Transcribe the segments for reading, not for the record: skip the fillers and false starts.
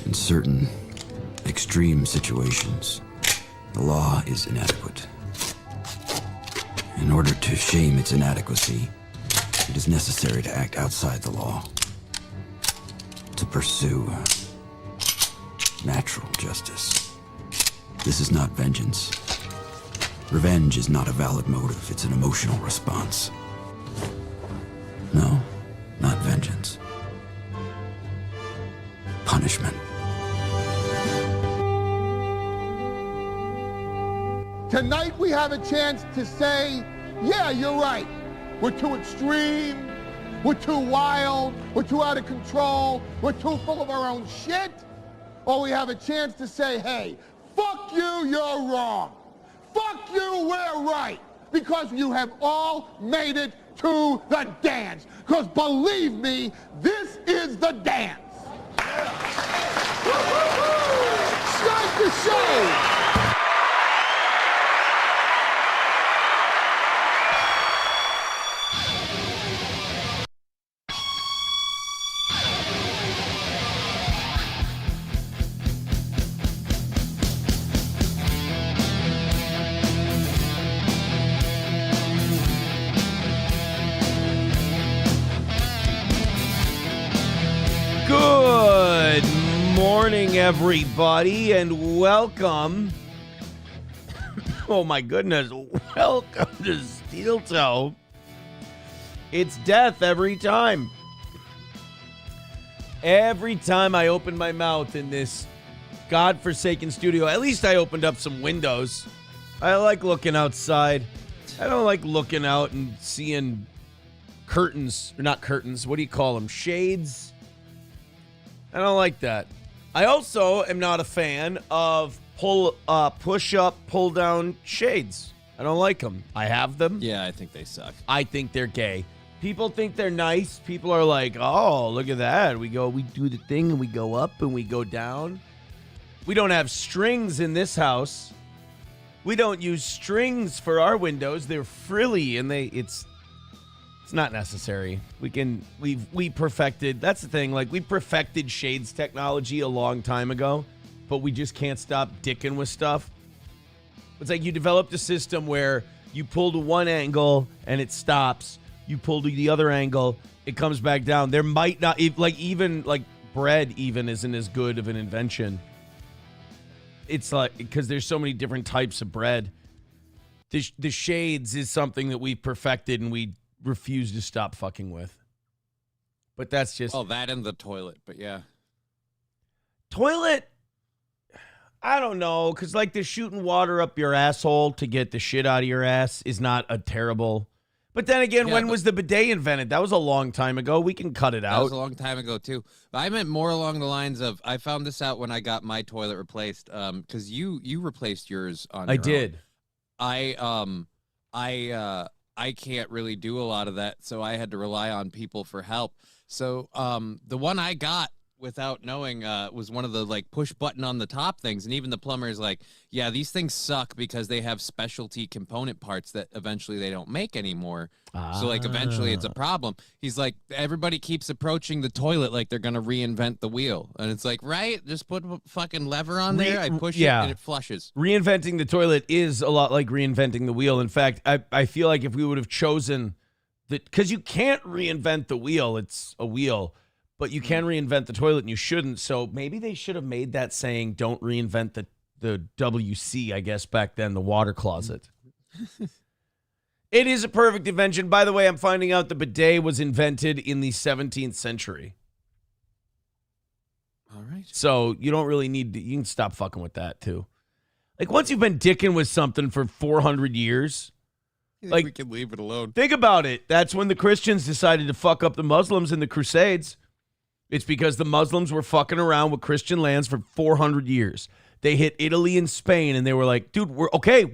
In certain extreme situations, the law is inadequate. In order to shame its inadequacy, it is necessary to act outside the law, to pursue natural justice. This is not vengeance. Revenge is not a valid motive, it's an emotional response. No, not vengeance. Punishment. Tonight we have a chance to say, yeah, you're right. We're too extreme, we're too wild, we're too out of control, we're too full of our own shit. Or we have a chance to say, hey, fuck you, you're wrong. Fuck you, we're right. Because you have all made it to the dance. Because believe me, this is the dance. Start the show. Good morning, everybody, and welcome. Oh my goodness, welcome to Steel Toe. It's death every time. Every time I open my mouth in this godforsaken studio, at least I opened up some windows. I like looking outside. I don't like looking out and seeing curtains, or not curtains, what do you call them? Shades? I don't like that. I also am not a fan of push-up, pull-down shades. I don't like them. I have them. Yeah, I think they suck. I think they're gay. People think they're nice. People are like, oh, look at that. We do the thing, and we go up, and we go down. We don't have strings in this house. We don't use strings for our windows. They're frilly, and it's not necessary. We perfected, that's the thing, like we perfected shades technology a long time ago, but we just can't stop dicking with stuff. It's like you developed a system where you pull to one angle and it stops. You pull to the other angle, it comes back down. There might not, even bread even isn't as good of an invention. It's like, because there's so many different types of bread. The shades is something that we perfected and we refuse to stop fucking with. But that's just... Oh, that and the toilet, but yeah. Toilet? I don't know, because like the shooting water up your asshole to get the shit out of your ass is not a terrible... But then again, Yeah, when was the bidet invented? That was a long time ago. We can cut it out. That was a long time ago, too. But I meant more along the lines of, I found this out when I got my toilet replaced, because you replaced yours on your I did. own. I can't really do a lot of that, so I had to rely on people for help. So the one I got without knowing was one of the like push button on the top things, and even the plumber is like, yeah, these things suck because they have specialty component parts that eventually they don't make anymore. So like eventually it's a problem. He's like, everybody keeps approaching the toilet like they're gonna reinvent the wheel, and it's like, right, just put a fucking lever on there, I push it and it flushes. Reinventing the toilet is a lot like reinventing the wheel. In fact, I feel like if we would have chosen that, because you can't reinvent the wheel, it's a wheel. But you can reinvent the toilet, and you shouldn't. So maybe they should have made that saying, don't reinvent the WC, I guess, back then, the water closet. It is a perfect invention. By the way, I'm finding out the bidet was invented in the 17th century. All right. So you don't really need to, you can stop fucking with that, too. Like, once you've been dicking with something for 400 years... Like, we can leave it alone. Think about it. That's when the Christians decided to fuck up the Muslims in the Crusades. It's because the Muslims were fucking around with Christian lands for 400 years. They hit Italy and Spain, and they were like, dude, we're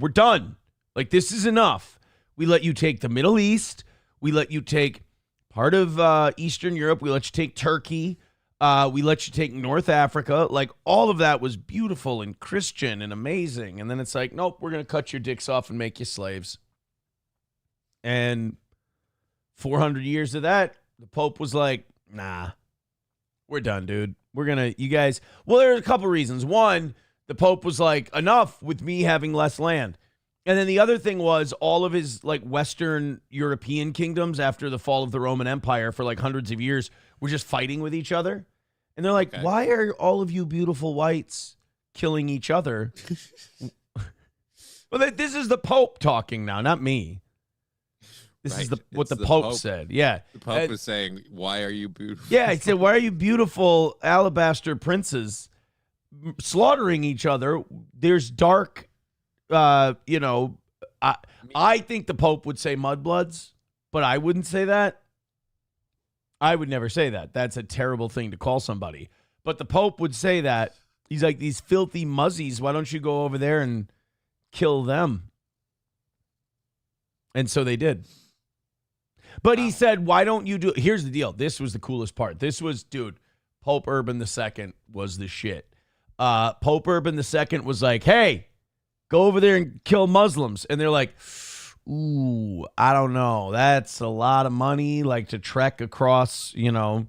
done. Like, this is enough. We let you take the Middle East. We let you take part of Eastern Europe. We let you take Turkey. We let you take North Africa. Like, all of that was beautiful and Christian and amazing. And then it's like, nope, we're going to cut your dicks off and make you slaves. And 400 years of that, the Pope was like, nah. We're done, dude. You guys, well, there's a couple reasons. One, the Pope was like, enough with me having less land. And then the other thing was all of his like Western European kingdoms after the fall of the Roman Empire for like hundreds of years were just fighting with each other. And they're like, why are all of you beautiful whites killing each other? Well, this is the Pope talking now, not me. This is what the Pope said. Yeah. The Pope was saying, why are you beautiful? Yeah, he said, why are you beautiful alabaster princes slaughtering each other? There's dark, I think the Pope would say mudbloods, but I wouldn't say that. I would never say that. That's a terrible thing to call somebody. But the Pope would say that. He's like, these filthy muzzies, why don't you go over there and kill them? And so they did. But he said, why don't you do it? Here's the deal. This was the coolest part. This was, dude, Pope Urban II was the shit. Pope Urban II was like, hey, go over there and kill Muslims. And they're like, ooh, I don't know. That's a lot of money, like to trek across, the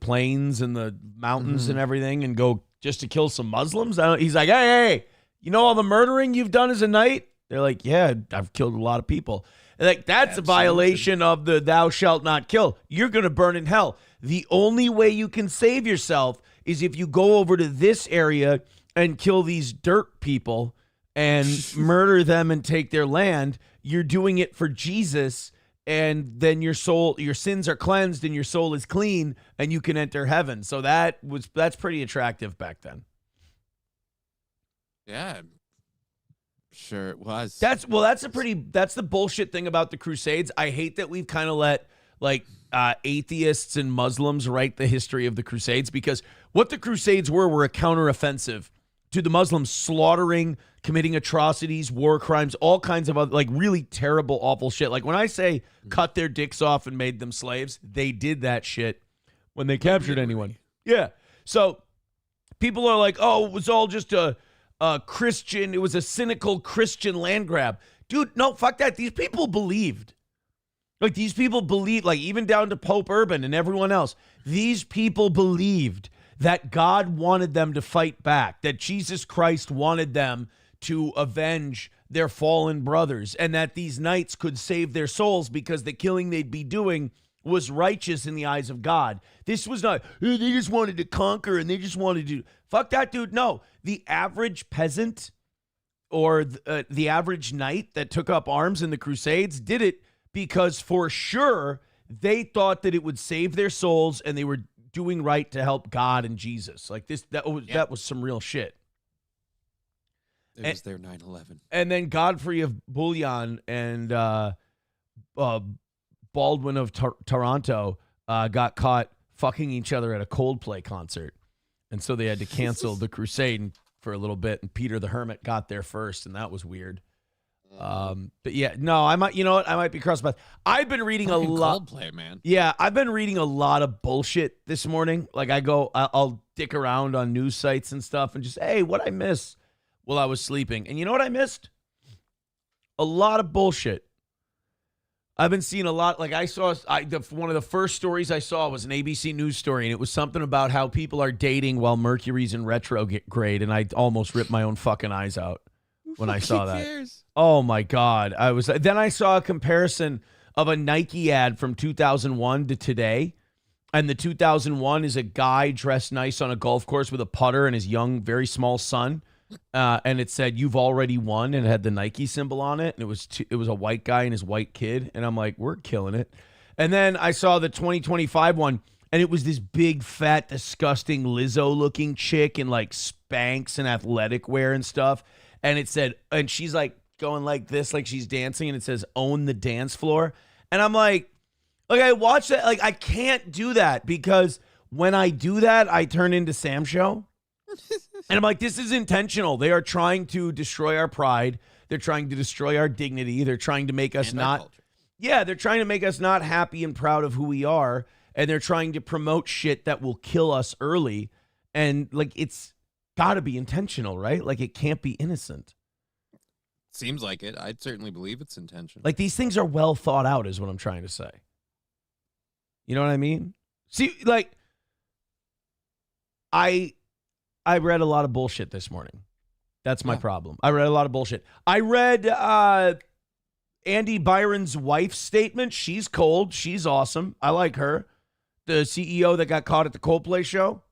plains and the mountains and everything and go just to kill some Muslims. He's like, hey, you know all the murdering you've done as a knight? They're like, yeah, I've killed a lot of people. And like, that's a violation of the thou shalt not kill. You're going to burn in hell. The only way you can save yourself is if you go over to this area and kill these dirt people and murder them and take their land. You're doing it for Jesus, and then your sins are cleansed and your soul is clean and you can enter heaven. So that's pretty attractive back then. Yeah. Sure it was. That's the bullshit thing about the Crusades. I hate that we've kind of let like atheists and Muslims write the history of the Crusades, because what the Crusades were a counteroffensive to the Muslims slaughtering, committing atrocities, war crimes, all kinds of other, like really terrible, awful shit. Like when I say cut their dicks off and made them slaves, they did that shit when they captured anyone. Yeah. So people are like, oh, it was all just a Christian, it was a cynical Christian land grab. Dude, no, fuck that. These people believed. Like these people believed, like even down to Pope Urban and everyone else, these people believed that God wanted them to fight back, that Jesus Christ wanted them to avenge their fallen brothers, and that these knights could save their souls because the killing they'd be doing was righteous in the eyes of God. This was not, they just wanted to conquer and they just wanted to, fuck that, dude. No, the average peasant or the average knight that took up arms in the Crusades did it because for sure they thought that it would save their souls and they were doing right to help God and Jesus. Like that was some real shit. It was their 9/11. And then Godfrey of Bouillon and Baldwin of Toronto got caught fucking each other at a Coldplay concert. And so they had to cancel the crusade for a little bit. And Peter the Hermit got there first, and that was weird. But yeah, no, I might, you know what? I might be crossed paths. I've been reading a lot. Coldplay, man. Yeah, I've been reading a lot of bullshit this morning. Like I'll dick around on news sites and stuff and just, hey, what I miss while I was sleeping. And you know what I missed? A lot of bullshit. I've been seeing a lot. Like I saw, one of the first stories I saw was an ABC News story, and it was something about how people are dating while Mercury's in retrograde, and I almost ripped my own fucking eyes out when I saw that. Cares? Oh my God. Then I saw a comparison of a Nike ad from 2001 to today. And the 2001 is a guy dressed nice on a golf course with a putter and his young, very small son. And it said, "You've already won," and it had the Nike symbol on it. And it was a white guy and his white kid. And I'm like, we're killing it. And then I saw the 2025 one, and it was this big, fat, disgusting Lizzo-looking chick in like Spanx and athletic wear and stuff. And it said, and she's like going like this, like she's dancing, and it says, "Own the dance floor." And I'm like I watched that. Like, I can't do that because when I do that, I turn into Sam Show. And I'm like, this is intentional. They are trying to destroy our pride. They're trying to destroy our dignity. They're trying to make us they're trying to make us not happy and proud of who we are. And they're trying to promote shit that will kill us early. And like, it's got to be intentional, right? Like, it can't be innocent. Seems like it. I'd certainly believe it's intentional. Like, these things are well thought out is what I'm trying to say. You know what I mean? See, like, I read a lot of bullshit this morning. That's my problem. I read a lot of bullshit. I read Andy Byron's wife's statement. She's cold. She's awesome. I like her. The CEO that got caught at the Coldplay show.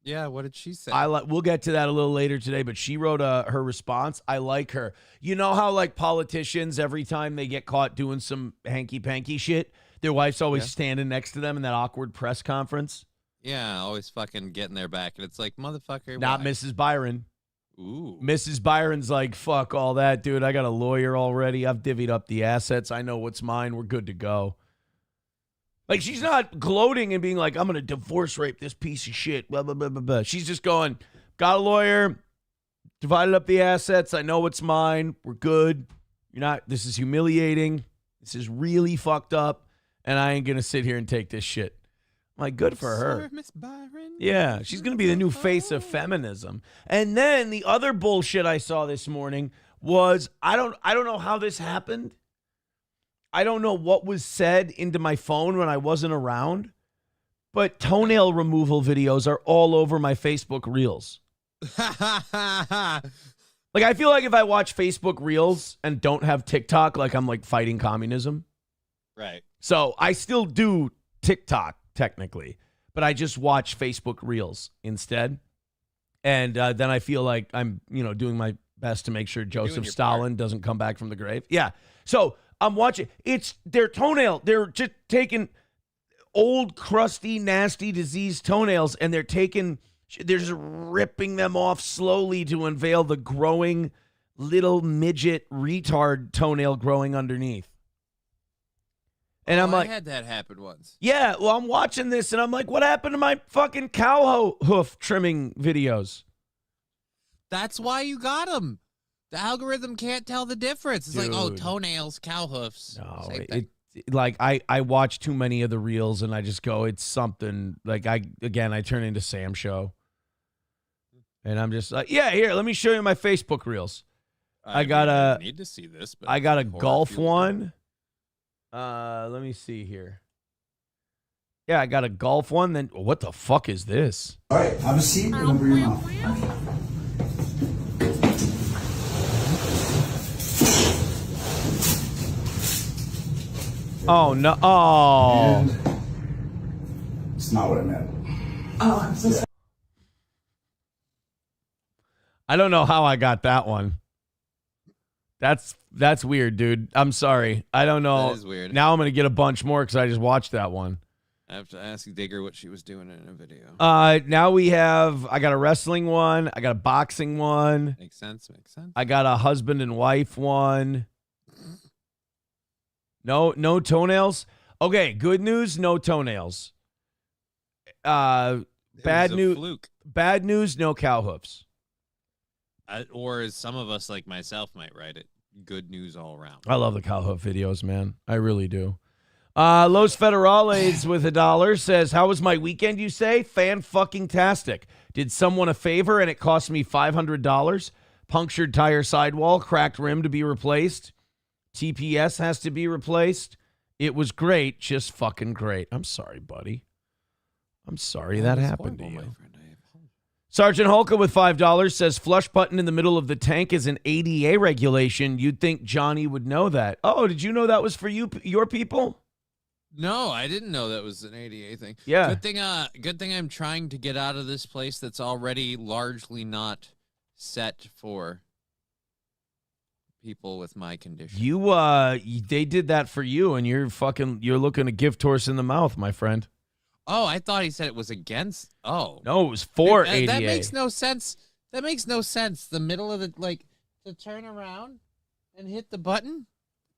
Yeah, what did she say? We'll get to that a little later today, but she wrote her response. I like her. You know how like politicians, every time they get caught doing some hanky-panky shit, their wife's always standing next to them in that awkward press conference? Yeah, always fucking getting their back. And it's like, motherfucker. Not why? Mrs. Byron. Ooh. Mrs. Byron's like, fuck all that, dude. I got a lawyer already. I've divvied up the assets. I know what's mine. We're good to go. Like, she's not gloating and being like, I'm going to divorce rape this piece of shit. Blah, blah, blah, blah, blah. She's just going, got a lawyer, divided up the assets. I know what's mine. We're good. This is humiliating. This is really fucked up. And I ain't going to sit here and take this shit. Like, good for her. Miss Byron. Yeah, she's going to be the new face of feminism. And then the other bullshit I saw this morning was, I don't know how this happened. I don't know what was said into my phone when I wasn't around, but toenail removal videos are all over my Facebook Reels. Like, I feel like if I watch Facebook Reels and don't have TikTok, like I'm like fighting communism. Right. So I still do TikTok technically, but I just watch Facebook Reels instead. And then I feel like I'm, doing my best to make sure Joseph Stalin doesn't come back from the grave. Yeah. So I'm watching. It's their toenail. They're just taking old, crusty, nasty, diseased toenails, and they're just ripping them off slowly to unveil the growing little midget retard toenail growing underneath. And I'm like, I had that happen once. Yeah, well, I'm watching this, and I'm like, what happened to my fucking cow hoof trimming videos? That's why you got them. The algorithm can't tell the difference. It's like, oh, toenails, cow hoofs. No, I watch too many of the reels, and I just go, it's something. Like, I turn into Sam Show. And I'm just like, yeah, here, let me show you my Facebook Reels. I need to see this. But I got a golf one. Let me see here. Yeah, I got a golf one. Then what the fuck is this? All right, have a seat. Remember your mouth. Oh no! Oh, And it's not what I meant. Oh, I'm so sorry. I don't know how I got that one. That's weird, dude. I'm sorry. I don't know. That is weird. Now I'm gonna get a bunch more because I just watched that one. I have to ask Digger what she was doing in a video. Now I got a wrestling one. I got a boxing one. Makes sense. I got a husband and wife one. No toenails. Okay, good news, no toenails. Bad news. Fluke. Bad news, no cow hoofs. Or as some of us, like myself, might write it, good news all around. I love the cow hoof videos, man. I really do. Los Federales with $1 says, how was my weekend, you say? Fan-fucking-tastic. Did someone a favor and it cost me $500? Punctured tire sidewall, cracked rim to be replaced. TPS has to be replaced. It was great, just fucking great. I'm sorry, buddy. I'm sorry that happened to you. Sergeant Holka with $5 says, flush button in the middle of the tank is an ADA regulation. You'd think Johnny would know that. Oh, did you know that was for your people? No, I didn't know that was an ADA thing. Yeah. Good thing I'm trying to get out of this place that's already largely not set for people with my condition. They did that for you, and you're looking a gift horse in the mouth, my friend. Oh, I thought he said it was against. Oh. No, it was for ADA. That makes no sense. That makes no sense. The middle of the, to turn around and hit the button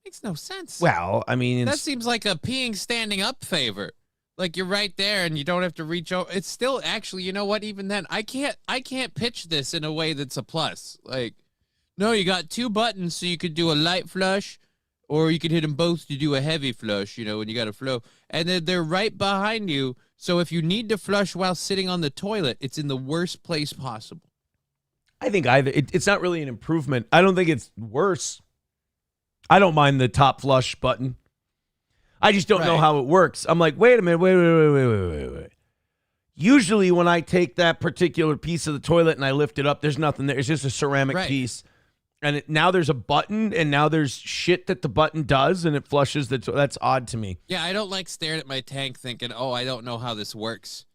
makes no sense. Well, I mean, that seems like a peeing standing up favor. Like you're right there and you don't have to reach over. It's still actually, you know what? Even then, I can't pitch this in a way that's a plus. Like, no, you got two buttons, so you could do a light flush, or you could hit them both to do a heavy flush. You know, when you got to flow, and then they're right behind you. So if you need to flush while sitting on the toilet, it's in the worst place possible. I think it's not really an improvement. I don't think it's worse. I don't mind the top flush button. I just don't know how it works. I'm like, wait a minute, wait. Usually when I take that particular piece of the toilet and I lift it up, there's nothing there. It's just a ceramic piece. And now there's a button, and now there's shit that the button does, and it flushes the toilet. That's odd to me. Yeah, I don't like staring at my tank thinking, oh, I don't know how this works.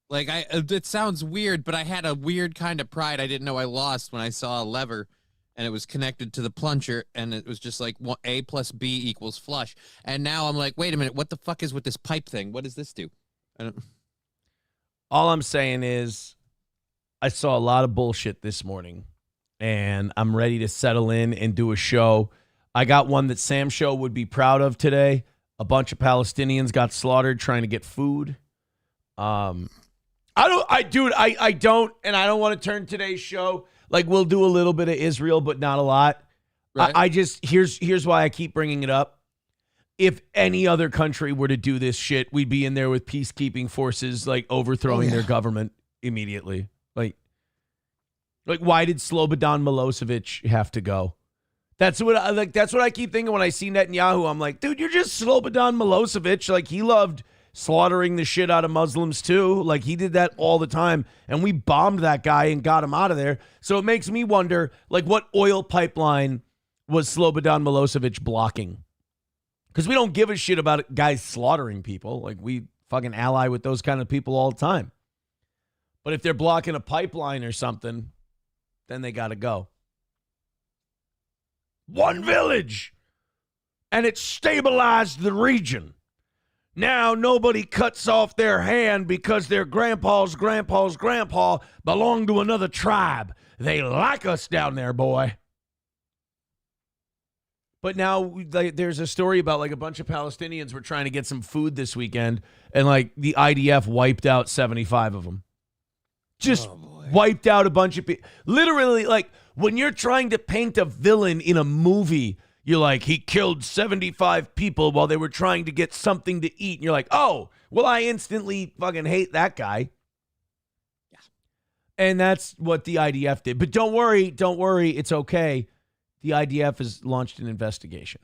Like, it sounds weird, but I had a weird kind of pride I didn't know I lost when I saw a lever, and it was connected to the plunger, and it was just like A plus B equals flush. And now I'm like, wait a minute, what the fuck is with this pipe thing? What does this do? All I'm saying is I saw a lot of bullshit this morning. And I'm ready to settle in and do a show. I got one that Sam Show would be proud of today. A bunch of Palestinians got slaughtered trying to get food. I don't, and I don't want to turn today's show. Like, we'll do a little bit of Israel, but not a lot. Right. Here's why I keep bringing it up. If any other country were to do this shit, we'd be in there with peacekeeping forces, like overthrowing their government immediately. Like, why did Slobodan Milosevic have to go? That's what I keep thinking when I see Netanyahu. I'm like, dude, you're just Slobodan Milosevic. Like, he loved slaughtering the shit out of Muslims too. Like, he did that all the time, and we bombed that guy and got him out of there. So it makes me wonder, like, what oil pipeline was Slobodan Milosevic blocking? Because we don't give a shit about guys slaughtering people. Like, we fucking ally with those kind of people all the time. But if they're blocking a pipeline or something, then they got to go. One village, and it stabilized the region. Now nobody cuts off their hand because their grandpa's grandpa belonged to another tribe. They like us down there, boy. But now there's a story about like a bunch of Palestinians were trying to get some food this weekend, and like the IDF wiped out 75 of them. Just wiped out a bunch of people. Literally, like, when you're trying to paint a villain in a movie, you're like, he killed 75 people while they were trying to get something to eat. And you're like, oh, well, I instantly fucking hate that guy. Yeah. And that's what the IDF did. But don't worry, it's okay. The IDF has launched an investigation.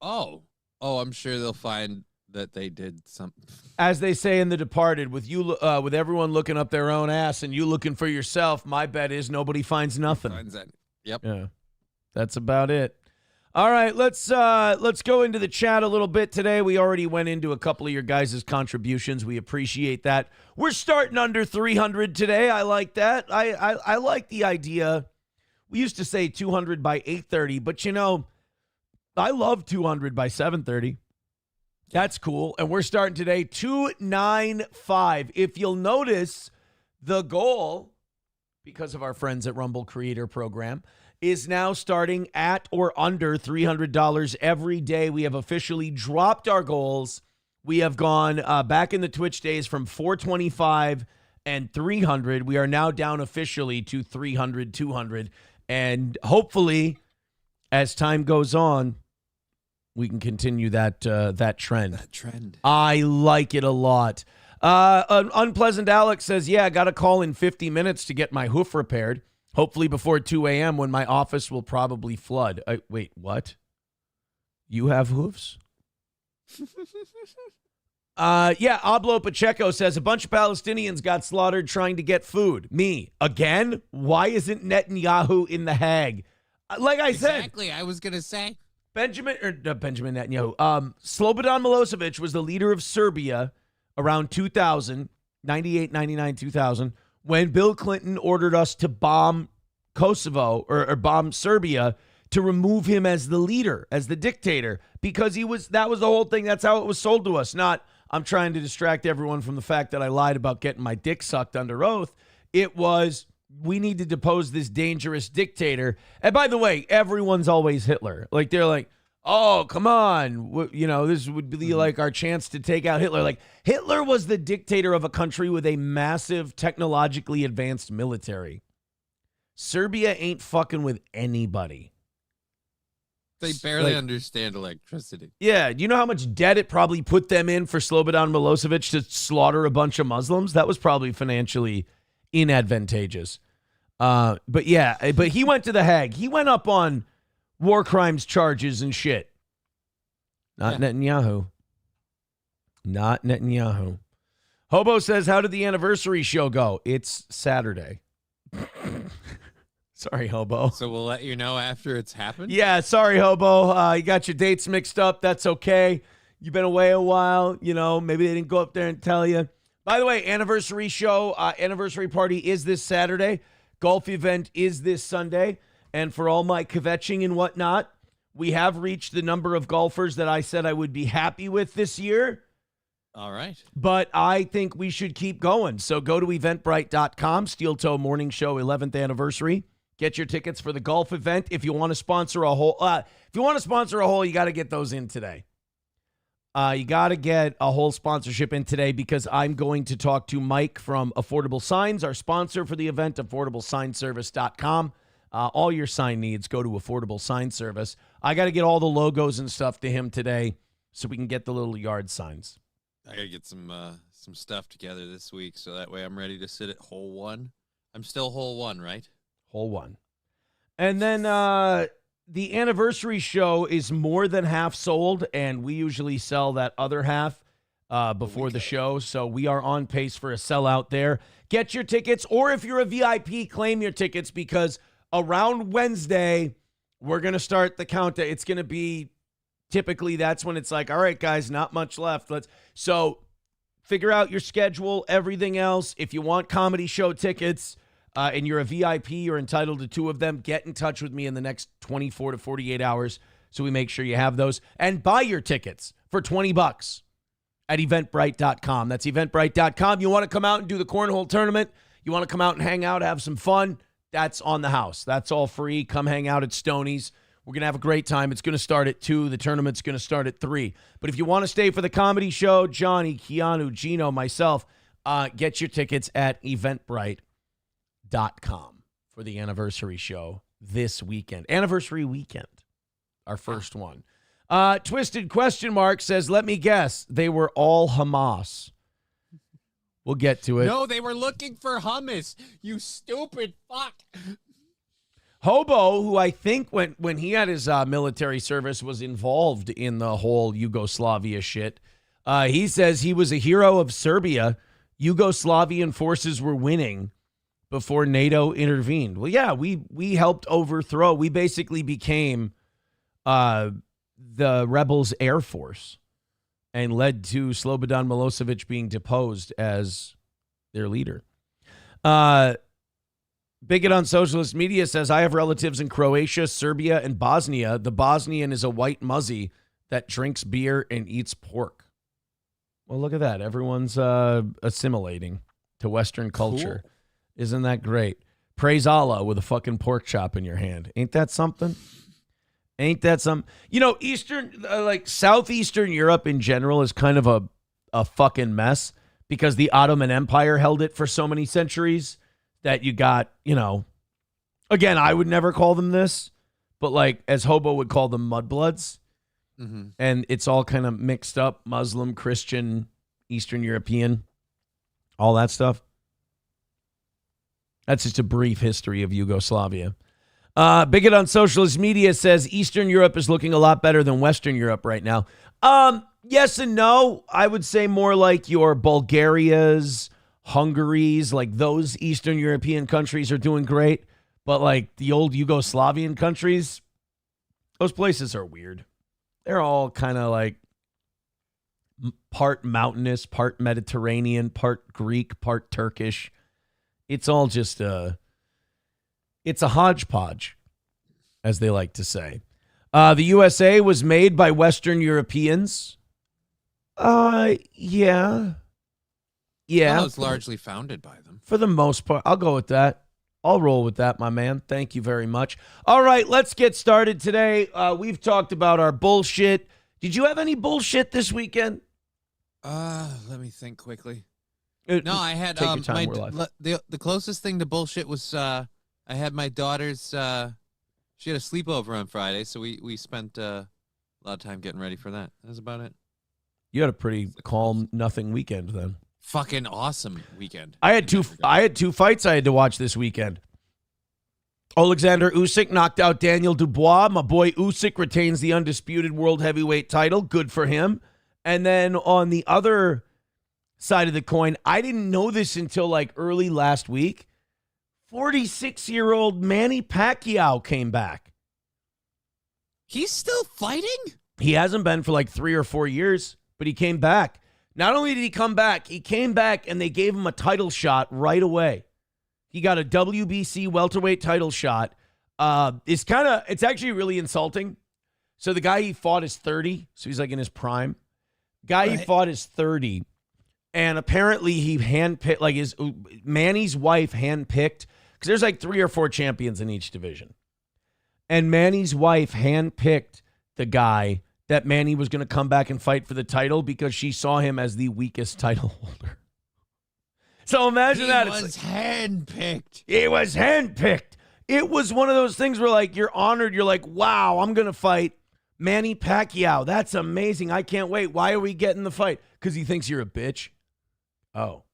Oh, I'm sure they'll find that they did something. As they say in The Departed, with with everyone looking up their own ass and you looking for yourself, my bet is nobody finds nothing. Yep. Yeah, that's about it. All right, let's go into the chat a little bit today. We already went into a couple of your guys' contributions. We appreciate that. We're starting under 300 today. I like that. I like the idea. We used to say 200 by 8:30, but you know, I love 200 by 7:30. That's cool. And we're starting today 295. If you'll notice, the goal, because of our friends at Rumble Creator Program, is now starting at or under $300 every day. We have officially dropped our goals. We have gone back in the Twitch days from 425 and 300. We are now down officially to 300, 200. And hopefully, as time goes on, we can continue that trend. That trend. I like it a lot. Unpleasant Alex says, yeah, I got to call in 50 minutes to get my hoof repaired. Hopefully before 2 a.m. when my office will probably flood. Wait, what? You have hoofs? Yeah, Ablo Pacheco says, a bunch of Palestinians got slaughtered trying to get food. Me. Again? Why isn't Netanyahu in the Hague? Like I said. Exactly, I was going to say. Benjamin Netanyahu. Slobodan Milosevic was the leader of Serbia around 2000, 98, 99, 2000, when Bill Clinton ordered us to bomb Kosovo or bomb Serbia to remove him as the leader, as the dictator, because that was the whole thing. That's how it was sold to us. Not, I'm trying to distract everyone from the fact that I lied about getting my dick sucked under oath. It was, we need to depose this dangerous dictator. And by the way, everyone's always Hitler. Like, they're like, oh, come on. You know, this would be like our chance to take out Hitler. Like, Hitler was the dictator of a country with a massive technologically advanced military. Serbia ain't fucking with anybody. They barely understand electricity. Yeah, do you know how much debt it probably put them in for Slobodan Milosevic to slaughter a bunch of Muslims? That was probably financially inadvantageous. But he went to the Hague. He went up on war crimes charges and shit. Not Netanyahu. Hobo says, how did the anniversary show go? It's Saturday. Sorry, Hobo. So we'll let you know after it's happened? Yeah, sorry, Hobo. You got your dates mixed up. That's okay. You've been away a while. You know, maybe they didn't go up there and tell you. By the way, anniversary show, anniversary party is this Saturday. Golf event is this Sunday. And for all my kvetching and whatnot, we have reached the number of golfers that I said I would be happy with this year. All right. But I think we should keep going. So go to eventbrite.com, Steel Toe Morning Show 11th anniversary. Get your tickets for the golf event. If you want to sponsor a hole, you got to get those in today. You got to get a whole sponsorship in today because I'm going to talk to Mike from Affordable Signs, our sponsor for the event, affordablesignservice.com. All your sign needs, go to Affordable Sign Service. I got to get all the logos and stuff to him today so we can get the little yard signs. I got to get some stuff together this week so that way I'm ready to sit at hole 1. I'm still hole 1, right? Hole 1. And then the anniversary show is more than half sold, and we usually sell that other half before the show. So we are on pace for a sellout there. Get your tickets, or if you're a VIP, claim your tickets because around Wednesday, we're going to start the countdown. It's going to be typically that's when it's like, all right, guys, not much left. So figure out your schedule, everything else. If you want comedy show tickets and you're a VIP, you're entitled to 2 of them. Get in touch with me in the next 24 to 48 hours so we make sure you have those. And buy your tickets for $20 at eventbrite.com. That's eventbrite.com. You want to come out and do the cornhole tournament? You want to come out and hang out, have some fun? That's on the house. That's all free. Come hang out at Stoney's. We're going to have a great time. It's going to start at 2. The tournament's going to start at 3. But if you want to stay for the comedy show, Johnny, Keanu, Gino, myself, get your tickets at eventbrite.com for the anniversary show this weekend. Anniversary weekend, our first one. Twisted question mark says, let me guess, they were all Hamas. We'll get to it. No, they were looking for hummus. You stupid fuck. Hobo, who I think when he had his military service was involved in the whole Yugoslavia shit, he says he was a hero of Serbia. Yugoslavian forces were winning before NATO intervened. Well, yeah, we helped overthrow. We basically became the rebels' air force and led to Slobodan Milosevic being deposed as their leader. Bigot on socialist media says, I have relatives in Croatia, Serbia, and Bosnia. The Bosnian is a white muzzy that drinks beer and eats pork. Well, look at that. Everyone's assimilating to Western culture. Cool. Isn't that great? Praise Allah with a fucking pork chop in your hand. Ain't that something? Ain't that some? You know, Southeastern Europe in general is kind of a fucking mess because the Ottoman Empire held it for so many centuries that you got, again, I would never call them this, but like as Hobo would call them mudbloods. Mm-hmm. And it's all kind of mixed up, Muslim, Christian, Eastern European, all that stuff. That's just a brief history of Yugoslavia. Bigot on socialist media says Eastern Europe is looking a lot better than Western Europe right now. Yes and no. I would say more like your Bulgarias, Hungaries, like those Eastern European countries are doing great. But like the old Yugoslavian countries, those places are weird. They're all kind of like part mountainous, part Mediterranean, part Greek, part Turkish. It's all just it's a hodgepodge, as they like to say. The USA was made by Western Europeans. Yeah. Yeah. Well, it was largely founded by them. For the most part. I'll go with that. I'll roll with that, my man. Thank you very much. All right, let's get started today. We've talked about our bullshit. Did you have any bullshit this weekend? Let me think quickly. No, I had Take your time, we're live. The closest thing to bullshit was I had my daughter's she had a sleepover on Friday, so we spent a lot of time getting ready for that. That was about it. You had a pretty calm, nothing weekend then. Fucking awesome weekend. I had two fights I had to watch this weekend. Alexander Usyk knocked out Daniel Dubois. My boy Usyk retains the undisputed world heavyweight title. Good for him. And then on the other side of the coin, I didn't know this until like early last week. 46-year-old Manny Pacquiao came back. He's still fighting? He hasn't been for like 3 or 4 years, but he came back. Not only did he come back, he came back and they gave him a title shot right away. He got a WBC welterweight title shot. It's actually really insulting. So the guy he fought is 30, so he's like in his prime. Guy he fought is 30, and apparently he handpicked, like Manny's wife handpicked, because there's like 3 or 4 champions in each division. And Manny's wife handpicked the guy that Manny was going to come back and fight for the title because she saw him as the weakest title holder. So imagine that. He was handpicked. It was handpicked. It was one of those things where, like, you're honored. You're like, wow, I'm going to fight Manny Pacquiao. That's amazing. I can't wait. Why are we getting the fight? Because he thinks you're a bitch. Oh.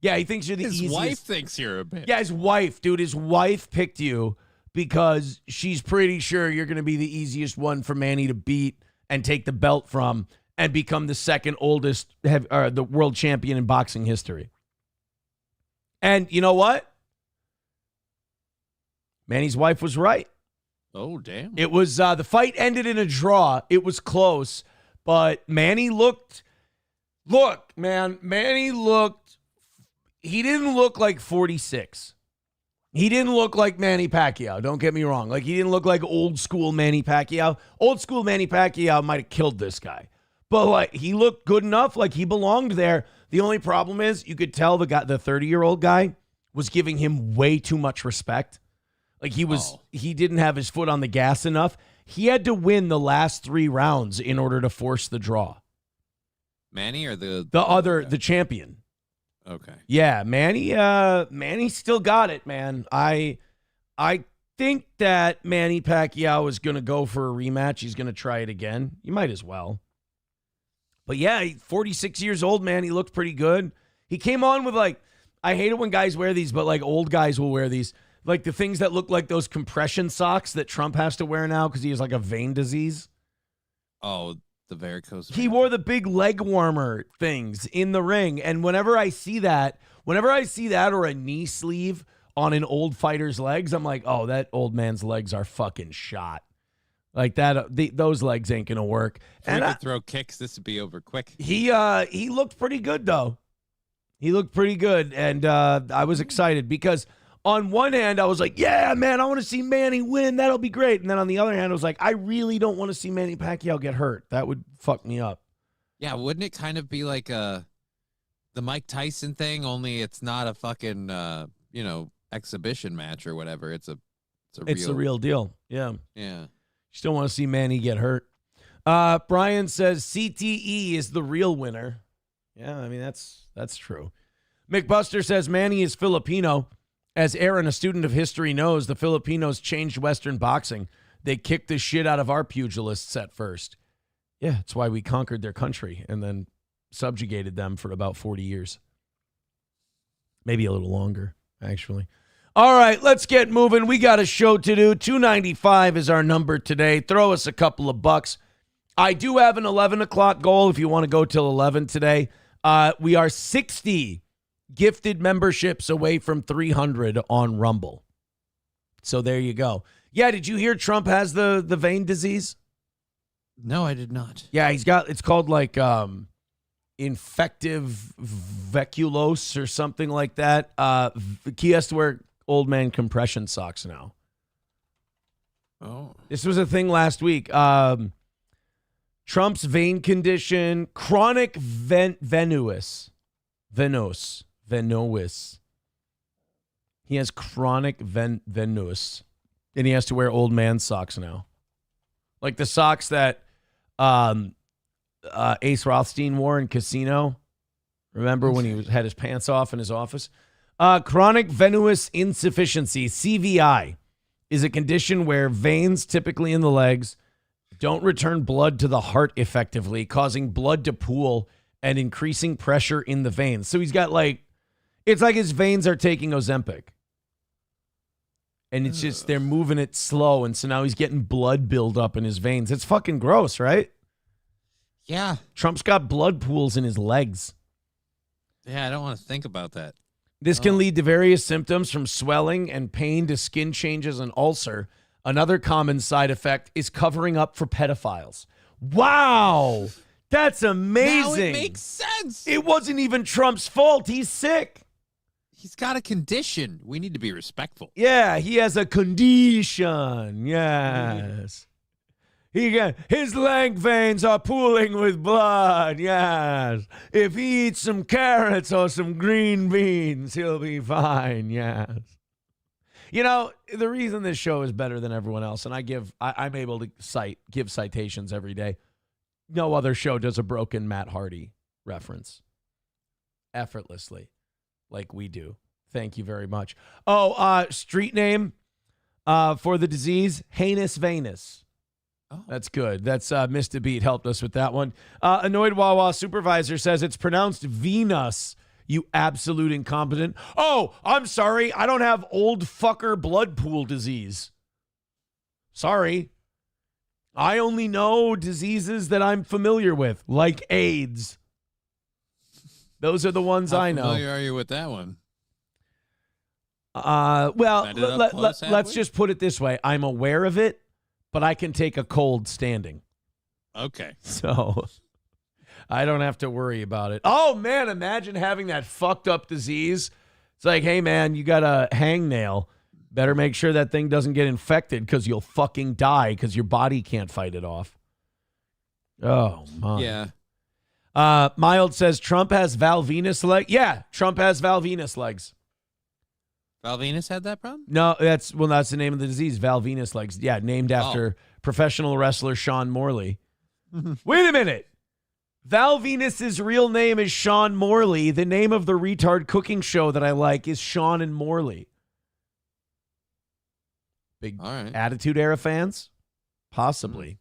Yeah, he thinks you're the easiest. His wife thinks you're a bitch. Yeah, his wife, dude. His wife picked you because she's pretty sure you're going to be the easiest one for Manny to beat and take the belt from and become the second oldest, the world champion in boxing history. And you know what? Manny's wife was right. Oh, damn. It was, the fight ended in a draw. It was close, but Manny he didn't look like 46. He didn't look like Manny Pacquiao. Don't get me wrong. Like, he didn't look like old school Manny Pacquiao. Old school Manny Pacquiao might have killed this guy. But, like, he looked good enough. Like, he belonged there. The only problem is you could tell the 30-year-old guy was giving him way too much respect. Like, he didn't have his foot on the gas enough. He had to win the last 3 rounds in order to force the draw. Manny or the champion. Okay. Yeah, Manny still got it, man. I think that Manny Pacquiao is going to go for a rematch. He's going to try it again. You might as well. But yeah, 46 years old, man. He looked pretty good. He came on with, like, I hate it when guys wear these, but like old guys will wear these. Like the things that look like those compression socks that Trump has to wear now because he has like a vein disease. Oh, the varicose vein. He wore the big leg warmer things in the ring. And whenever I see that or a knee sleeve on an old fighter's legs, I'm like, oh, that old man's legs are fucking shot. Like that, those legs ain't going to work. If and I could throw kicks, this would be over quick. He looked pretty good, though. He looked pretty good. And I was excited because on one hand, I was like, yeah, man, I want to see Manny win. That'll be great. And then on the other hand, I was like, I really don't want to see Manny Pacquiao get hurt. That would fuck me up. Yeah, wouldn't it kind of be like the Mike Tyson thing, only it's not a fucking, exhibition match or whatever. It's the real deal. Yeah. Yeah. Just don't want to see Manny get hurt. Brian says CTE is the real winner. Yeah, I mean, that's true. McBuster says Manny is Filipino. As Aaron, a student of history, knows, the Filipinos changed Western boxing. They kicked the shit out of our pugilists at first. Yeah, that's why we conquered their country and then subjugated them for about 40 years. Maybe a little longer, actually. All right, let's get moving. We got a show to do. $2.95 is our number today. Throw us a couple of bucks. I do have an 11 o'clock goal if you want to go till 11 today. We are 60 gifted memberships away from 300 on Rumble. So there you go. Yeah, did you hear Trump has the vein disease? No, I did not. Yeah, it's called like infective vacuolos or something like that. He has to wear old man compression socks now. Oh. This was a thing last week. Trump's vein condition, chronic venous. He has chronic venous, and he has to wear old man socks now. Like the socks that Ace Rothstein wore in Casino. Remember when he had his pants off in his office? Chronic venous insufficiency, CVI, is a condition where veins, typically in the legs, don't return blood to the heart effectively, causing blood to pool and increasing pressure in the veins. So he's got it's like his veins are taking Ozempic. And it's just, they're moving it slow. And so now he's getting blood build up in his veins. It's fucking gross, right? Yeah. Trump's got blood pools in his legs. Yeah, I don't want to think about that. This can lead to various symptoms from swelling and pain to skin changes and ulcer. Another common side effect is covering up for pedophiles. Wow. That's amazing. Now it makes sense. It wasn't even Trump's fault. He's sick. He's got a condition. We need to be respectful. Yeah, he has a condition. Yes. His leg veins are pooling with blood. Yes. If he eats some carrots or some green beans, he'll be fine. Yes. You know, the reason this show is better than everyone else, and I'm able to give citations every day. No other show does a broken Matt Hardy reference effortlessly like we do. Thank you very much. Oh, street name for the disease, heinous venous. Oh. That's good. That's Mr. Beat helped us with that one. Annoyed Wawa supervisor says it's pronounced Venus, you absolute incompetent. Oh, I'm sorry. I don't have old fucker blood pool disease. Sorry. I only know diseases that I'm familiar with, like AIDS. Those are the ones I know. How familiar are you with that one? Well, let's just put it this way. I'm aware of it, but I can take a cold standing. Okay. So I don't have to worry about it. Oh, man, imagine having that fucked up disease. It's like, hey, man, you got a hangnail. Better make sure that thing doesn't get infected because you'll fucking die because your body can't fight it off. Oh, my. Yeah. Mild says Trump has Val Venus legs. Yeah, Trump has Val Venus legs. Val Venus had that problem? No, that's the name of the disease, Val Venus legs. Yeah, named after professional wrestler Sean Morley. Wait a minute. Val Venus's real name is Sean Morley. The name of the retard cooking show that I like is Sean and Morley. Big Attitude Era fans? Possibly.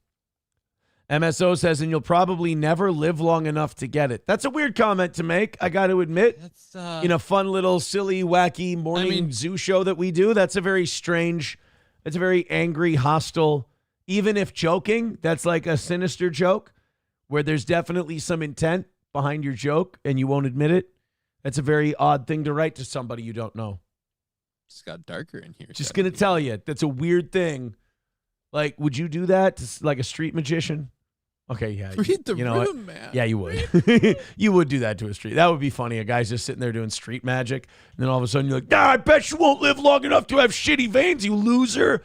MSO says, and you'll probably never live long enough to get it. That's a weird comment to make, I got to admit. That's, in a fun little silly, wacky morning zoo show that we do, that's a very strange, it's a very angry, hostile, even if joking, that's like a sinister joke where there's definitely some intent behind your joke and you won't admit it. That's a very odd thing to write to somebody you don't know. Just got darker in here. Just going to tell you, that's a weird thing. Like, would you do that to like a street magician? Okay, yeah. Read the room, what? man. Yeah, you would. You would do that to a street. That would be funny. A guy's just sitting there doing street magic, and then all of a sudden you're like, I bet you won't live long enough to have shitty veins, you loser.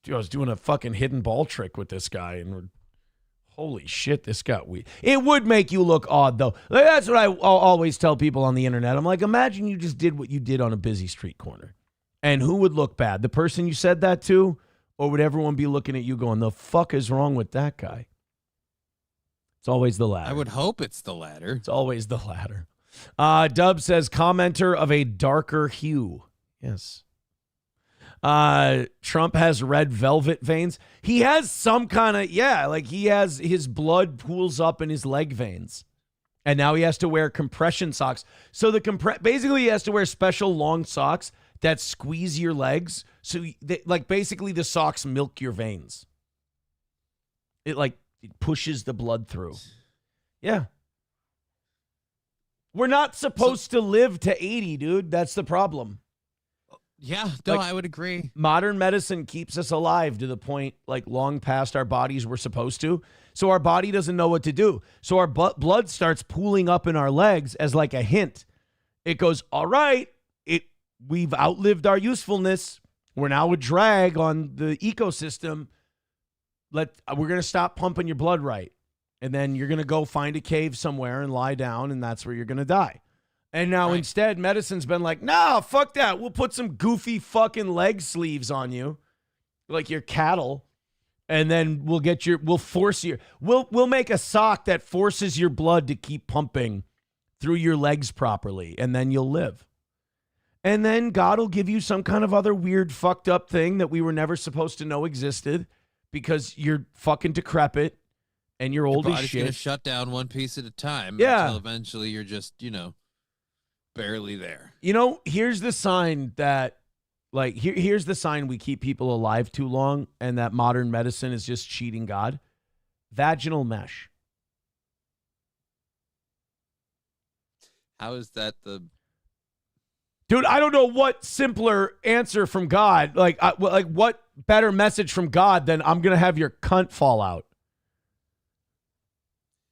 Dude, I was doing a fucking hidden ball trick with this guy, and holy shit, this got weird. It would make you look odd, though. That's what I always tell people on the internet. I'm like, imagine you just did what you did on a busy street corner. And who would look bad? The person you said that to? Or would everyone be looking at you going, the fuck is wrong with that guy? It's always the latter. I would hope it's the latter. It's always the latter. Dub says, commenter of a darker hue. Yes. Trump has red velvet veins. He has some kind of, like he has, his blood pools up in his leg veins. And now he has to wear compression socks. So basically he has to wear special long socks that squeeze your legs. So basically the socks milk your veins. It pushes the blood through. Yeah. We're not supposed to live to 80, dude. That's the problem. Yeah, no, I would agree. Modern medicine keeps us alive to the point long past our bodies were supposed to. So our body doesn't know what to do. So our blood starts pooling up in our legs as like a hint. It goes, all right, we've outlived our usefulness. We're now a drag on the ecosystem. We're going to stop pumping your blood right. And then you're going to go find a cave somewhere and lie down, and that's where you're going to die. And now instead, medicine's been like, nah, fuck that. We'll put some goofy fucking leg sleeves on you, like your cattle, and then we'll make a sock that forces your blood to keep pumping through your legs properly, and then you'll live. And then God will give you some kind of other weird fucked up thing that we were never supposed to know existed because you're fucking decrepit and you're old as shit. Your body's going to shut down one piece at a time until eventually you're just, barely there. Here's the sign that, here's the sign we keep people alive too long and that modern medicine is just cheating God. Vaginal mesh. How is that the... Dude, I don't know what simpler answer from God, like what better message from God than I'm going to have your cunt fall out.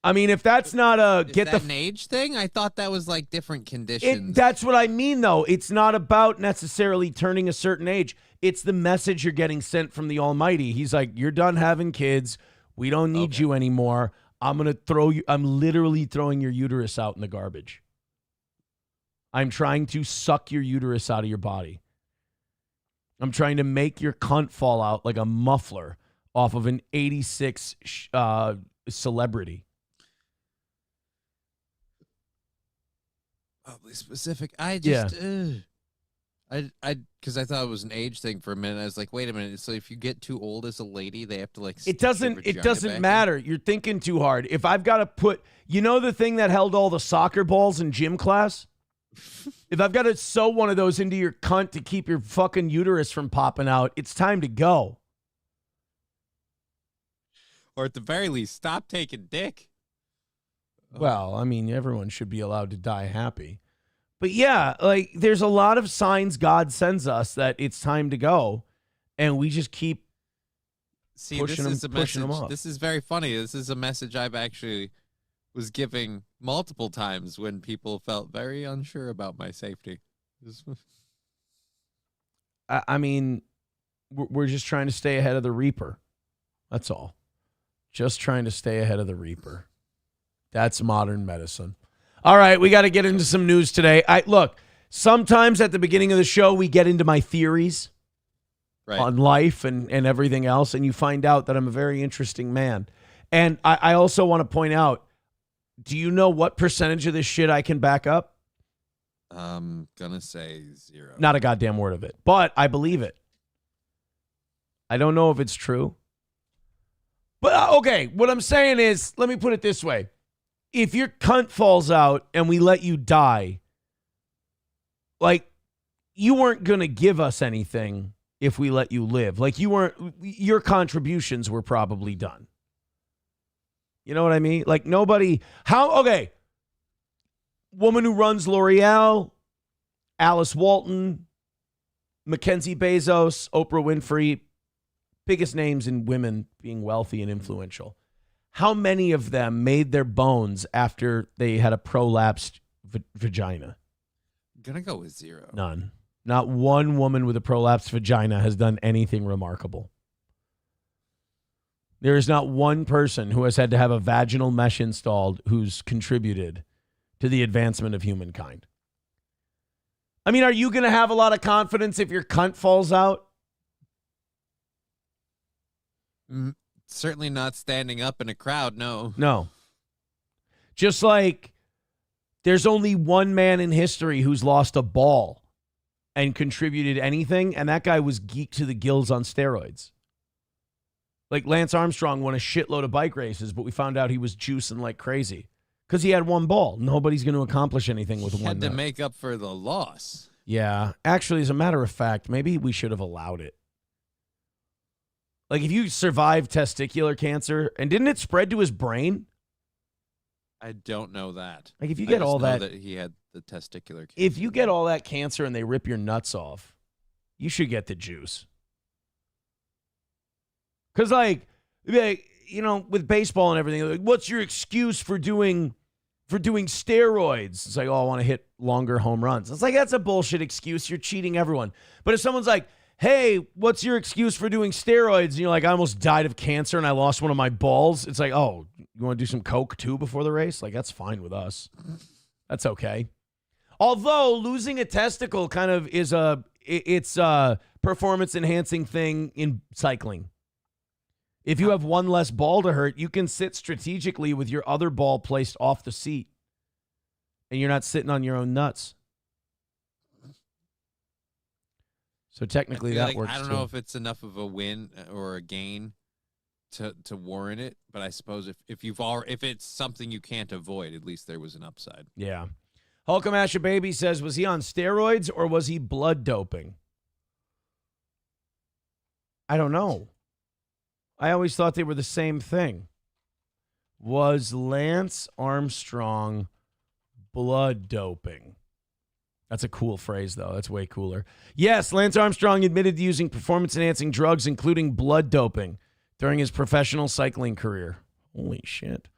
I mean, if that's not a Is that an age thing? I thought that was like different conditions. That's what I mean, though. It's not about necessarily turning a certain age. It's the message you're getting sent from the Almighty. He's like, you're done having kids. We don't need you anymore. I'm literally throwing your uterus out in the garbage. I'm trying to suck your uterus out of your body. I'm trying to make your cunt fall out like a muffler off of an 86 celebrity. Probably specific. I just, because I thought it was an age thing for a minute. I was like, wait a minute. So if you get too old as a lady, they have to like. It doesn't matter. You're thinking too hard. If I've got to put, the thing that held all the soccer balls in gym class. If I've got to sew one of those into your cunt to keep your fucking uterus from popping out, it's time to go. Or at the very least, stop taking dick. Well, I mean, everyone should be allowed to die happy. But yeah, like there's a lot of signs God sends us that it's time to go, and we just keep pushing them off. This is very funny. This is a message I've actually was giving multiple times when people felt very unsure about my safety. I mean, we're just trying to stay ahead of the Reaper. That's all. Just trying to stay ahead of the Reaper. That's modern medicine. All right, we got to get into some news today. Look, sometimes at the beginning of the show, we get into my theories on life and everything else, and you find out that I'm a very interesting man. And I also want to point out, do you know what percentage of this shit I can back up? I'm going to say 0. Not a goddamn word of it, but I believe it. I don't know if it's true. But, okay, what I'm saying is, let me put it this way. If your cunt falls out and we let you die, like, you weren't going to give us anything if we let you live. Like, your contributions were probably done. You know what I mean? Like, woman who runs L'Oreal, Alice Walton, Mackenzie Bezos, Oprah Winfrey, biggest names in women being wealthy and influential. How many of them made their bones after they had a prolapsed vagina? I'm going to go with 0. None. Not one woman with a prolapsed vagina has done anything remarkable. There is not one person who has had to have a vaginal mesh installed who's contributed to the advancement of humankind. I mean, are you going to have a lot of confidence if your cunt falls out? Certainly not standing up in a crowd, no. No. Just like there's only one man in history who's lost a ball and contributed anything, and that guy was geeked to the gills on steroids. Like Lance Armstrong won a shitload of bike races, but we found out he was juicing like crazy because he had one ball. Nobody's going to accomplish anything with one. Had to make up for the loss. Yeah. Actually, as a matter of fact, maybe we should have allowed it. Like if you survived testicular cancer, and didn't it spread to his brain? I don't know that. Like if you get all that he had the testicular cancer. If you get all that cancer and they rip your nuts off, you should get the juice. Because, with baseball and everything, like, what's your excuse for doing steroids? It's like, oh, I want to hit longer home runs. It's like, that's a bullshit excuse. You're cheating everyone. But if someone's like, hey, what's your excuse for doing steroids? And you're like, I almost died of cancer and I lost one of my balls. It's like, oh, you want to do some coke too before the race? Like, that's fine with us. That's okay. Although losing a testicle kind of is it's a performance enhancing thing in cycling. If you have one less ball to hurt, you can sit strategically with your other ball placed off the seat. And you're not sitting on your own nuts. So technically that works too. I don't know if it's enough of a win or a gain to warrant it, but I suppose if it's something you can't avoid, at least there was an upside. Yeah. Hulkamasha Baby says, was he on steroids or was he blood doping? I don't know. I always thought they were the same thing. Was Lance Armstrong blood doping. That's a cool phrase, though. That's way cooler. Yes, Lance Armstrong admitted to using performance-enhancing drugs, including blood doping, during his professional cycling career. Holy shit.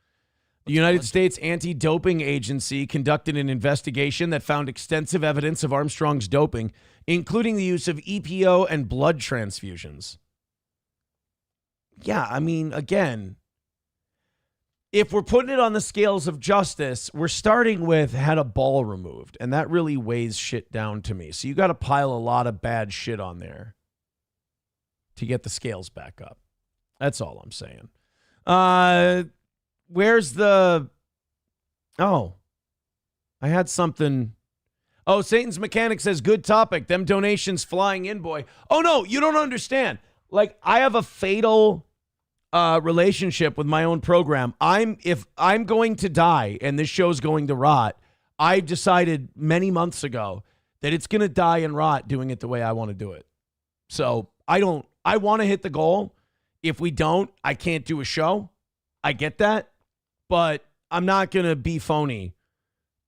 The United States Anti-Doping Agency conducted an investigation that found extensive evidence of Armstrong's doping, including the use of EPO and blood transfusions. Yeah, I mean, again, if we're putting it on the scales of justice, we're starting with had a ball removed, and that really weighs shit down to me. So you got to pile a lot of bad shit on there to get the scales back up. That's all I'm saying. Where's the... Oh, I had something... Oh, Satan's Mechanic says, good topic. Them donations flying in, boy. Oh, no, you don't understand. Like, I have a fatal relationship with my own program. If I'm going to die and this show's going to rot, I decided many months ago that it's going to die and rot doing it the way I want to do it. So I want to hit the goal. If we don't, I can't do a show. I get that. But I'm not going to be phony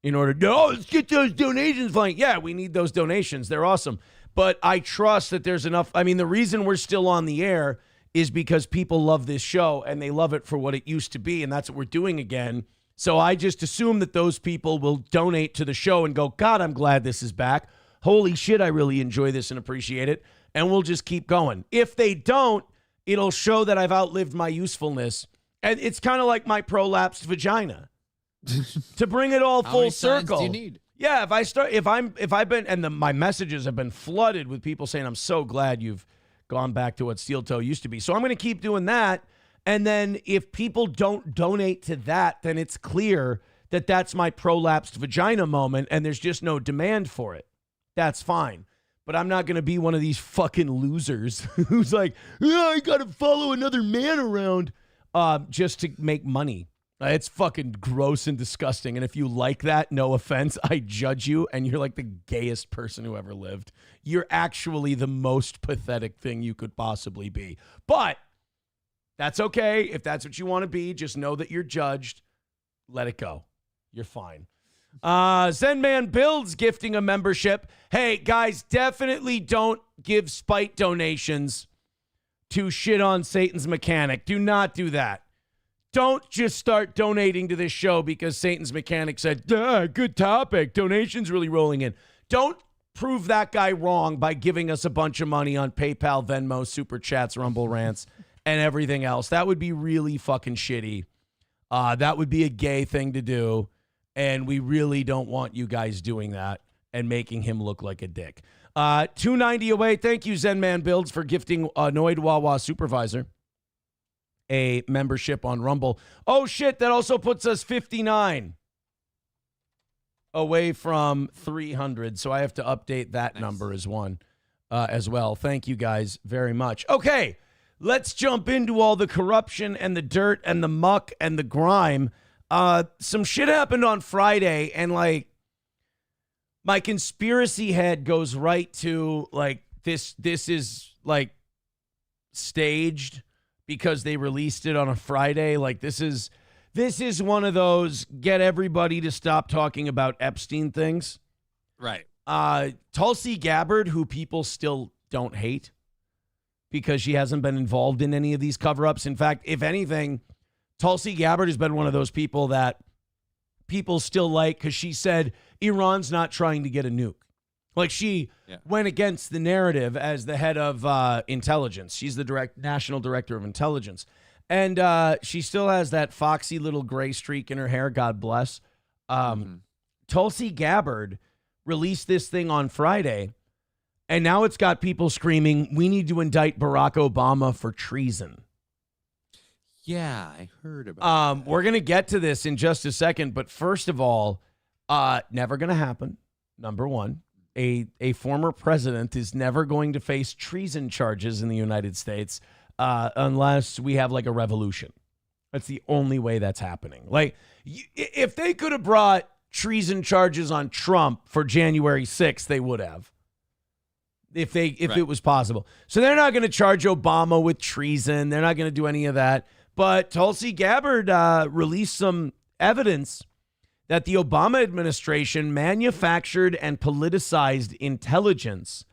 in order to, let's get those donations flying. Yeah, we need those donations. They're awesome. But I trust that there's enough. I mean, the reason we're still on the air is because people love this show and they love it for what it used to be. And that's what we're doing again. So I just assume that those people will donate to the show and go, God, I'm glad this is back. Holy shit, I really enjoy this and appreciate it. And we'll just keep going. If they don't, it'll show that I've outlived my usefulness. And it's kind of like my prolapsed vagina. To bring it all full circle. Do you need? Yeah, my messages have been flooded with people saying, I'm so glad you've gone back to what Steel Toe used to be. So I'm going to keep doing that. And then if people don't donate to that, then it's clear that that's my prolapsed vagina moment and there's just no demand for it. That's fine. But I'm not going to be one of these fucking losers who's like, I got to follow another man around just to make money. It's fucking gross and disgusting. And if you like that, no offense, I judge you. And you're like the gayest person who ever lived. You're actually the most pathetic thing you could possibly be. But that's okay. If that's what you want to be, just know that you're judged. Let it go. You're fine. Zen Man Builds gifting a membership. Hey, guys, definitely don't give spite donations to shit on Satan's Mechanic. Do not do that. Don't just start donating to this show because Satan's Mechanic said, good topic. Donations really rolling in. Don't prove that guy wrong by giving us a bunch of money on PayPal, Venmo, Super Chats, Rumble Rants, and everything else. That would be really fucking shitty. That would be a gay thing to do. And we really don't want you guys doing that and making him look like a dick. $2.90 away. Thank you, Zen Man Builds, for gifting Annoyed Wawa Supervisor a membership on Rumble. Oh, shit. That also puts us 59 away from 300. So I have to update that number as well. Thank you guys very much. Okay, let's jump into all the corruption and the dirt and the muck and the grime. Some shit happened on Friday, and like my conspiracy head goes right to like this is like staged because they released it on a Friday. Like this is one of those get everybody to stop talking about Epstein things. Right. Tulsi Gabbard, who people still don't hate because she hasn't been involved in any of these cover-ups. In fact, if anything, Tulsi Gabbard has been one of those people that people still like because she said Iran's not trying to get a nuke. Like she went against the narrative as the head of intelligence. She's the national director of intelligence. And she still has that foxy little gray streak in her hair. God bless. Tulsi Gabbard released this thing on Friday. And now it's got people screaming, we need to indict Barack Obama for treason. Yeah, I heard about that. We're going to get to this in just a second. But first of all, never going to happen. Number one. A former president is never going to face treason charges in the United States unless we have like a revolution. That's the only way that's happening. Like if they could have brought treason charges on Trump for January 6th, they would have. If it was possible. So they're not going to charge Obama with treason. They're not going to do any of that. But Tulsi Gabbard released some evidence that the Obama administration manufactured and politicized intelligence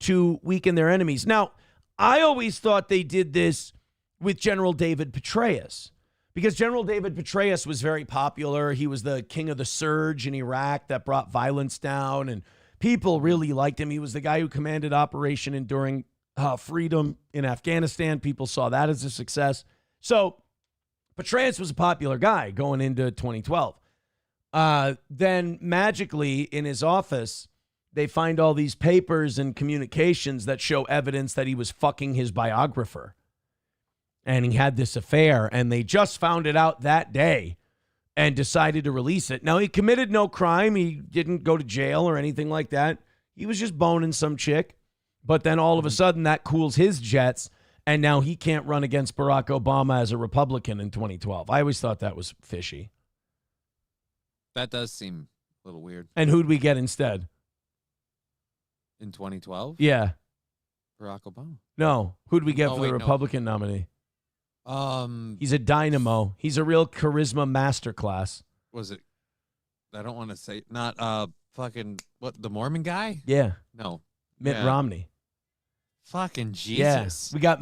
to weaken their enemies. Now, I always thought they did this with General David Petraeus, because General David Petraeus was very popular. He was the king of the surge in Iraq that brought violence down, and people really liked him. He was the guy who commanded Operation Enduring Freedom in Afghanistan. People saw that as a success. So Petraeus was a popular guy going into 2012. Then magically in his office, they find all these papers and communications that show evidence that he was fucking his biographer. And he had this affair, and they just found it out that day and decided to release it. Now, he committed no crime. He didn't go to jail or anything like that. He was just boning some chick. But then all of a sudden, that cools his jets, and now he can't run against Barack Obama as a Republican in 2012. I always thought that was fishy. That does seem a little weird. And who'd we get instead? In 2012? Yeah. Barack Obama. No. Who'd we get for the no. Republican nominee? Um, He's a dynamo. He's a real charisma masterclass. Was it? I don't want to say not fucking what, the Mormon guy? Yeah. No. Mitt Yeah. Romney. Fucking Jesus. Yes. We got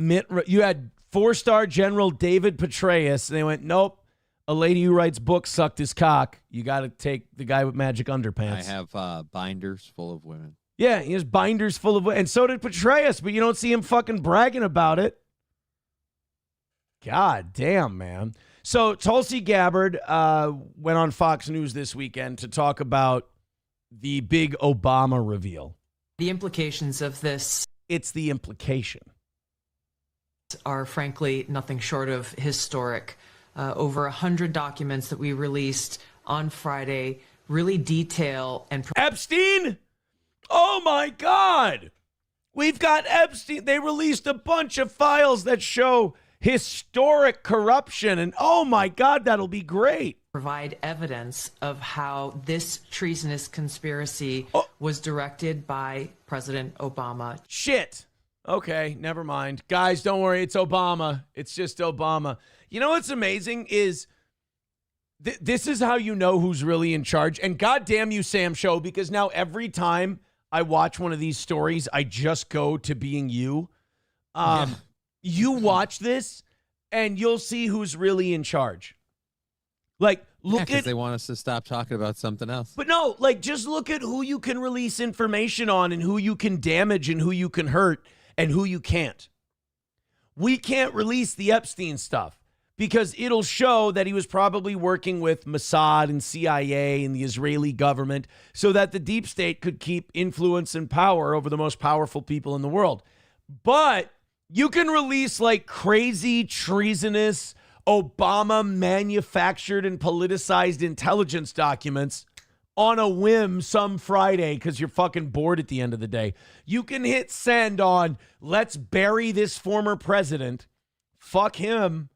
you had 4-star General David Petraeus, and they went, nope. A lady who writes books sucked his cock. You got to take the guy with magic underpants. I have binders full of women. Yeah, he has binders full of, and so did Petraeus, but you don't see him fucking bragging about it. God damn, man. So Tulsi Gabbard went on Fox News this weekend to talk about the big Obama reveal. The implications of this It's the implication. are frankly nothing short of historic. Over 100 documents that we released on Friday really detail and Epstein? Oh my God. We've got Epstein. They released a bunch of files that show historic corruption. And oh my God, that'll be great. provide evidence of how this treasonous conspiracy was directed by President Obama. Shit. Okay, never mind. Guys, don't worry. It's Obama. It's just Obama. You know what's amazing is this is how you know who's really in charge. And goddamn you, Sam Show, because now every time I watch one of these stories, I just go to being you. You watch this and you'll see who's really in charge. Like, look at, they want us to stop talking about something else. but no, like, just look at who you can release information on and who you can damage and who you can hurt and who you can't. We can't release the Epstein stuff because it'll show that he was probably working with Mossad and CIA and the Israeli government so that the deep state could keep influence and power over the most powerful people in the world. But you can release like crazy, treasonous, Obama manufactured and politicized intelligence documents on a whim some Friday because you're fucking bored at the end of the day. You can hit send on, let's bury this former president, fuck him,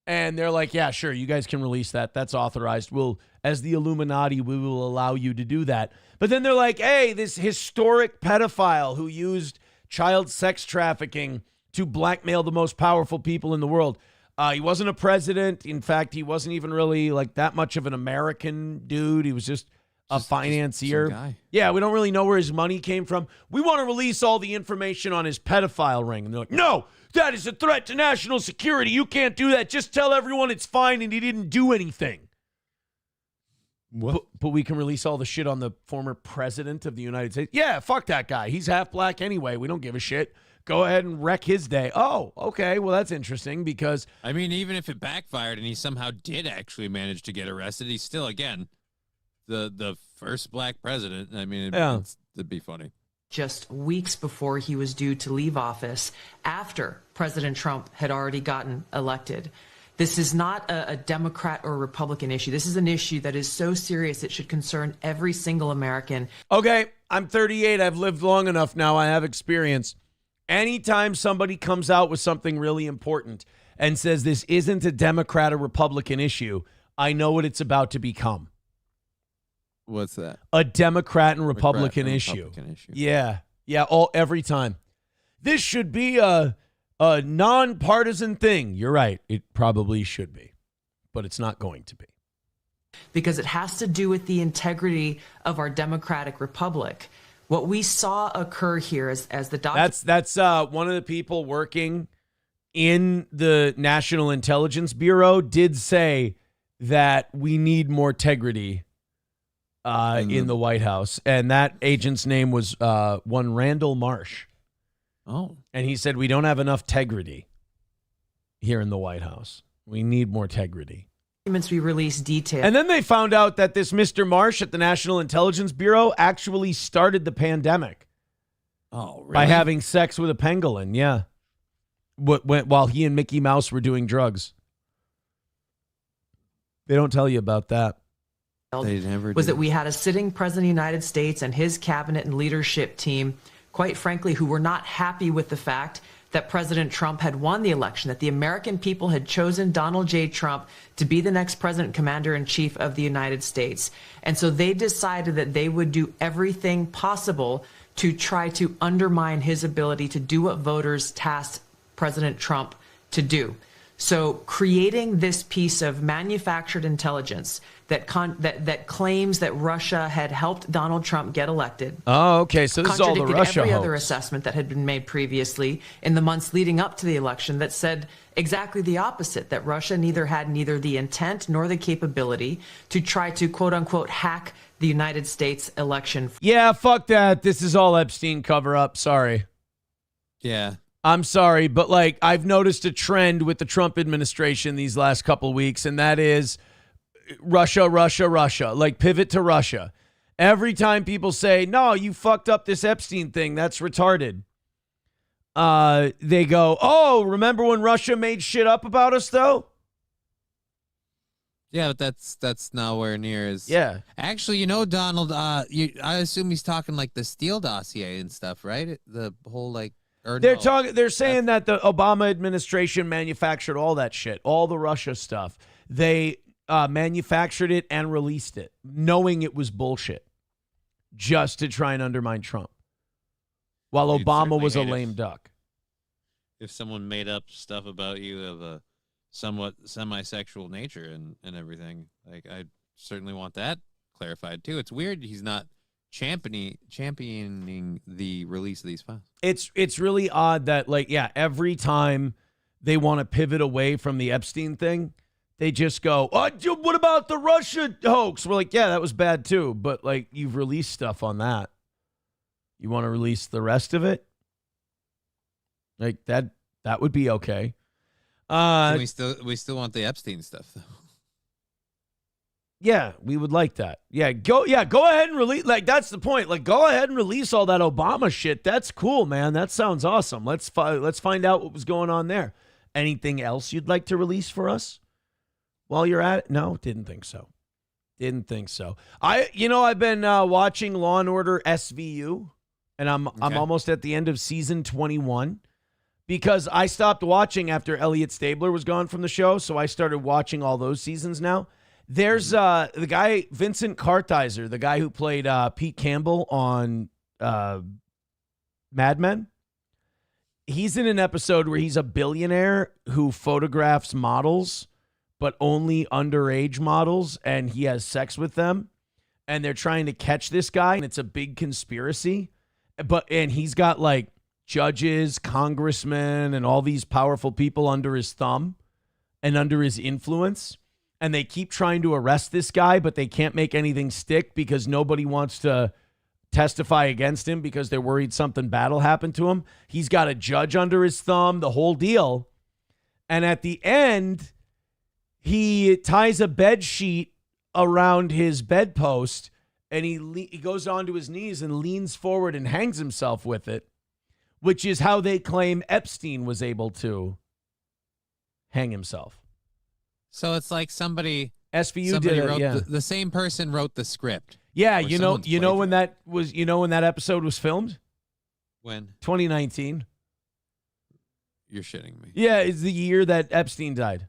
and they're like, yeah, sure, you guys can release that. That's authorized. We'll, as the Illuminati, we will allow you to do that. But then they're like, hey, this historic pedophile who used child sex trafficking to blackmail the most powerful people in the world. He wasn't a president. In fact, he wasn't even really like that much of an American dude. He was just a financier. some guy. Yeah, we don't really know where his money came from. We want to release all the information on his pedophile ring. And they're like, no, that is a threat to national security. You can't do that. Just tell everyone it's fine and he didn't do anything. What? But we can release all the shit on the former president of the United States. Yeah, fuck that guy. He's half black anyway. We don't give a shit. Go ahead and wreck his day. Oh, okay. Well, that's interesting because I mean, even if it backfired and he somehow did actually manage to get arrested, he's still, again, the first black president. I mean, it'd be funny. Just weeks before he was due to leave office, after President Trump had already gotten elected. This is not a Democrat or Republican issue. This is an issue that is so serious it should concern every single American. okay, I'm 38. I've lived long enough now. I have experience. Anytime somebody comes out with something really important and says this isn't a Democrat or Republican issue, I know what it's about to become. What's that? A Democrat and Republican issue. Yeah. Yeah, every time. This should be a nonpartisan thing. You're right. It probably should be. But it's not going to be. because it has to do with the integrity of our democratic republic. What we saw occur here as the document. That's one of the people working in the National Intelligence Bureau did say that we need more integrity in the White House. And that agent's name was one Randall Marsh. Oh. And he said, we don't have enough integrity here in the White House. We need more integrity. Documents we released detail. And then they found out that this Mr. Marsh at the National Intelligence Bureau actually started the pandemic. Oh, really? By having sex with a pangolin, yeah. While he and Mickey Mouse were doing drugs. They don't tell you about that. They never was do. that we had a sitting president of the United States and his cabinet and leadership team, quite frankly, who were not happy with the fact that President Trump had won the election, that the American people had chosen Donald J. Trump to be the next president, commander-in-chief of the United States. And so they decided that they would do everything possible to try to undermine his ability to do what voters tasked President Trump to do. So creating this piece of manufactured intelligence that claims that Russia had helped Donald Trump get elected. Oh, okay. So this is all the Russia every hoax. other assessment that had been made previously in the months leading up to the election that said exactly the opposite, that Russia had neither the intent nor the capability to try to, quote unquote, hack the United States election. Yeah, fuck that. This is all Epstein cover up. Sorry. Yeah. I'm sorry, but like I've noticed a trend with the Trump administration these last couple of weeks, and that is Russia, Russia, Russia. Like pivot to Russia. Every time people say, no, you fucked up this Epstein thing, that's retarded. They go, oh, remember when Russia made shit up about us though? Yeah, but that's nowhere near as. Yeah. Actually, you know, Donald, I assume he's talking like the Steele dossier and stuff, right? The whole like. They're saying that the Obama administration manufactured all that shit, all the Russia stuff. They manufactured it and released it, knowing it was bullshit, just to try and undermine Trump. While You'd Obama certainly was a hate lame duck. If someone made up stuff about you of a somewhat semi-sexual nature and everything, like I certainly want that clarified too. It's weird he's not championing the release of these files. It's really odd that every time they want to pivot away from the Epstein thing, they just go, oh, what about the Russia hoax? We're like, yeah, that was bad too, but like you've released stuff on that. You want to release the rest of it? Like that would be okay. We still want the Epstein stuff though. Yeah, we would like that. Go ahead and release. Like, that's the point. Like, go ahead and release all that Obama shit. That's cool, man. That sounds awesome. Let's find out what was going on there. Anything else you'd like to release for us while you're at it? No, didn't think so. I've been watching Law and Order SVU, and I'm almost at the end of season 21 because I stopped watching after Elliot Stabler was gone from the show, so I started watching all those seasons now. There's the guy, Vincent Kartheiser, the guy who played Pete Campbell on Mad Men. He's in an episode where he's a billionaire who photographs models, but only underage models, and he has sex with them. And they're trying to catch this guy, and it's a big conspiracy. And he's got like judges, congressmen, and all these powerful people under his thumb and under his influence. And they keep trying to arrest this guy, but they can't make anything stick because nobody wants to testify against him because they're worried something bad will happen to him. He's got a judge under his thumb, the whole deal. And at the end, he ties a bed sheet around his bedpost, and he goes onto his knees and leans forward and hangs himself with it, which is how they claim Epstein was able to hang himself. So it's like somebody SVU did it, wrote yeah. The same person wrote the script. Yeah, you know when that episode was filmed? When? 2019. You're shitting me. Yeah, it's the year that Epstein died.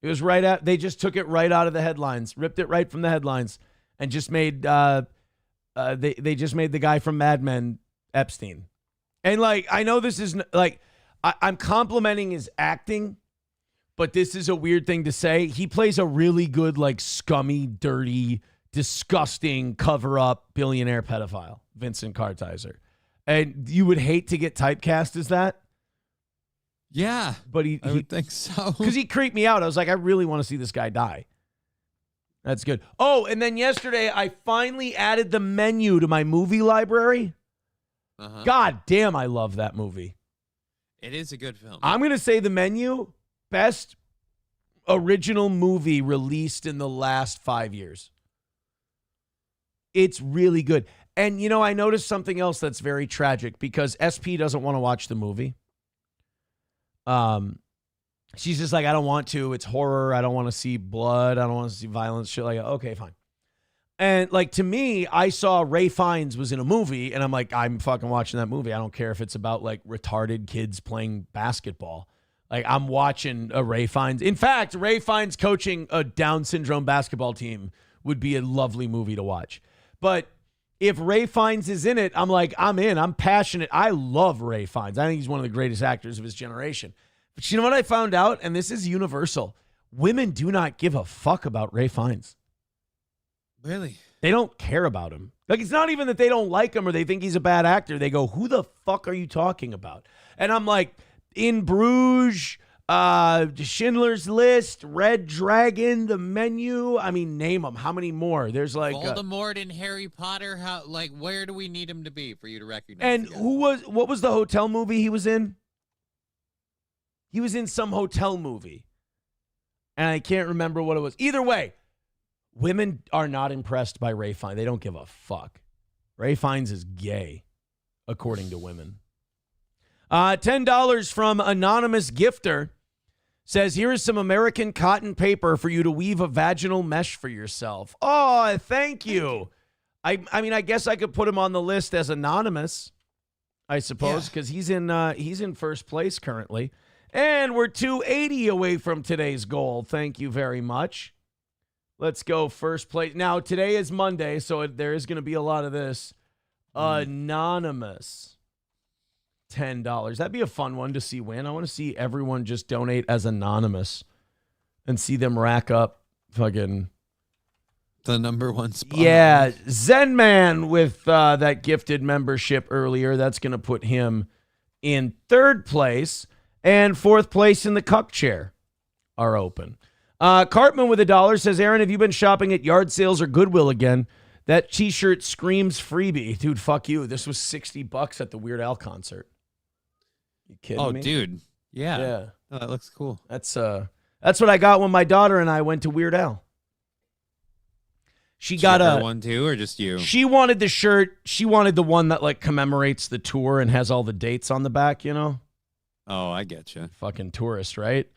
It was right out. They just took it right out of the headlines, ripped it right from the headlines, and just made they just made the guy from Mad Men Epstein. And like, I know this is like, I'm complimenting his acting, but this is a weird thing to say. He plays a really good, like, scummy, dirty, disgusting, cover-up billionaire pedophile, Vincent Kartheiser. And you would hate to get typecast as that. Yeah, but I would think so. Because he creeped me out. I was like, I really want to see this guy die. That's good. Oh, and then yesterday, I finally added The Menu to my movie library. God damn, I love that movie. It is a good film. I'm going to say The Menu, best original movie released in the last 5 years. It's really good. And, you know, I noticed something else that's very tragic because SP doesn't want to watch the movie. She's just like, I don't want to. It's horror. I don't want to see blood. I don't want to see violence. Shit like, okay, fine. And like, to me, I saw Ray Fiennes was in a movie and I'm like, I'm fucking watching that movie. I don't care if it's about like retarded kids playing basketball. Like, I'm watching a Ray Fiennes. In fact, Ray Fiennes coaching a Down syndrome basketball team would be a lovely movie to watch. But if Ray Fiennes is in it, I'm like, I'm in. I'm passionate. I love Ray Fiennes. I think he's one of the greatest actors of his generation. But you know what I found out? And this is universal. Women do not give a fuck about Ray Fiennes. Really? They don't care about him. Like, it's not even that they don't like him or they think he's a bad actor. They go, who the fuck are you talking about? And I'm like, In Bruges, Schindler's List, Red Dragon, The Menu. I mean, name them. How many more? There's like Voldemort in Harry Potter. How, like, where do we need him to be for you to recognize? And what was the hotel movie he was in? He was in some hotel movie. And I can't remember what it was. Either way, women are not impressed by Ray Fiennes. They don't give a fuck. Ray Fiennes is gay, according to women. $10 from anonymous gifter says, here is some American cotton paper for you to weave a vaginal mesh for yourself. Oh, thank you. I mean, I guess I could put him on the list as anonymous, I suppose, because he's in first place currently. And we're 280 away from today's goal. Thank you very much. Let's go first place. Now, today is Monday, so there is going to be a lot of this. Anonymous. $10. That'd be a fun one to see win. I want to see everyone just donate as anonymous and see them rack up fucking the number one spot. Yeah, Zen Man with that gifted membership earlier. That's going to put him in third place. And fourth place in the cuck chair are open. Cartman with $1 says, Aaron, have you been shopping at yard sales or Goodwill again? That t-shirt screams freebie. Dude, fuck you. This was $60 at the Weird Al concert. You kidding me? Oh, dude. Yeah. Yeah. Oh, that looks cool. That's what I got when my daughter and I went to Weird Al. She got a one too, or just you? She wanted the shirt. She wanted the one that like commemorates the tour and has all the dates on the back, you know? Oh, I get you. Fucking tourist, right?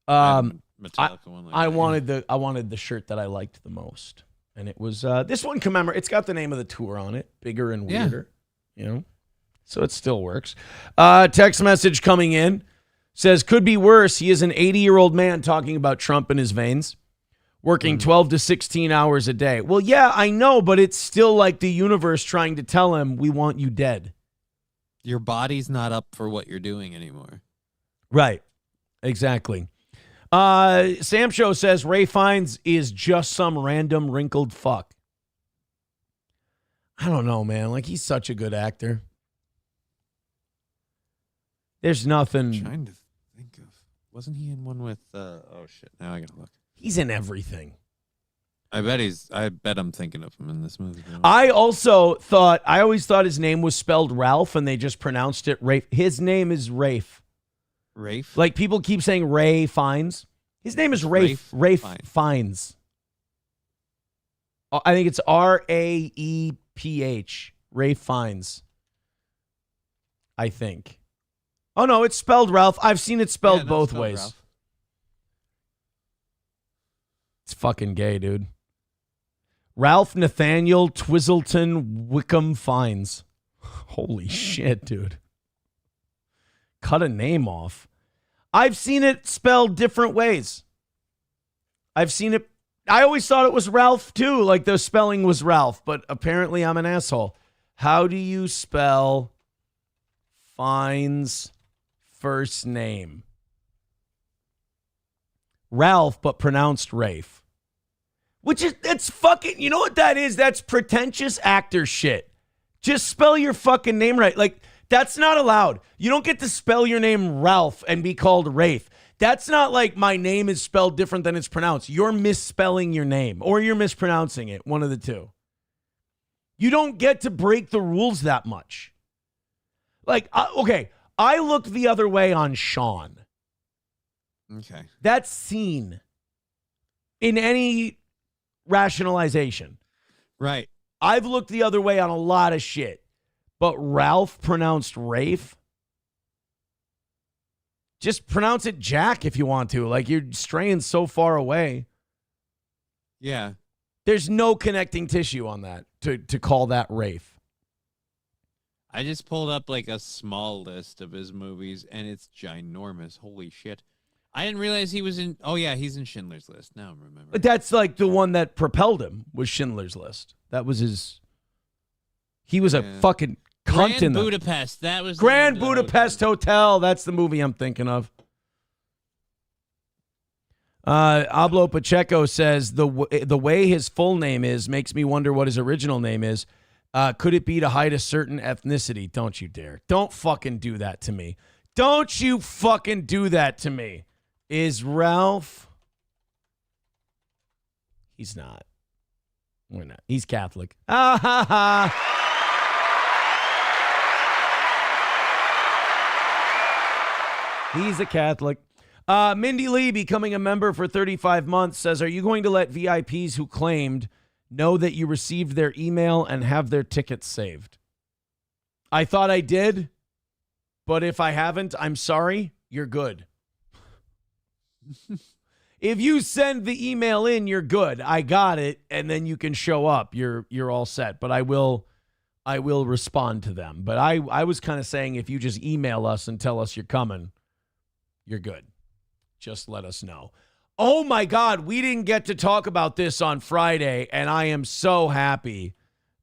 Metallica one like I that. wanted the shirt that I liked the most, and it was this one. It's got the name of the tour on it, bigger and weirder, you know. So it still works. Text message coming in says, could be worse. He is an 80-year-old man talking about Trump in his veins, working 12 to 16 hours a day. Well, yeah, I know, but it's still like the universe trying to tell him we want you dead. Your body's not up for what you're doing anymore. Right. Exactly. Sam Show says Ray Fiennes is just some random wrinkled fuck. I don't know, man. Like, he's such a good actor. There's nothing. I'm trying to think of. Wasn't he in one with? Oh shit! Now I gotta look. He's in everything. I bet I'm thinking of him in this movie. I always thought his name was spelled Ralph, and they just pronounced it Rafe. His name is Rafe. Rafe? Like, people keep saying Ray Fiennes. His name is Rafe Fiennes. I think it's R-A-E-P-H. Ray Fiennes. I think. Oh, no, it's spelled Ralph. I've seen it spelled both ways. Ralph. It's fucking gay, dude. Ralph Nathaniel Twizzleton Wickham Fiennes. Holy shit, dude. Cut a name off. I've seen it spelled different ways. I've seen it. I always thought it was Ralph, too. Like, the spelling was Ralph, but apparently I'm an asshole. How do you spell Fiennes' first name? Ralph, but pronounced Rafe. Which is, that's fucking, you know what that is? That's pretentious actor shit. Just spell your fucking name right. Like, that's not allowed. You don't get to spell your name Ralph and be called Rafe. That's not like my name is spelled different than it's pronounced. You're misspelling your name or you're mispronouncing it, one of the two. You don't get to break the rules that much. Like, okay, I looked the other way on Sean. Okay. That's seen in any rationalization. Right. I've looked the other way on a lot of shit. But Ralph pronounced Rafe? Just pronounce it Jack if you want to. Like, you're straying so far away. Yeah. There's no connecting tissue on that to call that Rafe. I just pulled up like a small list of his movies, and it's ginormous. Holy shit. I didn't realize he was in... Oh, yeah, he's in Schindler's List. Now I remember. But that's like the one that propelled him was Schindler's List. That was his... He was a fucking cunt in Grand Budapest. That was Grand Budapest Hotel. That's the movie I'm thinking of. Ablo Pacheco says the way his full name is makes me wonder what his original name is. Could it be to hide a certain ethnicity? Don't you dare. Don't fucking do that to me. Don't you fucking do that to me. Is Ralph? He's not. We're not. He's Catholic. Ah ha ha. He's a Catholic. Mindy Lee, becoming a member for 35 months, says, are you going to let VIPs who claimed know that you received their email and have their tickets saved? I thought I did, but if I haven't, I'm sorry. You're good. If you send the email in, you're good. I got it, and then you can show up. You're all set. But I will respond to them. But I was kind of saying if you just email us and tell us you're coming, you're good. Just let us know. Oh, my God. We didn't get to talk about this on Friday, and I am so happy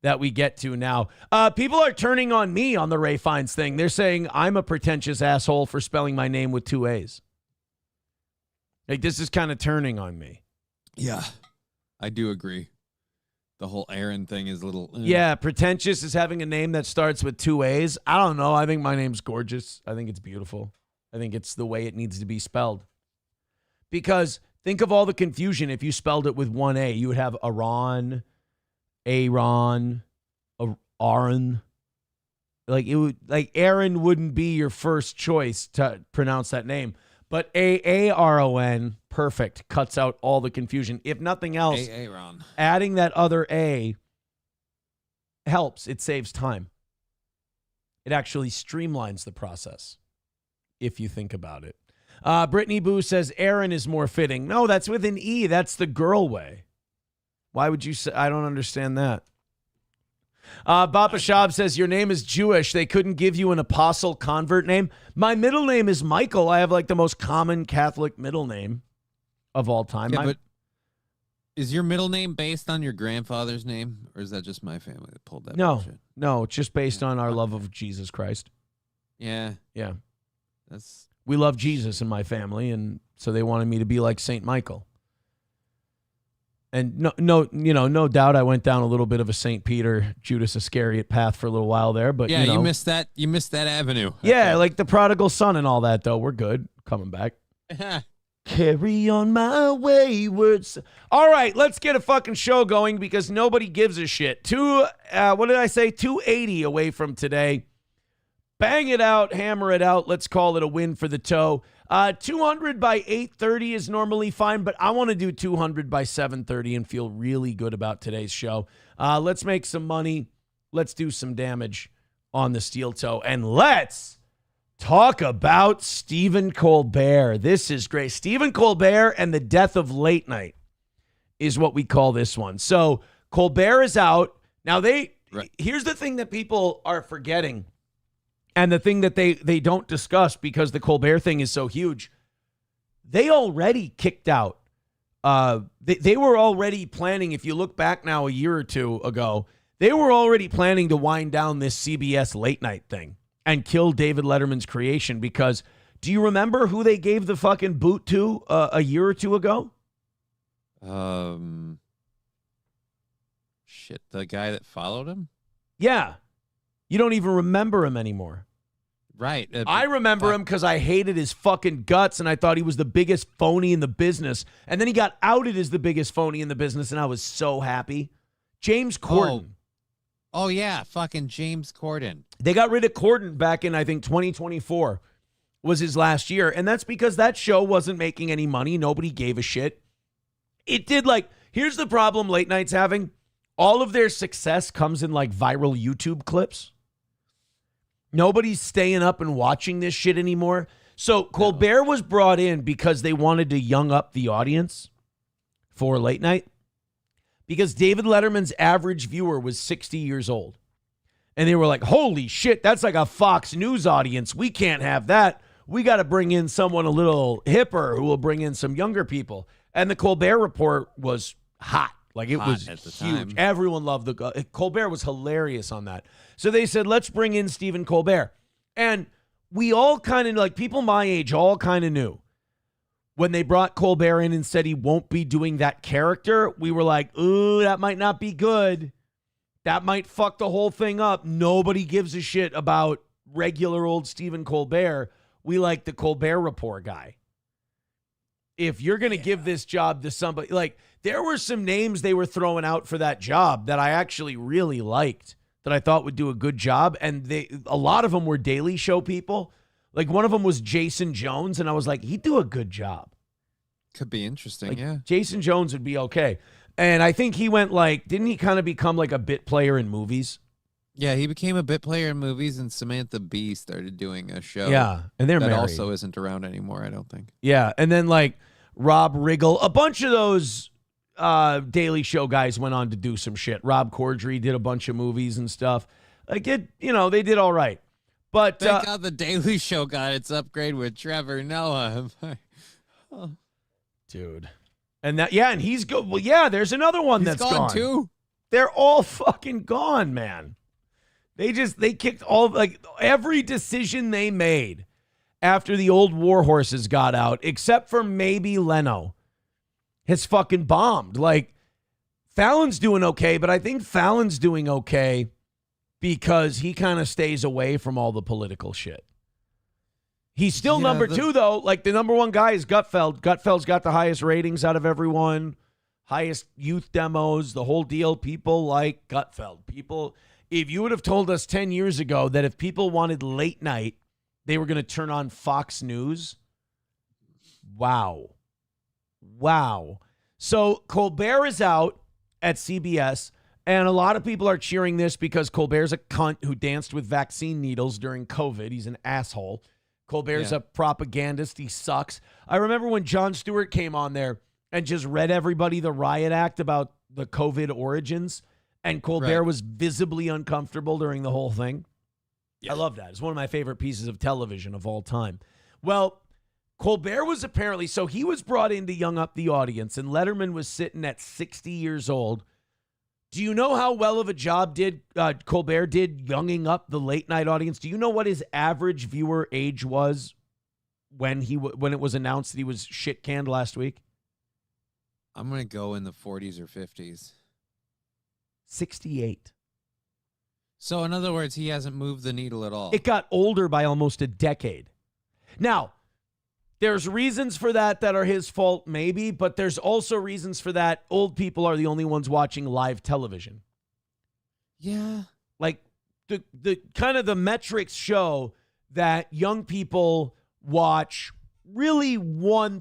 that we get to now. People are turning on me on the Ray Fiennes thing. They're saying I'm a pretentious asshole for spelling my name with 2 A's. Like, this is kind of turning on me. Yeah, I do agree. The whole Aaron thing is a little... Yeah, pretentious is having a name that starts with 2 A's. I don't know. I think my name's gorgeous. I think it's beautiful. I think it's the way it needs to be spelled. Because think of all the confusion if you spelled it with 1 A. You would have Aaron, Aaron. Like Aaron wouldn't be your first choice to pronounce that name. But Aaron, perfect, cuts out all the confusion. If nothing else, Aaron. Adding that other A helps. It saves time. It actually streamlines the process, if you think about it. Brittany Boo says Aaron is more fitting. No, that's with an E. That's the girl way. Why would you say? I don't understand that. Bapa Shab says your name is Jewish. They couldn't give you an apostle convert name. My middle name is Michael. I have like the most common Catholic middle name of all time. Yeah, but is your middle name based on your grandfather's name, or is that just my family that pulled that? bullshit? No, it's just based on our love of Jesus Christ. Yeah, We love Jesus in my family, and so they wanted me to be like Saint Michael. And no doubt I went down a little bit of a St. Peter, Judas Iscariot path for a little while there, but yeah, you missed that. You missed that avenue. Yeah, like the prodigal son and all that, though. We're good. Coming back. Carry on my wayward son. All right, let's get a fucking show going because nobody gives a shit. 280 away from today. Bang it out, hammer it out. Let's call it a win for the toe. 200 by 8:30 is normally fine, but I want to do 200 by 7:30 and feel really good about today's show. Let's make some money. Let's do some damage on the steel toe. And let's talk about Stephen Colbert. This is great. Stephen Colbert and the death of late night is what we call this one. So Colbert is out. Now, here's the thing that people are forgetting. And the thing that they don't discuss because the Colbert thing is so huge, they already kicked out. They were already planning, if you look back now a year or two ago, they were already planning to wind down this CBS late night thing and kill David Letterman's creation because Do you remember who they gave the fucking boot to a year or two ago? Shit, the guy that followed him? Yeah. You don't even remember him anymore. Right. I remember him because I hated his fucking guts and I thought he was the biggest phony in the business. And then he got outed as the biggest phony in the business and I was so happy. James Corden. Oh yeah, fucking James Corden. They got rid of Corden back in, I think, 2024 was his last year. And that's because that show wasn't making any money. Nobody gave a shit. It did here's the problem late night's having. All of their success comes in viral YouTube clips. Nobody's staying up and watching this shit anymore. So Colbert was brought in because they wanted to young up the audience for late night. Because David Letterman's average viewer was 60 years old. And they were like, holy shit, that's like a Fox News audience. We can't have that. We got to bring in someone a little hipper who will bring in some younger people. And the Colbert Report was hot. It was at the huge. time. Everyone loved Colbert was hilarious on that. So they said, let's bring in Stephen Colbert. And we all kind of, people my age all kind of knew. When they brought Colbert in and said he won't be doing that character, we were like, ooh, that might not be good. That might fuck the whole thing up. Nobody gives a shit about regular old Stephen Colbert. We like the Colbert Report guy. If you're going to give this job to somebody, there were some names they were throwing out for that job that I actually really liked, that I thought would do a good job. And a lot of them were Daily Show people. One of them was Jason Jones. And I was like, he'd do a good job. Could be interesting, yeah. Jason Jones would be okay. And I think he went didn't he kind of become a bit player in movies? Yeah, he became a bit player in movies, and Samantha Bee started doing a show. Yeah, and they're that married. also isn't around anymore, I don't think. Yeah, and then Rob Riggle, a bunch of those Daily Show guys went on to do some shit. Rob Corddry did a bunch of movies and stuff. They did all right. But Thank God the Daily Show got its upgrade with Trevor Noah. Dude. And and he's good. Well, yeah, there's another one He's that's gone too. They're all fucking gone, man. They kicked every decision they made after the old war horses got out, except for maybe Leno, has fucking bombed. Fallon's doing okay, but I think Fallon's doing okay because he kind of stays away from all the political shit. He's still number two, though. The number one guy is Gutfeld. Gutfeld's got the highest ratings out of everyone, highest youth demos, the whole deal. People like Gutfeld. If you would have told us 10 years ago that if people wanted late night, they were going to turn on Fox News. Wow. So Colbert is out at CBS, and a lot of people are cheering this because Colbert's a cunt who danced with vaccine needles during COVID. He's an asshole. Colbert's a propagandist. He sucks. I remember when Jon Stewart came on there and just read everybody the riot act about the COVID origins, and Colbert was visibly uncomfortable during the whole thing. Yeah. I love that. It's one of my favorite pieces of television of all time. Well, Colbert was apparently, so he was brought in to young up the audience, and Letterman was sitting at 60 years old. Do you know how well of a job Colbert did younging up the late night audience? Do you know what his average viewer age was when it was announced that he was shit canned last week? I'm going to go in the 40s or 50s. 68. So in other words, he hasn't moved the needle at all. It got older by almost a decade. Now, there's reasons for that are his fault, maybe, but there's also reasons for that. Old people are the only ones watching live television. Yeah. The kind of the metrics show that young people watch really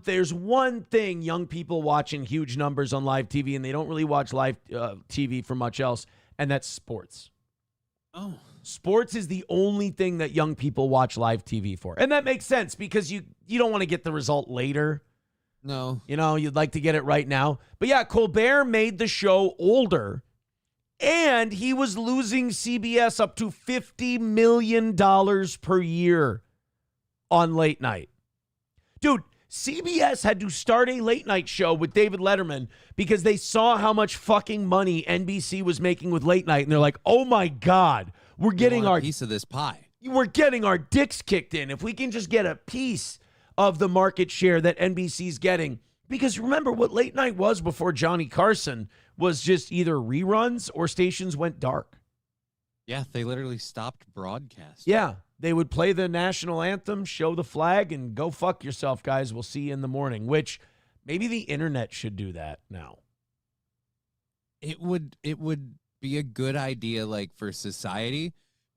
there's one thing young people watch in huge numbers on live TV, and they don't really watch live TV for much else, and that's sports. Oh. Sports is the only thing that young people watch live TV for. And that makes sense because you don't want to get the result later. No. You'd like to get it right now. But yeah, Colbert made the show older, and he was losing CBS up to $50 million per year on late night. Dude, CBS had to start a late night show with David Letterman because they saw how much fucking money NBC was making with late night, and they're like, oh my God, we're getting our piece of this pie. we're getting our dicks kicked in. If we can just get a piece of the market share that NBC's getting, because remember what late night was before Johnny Carson was just either reruns or stations went dark. Yeah, they literally stopped broadcast. Yeah, they would play the national anthem, show the flag, and go fuck yourself, guys. We'll see you in the morning, which maybe the internet should do that now. It would be a good idea, like, for society,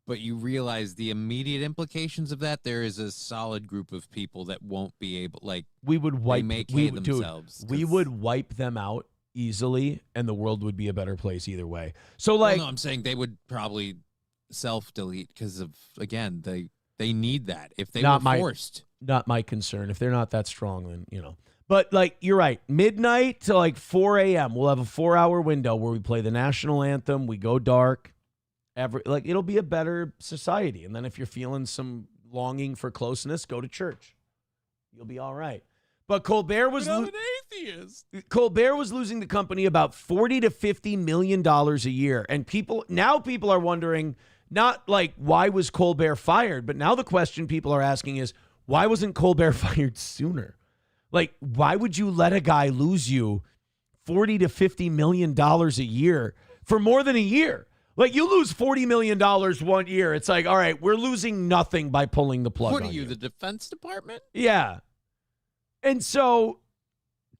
but you realize the immediate implications of that. There is a solid group of people that won't be able, like, We would wipe themselves. We would wipe them out easily, and the world would be a better place either way. So, like, well, no, I'm saying they would probably self-delete because of, again, they need that. If they were forced. Not my concern. If they're not that strong, then, you know. But, like, you're right. Midnight to, like, 4 a.m., we'll have a 4-hour window where we play the national anthem, we go dark. It'll be a better society. And then if you're feeling some longing for closeness, go to church. You'll be all right. But Colbert was I'm an atheist. Colbert was losing the company about $40 to $50 million a year. And people are wondering, not like, why was Colbert fired? But now the question people are asking is, why wasn't Colbert fired sooner? Like, why would you let a guy lose you $40 to $50 million a year for more than a year? Like, you lose $40 million 1 year. It's like, all right, we're losing nothing by pulling the plug. What are on you, the Defense Department? Yeah. And so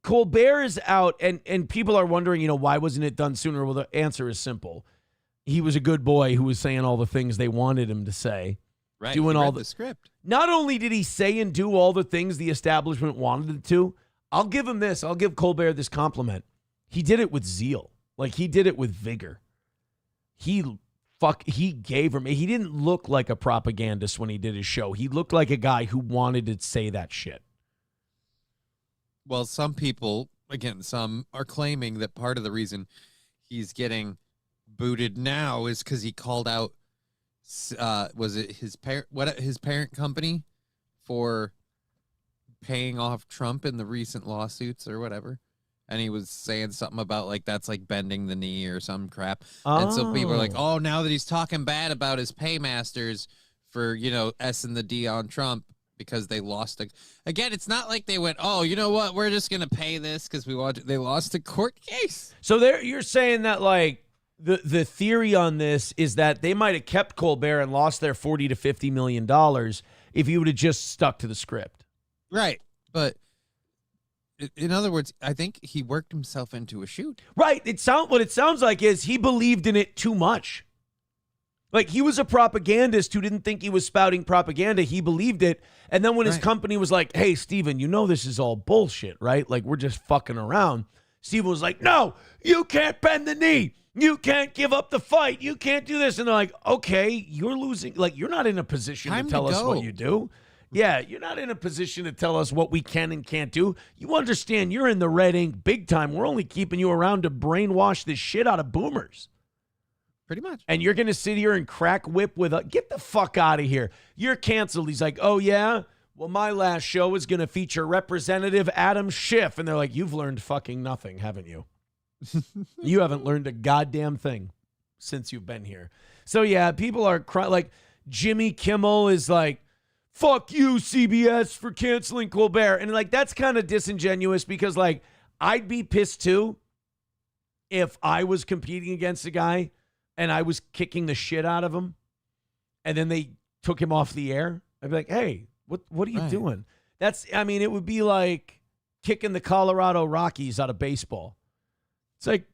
Colbert is out, and people are wondering, why wasn't it done sooner? Well, the answer is simple. He was a good boy who was saying all the things they wanted him to say. Right. Doing all the script. Not only did he say and do all the things the establishment wanted him to, I'll give him this. I'll give Colbert this compliment. He did it with zeal. Like, he did it with vigor. He gave him. He didn't look like a propagandist when he did his show. He looked like a guy who wanted to say that shit. Well, some people, again, some are claiming that part of the reason he's getting booted now is because he called out, was it his parent company for paying off Trump in the recent lawsuits or whatever. And he was saying something about, like, that's like bending the knee or some crap. And so people are like, oh, now that he's talking bad about his paymasters for, S and the D on Trump because they lost. Again, it's not like they went, oh, you know what? We're just going to pay this because we want to. They lost a court case. So you're saying that, like, the theory on this is that they might have kept Colbert and lost their $40 to $50 million if he would have just stuck to the script. Right. But in other words, I think he worked himself into a shoot. Right. What it sounds like is he believed in it too much. Like, he was a propagandist who didn't think he was spouting propaganda. He believed it. And then when his company was like, hey, Steven, this is all bullshit, right? Like, we're just fucking around. Steven was like, no, you can't bend the knee. You can't give up the fight. You can't do this. And they're like, okay, you're losing. Like, you're not in a position to tell us what you do. Yeah, you're not in a position to tell us what we can and can't do. You understand you're in the red ink big time. We're only keeping you around to brainwash the shit out of boomers. Pretty much. And you're going to sit here and crack whip with get the fuck out of here. You're canceled. He's like, oh, yeah? Well, my last show is going to feature Representative Adam Schiff. And they're like, you've learned fucking nothing, haven't you? You haven't learned a goddamn thing since you've been here. So, yeah, people are crying. Like, Jimmy Kimmel is like, fuck you, CBS, for canceling Colbert. And, like, that's kind of disingenuous because, like, I'd be pissed, too, if I was competing against a guy and I was kicking the shit out of him and then they took him off the air. I'd be like, hey, what are you doing? It would be like kicking the Colorado Rockies out of baseball. It's like,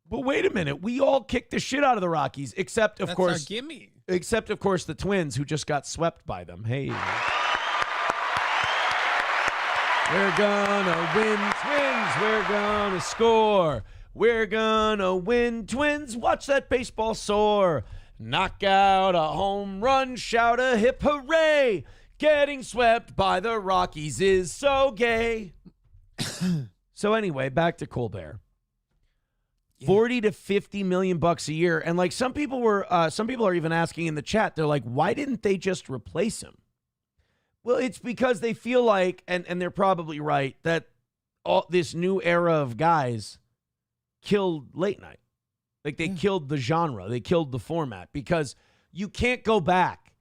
but wait a minute. We all kicked the shit out of the Rockies, except, of course, the Twins, who just got swept by them. Hey. We're gonna win, Twins. We're gonna score. We're gonna win, Twins. Watch that baseball soar. Knock out a home run, shout a hip hooray. Getting swept by the Rockies is so gay. So anyway, back to Colbert. 40 to 50 million bucks a year. And like some people are even asking in the chat, they're like, why didn't they just replace him? Well, it's because they feel like, and they're probably right, that all this new era of guys killed late night. Like they killed the genre. They killed the format because you can't go back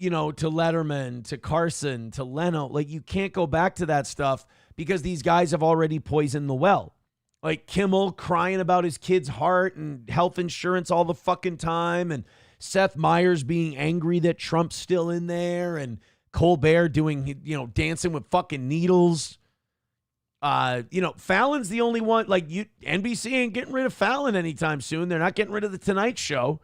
to Letterman, to Carson, to Leno. Like, you can't go back to that stuff because these guys have already poisoned the well. Like Kimmel crying about his kid's heart and health insurance all the fucking time, and Seth Meyers being angry that Trump's still in there, and Colbert doing, dancing with fucking needles. Fallon's the only one. Like, NBC ain't getting rid of Fallon anytime soon. They're not getting rid of the Tonight Show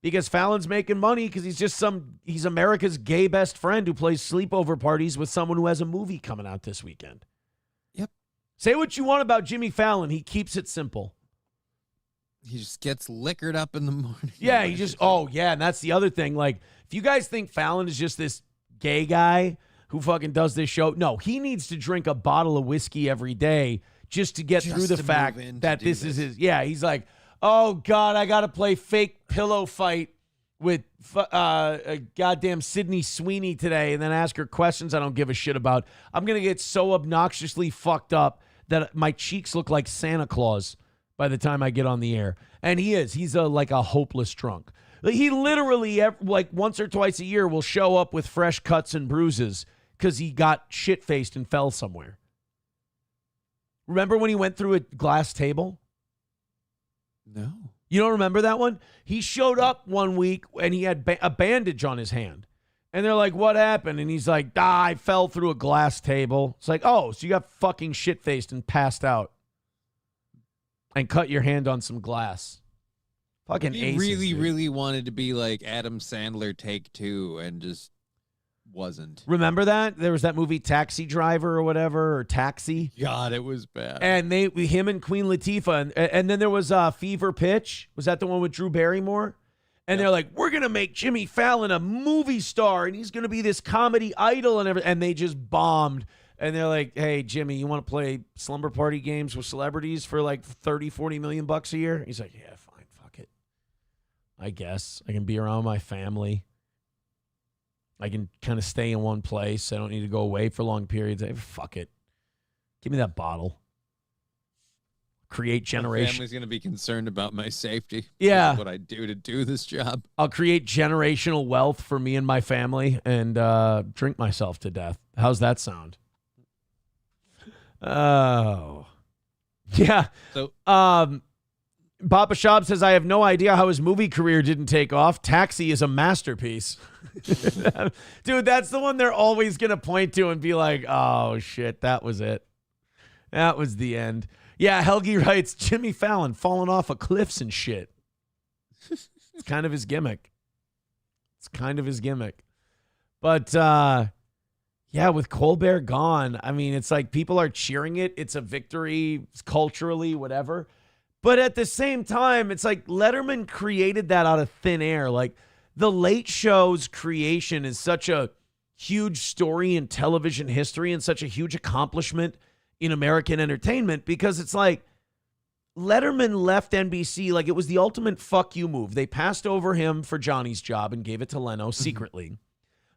because Fallon's making money because he's America's gay best friend who plays sleepover parties with someone who has a movie coming out this weekend. Yep. Say what you want about Jimmy Fallon. He keeps it simple. He just gets liquored up in the morning. Yeah, and that's the other thing. Like, if you guys think Fallon is just this gay guy who fucking does this show, no, he needs to drink a bottle of whiskey every day just to get through the fact that this is his. Yeah, he's like, oh, God, I got to play fake pillow fight with a goddamn Sydney Sweeney today and then ask her questions I don't give a shit about. I'm going to get so obnoxiously fucked up that my cheeks look like Santa Claus by the time I get on the air. And he's like a hopeless drunk. He literally, like once or twice a year, will show up with fresh cuts and bruises because he got shit-faced and fell somewhere. Remember when he went through a glass table? No. You don't remember that one? He showed up one week and he had a bandage on his hand. And they're like, what happened? And he's like, I fell through a glass table. It's like, oh, so you got fucking shit-faced and passed out and cut your hand on some glass. Fucking he aces, really, dude. really wanted to be like Adam Sandler Take Two and just wasn't. Remember that? There was that movie Taxi Driver or whatever, or Taxi. God, it was bad. And him and Queen Latifah. And then there was Fever Pitch. Was that the one with Drew Barrymore? And they're like, we're going to make Jimmy Fallon a movie star, and he's going to be this comedy idol and everything. And they just bombed. And they're like, hey, Jimmy, you want to play slumber party games with celebrities for like 30, 40 million bucks a year? He's like, yeah, fine, fuck it. I guess I can be around my family. I can kind of stay in one place. I don't need to go away for long periods. Fuck it. Give me that bottle. Create My generation. family's going to be concerned about my safety. Yeah. That's what I do to do this job. I'll create generational wealth for me and my family and drink myself to death. How's that sound? Oh. Yeah. So, Papa Shab says, I have no idea how his movie career didn't take off. Taxi is a masterpiece. Dude, that's the one they're always going to point to and be like, oh, shit, that was it. That was the end. Yeah, Helgi writes, Jimmy Fallon falling off of cliffs and shit. It's kind of his gimmick. But, yeah, with Colbert gone, I mean, it's like people are cheering it. It's a victory culturally, whatever. But at the same time, it's like Letterman created that out of thin air. Like, the Late Show's creation is such a huge story in television history and such a huge accomplishment in American entertainment because it's like Letterman left NBC like it was the ultimate fuck you move. They passed over him for Johnny's job and gave it to Leno secretly.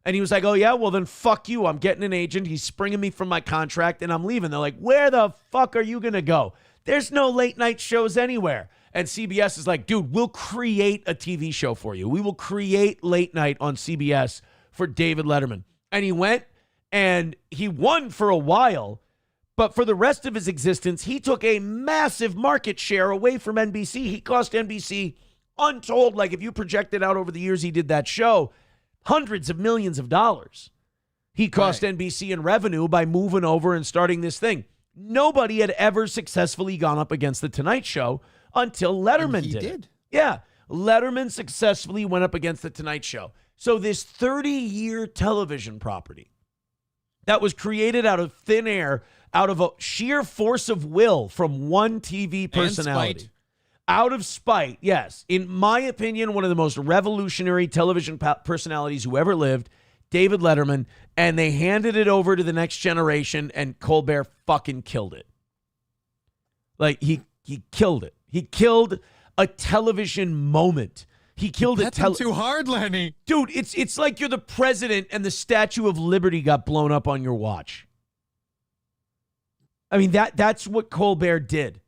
And he was like, oh, yeah, well, then fuck you. I'm getting an agent. He's springing me from my contract and I'm leaving. They're like, where the fuck are you going to go? There's no late night shows anywhere. And CBS is like, dude, we'll create a TV show for you. We will create late night on CBS for David Letterman. And he went and he won for a while. But for the rest of his existence, he took a massive market share away from NBC. He cost NBC untold, like if you project it out over the years he did that show, hundreds of millions of dollars. He cost NBC in revenue by moving over and starting this thing. Nobody had ever successfully gone up against The Tonight Show until Letterman did it. Yeah, Letterman successfully went up against The Tonight Show. So this 30-year television property that was created out of thin air, out of a sheer force of will from one TV personality. Out of spite, yes. In my opinion, one of the most revolutionary television personalities who ever lived, David Letterman, and they handed it over to the next generation, and Colbert fucking killed it. Like, he killed it. He killed a television moment. He killed it. That's too hard, Lenny. Dude, it's like you're the president and the Statue of Liberty got blown up on your watch. I mean, that's what Colbert did.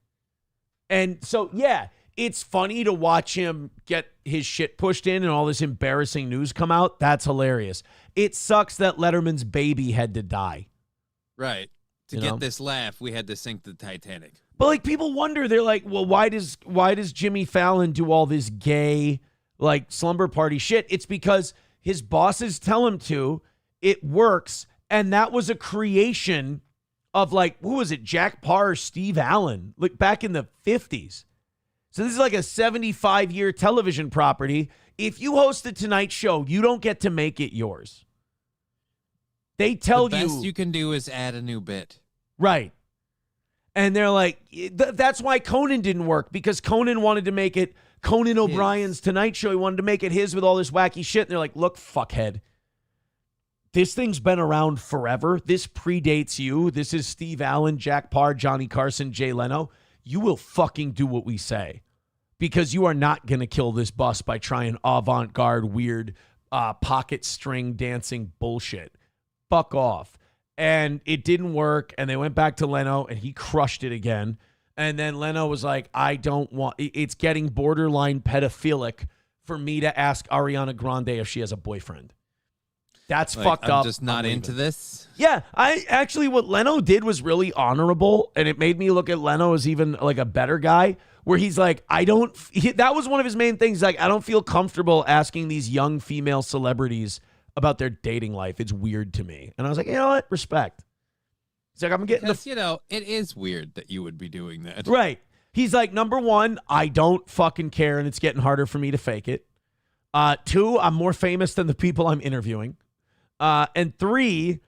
And so, yeah, it's funny to watch him get his shit pushed in and all this embarrassing news come out. That's hilarious. It sucks that Letterman's baby had to die. Right. To get this laugh, we had to sink the Titanic. But like people wonder, they're like, well, why does Jimmy Fallon do all this gay like slumber party shit? It's because his bosses tell him to. It works, and that was a creation of like, who was it? Jack Parr, or Steve Allen, like back in the 50s. So this is like a 75-year television property. If you host the Tonight Show, you don't get to make it yours. They tell the you best you can do is add a new bit. Right. And they're like, that's why Conan didn't work, because Conan wanted to make it Conan O'Brien's Tonight Show. He wanted to make it his with all this wacky shit. And they're like, look, fuckhead. This thing's been around forever. This predates you. This is Steve Allen, Jack Parr, Johnny Carson, Jay Leno. You will fucking do what we say, because you are not going to kill this bus by trying avant-garde, weird pocket string dancing bullshit. Fuck off. And it didn't work, and they went back to Leno, and he crushed it again. And then Leno was like, I don't want... It's getting borderline pedophilic for me to ask Ariana Grande if she has a boyfriend. That's like, fucked up. I'm just not into this. Yeah, what Leno did was really honorable, and it made me look at Leno as even like a better guy, where he's like, that was one of his main things. Like, I don't feel comfortable asking these young female celebrities about their dating life. It's weird to me. And I was like, you know what? Respect. He's like, I'm getting it is weird that you would be doing that. Right. He's like, number one, I don't fucking care, and it's getting harder for me to fake it. Two, I'm more famous than the people I'm interviewing. And three,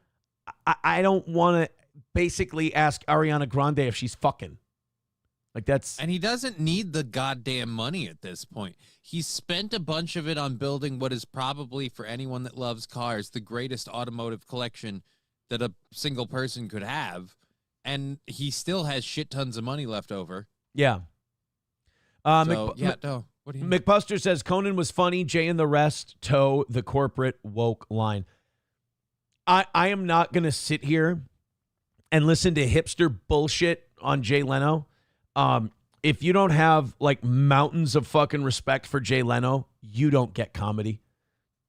I don't want to basically ask Ariana Grande if she's fucking. Like, that's... And he doesn't need the goddamn money at this point. He spent a bunch of it on building what is probably, for anyone that loves cars, the greatest automotive collection that a single person could have. And he still has shit tons of money left over. Yeah. What do you mean? McBuster says, Conan was funny. Jay and the rest toe the corporate woke line. I am not going to sit here and listen to hipster bullshit on Jay Leno. If you don't have like mountains of fucking respect for Jay Leno, you don't get comedy.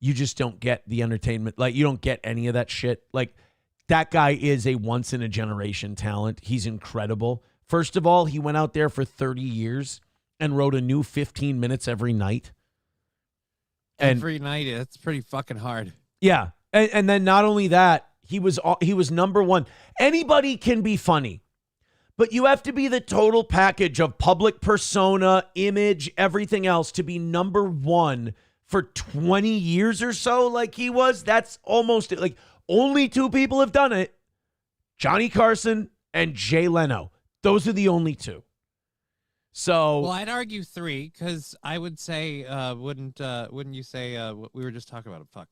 You just don't get the entertainment. Like, you don't get any of that shit. Like, that guy is a once in a generation talent. He's incredible. First of all, he went out there for 30 years and wrote a new 15 minutes every night. Every night, that's pretty fucking hard. Yeah. And then not only that, he was number one. Anybody can be funny, but you have to be the total package of public persona, image, everything else to be number one for 20 years or so like he was. That's almost like only two people have done it. Johnny Carson and Jay Leno. Those are the only two. So, well, I'd argue three, because I would say, wouldn't you say what we were just talking about? Fuck.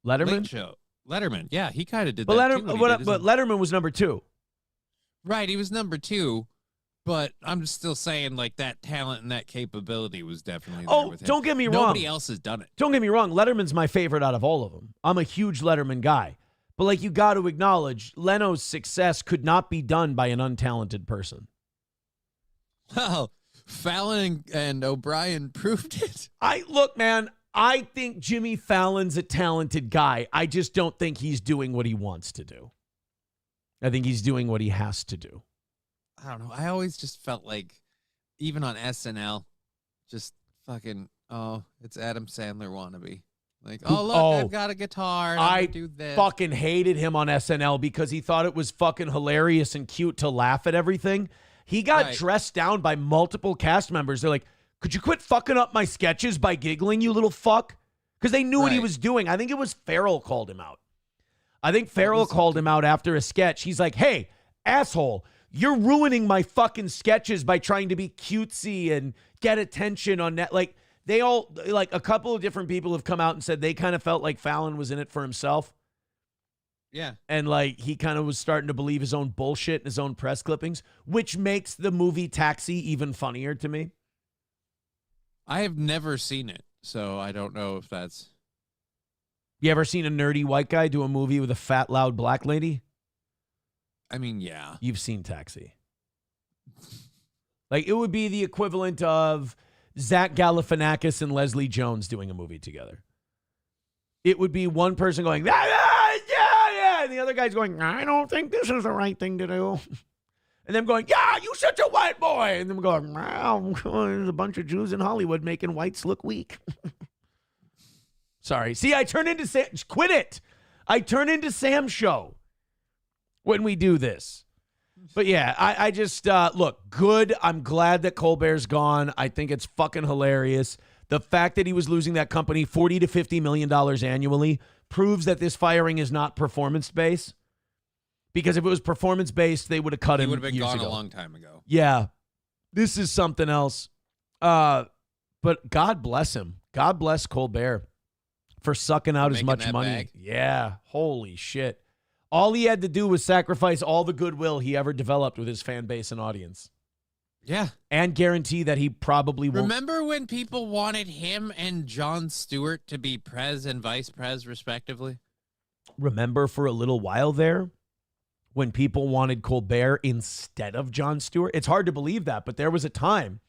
Letterman? Late Show. Letterman. Yeah, he kind of did but that Letterman, too. But Letterman was number two. Right, he was number two, but I'm still saying like that talent and that capability was definitely there with him. Don't get me wrong. Nobody else has done it. Don't get me wrong. Letterman's my favorite out of all of them. I'm a huge Letterman guy. But like, you got to acknowledge Leno's success could not be done by an untalented person. Well, Fallon and O'Brien proved it. Look, man, I think Jimmy Fallon's a talented guy. I just don't think he's doing what he wants to do. I think he's doing what he has to do. I don't know. I always just felt like, even on SNL, just fucking, it's Adam Sandler wannabe. Like, look, I've got a guitar. And I do this. Fucking hated him on SNL because he thought it was fucking hilarious and cute to laugh at everything. He got dressed down by multiple cast members. They're like, could you quit fucking up my sketches by giggling, you little fuck? Because they knew what he was doing. I think it was Farrell called him out. I think Farrell called him out after a sketch. He's like, hey, asshole, you're ruining my fucking sketches by trying to be cutesy and get attention on that. Like, they all, like, a couple of different people have come out and said they kind of felt like Fallon was in it for himself. Yeah. And, like, he kind of was starting to believe his own bullshit and his own press clippings, which makes the movie Taxi even funnier to me. I have never seen it, so I don't know if that's... You ever seen a nerdy white guy do a movie with a fat, loud black lady? I mean, yeah. You've seen Taxi. Like, it would be the equivalent of Zach Galifianakis and Leslie Jones doing a movie together. It would be one person going, yeah, and the other guy's going, I don't think this is the right thing to do. And them going, yeah, you such a white boy. And them going, wow, there's a bunch of Jews in Hollywood making whites look weak. Sorry. See, I turn into Sam. Quit it. I turn into Sam's show when we do this. But yeah, I just, look, good. I'm glad that Colbert's gone. I think it's fucking hilarious. The fact that he was losing that company $40 to $50 million annually proves that this firing is not performance-based. Because if it was performance-based, they would have cut him. He would have been years gone ago. a long time ago. Yeah. This is something else. But God bless him. God bless Colbert for sucking out as much money. Bag. Yeah. Holy shit. All he had to do was sacrifice all the goodwill he ever developed with his fan base and audience. Yeah. And guarantee that he probably won't. Remember when people wanted him and Jon Stewart to be Prez and Vice Prez, respectively? Remember for a little while there when people wanted Colbert instead of Jon Stewart? It's hard to believe that, but there was a time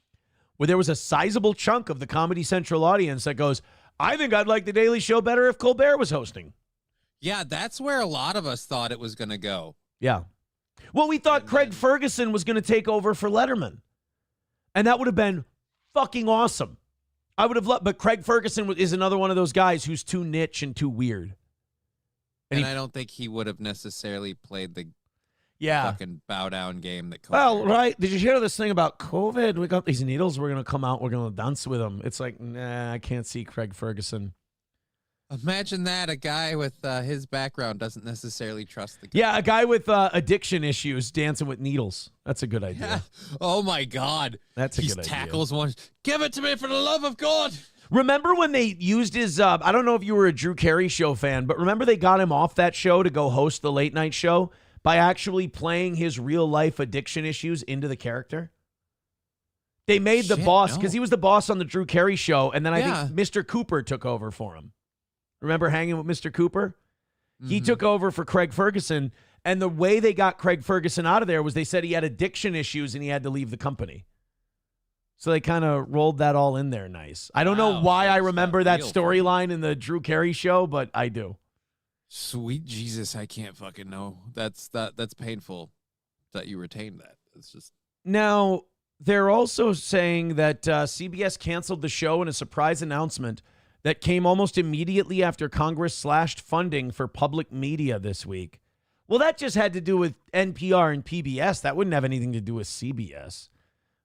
where there was a sizable chunk of the Comedy Central audience that goes, I think I'd like The Daily Show better if Colbert was hosting. Yeah, that's where a lot of us thought it was going to go. Yeah. Well, we thought Craig Ferguson was going to take over for Letterman. And that would have been fucking awesome. I would have loved, but Craig Ferguson is another one of those guys who's too niche and too weird. And I don't think he would have necessarily played the Yeah. fucking bow down game that. Well, right. Did you hear this thing about COVID? We got these needles. We're going to come out. We're going to dance with them. It's like, nah, I can't see Craig Ferguson. Imagine that a guy with his background doesn't necessarily trust the guy. Yeah, a guy with addiction issues dancing with needles. That's a good idea. Yeah. Oh my God. That's a he good idea. tackles one. Give it to me for the love of God. Remember when they used his, I don't know if you were a Drew Carey show fan, but remember they got him off that show to go host the late night show by actually playing his real life addiction issues into the character? They made the boss, because he was the boss on the Drew Carey show, and then I think Mr. Cooper took over for him. Remember hanging with Mr. Cooper? Mm-hmm. He took over for Craig Ferguson, and the way they got Craig Ferguson out of there was they said he had addiction issues and he had to leave the company. So they kind of rolled that all in there nice. I don't know why I remember that storyline in the Drew Carey show, but I do. Sweet Jesus, I can't fucking know. That's painful that you retained that. It's just Now, they're also saying that CBS canceled the show in a surprise announcement that came almost immediately after Congress slashed funding for public media this week. Well, that just had to do with NPR and PBS. That wouldn't have anything to do with CBS.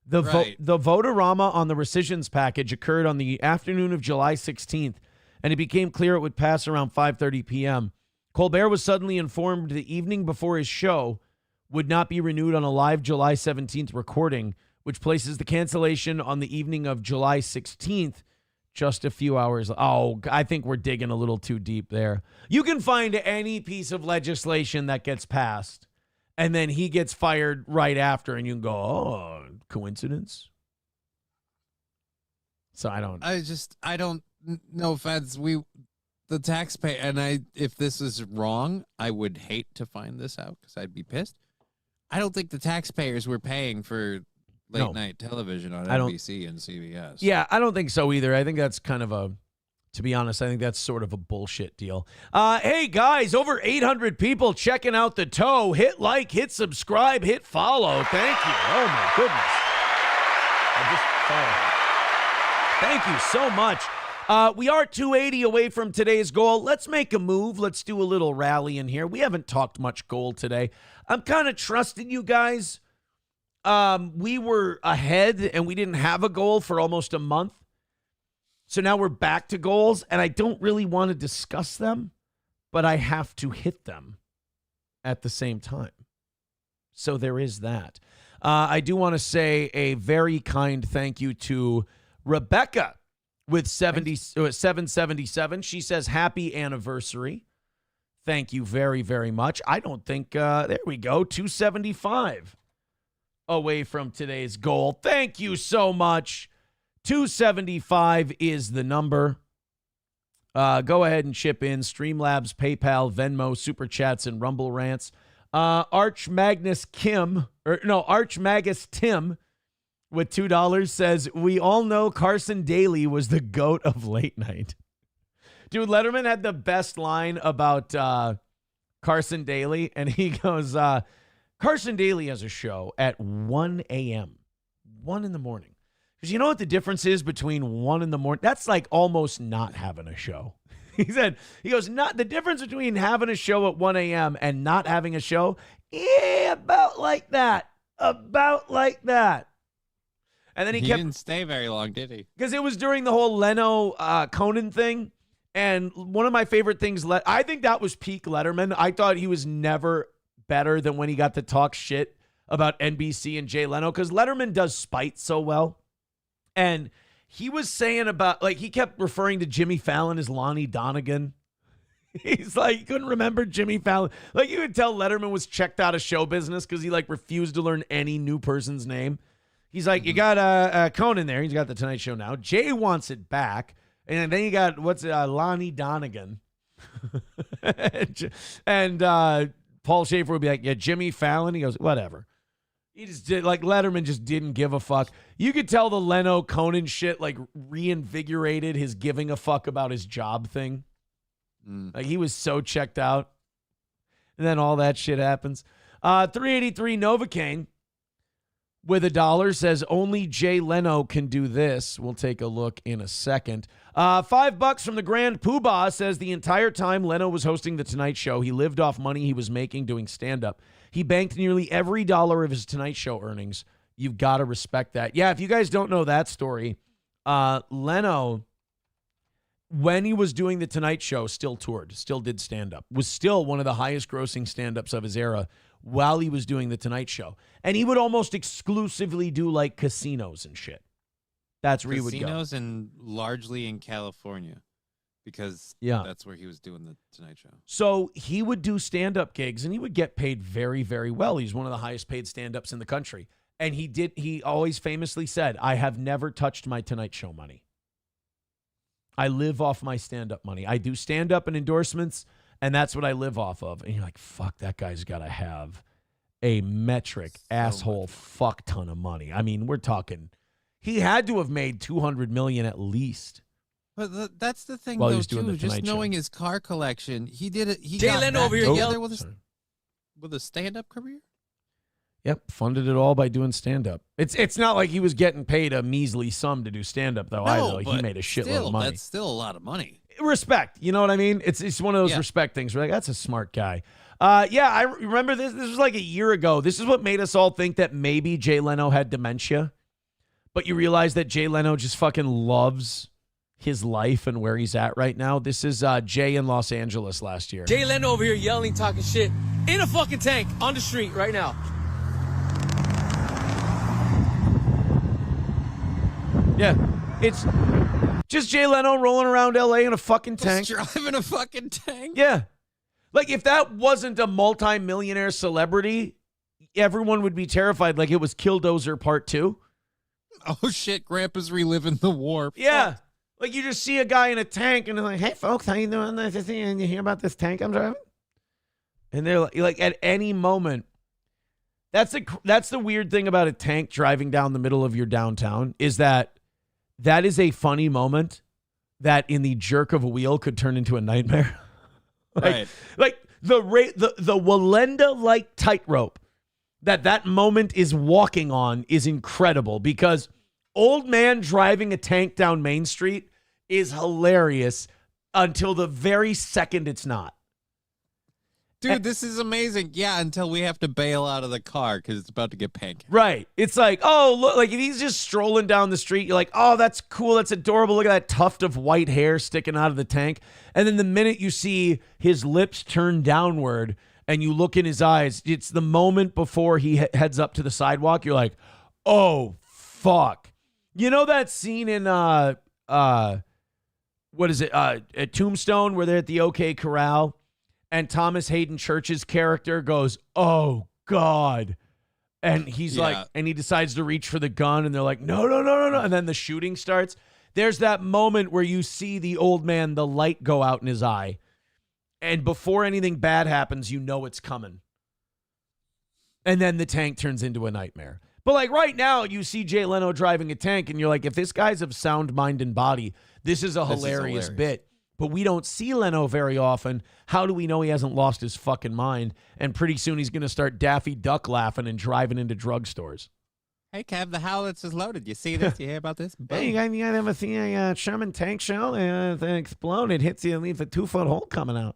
The vote-a-rama on the rescissions package occurred on the afternoon of July 16th, and it became clear it would pass around 5:30 p.m. Colbert was suddenly informed the evening before his show would not be renewed on a live July 17th recording, which places the cancellation on the evening of July 16th, just a few hours. Oh, I think we're digging a little too deep there. You can find any piece of legislation that gets passed, and then he gets fired right after, and you can go, oh, coincidence? So I don't, no offense, the taxpayer, and if this is wrong, I would hate to find this out because I'd be pissed. I don't think the taxpayers were paying for late night television on NBC and CBS. Yeah, I don't think so either. I think that's kind of to be honest, I think that's sort of a bullshit deal. Hey guys, over 800 people checking out the toe. Hit like, hit subscribe, hit follow. Thank you. Oh my goodness. Thank you so much. We are 280 away from today's goal. Let's make a move. Let's do a little rally in here. We haven't talked much goal today. I'm kind of trusting you guys. We were ahead and we didn't have a goal for almost a month. So now we're back to goals, and I don't really want to discuss them, but I have to hit them at the same time. So there is that. I do want to say a very kind thank you to Rebecca with 777. She says, happy anniversary. Thank you very, very much. I don't think, there we go, 275 away from today's goal. Thank you so much. 275 is the number. Go ahead and chip in. Streamlabs, PayPal, Venmo, Super Chats, and Rumble Rants. Archmagus Tim with $2 says, we all know Carson Daly was the GOAT of late night. Dude, Letterman had the best line about Carson Daly, and he goes, Carson Daly has a show at 1 a.m., 1 in the morning. Because you know what the difference is between 1 in the morning? That's like almost not having a show. He goes, not the difference between having a show at 1 a.m. and not having a show, yeah, about like that. About like that. And then he kept, didn't stay very long, did he? because it was during the whole Leno Conan thing. And one of my favorite things, I think that was peak Letterman. I thought he was never better than when he got to talk shit about NBC and Jay Leno, because Letterman does spite so well. And he was saying about, like, he kept referring to Jimmy Fallon as Lonnie Donegan. He's like, he couldn't remember Jimmy Fallon. Like, you could tell Letterman was checked out of show business because he, like, refused to learn any new person's name. He's like, you got Conan there. He's got the Tonight Show now. Jay wants it back. And then you got, Lonnie Donegan. and Paul Schaefer would be like, yeah, Jimmy Fallon. He goes, whatever. He just did, like, Letterman just didn't give a fuck. You could tell the Leno Conan shit, like, reinvigorated his giving a fuck about his job thing. Like, he was so checked out. And then all that shit happens. 383 Novocaine with $1 says, only Jay Leno can do this. We'll take a look in a second. $5 from the Grand Poobah says, the entire time Leno was hosting The Tonight Show, he lived off money he was making doing stand-up. He banked nearly every dollar of his Tonight Show earnings. You've got to respect that. Yeah, if you guys don't know that story, Leno, when he was doing The Tonight Show, still toured, still did stand-up, was still one of the highest grossing stand-ups of his era while he was doing The Tonight Show. And he would almost exclusively do, like, casinos and shit. That's where he would go. Casinos and largely in California, because that's where he was doing The Tonight Show. So he would do stand-up gigs, and he would get paid very, very well. He's one of the highest paid stand-ups in the country. And he always famously said, I have never touched my Tonight Show money. I live off my stand-up money. I do stand-up and endorsements, and that's what I live off of. And you're like, fuck, that guy's got to have a metric asshole fuck ton of money. I mean, we're talking, he had to have made $200 million at least. But that's the thing, While he though, was doing too. The Tonight Just knowing Show. his car collection, he did it. He Jay got Leno back over here together yelling. with a stand-up career. Yep, funded it all by doing stand-up. It's not like he was getting paid a measly sum to do stand-up, though, either. Like, he made a shitload of money. That's still a lot of money. Respect, you know what I mean? It's one of those respect things. We're like, that's a smart guy. I remember this. This was like a year ago. This is what made us all think that maybe Jay Leno had dementia. But you realize that Jay Leno just fucking loves his life and where he's at right now. This is Jay in Los Angeles last year. Jay Leno over here yelling, talking shit in a fucking tank on the street right now. Yeah, it's just Jay Leno rolling around LA in a fucking tank. Just driving a fucking tank? Yeah. Like, if that wasn't a multi-millionaire celebrity, everyone would be terrified like it was Killdozer Part 2. Oh, shit, Grandpa's reliving the war. Yeah. Fuck. Like, you just see a guy in a tank, and they're like, hey, folks, how you doing? And you hear about this tank I'm driving? And they're like at any moment. That's the weird thing about a tank driving down the middle of your downtown, is that is a funny moment that in the jerk of a wheel could turn into a nightmare. Right. Like the Wallenda-like tightrope that moment is walking on is incredible, because old man driving a tank down Main Street is hilarious until the very second it's not. Dude, this is amazing. Yeah, until we have to bail out of the car because it's about to get pancaked. Right. It's like, oh, look, like if he's just strolling down the street, you're like, oh, that's cool. That's adorable. Look at that tuft of white hair sticking out of the tank. And then the minute you see his lips turn downward and you look in his eyes, it's the moment before he heads up to the sidewalk. You're like, oh, fuck. You know that scene in, what is it? At Tombstone, where they're at the OK Corral? And Thomas Hayden Church's character goes, oh, God. And he's like, and he decides to reach for the gun. And they're like, no. And then the shooting starts. There's that moment where you see the old man, the light go out in his eye. And before anything bad happens, you know it's coming. And then the tank turns into a nightmare. But like right now, you see Jay Leno driving a tank, and you're like, if this guy's of sound mind and body, this is a hilarious bit. But we don't see Leno very often. How do we know he hasn't lost his fucking mind? And pretty soon he's going to start Daffy Duck laughing and driving into drugstores. Hey, Kev, the Howlets is loaded. You see this? You hear about this? Hey, you guys ever see a Sherman tank shell? It explode. It hits you and leaves a 2-foot hole coming out.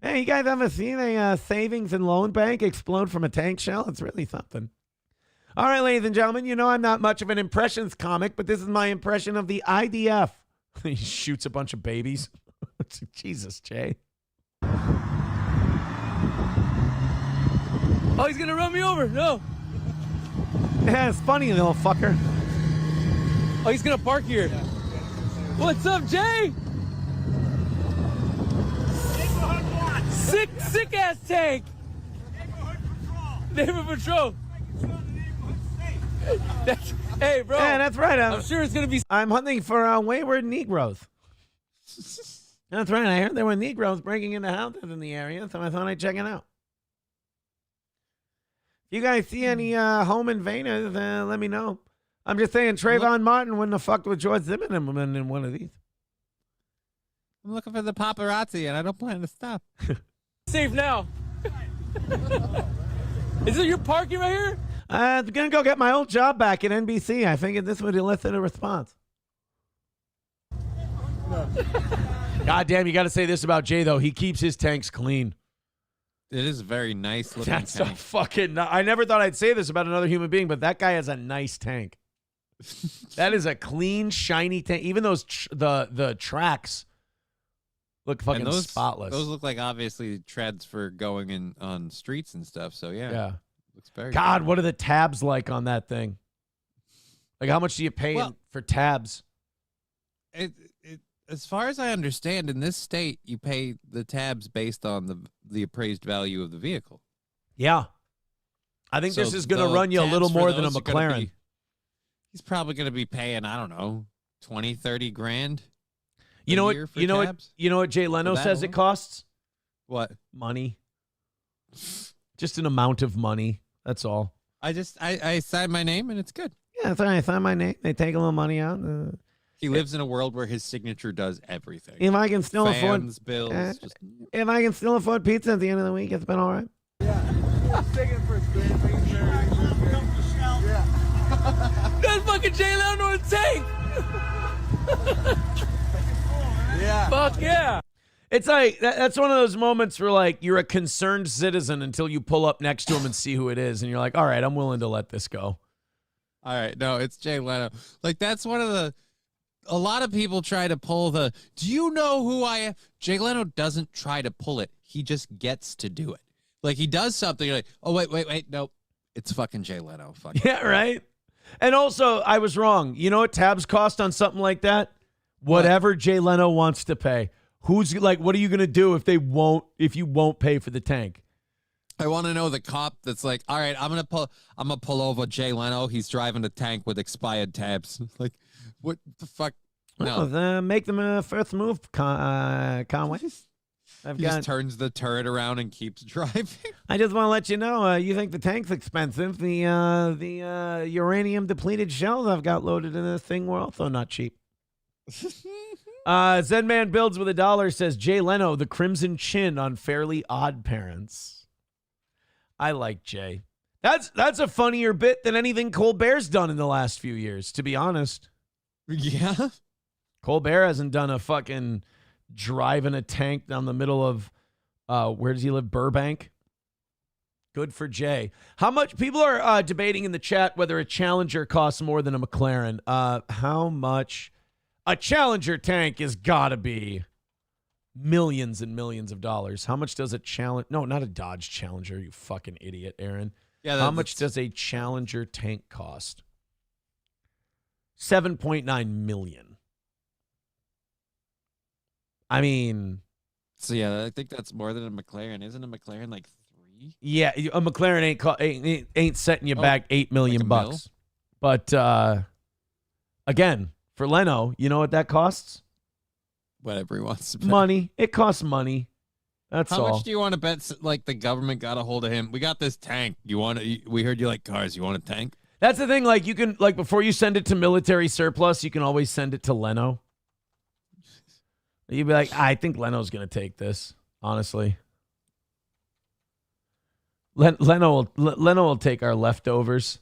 Hey, you guys ever seen a savings and loan bank explode from a tank shell? It's really something. All right, ladies and gentlemen, you know I'm not much of an impressions comic, but this is my impression of the IDF. He shoots a bunch of babies. Jesus, Jay. Oh, he's gonna run me over. No. Yeah, it's funny, little fucker. Oh, he's gonna park here. What's up, Jay? Sick ass tank. Neighborhood patrol. Hey, bro. Yeah, that's right. I'm sure it's gonna be. I'm hunting for wayward Negroes. That's right. I heard there were Negroes breaking into houses in the area, so I thought I'd check it out. You guys see any home invaders, let me know. I'm just saying Trayvon Martin wouldn't have fucked with George Zimmerman in one of these. I'm looking for the paparazzi, and I don't plan to stop. Safe now. Is it your parking right here? I'm going to go get my old job back at NBC. I figured this would elicit a response. God damn, you got to say this about Jay, though. He keeps his tanks clean. It is a very nice looking That's tank. a fucking... I never thought I'd say this about another human being, but that guy has a nice tank. That is a clean, shiny tank. Even those the tracks look fucking spotless. Those look like obviously treads for going in on streets and stuff. So yeah. Looks very God, good. what are the tabs like on that thing? Like, how much do you pay for tabs? As far as I understand, in this state, you pay the tabs based on the appraised value of the vehicle. Yeah. I think this is going to run you a little more than a McLaren. He's probably going to be paying, I don't know, 20, 30 grand. You know what Jay Leno says it costs? What? Money. Just an amount of money. That's all. I sign my name and it's good. Yeah, that's right. I sign my name. They take a little money out. He lives in a world where his signature does everything. If I can still afford bills, if I can still afford pizza at the end of the week, it's been all right. That's fucking Jay Leno on a tank. Yeah. Fuck yeah. It's like that's one of those moments where like you're a concerned citizen until you pull up next to him and see who it is, and you're like, all right, I'm willing to let this go. All right, no, it's Jay Leno. Like that's one of a lot of people try to pull do you know who I am? Jay Leno doesn't try to pull it. He just gets to do it. Like he does something, you're like, oh, wait, nope. It's fucking Jay Leno. Fuck yeah, right? And also, I was wrong. You know what tabs cost on something like that? Whatever Jay Leno wants to pay. Who's like, what are you going to do if you won't pay for the tank? I want to know the cop that's like, all right, I'm gonna pull over Jay Leno. He's driving a tank with expired tabs. Like, what the fuck? No, well, make them a first move, Conway. He just turns the turret around and keeps driving. I just want to let you know, you think the tank's expensive. The uranium depleted shells I've got loaded in this thing were also not cheap. Zenman Builds with $1 says Jay Leno, the Crimson Chin on Fairly Odd Parents. I like Jay. That's a funnier bit than anything Colbert's done in the last few years, to be honest. Yeah. Colbert hasn't done a fucking driving a tank down the middle of where does he live? Burbank. Good for Jay. How much people are debating in the chat whether a Challenger costs more than a McLaren. How much? A Challenger tank has got to be millions and millions of dollars. How much does a Challenger? No, not a Dodge Challenger. You fucking idiot, Aaron. Yeah. How much does a Challenger tank cost? $7.9 million. I mean, so yeah, I think that's more than a McLaren. Isn't a McLaren like 3? Yeah, a McLaren ain't setting you back $8 million like bucks. But again, for Leno, you know what that costs? Whatever he wants to pay. Money. It costs money. That's How all. much do you want to bet? Like the government got a hold of him. We got this tank. You want to? We heard you like cars. You want a tank? That's the thing. Like you can, like before you send it to military surplus, you can always send it to Leno. You'd be like, I think Leno's gonna take this. Honestly, Leno will take our leftovers.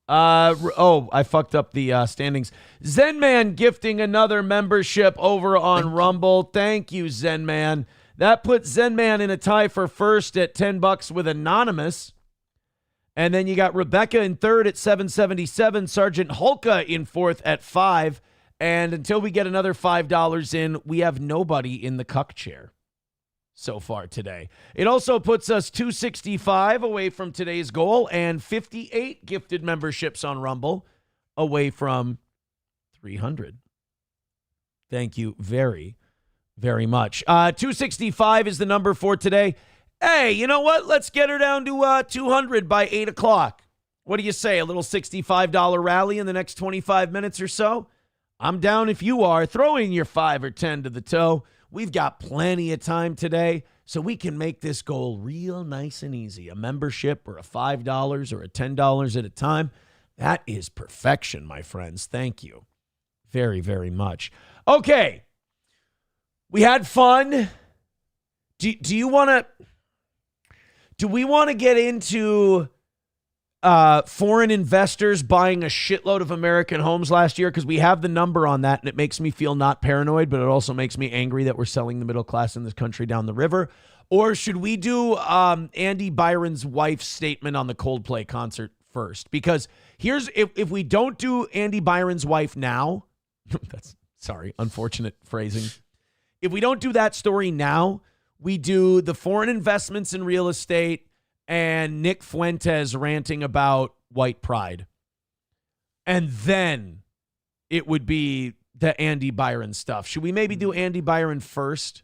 I fucked up the standings. Zenman gifting another membership over on Rumble. Thank you, Zenman. That puts Zenman in a tie for first at $10 with Anonymous. And then you got Rebecca in third at 777, Sergeant Holka in fourth at 5. And until we get another $5 in, we have nobody in the cuck chair so far today. It also puts us 265 away from today's goal and 58 gifted memberships on Rumble away from 300. Thank you very, very much. 265 is the number for today. Hey, you know what? Let's get her down to 200 by 8 o'clock. What do you say? A little $65 rally in the next 25 minutes or so? I'm down if you are. Throw in your 5 or 10 to the toe. We've got plenty of time today, so we can make this goal real nice and easy. A membership or a $5 or a $10 at a time. That is perfection, my friends. Thank you very, very much. Okay. We had fun. Do we want to get into foreign investors buying a shitload of American homes last year? Because we have the number on that, and it makes me feel not paranoid, but it also makes me angry that we're selling the middle class in this country down the river. Or should we do Andy Byron's wife's statement on the Coldplay concert first? Because here's, if we don't do Andy Byron's wife now, that's, sorry, unfortunate phrasing. If we don't do that story now, we do the foreign investments in real estate and Nick Fuentes ranting about white pride. And then it would be the Andy Byron stuff. Should we maybe do Andy Byron first?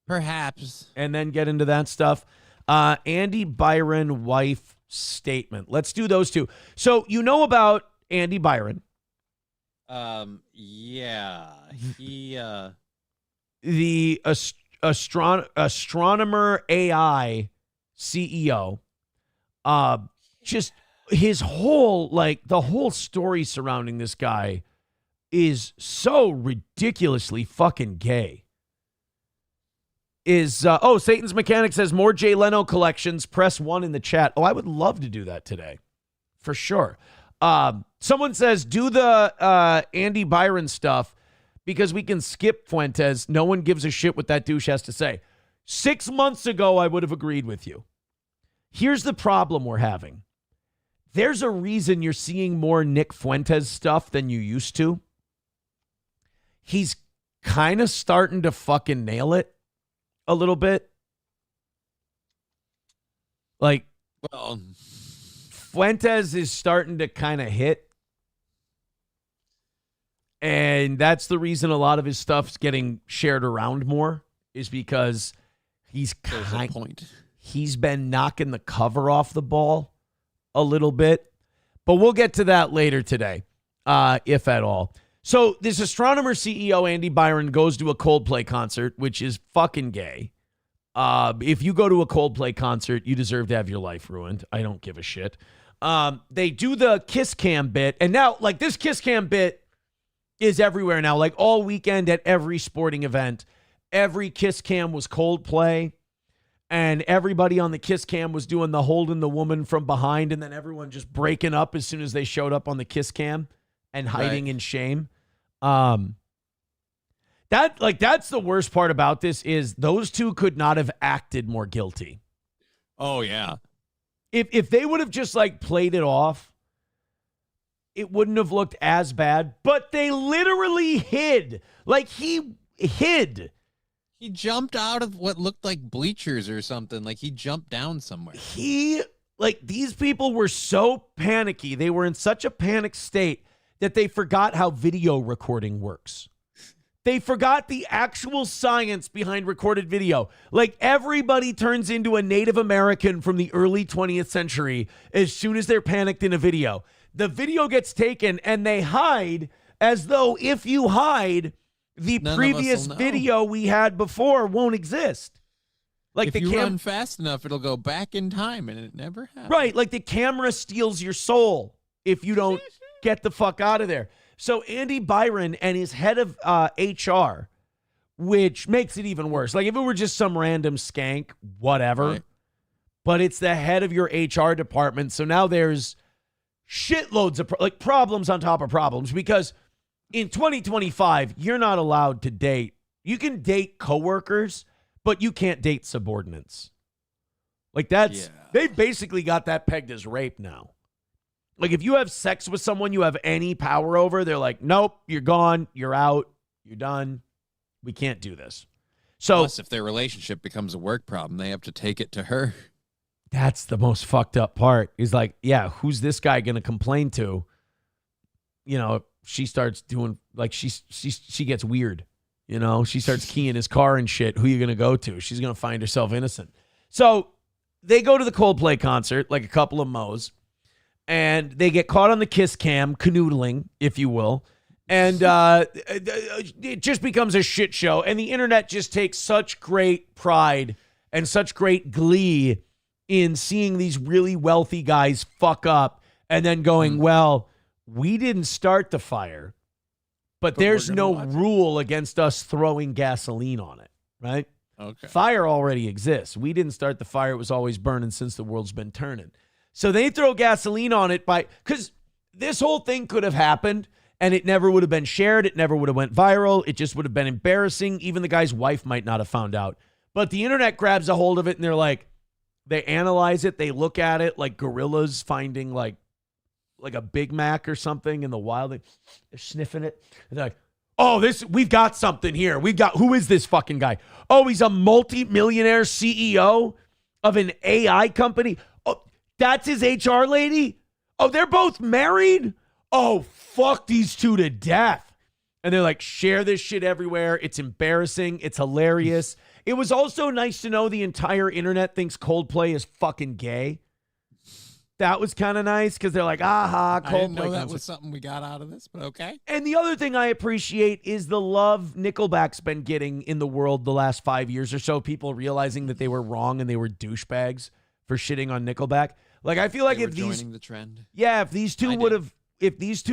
Perhaps. And then get into that stuff. Andy Byron wife statement. Let's do those two. So you know about Andy Byron. Yeah. He The astronomer AI CEO. Just his whole, like, the whole story surrounding this guy is so ridiculously fucking gay. Satan's Mechanic says more Jay Leno collections. Press 1 in the chat. Oh, I would love to do that today. For sure. Someone says, do the Andy Byron stuff because we can skip Fuentes. No one gives a shit what that douche has to say. 6 months ago, I would have agreed with you. Here's the problem we're having. There's a reason you're seeing more Nick Fuentes stuff than you used to. He's kind of starting to fucking nail it a little bit. Like, well, Fuentes is starting to kind of hit. And that's the reason a lot of his stuff's getting shared around more, is because he's been knocking the cover off the ball a little bit. But we'll get to that later today, if at all. So this astronomer CEO, Andy Byron, goes to a Coldplay concert, which is fucking gay. If you go to a Coldplay concert, you deserve to have your life ruined. I don't give a shit. They do the kiss cam bit. And now, like, this kiss cam bit is everywhere now. Like, all weekend at every sporting event, every kiss cam was Coldplay. And everybody on the kiss cam was doing the holding the woman from behind, and then everyone just breaking up as soon as they showed up on the kiss cam and hiding in shame. That's the worst part about this, is those two could not have acted more guilty. Oh yeah. If they would have just like played it off, it wouldn't have looked as bad, but they literally hid. Like, he hid. He jumped out of what looked like bleachers or something. Like, he jumped down somewhere. These people were so panicky. They were in such a panic state that they forgot how video recording works. They forgot the actual science behind recorded video. Like, everybody turns into a Native American from the early 20th century as soon as they're panicked in a video. The video gets taken and they hide, as though if you hide, the previous video we had before won't exist. If you run fast enough, it'll go back in time, and it never happens. Right, like the camera steals your soul if you don't get the fuck out of there. So Andy Byron and his head of HR, which makes it even worse. Like if it were just some random skank, whatever. Right. But it's the head of your HR department. So now there's shitloads of problems on top of problems, because in 2025, you're not allowed to date. You can date coworkers, but you can't date subordinates. Like they've basically got that pegged as rape now. Like if you have sex with someone you have any power over, they're like, nope, you're gone, you're out, you're done. We can't do this. So plus, if their relationship becomes a work problem, they have to take it to her. That's the most fucked up part. Is like, yeah, who's this guy going to complain to? You know, she starts doing like she gets weird. You know, she starts keying his car and shit. Who are you going to go to? She's going to find herself innocent. So they go to the Coldplay concert, like a couple of mo's, and they get caught on the kiss cam, canoodling, if you will. And it just becomes a shit show. And the internet just takes such great pride and such great glee in seeing these really wealthy guys fuck up and then going, well, we didn't start the fire, but there's no rule against us throwing gasoline on it, right? Okay. Fire already exists. We didn't start the fire. It was always burning since the world's been turning. So they throw gasoline on it because this whole thing could have happened and it never would have been shared. It never would have went viral. It just would have been embarrassing. Even the guy's wife might not have found out. But the internet grabs a hold of it and they're like, they analyze it. They look at it like gorillas finding like a Big Mac or something in the wild. They're sniffing it. And they're like, oh, we've got something here. Who is this fucking guy? Oh, he's a multi-millionaire CEO of an AI company. Oh, that's his HR lady? Oh, they're both married? Oh, fuck these two to death. And they're like, share this shit everywhere. It's embarrassing. It's hilarious. It was also nice to know the entire internet thinks Coldplay is fucking gay. That was kind of nice because they're like, aha, Coldplay. I didn't know that was something we got out of this, but okay. And the other thing I appreciate is the love Nickelback's been getting in the world the last 5 years or so. People realizing that they were wrong and they were douchebags for shitting on Nickelback. Like, I feel like if these joining the trend. Yeah, if these two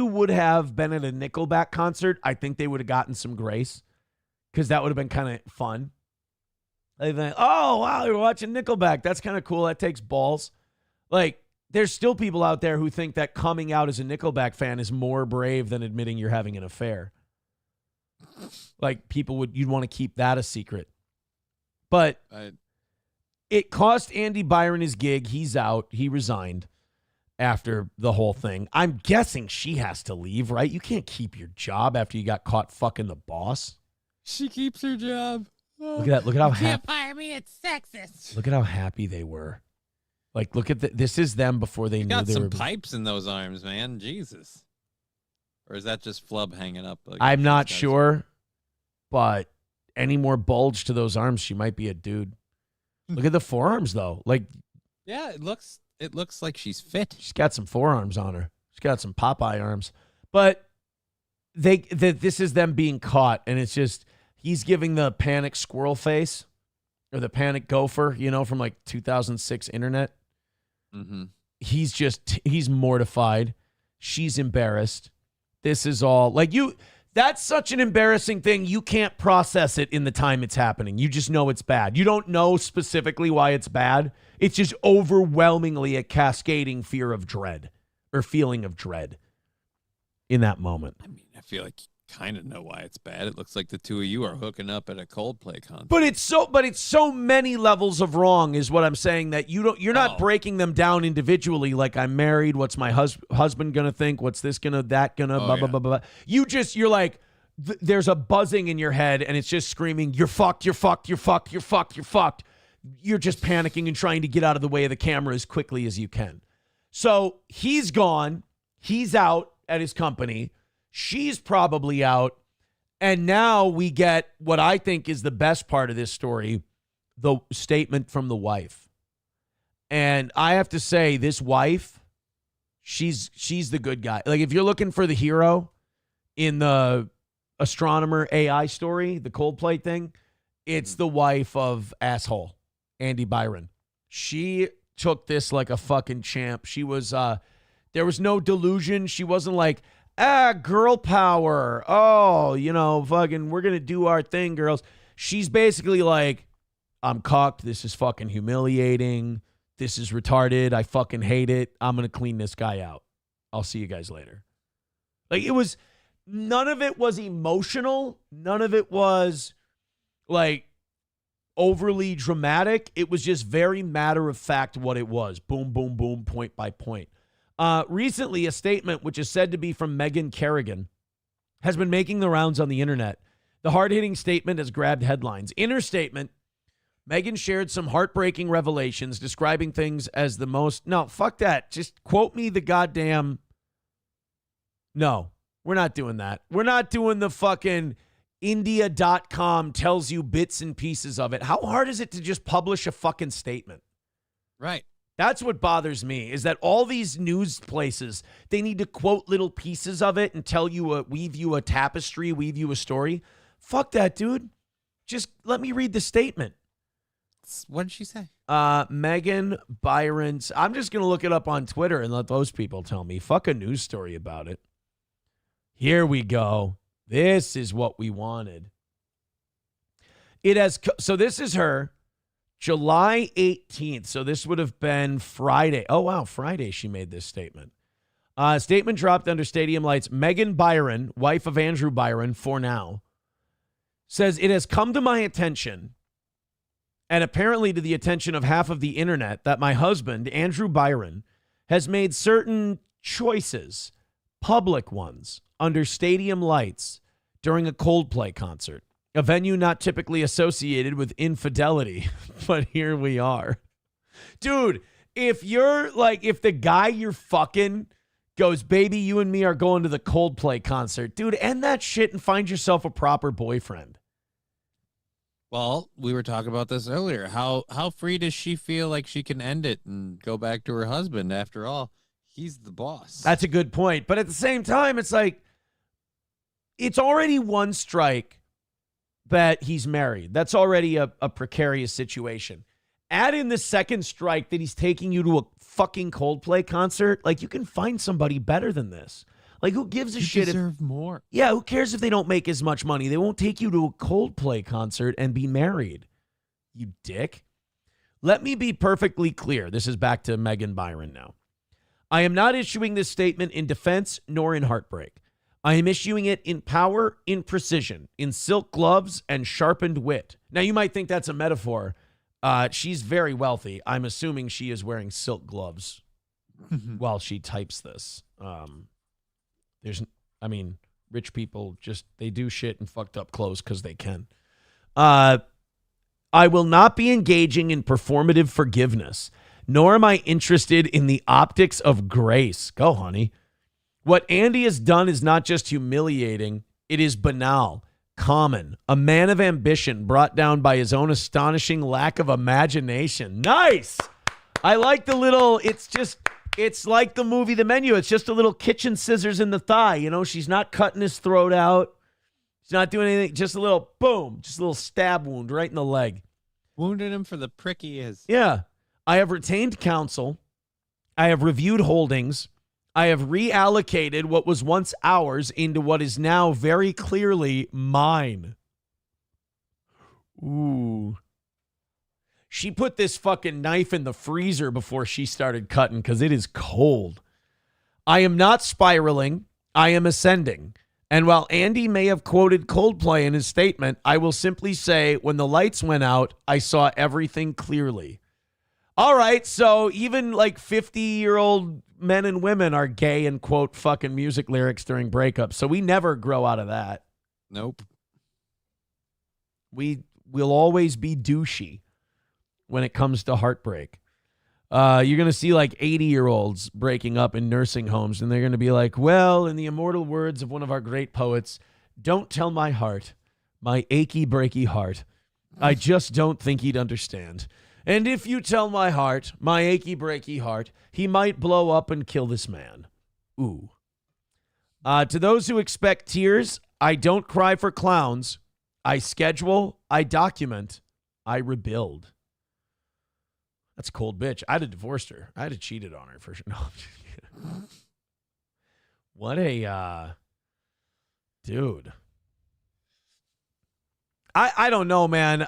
would have been at a Nickelback concert, I think they would have gotten some grace because that would have been kind of fun. They'd be like, oh, wow, you're watching Nickelback. That's kind of cool. That takes balls. Like, there's still people out there who think that coming out as a Nickelback fan is more brave than admitting you're having an affair. Like, you'd want to keep that a secret. But it cost Andy Byron his gig. He's out. He resigned after the whole thing. I'm guessing she has to leave, right? You can't keep your job after you got caught fucking the boss. She keeps her job. Look at that. Look at how happy. Can't fire me. It's sexist. Look at how happy they were. Like, look at this is them before they knew got they some were. pipes in those arms, man. Jesus. Or is that just flub hanging up? Like I'm not sure, but any more bulge to those arms, she might be a dude. Look at the forearms, though. Like, yeah, it looks like she's fit. She's got some forearms on her. She's got some Popeye arms. But this is them being caught, and it's just he's giving the panic squirrel face or the panic gopher, from like 2006 internet. Mm-hmm. He's mortified. She's embarrassed. This is all like that's such an embarrassing thing. You can't process it in the time it's happening. You just know it's bad. You don't know specifically why it's bad. It's just overwhelmingly a cascading fear of dread or feeling of dread in that moment. I mean, I feel like you kind of know why it's bad. It looks like the two of you are hooking up at a Coldplay concert. But it's so many levels of wrong is what I'm saying, that you're not breaking them down individually. Like, I'm married. What's my husband going to think? What's this going to, that going to, blah, blah, blah, blah. You're like, there's a buzzing in your head and it's just screaming, you're fucked, you're fucked, you're fucked, you're fucked, you're fucked. You're just panicking and trying to get out of the way of the camera as quickly as you can. So he's gone. He's out at his company. She's probably out. And now we get what I think is the best part of this story, the statement from the wife. And I have to say, this wife, she's the good guy. Like, if you're looking for the hero in the astronomer AI story, the Coldplay thing, it's the wife of asshole. Andy Byron. She took this like a fucking champ. She was, there was no delusion. She wasn't like, girl power. Oh, fucking, we're going to do our thing, girls. She's basically like, I'm cocked. This is fucking humiliating. This is retarded. I fucking hate it. I'm going to clean this guy out. I'll see you guys later. Like, none of it was emotional. None of it was like overly dramatic. It was just very matter of fact what it was. Boom, boom, boom, point by point. Recently, a statement which is said to be from Meghan Kerrigan has been making the rounds on the internet. The hard-hitting statement has grabbed headlines. In her statement, Meghan shared some heartbreaking revelations describing things as the most... No, fuck that. Just quote me the goddamn... No, we're not doing that. We're not doing the fucking India.com tells you bits and pieces of it. How hard is it to just publish a fucking statement? Right. That's what bothers me, is that all these news places, they need to quote little pieces of it and tell you, weave you a tapestry, weave you a story. Fuck that, dude. Just let me read the statement. What did she say? Meghan Byron's. I'm just going to look it up on Twitter and let those people tell me. Fuck a news story about it. Here we go. This is what we wanted. So this is her, July 18th. So this would have been Friday. Oh, wow. Friday she made this statement. Statement dropped under stadium lights. Meghan Byron, wife of Andrew Byron, for now, says, it has come to my attention, and apparently to the attention of half of the internet, that my husband, Andrew Byron, has made certain choices, public ones, under stadium lights during a Coldplay concert, a venue not typically associated with infidelity, but here we are. Dude, if the guy you're fucking goes, baby, you and me are going to the Coldplay concert, dude, end that shit and find yourself a proper boyfriend. Well, we were talking about this earlier. How free does she feel like she can end it and go back to her husband? After all, he's the boss. That's a good point. But at the same time, it's like, it's already one strike that he's married. That's already a precarious situation. Add in the second strike that he's taking you to a fucking Coldplay concert. Like, you can find somebody better than this. Like, who gives a shit? You deserve more. Yeah, who cares if they don't make as much money? They won't take you to a Coldplay concert and be married. You dick. Let me be perfectly clear. This is back to Meghan Byron now. I am not issuing this statement in defense nor in heartbreak. I am issuing it in power, in precision, in silk gloves and sharpened wit. Now, you might think that's a metaphor. She's very wealthy. I'm assuming she is wearing silk gloves while she types this. Rich people they do shit in fucked up clothes because they can. I will not be engaging in performative forgiveness, nor am I interested in the optics of grace. Go, honey. What Andy has done is not just humiliating, it is banal, common, a man of ambition brought down by his own astonishing lack of imagination. Nice! I like the little, it's like the movie The Menu. It's just a little kitchen scissors in the thigh. She's not cutting his throat out. She's not doing anything. Just a little boom, just a little stab wound right in the leg. Wounded him for the prick he is. Yeah. I have retained counsel. I have reviewed holdings. I have reallocated what was once ours into what is now very clearly mine. Ooh. She put this fucking knife in the freezer before she started cutting because it is cold. I am not spiraling. I am ascending. And while Andy may have quoted Coldplay in his statement, I will simply say, when the lights went out, I saw everything clearly. All right, so even like 50-year-old men and women are gay and quote fucking music lyrics during breakups. So we never grow out of that. Nope. We will always be douchey when it comes to heartbreak. You're going to see like 80-year-olds breaking up in nursing homes, and they're going to be like, well, in the immortal words of one of our great poets, don't tell my heart, my achy, breaky heart. I just don't think he'd understand. And if you tell my heart, my achy, breaky heart, he might blow up and kill this man. Ooh. To those who expect tears, I don't cry for clowns. I schedule, I document, I rebuild. That's a cold bitch. I'd have divorced her. I'd have cheated on her for sure. No, I'm just kidding. What a dude. I don't know, man.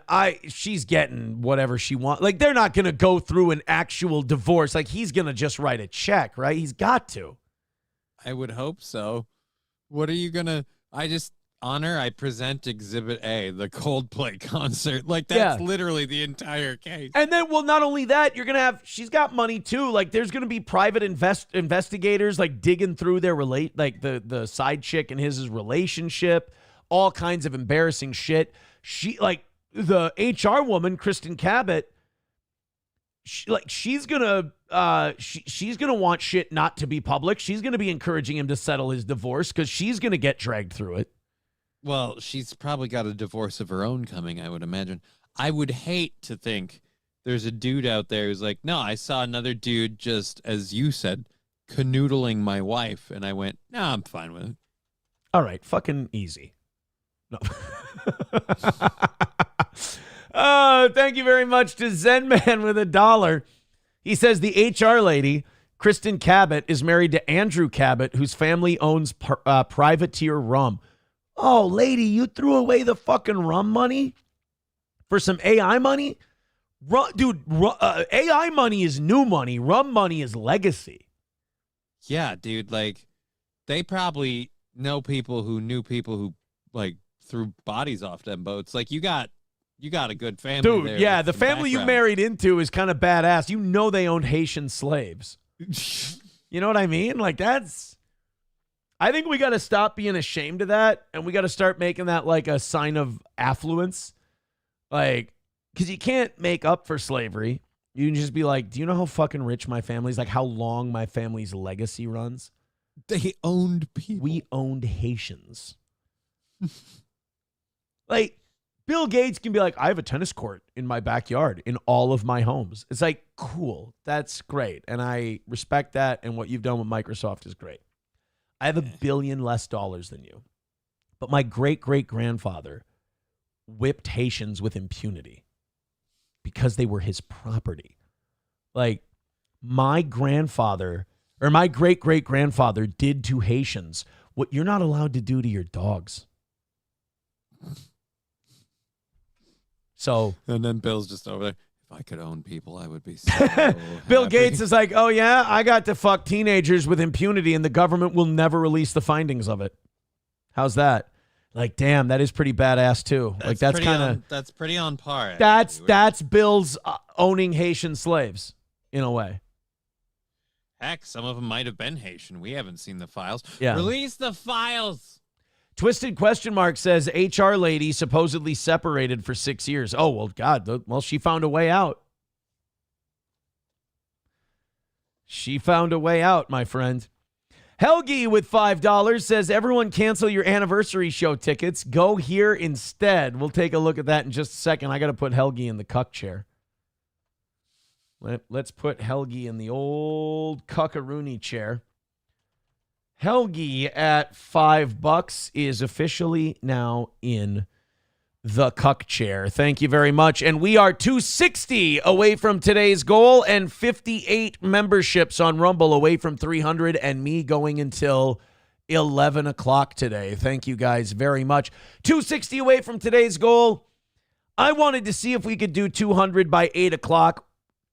She's getting whatever she wants. Like, they're not going to go through an actual divorce. Like, he's going to just write a check, right? He's got to. I would hope so. What are you going to... I present Exhibit A, the Coldplay concert. Like, that's literally the entire case. And then, well, not only that, you're going to have... She's got money, too. Like, there's going to be private investigators, like, digging through their... like, the side chick and his relationship. All kinds of embarrassing shit. She, like, the HR woman, Kristen Cabot, she's gonna want shit not to be public. She's gonna be encouraging him to settle his divorce because she's gonna get dragged through it. Well, she's probably got a divorce of her own coming, I would imagine. I would hate to think there's a dude out there who's like, no, I saw another dude just, as you said, canoodling my wife, and I went, no, I'm fine with it. All right, fucking easy. No. Thank you very much to Zen Man with $1. He says the HR lady, Kristen Cabot, is married to Andrew Cabot, whose family owns privateer rum. Oh, lady, you threw away the fucking rum money for some AI money? AI money is new money. Rum money is legacy. Yeah, dude, like, they probably know people who knew people who, like, threw bodies off them boats. Like, you got a good family, dude. there Yeah, the family you married into is kind of badass. You know they owned Haitian slaves. You know what I mean? Like, that's... I think we got to stop being ashamed of that, and we got to start making that like a sign of affluence. Like, because you can't make up for slavery. You can just be like, do you know how fucking rich my family's? Like, how long my family's legacy runs? They owned people. We owned Haitians. Like, Bill Gates can be like, I have a tennis court in my backyard in all of my homes. It's like, cool. That's great. And I respect that. And what you've done with Microsoft is great. I have $1 billion less than you. But my great-great-grandfather whipped Haitians with impunity because they were his property. Like, my grandfather or my great-great-grandfather did to Haitians what you're not allowed to do to your dogs. So, and then Bill's just over there. If I could own people, I would be so Bill happy. Gates is like, oh yeah, I got to fuck teenagers with impunity and the government will never release the findings of it. How's that? Like, damn, that is pretty badass too. That's kind of... That's pretty on par. That's Bill's owning Haitian slaves, in a way. Heck, some of them might have been Haitian. We haven't seen the files. Yeah. Release the files. Twisted question mark says HR lady supposedly separated for 6 years. Oh, well, God. Well, she found a way out. She found a way out, my friend. Helgi with $5 says, everyone cancel your anniversary show tickets. Go here instead. We'll take a look at that in just a second. I got to put Helgi in the cuck chair. Let's put Helgi in the old cuckaroony chair. Helgi at $5 is officially now in the cuck chair. Thank you very much. And we are 260 away from today's goal and 58 memberships on Rumble away from 300 and me going until 11 o'clock today. Thank you guys very much. 260 away from today's goal. I wanted to see if we could do 200 by 8 o'clock.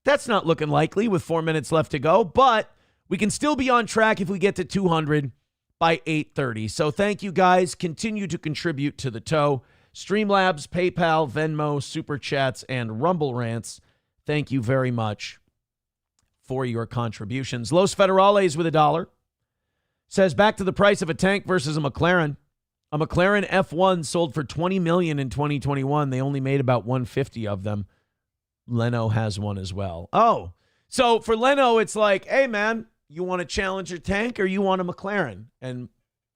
That's not looking likely with 4 minutes left to go, but we can still be on track if we get to 200 by 8:30. So thank you guys. Continue to contribute to the toe. Streamlabs, PayPal, Venmo, Super Chats, and Rumble Rants. Thank you very much for your contributions. Los Federales with $1 says, back to the price of a tank versus a McLaren. A McLaren F1 sold for $20 million in 2021. They only made about 150 of them. Leno has one as well. Oh, so for Leno, it's like, hey, man, you want a Challenger tank or you want a McLaren? And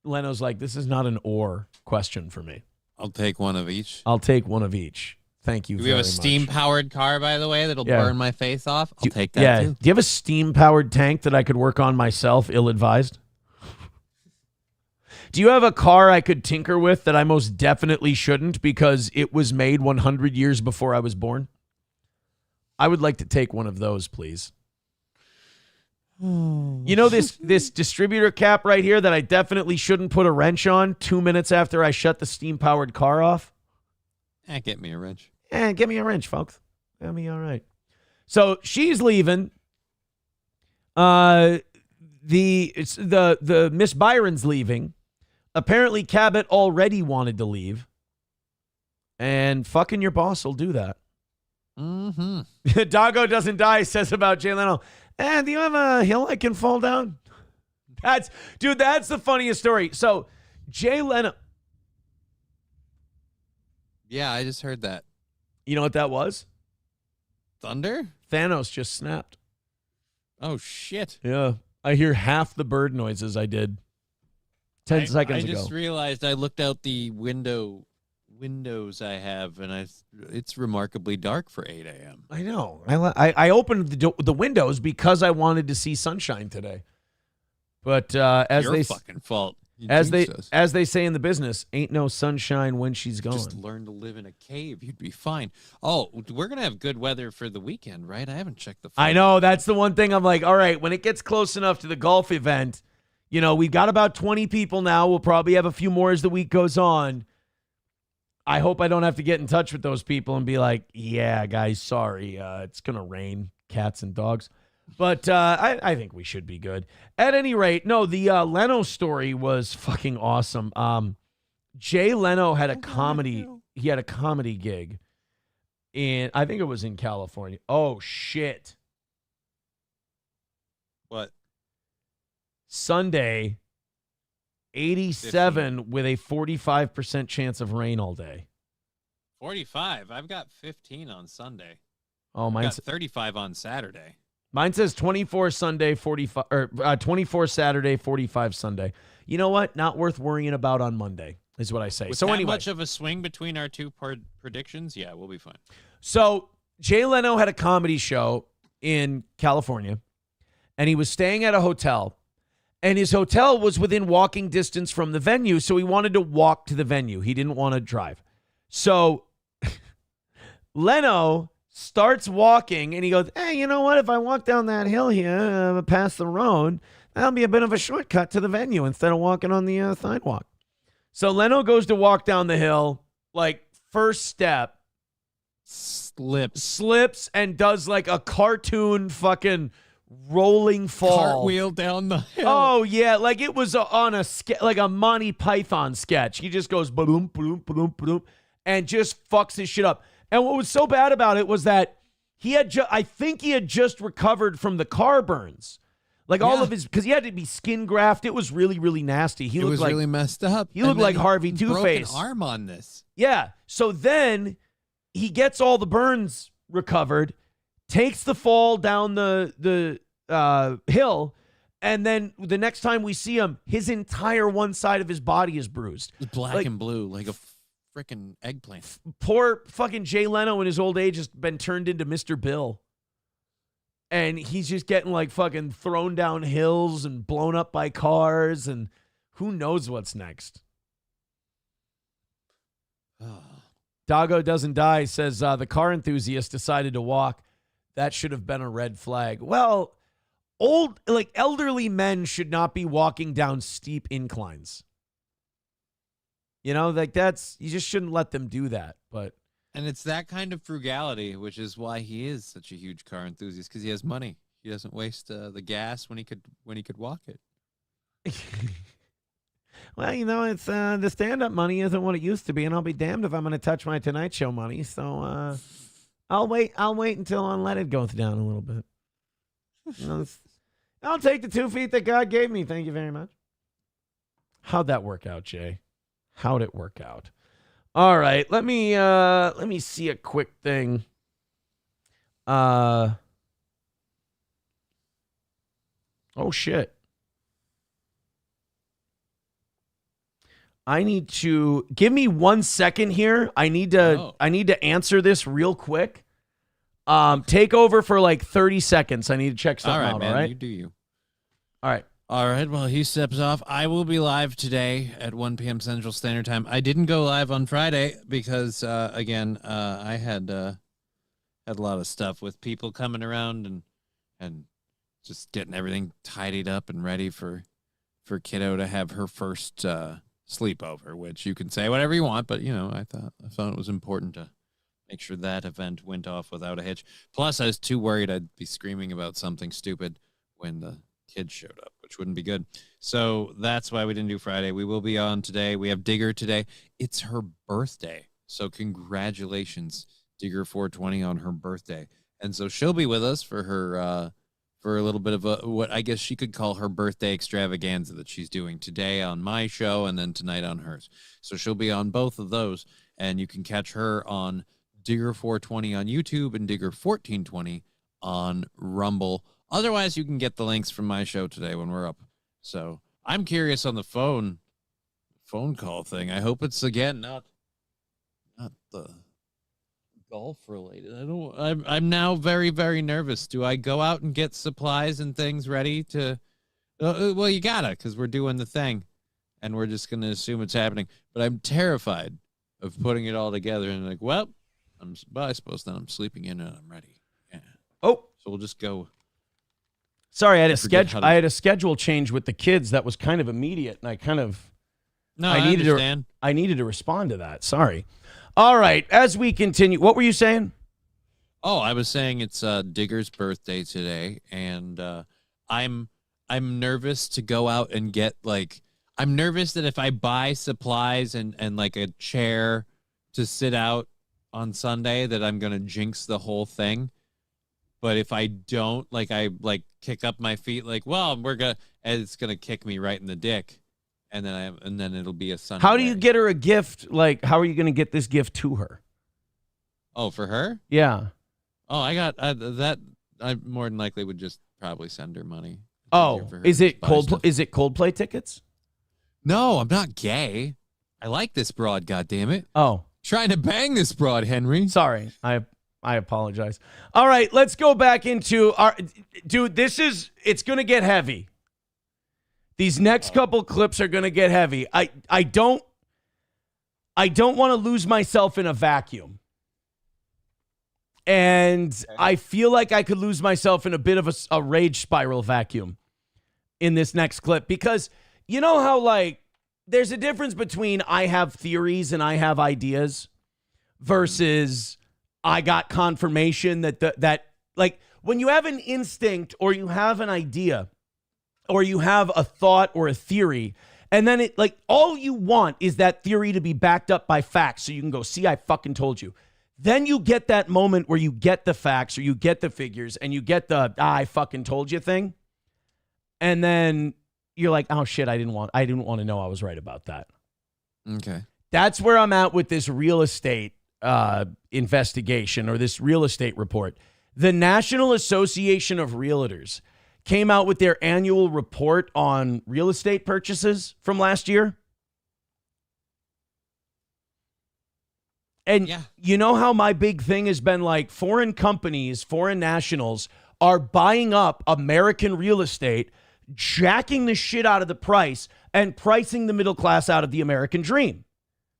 Leno's like, this is not an or question for me. I'll take one of each. I'll take one of each. Thank you very much. Do we have a steam-powered car, by the way, that'll burn my face off? I'll take that, too. Do you have a steam-powered tank that I could work on myself, ill-advised? Do you have a car I could tinker with that I most definitely shouldn't because it was made 100 years before I was born? I would like to take one of those, please. You know this distributor cap right here that I definitely shouldn't put a wrench on 2 minutes after I shut the steam-powered car off? Get me a wrench. Get me a wrench, folks. That'll be all right. So she's leaving. The Miss Byron's leaving. Apparently Cabot already wanted to leave. And fucking your boss will do that. Mm-hmm. Doggo Doesn't Die says about Jay Leno, do you have a hill I can fall down? That's the funniest story. So Jay Leno. Yeah, I just heard that. You know what that was? Thunder? Thanos just snapped. Oh, shit. Yeah. I hear half the bird noises I did 10 seconds ago. I just realized I looked out the windows I have, and it's remarkably dark for 8 a.m. I know. I opened the windows because I wanted to see sunshine today. But Your fucking fault. As they say in the business, ain't no sunshine when she's gone. Just learn to live in a cave. You'd be fine. Oh, we're going to have good weather for the weekend, right? I haven't checked the phone. I know. That's the one thing I'm like, all right, when it gets close enough to the golf event, we've got about 20 people now. We'll probably have a few more as the week goes on. I hope I don't have to get in touch with those people and be like, yeah, guys, sorry. It's going to rain, cats and dogs. But I think we should be good. At any rate, no, the Leno story was fucking awesome. Jay Leno had a comedy. He had a comedy gig I think it was in California. Oh, shit. What? Sunday, 87 15. With a 45% chance of rain all day. 45? I've got 15 on Sunday. Oh, mine's got 35 on Saturday. Mine says 24 Sunday, 45, or 24 Saturday, 45 Sunday. You know what? Not worth worrying about on Monday, is what I say. With so that anyway, much of a swing between our two predictions, yeah, we'll be fine. So Jay Leno had a comedy show in California, and he was staying at a hotel, and his hotel was within walking distance from the venue, so he wanted to walk to the venue. He didn't want to drive. So Leno starts walking, and he goes, hey, you know what? If I walk down that hill here past the road, that'll be a bit of a shortcut to the venue instead of walking on the sidewalk. So Leno goes to walk down the hill, like first step, slips and does like a cartoon fucking rolling fall. Cartwheel down the hill. Oh, yeah, like it was on like a Monty Python sketch. He just goes boom, boom, boom, boom, and just fucks his shit up. And what was so bad about it was that I think he had just recovered from the car burns. Like all of his, because he had to be skin grafted. It was really, really nasty. He looked like really messed up. He looked like Harvey Two-Face. Broke an arm on this. Yeah. So then he gets all the burns recovered, takes the fall down the hill, and then the next time we see him, his entire one side of his body is bruised. It's black and blue, like a freaking eggplant. Poor fucking Jay Leno in his old age has been turned into Mr. Bill. And he's just getting like fucking thrown down hills and blown up by cars, and who knows what's next. Doggo Doesn't Die says the car enthusiast decided to walk. That should have been a red flag. Well, elderly men should not be walking down steep inclines. You know, like you just shouldn't let them do that. And it's that kind of frugality, which is why he is such a huge car enthusiast, because he has money. He doesn't waste the gas when he could walk it. Well, you know, it's the stand-up money isn't what it used to be, and I'll be damned if I'm going to touch my Tonight Show money. So I'll wait until Unleaded goes down a little bit. You know, I'll take the 2 feet that God gave me. Thank you very much. How'd that work out, Jay? How'd it work out? All right, let me see a quick thing. Oh shit. I need to give me 1 second here. I need to answer this real quick. Take over for like 30 seconds. I need to check something out, man, all right? You do you. All right. All right, well, he steps off. I will be live today at 1 p.m. Central Standard Time. I didn't go live on Friday because, again, I had had a lot of stuff with people coming around and just getting everything tidied up and ready for kiddo to have her first sleepover, which you can say whatever you want, but I thought it was important to make sure that event went off without a hitch. Plus, I was too worried I'd be screaming about something stupid when the kids showed up, which wouldn't be good. So that's why we didn't do Friday. We will be on today. We have Digger today. It's her birthday. So congratulations, Digger 420 on her birthday. And so she'll be with us for her for a little bit of what I guess she could call her birthday extravaganza that she's doing today on my show and then tonight on hers. So she'll be on both of those, and you can catch her on Digger 420 on YouTube and Digger 1420 on Rumble. Otherwise, you can get the links from my show today when we're up. So I'm curious on the phone call thing. I hope it's again not the golf related. I'm now very, very nervous. Do I go out and get supplies and things ready to? Well, you gotta, because we're doing the thing, and we're just gonna assume it's happening. But I'm terrified of putting it all together and like, well, I suppose then I'm sleeping in and I'm ready. Yeah. Oh, so we'll just go. Sorry, I had a schedule change with the kids that was kind of immediate, and I needed to respond to that. Sorry. All right, as we continue, what were you saying? Oh, I was saying it's Digger's birthday today, and I'm nervous to go out and get I'm nervous that if I buy supplies and like a chair to sit out on Sunday that I'm gonna jinx the whole thing. But if I don't, I kick up my feet, it's gonna kick me right in the dick. And then it'll be a Sunday. How do you get her a gift? How are you going to get this gift to her? Oh, for her? Yeah. Oh, I got that. I more than likely would just probably send her money. Is it Coldplay tickets? No, I'm not gay. I like this broad. Goddammit. Oh, trying to bang this broad, Henry. Sorry, I apologize. All right, let's go back into our dude. It's going to get heavy. These next couple clips are going to get heavy. I don't want to lose myself in a vacuum. And I feel like I could lose myself in a bit of a rage spiral vacuum in this next clip. Because you know how, there's a difference between I have theories and I have ideas versus I got confirmation that when you have an instinct or you have an idea or you have a thought or a theory, and then all you want is that theory to be backed up by facts so you can go, see, I fucking told you. Then you get that moment where you get the facts or you get the figures and you get the, I fucking told you thing. And then you're like, oh shit, I didn't want to know I was right about that. Okay. That's where I'm at with this real estate investigation or this real estate report. The National Association of Realtors came out with their annual report on real estate purchases from last year. And you know how my big thing has been foreign companies, foreign nationals are buying up American real estate, jacking the shit out of the price and pricing the middle class out of the American dream.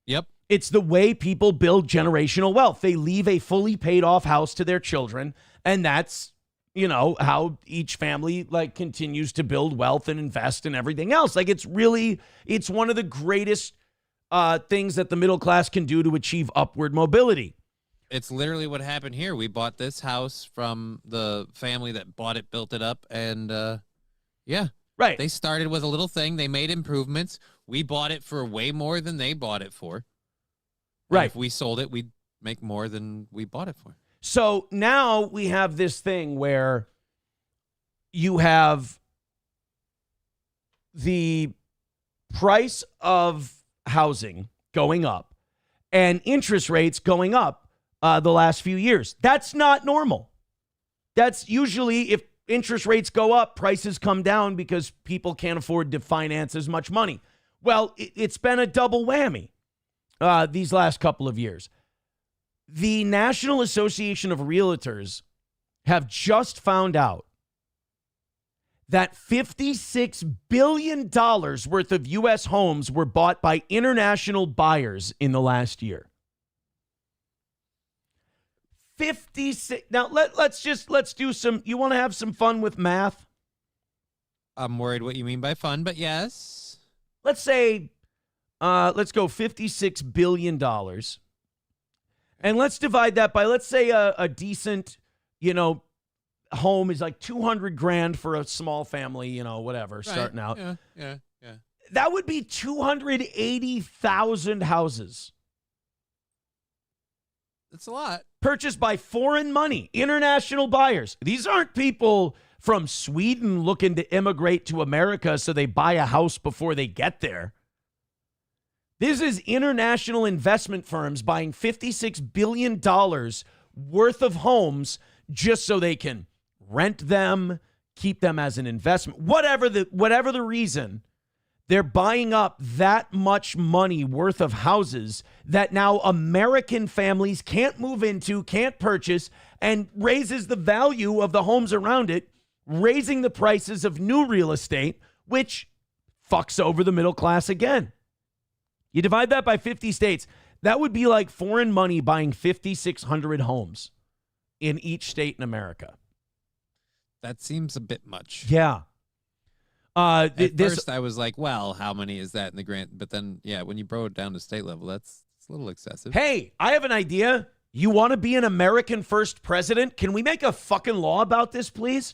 Yep. It's the way people build generational wealth. They leave a fully paid off house to their children, and that's how each family continues to build wealth and invest and everything else. It's one of the greatest things that the middle class can do to achieve upward mobility. It's literally what happened here. We bought this house from the family that bought it, built it up, and right. They started with a little thing. They made improvements. We bought it for way more than they bought it for. Right. And if we sold it, we'd make more than we bought it for. So now we have this thing where you have the price of housing going up and interest rates going up the last few years. That's not normal. That's usually if interest rates go up, prices come down because people can't afford to finance as much money. Well, it's been a double whammy these last couple of years. The National Association of Realtors have just found out that $56 billion worth of U.S. homes were bought by international buyers in the last year. 56. Now let's do some. You want to have some fun with math? I'm worried what you mean by fun, but yes. Let's say, let's go $56 billion. And let's divide that by, let's say a decent, home is like 200 grand for a small family, whatever, starting out. Yeah. That would be 280,000 houses. That's a lot. Purchased by foreign money, international buyers. These aren't people from Sweden looking to immigrate to America so they buy a house before they get there. This is international investment firms buying $56 billion worth of homes just so they can rent them, keep them as an investment. Whatever the reason, they're buying up that much money worth of houses that now American families can't move into, can't purchase, and raises the value of the homes around it, raising the prices of new real estate, which fucks over the middle class again. You divide that by 50 states, that would be like foreign money buying 5,600 homes in each state in America. That seems a bit much. Yeah. At first, I was like, well, how many is that in the grant? But then, yeah, when you broke it down to state level, it's a little excessive. Hey, I have an idea. You want to be an American first president? Can we make a fucking law about this, please?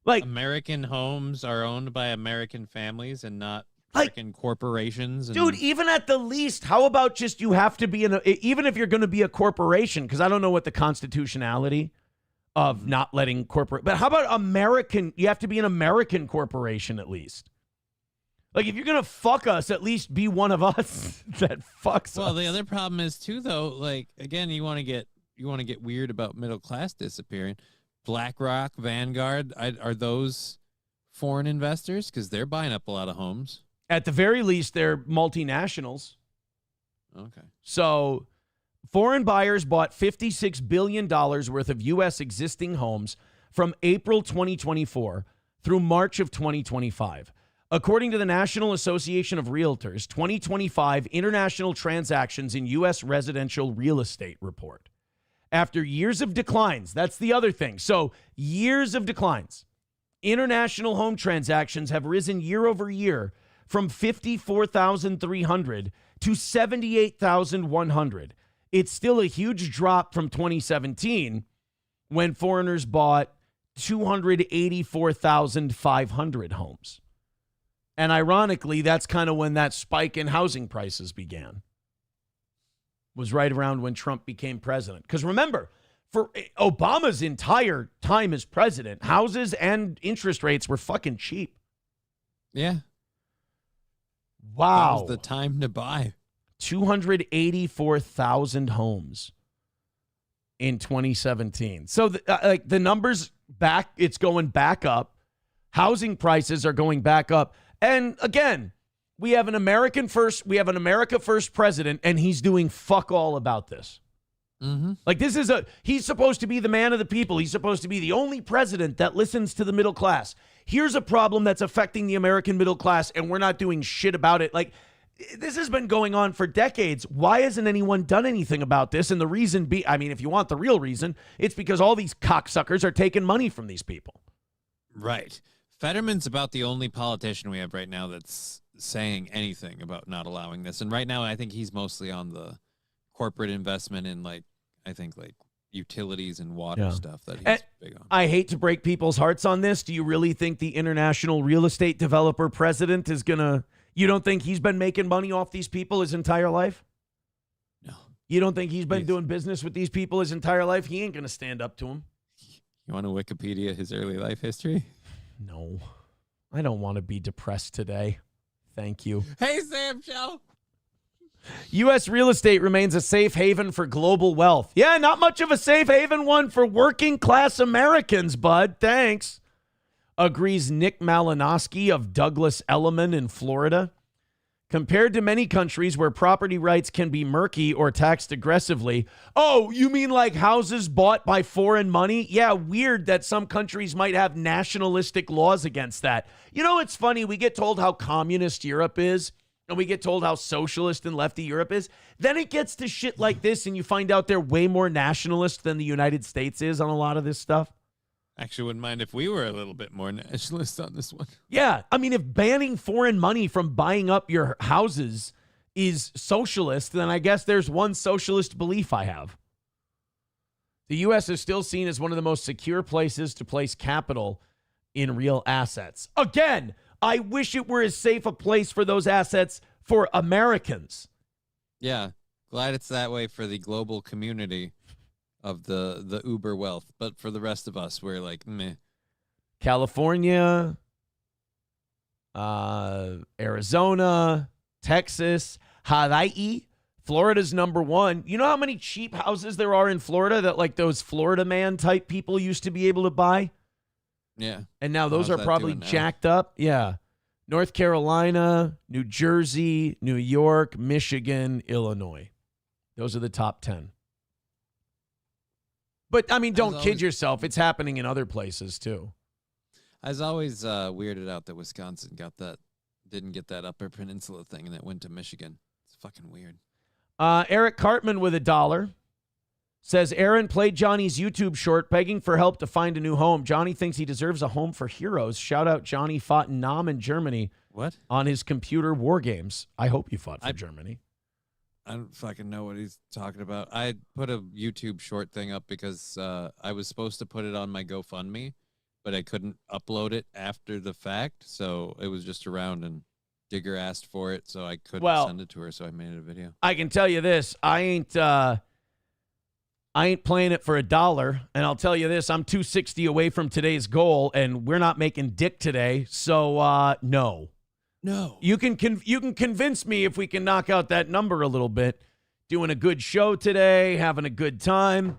Like, American homes are owned by American families and not like American corporations. And dude, even at the least, how about just you have to be even if you're going to be a corporation, because I don't know what the constitutionality of not letting corporate, but how about American? You have to be an American corporation at least. Like, if you're going to fuck us, at least be one of us that fucks us. Well, the other problem is too, though, like, again, you want to get weird about middle class disappearing. BlackRock, Vanguard, are those foreign investors? Because they're buying up a lot of homes. At the very least, they're multinationals. Okay. So foreign buyers bought $56 billion worth of U.S. existing homes from April 2024 through March of 2025. According to the National Association of Realtors, 2025 international transactions in U.S. residential real estate report. After years of declines, that's the other thing. So years of declines. International home transactions have risen year over year from 54,300 to 78,100. It's still a huge drop from 2017 when foreigners bought 284,500 homes. And ironically, that's kind of when that spike in housing prices began. Was right around when Trump became president. Because remember, for Obama's entire time as president, houses and interest rates were fucking cheap. Yeah. Wow. That was the time to buy. 284,000 homes in 2017. So the numbers back, it's going back up. Housing prices are going back up. And again, we have an America first president, and he's doing fuck all about this. Mm-hmm. Like, he's supposed to be the man of the people. He's supposed to be the only president that listens to the middle class. Here's a problem that's affecting the American middle class, and we're not doing shit about it. Like, this has been going on for decades. Why hasn't anyone done anything about this? And the reason if you want the real reason, it's because all these cocksuckers are taking money from these people. Right. Fetterman's about the only politician we have right now that's saying anything about not allowing this. And right now, I think he's mostly on the corporate investment in, utilities and water stuff that he's big on. I hate to break people's hearts on this. Do you really think the international real estate developer president is going to... You don't think he's been making money off these people his entire life? No. You don't think he's been doing business with these people his entire life? He ain't going to stand up to him. You want to Wikipedia his early life history? No. I don't want to be depressed today. Thank you. Hey, Sam Show. U.S. real estate remains a safe haven for global wealth. Yeah, not much of a safe haven one for working class Americans, bud. Thanks. Agrees Nick Malinowski of Douglas Elliman in Florida. Compared to many countries where property rights can be murky or taxed aggressively. Oh, you mean like houses bought by foreign money? Yeah, weird that some countries might have nationalistic laws against that. You know, it's funny. We get told how communist Europe is. and we get told how socialist and lefty Europe is. Then it gets to shit like this, and you find out they're way more nationalist than the United States is on a lot of this stuff. Actually, wouldn't mind if we were a little bit more nationalist on this one. Yeah. I mean, if banning foreign money from buying up your houses is socialist, then I guess there's one socialist belief I have. The U.S. is still seen as one of the most secure places to place capital in real assets. Again, I wish it were as safe a place for those assets for Americans. Yeah, glad it's that way for the global community of the uber wealth. But for the rest of us, we're like, meh. California, Arizona, Texas, Hawaii, Florida's number one. You know how many cheap houses there are in Florida that like those Florida man type people used to be able to buy? Yeah. And now those How's are that probably doing now? jacked up. Yeah. North Carolina, New Jersey, New York, Michigan, Illinois. Those are the top 10. But, I mean, don't kid yourself. It's happening in other places, too. I was always weirded out that Wisconsin didn't get that Upper Peninsula thing, and it went to Michigan. It's fucking weird. Eric Cartman with $1 says, Aaron played Johnny's YouTube short begging for help to find a new home. Johnny thinks he deserves a home for heroes. Shout out Johnny fought in Nam in Germany. What? On his computer war games. I hope you fought for Germany. I don't fucking know what he's talking about. I put a YouTube short thing up because I was supposed to put it on my GoFundMe, but I couldn't upload it after the fact, so it was just around, and Digger asked for it, so I couldn't send it to her, so I made it a video. I can tell you this. I ain't playing it for $1, and I'll tell you this. I'm 260 away from today's goal, and we're not making dick today, so no. No. You can convince me if we can knock out that number a little bit. Doing a good show today, having a good time.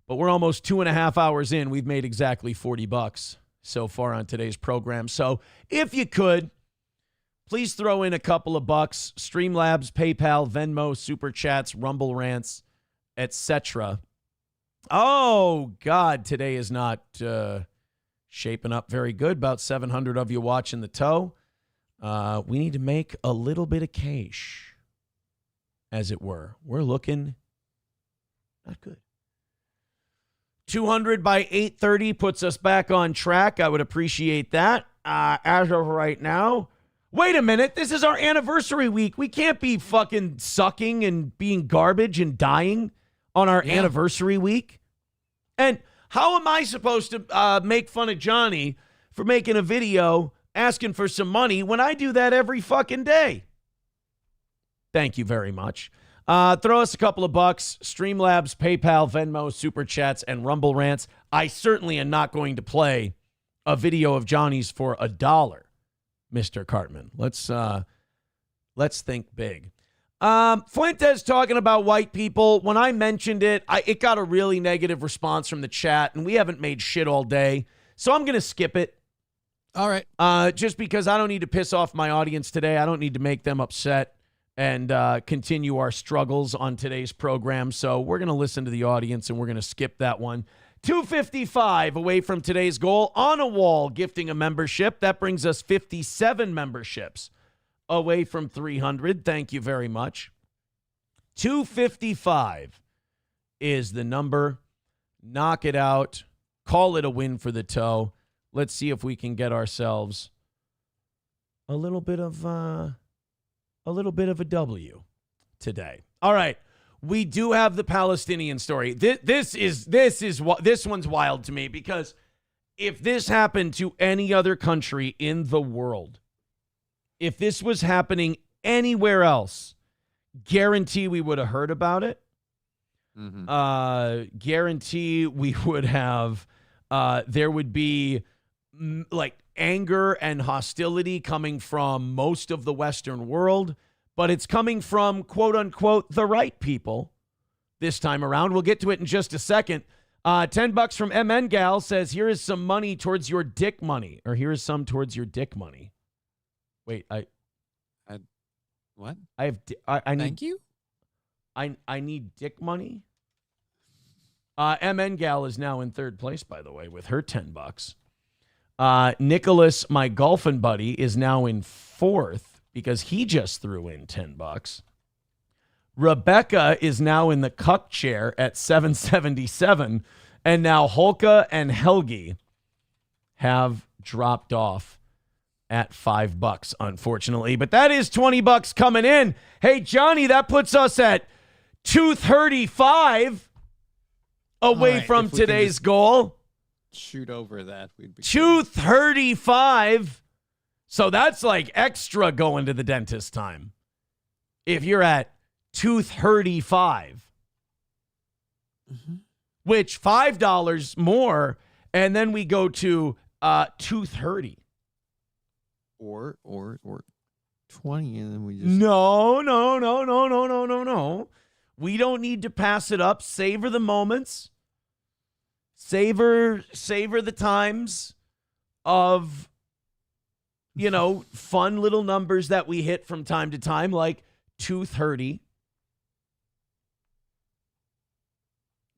But we're almost 2.5 hours in. We've made exactly $40 so far on today's program. So if you could, please throw in a couple of bucks. Streamlabs, PayPal, Venmo, Super Chats, Rumble Rants, etc. Oh, God, today is not shaping up very good. About 700 of you watching the toe. We need to make a little bit of cash, as it were. We're looking not good. 200 by 8:30 puts us back on track. I would appreciate that. As of right now, wait a minute. This is our anniversary week. We can't be fucking sucking and being garbage and dying on our anniversary week. And how am I supposed to make fun of Johnny for making a video asking for some money when I do that every fucking day? Thank you very much. Throw us a couple of bucks. Streamlabs, PayPal, Venmo, Super Chats, and Rumble Rants. I certainly am not going to play a video of Johnny's for $1, Mr. Cartman. Let's think big. Fuentes talking about white people. When I mentioned it, it got a really negative response from the chat, and we haven't made shit all day, so I'm going to skip it. All right. Just because I don't need to piss off my audience today. I don't need to make them upset and continue our struggles on today's program. So we're going to listen to the audience, and we're going to skip that one. 255 away from today's goal. On a Wall gifting a membership. That brings us 57 memberships away from 300. Thank you very much. 255 is the number. Knock it out. Call it a win for the toe. Let's see if we can get ourselves a little bit of a W today. All right, we do have the Palestinian story. This one's wild to me, because if this happened to any other country in the world, if this was happening anywhere else, guarantee we would have heard about it. Mm-hmm. Guarantee we would have. There would be like anger and hostility coming from most of the Western world, but it's coming from, quote unquote, the right people this time around. We'll get to it in just a second. $10 from MN Gal says, here is some money towards your dick money, or here is some towards your dick money. Wait, what? I need, Thank you. I need dick money. MN Gal is now in third place, by the way, with her $10. Nicholas, my golfing buddy, is now in fourth because he just threw in $10. Rebecca is now in the cuck chair at 777, and now Holka and Helgi have dropped off at $5, unfortunately. But that is $20 coming in. Hey, Johnny, that puts us at 235 away right, from if we can today's just goal. Shoot over that. We'd be 235. So that's like extra going to the dentist time. If you're at 235, which $5 more, and then we go to 230. or 20, and then we just No. We don't need to pass it up. Savor the moments. Savor the times of, fun little numbers that we hit from time to time, like 230.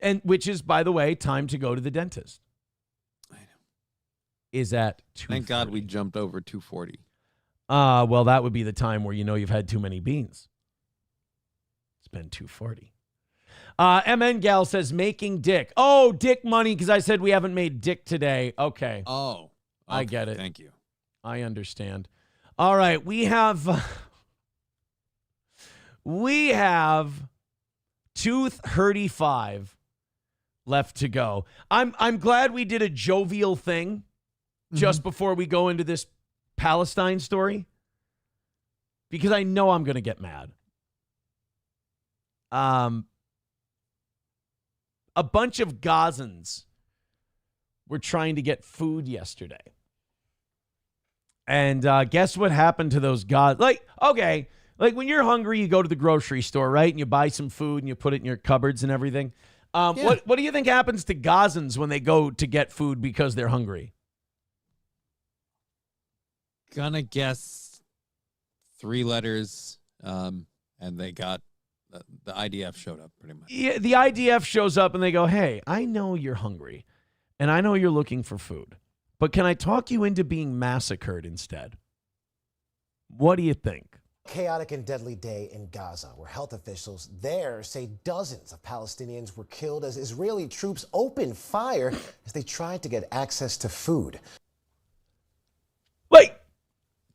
And which is, by the way, time to go to the dentist. I know. Is at 2:30. Thank God we jumped over 240. Well, that would be the time where you've had too many beans. It's been 240. MN Gal says making dick. Oh, dick money, because I said we haven't made dick today. Okay. Oh, I okay, get it. Thank you. I understand. All right, we have 235 left to go. I'm glad we did a jovial thing just before we go into this Palestine story, because I know I'm going to get mad. A bunch of Gazans were trying to get food yesterday. And guess what happened to those Gazans? Like when you're hungry, you go to the grocery store, right? And you buy some food and you put it in your cupboards and everything. What do you think happens to Gazans when they go to get food because they're hungry? Gonna guess 3 letters, and they got the IDF showed up pretty much. Yeah, the IDF shows up and they go, hey, I know you're hungry and I know you're looking for food, but can I talk you into being massacred instead? What do you think? Chaotic and deadly day in Gaza, where health officials there say dozens of Palestinians were killed as Israeli troops opened fire as they tried to get access to food. Like,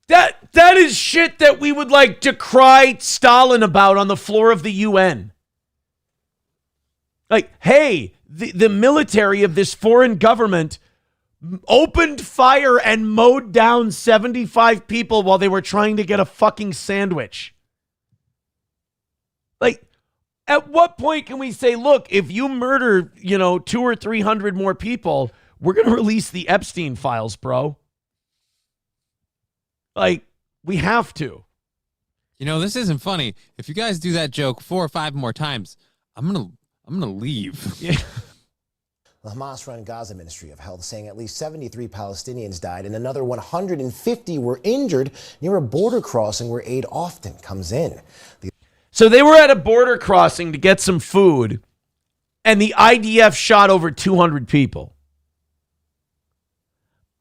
that is shit that we would decry Stalin about on the floor of the UN. Like, hey, the military of this foreign government opened fire and mowed down 75 people while they were trying to get a fucking sandwich. Like, at what point can we say, look, if you murder, 200 or 300 more people, we're going to release the Epstein files, bro? Like, we have to. This isn't funny. If you guys do that joke 4 or 5 more times, I'm gonna leave. Yeah. The Hamas-run Gaza Ministry of Health saying at least 73 Palestinians died and another 150 were injured near a border crossing where aid often comes in. So they were at a border crossing to get some food, and the IDF shot over 200 people.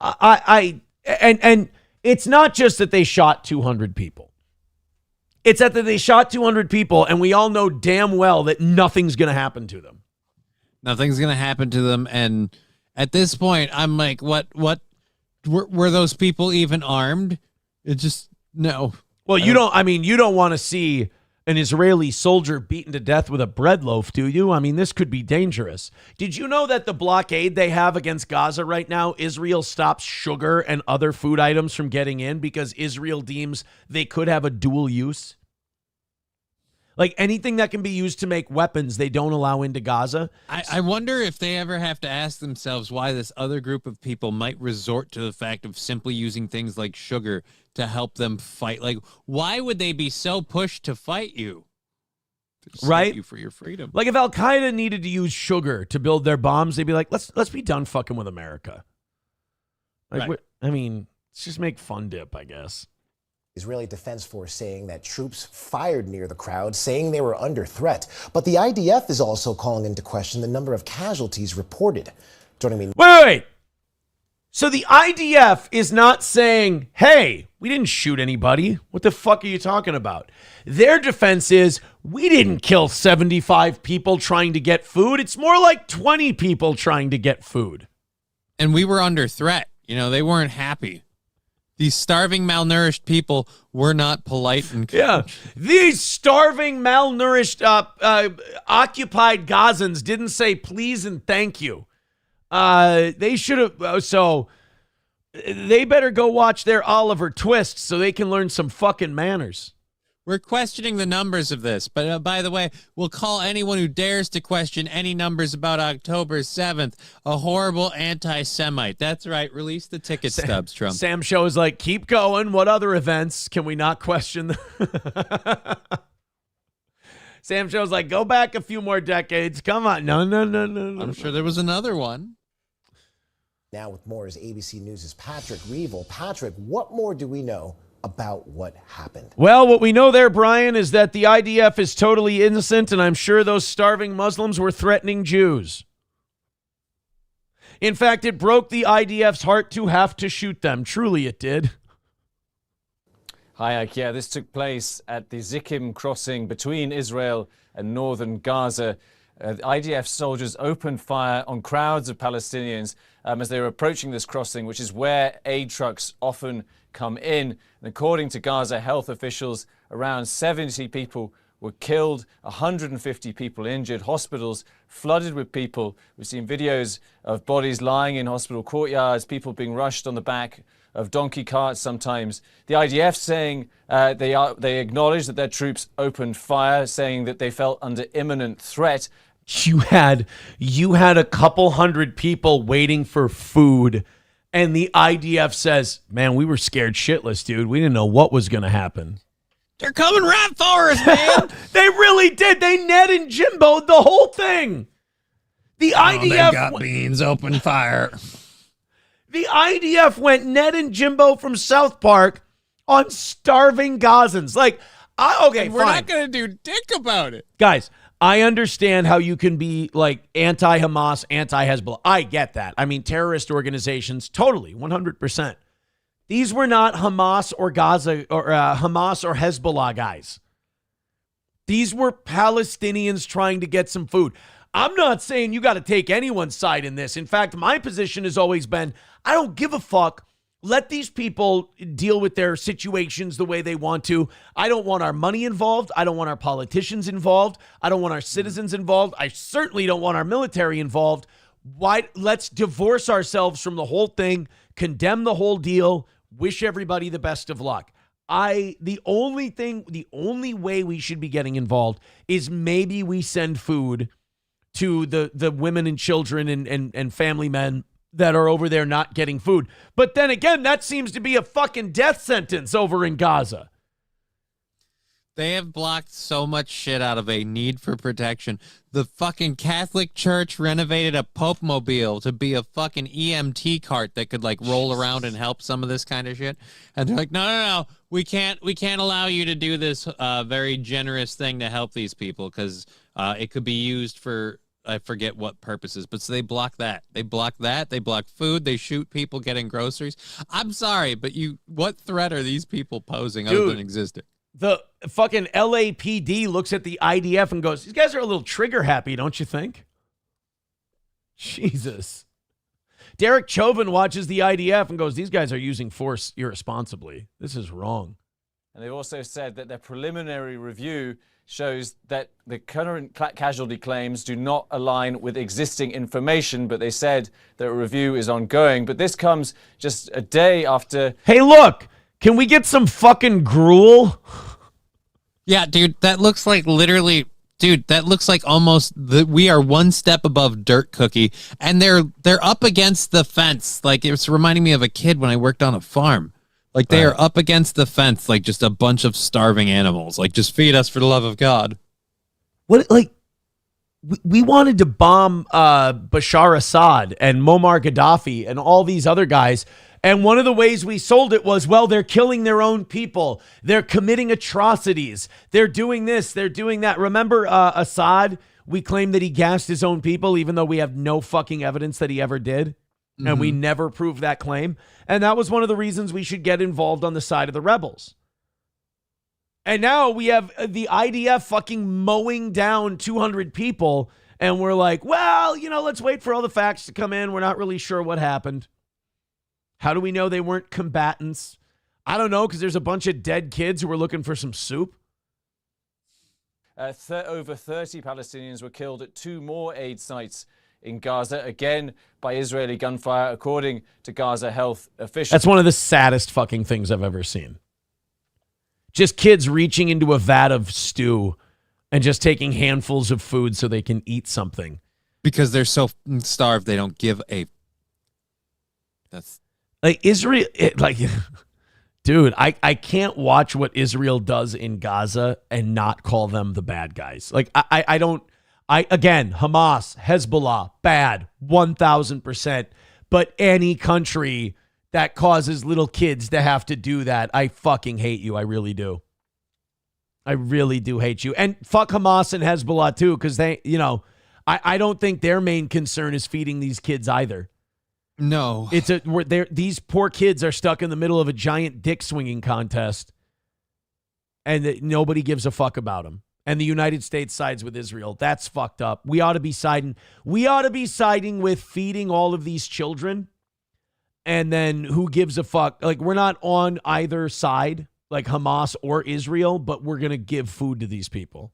And it's not just that they shot 200 people. It's that they shot 200 people, and we all know damn well that nothing's going to happen to them. Nothing's gonna happen to them, and at this point, I'm like, what? Were those people even armed? It just no. Well, you don't want to see an Israeli soldier beaten to death with a bread loaf, do you? I mean, this could be dangerous. Did you know that the blockade they have against Gaza right now, Israel stops sugar and other food items from getting in because Israel deems they could have a dual use? Like anything that can be used to make weapons, they don't allow into Gaza. I wonder if they ever have to ask themselves why this other group of people might resort to the fact of simply using things like sugar to help them fight. Like, why would they be so pushed to fight you? To right? fight you for your freedom. Like if Al-Qaeda needed to use sugar to build their bombs, they'd be like, let's be done fucking with America. Like, right. Let's just make fun dip, I guess. Israeli Defense Force saying that troops fired near the crowd, saying they were under threat. But the IDF is also calling into question the number of casualties reported. Joining me. Wait. So the IDF is not saying, hey, We didn't shoot anybody. What the fuck are you talking about? Their defense is, we didn't kill 75 people trying to get food. It's more like 20 people trying to get food. And we were under threat. You know, they weren't happy. These starving, malnourished people were not polite and yeah. These starving, malnourished, occupied Gazans didn't say please and thank you. They should have. So they better go watch their Oliver Twist so they can learn some fucking manners. We're questioning the numbers of this, but by the way, we'll call anyone who dares to question any numbers about October 7th a horrible anti-Semite. That's right. Release the ticket stubs, Trump. Sam Show is like, keep going. What other events can we not question? Sam Show's like, go back a few more decades. Come on. No. I'm sure there was another one. Now with more is ABC News' Patrick Reevell. Patrick, what more do we know about what happened? Well, what we know there, Brian, is that the IDF is totally innocent, and I'm sure those starving Muslims were threatening Jews. In fact, it broke the IDF's heart to have to shoot them. Truly, it did. Hi, Ike. Yeah, this took place at the Zikim crossing between Israel and northern Gaza. IDF soldiers opened fire on crowds of Palestinians as they were approaching this crossing, which is where aid trucks often come in. And according to Gaza health officials, around 70 people were killed, 150 people injured, hospitals flooded with people. We've seen videos of bodies lying in hospital courtyards, people being rushed on the back of donkey carts sometimes. The IDF saying they acknowledge that their troops opened fire, saying that they felt under imminent threat. You had a couple hundred people waiting for food, and the IDF says, man, we were scared shitless, dude. We didn't know what was going to happen. They're coming right for us, man. They really did. They Ned and Jimbo'd the whole thing. The IDF they got beans, open fire. The IDF went Ned and Jimbo from South Park on starving Gazans. Like, okay, and we're not going to do dick about it. Guys, I understand how you can be like anti-Hamas, anti-Hezbollah. I get that. I mean, terrorist organizations, totally, 100%. These were not Hamas or Gaza or Hamas or Hezbollah guys. These were Palestinians trying to get some food. I'm not saying you got to take anyone's side in this. In fact, my position has always been, I don't give a fuck. Let these people deal with their situations the way they want to. I don't want our money involved. I don't want our politicians involved. I don't want our citizens involved. I certainly don't want our military involved. Why? Let's divorce ourselves from the whole thing, condemn the whole deal, wish everybody the best of luck. The only way we should be getting involved is maybe we send food to the women and children and family men that are over there not getting food. But then again, that seems to be a fucking death sentence over in Gaza. They have blocked so much shit out of a need for protection. The fucking Catholic Church renovated a Pope Mobile to be a fucking EMT cart that could like roll around and help some of this kind of shit. And they're like, no, we can't allow you to do this very generous thing to help these people because it could be used for I forget what purposes, but so they block that. They block that. They block food. They shoot people getting groceries. I'm sorry, but what threat are these people posing other than existing? The fucking LAPD looks at the IDF and goes, these guys are a little trigger happy, don't you think? Jesus. Derek Chauvin watches the IDF and goes, these guys are using force irresponsibly. This is wrong. And they've also said that their preliminary review shows that the current casualty claims do not align with existing information, but they said that a review is ongoing. But this comes just a day after... Hey, look! Can we get some fucking gruel? Yeah, dude, that looks like literally... Dude, that looks like almost... we are one step above Dirt Cookie, and they're up against the fence. Like, it's reminding me of a kid when I worked on a farm. Like, they are up against the fence, like just a bunch of starving animals. Like, just feed us for the love of God. What, like, we wanted to bomb Bashar Assad and Muammar Gaddafi and all these other guys. And one of the ways we sold it was, well, they're killing their own people. They're committing atrocities. They're doing this. They're doing that. Remember Assad? We claimed that he gassed his own people, even though we have no fucking evidence that he ever did. And we never proved that claim. And that was one of the reasons we should get involved on the side of the rebels. And now we have the IDF fucking mowing down 200 people. And we're like, well, let's wait for all the facts to come in. We're not really sure what happened. How do we know they weren't combatants? I don't know, because there's a bunch of dead kids who were looking for some soup. Over 30 Palestinians were killed at 2 more aid sites in Gaza, again by Israeli gunfire, according to Gaza health officials. That's one of the saddest fucking things I've ever seen. Just kids reaching into a vat of stew and just taking handfuls of food so they can eat something. Because they're so starved they don't give a... That's... Like, Israel... Dude, I can't watch what Israel does in Gaza and not call them the bad guys. Like, I don't... Again, Hamas, Hezbollah, bad, 1,000%. But any country that causes little kids to have to do that, I fucking hate you. I really do. I really do hate you. And fuck Hamas and Hezbollah too, because they, I don't think their main concern is feeding these kids either. No. These poor kids are stuck in the middle of a giant dick swinging contest, and nobody gives a fuck about them. And the United States sides with Israel. That's fucked up. We ought to be siding with feeding all of these children. And then who gives a fuck? Like, we're not on either side, like Hamas or Israel, but we're going to give food to these people.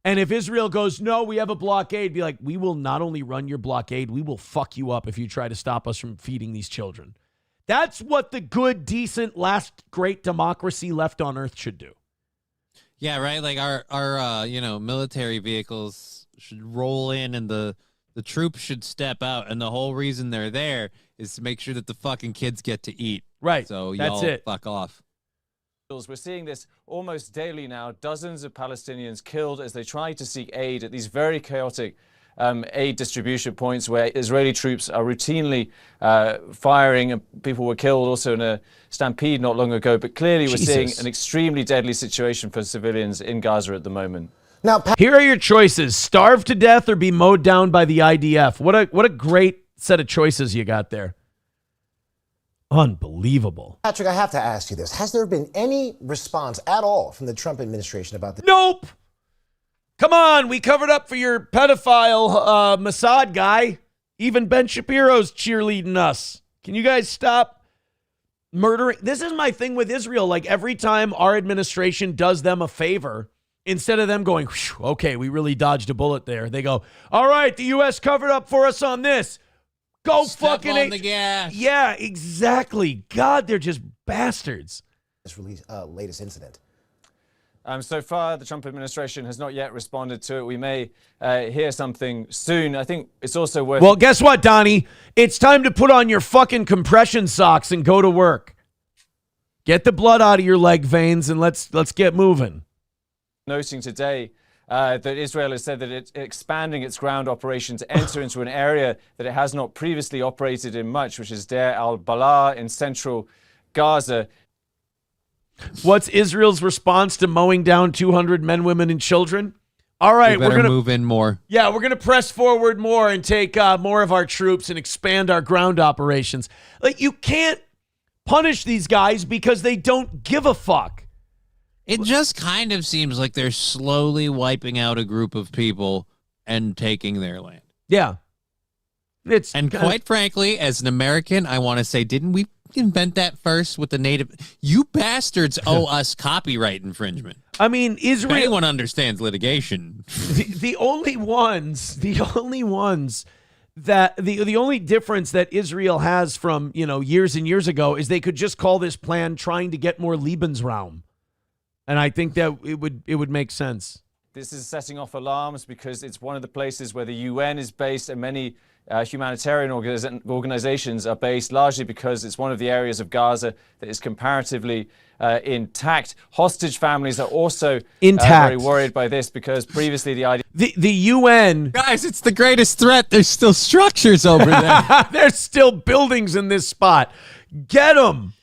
And if Israel goes, no, we have a blockade, be like, we will not only run your blockade, we will fuck you up if you try to stop us from feeding these children. That's what the good, decent, last great democracy left on earth should do. Yeah, right. Like our military vehicles should roll in, and the troops should step out, and the whole reason they're there is to make sure that the fucking kids get to eat. Right. So that's y'all it. Fuck off. We're seeing this almost daily now. Dozens of Palestinians killed as they try to seek aid at these very chaotic aid distribution points where Israeli troops are routinely firing, and people were killed also in a stampede not long ago. But clearly we're seeing an extremely deadly situation for civilians in Gaza at the moment. Now, here are your choices: starve to death or be mowed down by the IDF. What a great set of choices you got there. Unbelievable. Patrick, I have to ask you this. Has there been any response at all from the Trump administration about this? Nope. Come on, we covered up for your pedophile Mossad guy. Even Ben Shapiro's cheerleading us. Can you guys stop murdering? This is my thing with Israel. Like, every time our administration does them a favor, instead of them going, okay, we really dodged a bullet there, they go, all right, the U.S. covered up for us on this. Go Step fucking on the gas. Yeah, exactly. God, they're just bastards. This latest incident. So far, the Trump administration has not yet responded to it. We may hear something soon. I think it's also worth... Well, guess what, Donnie? It's time to put on your fucking compression socks and go to work. Get the blood out of your leg veins and let's get moving. Noting today that Israel has said that it's expanding its ground operation to enter into an area that it has not previously operated in much, which is Deir al-Balah in central Gaza. What's Israel's response to mowing down 200 men, women, and children? All right, we're gonna move in more. Yeah, we're gonna press forward more and take more of our troops and expand our ground operations. Like, you can't punish these guys because they don't give a fuck. It just kind of seems like they're slowly wiping out a group of people and taking their land. Yeah. And quite frankly, as an American, I want to say, didn't we invent that first with the native? You bastards owe us copyright infringement. I mean, Israel... If anyone understands litigation. The only difference that Israel has from, years and years ago is they could just call this plan trying to get more Lebensraum. And I think that it would make sense. This is setting off alarms because it's one of the places where the UN is based, and many humanitarian organizations are based, largely because it's one of the areas of Gaza that is comparatively intact. Hostage families are also very worried by this because previously the UN... Guys, it's the greatest threat. There's still structures over there. There's still buildings in this spot. Get them.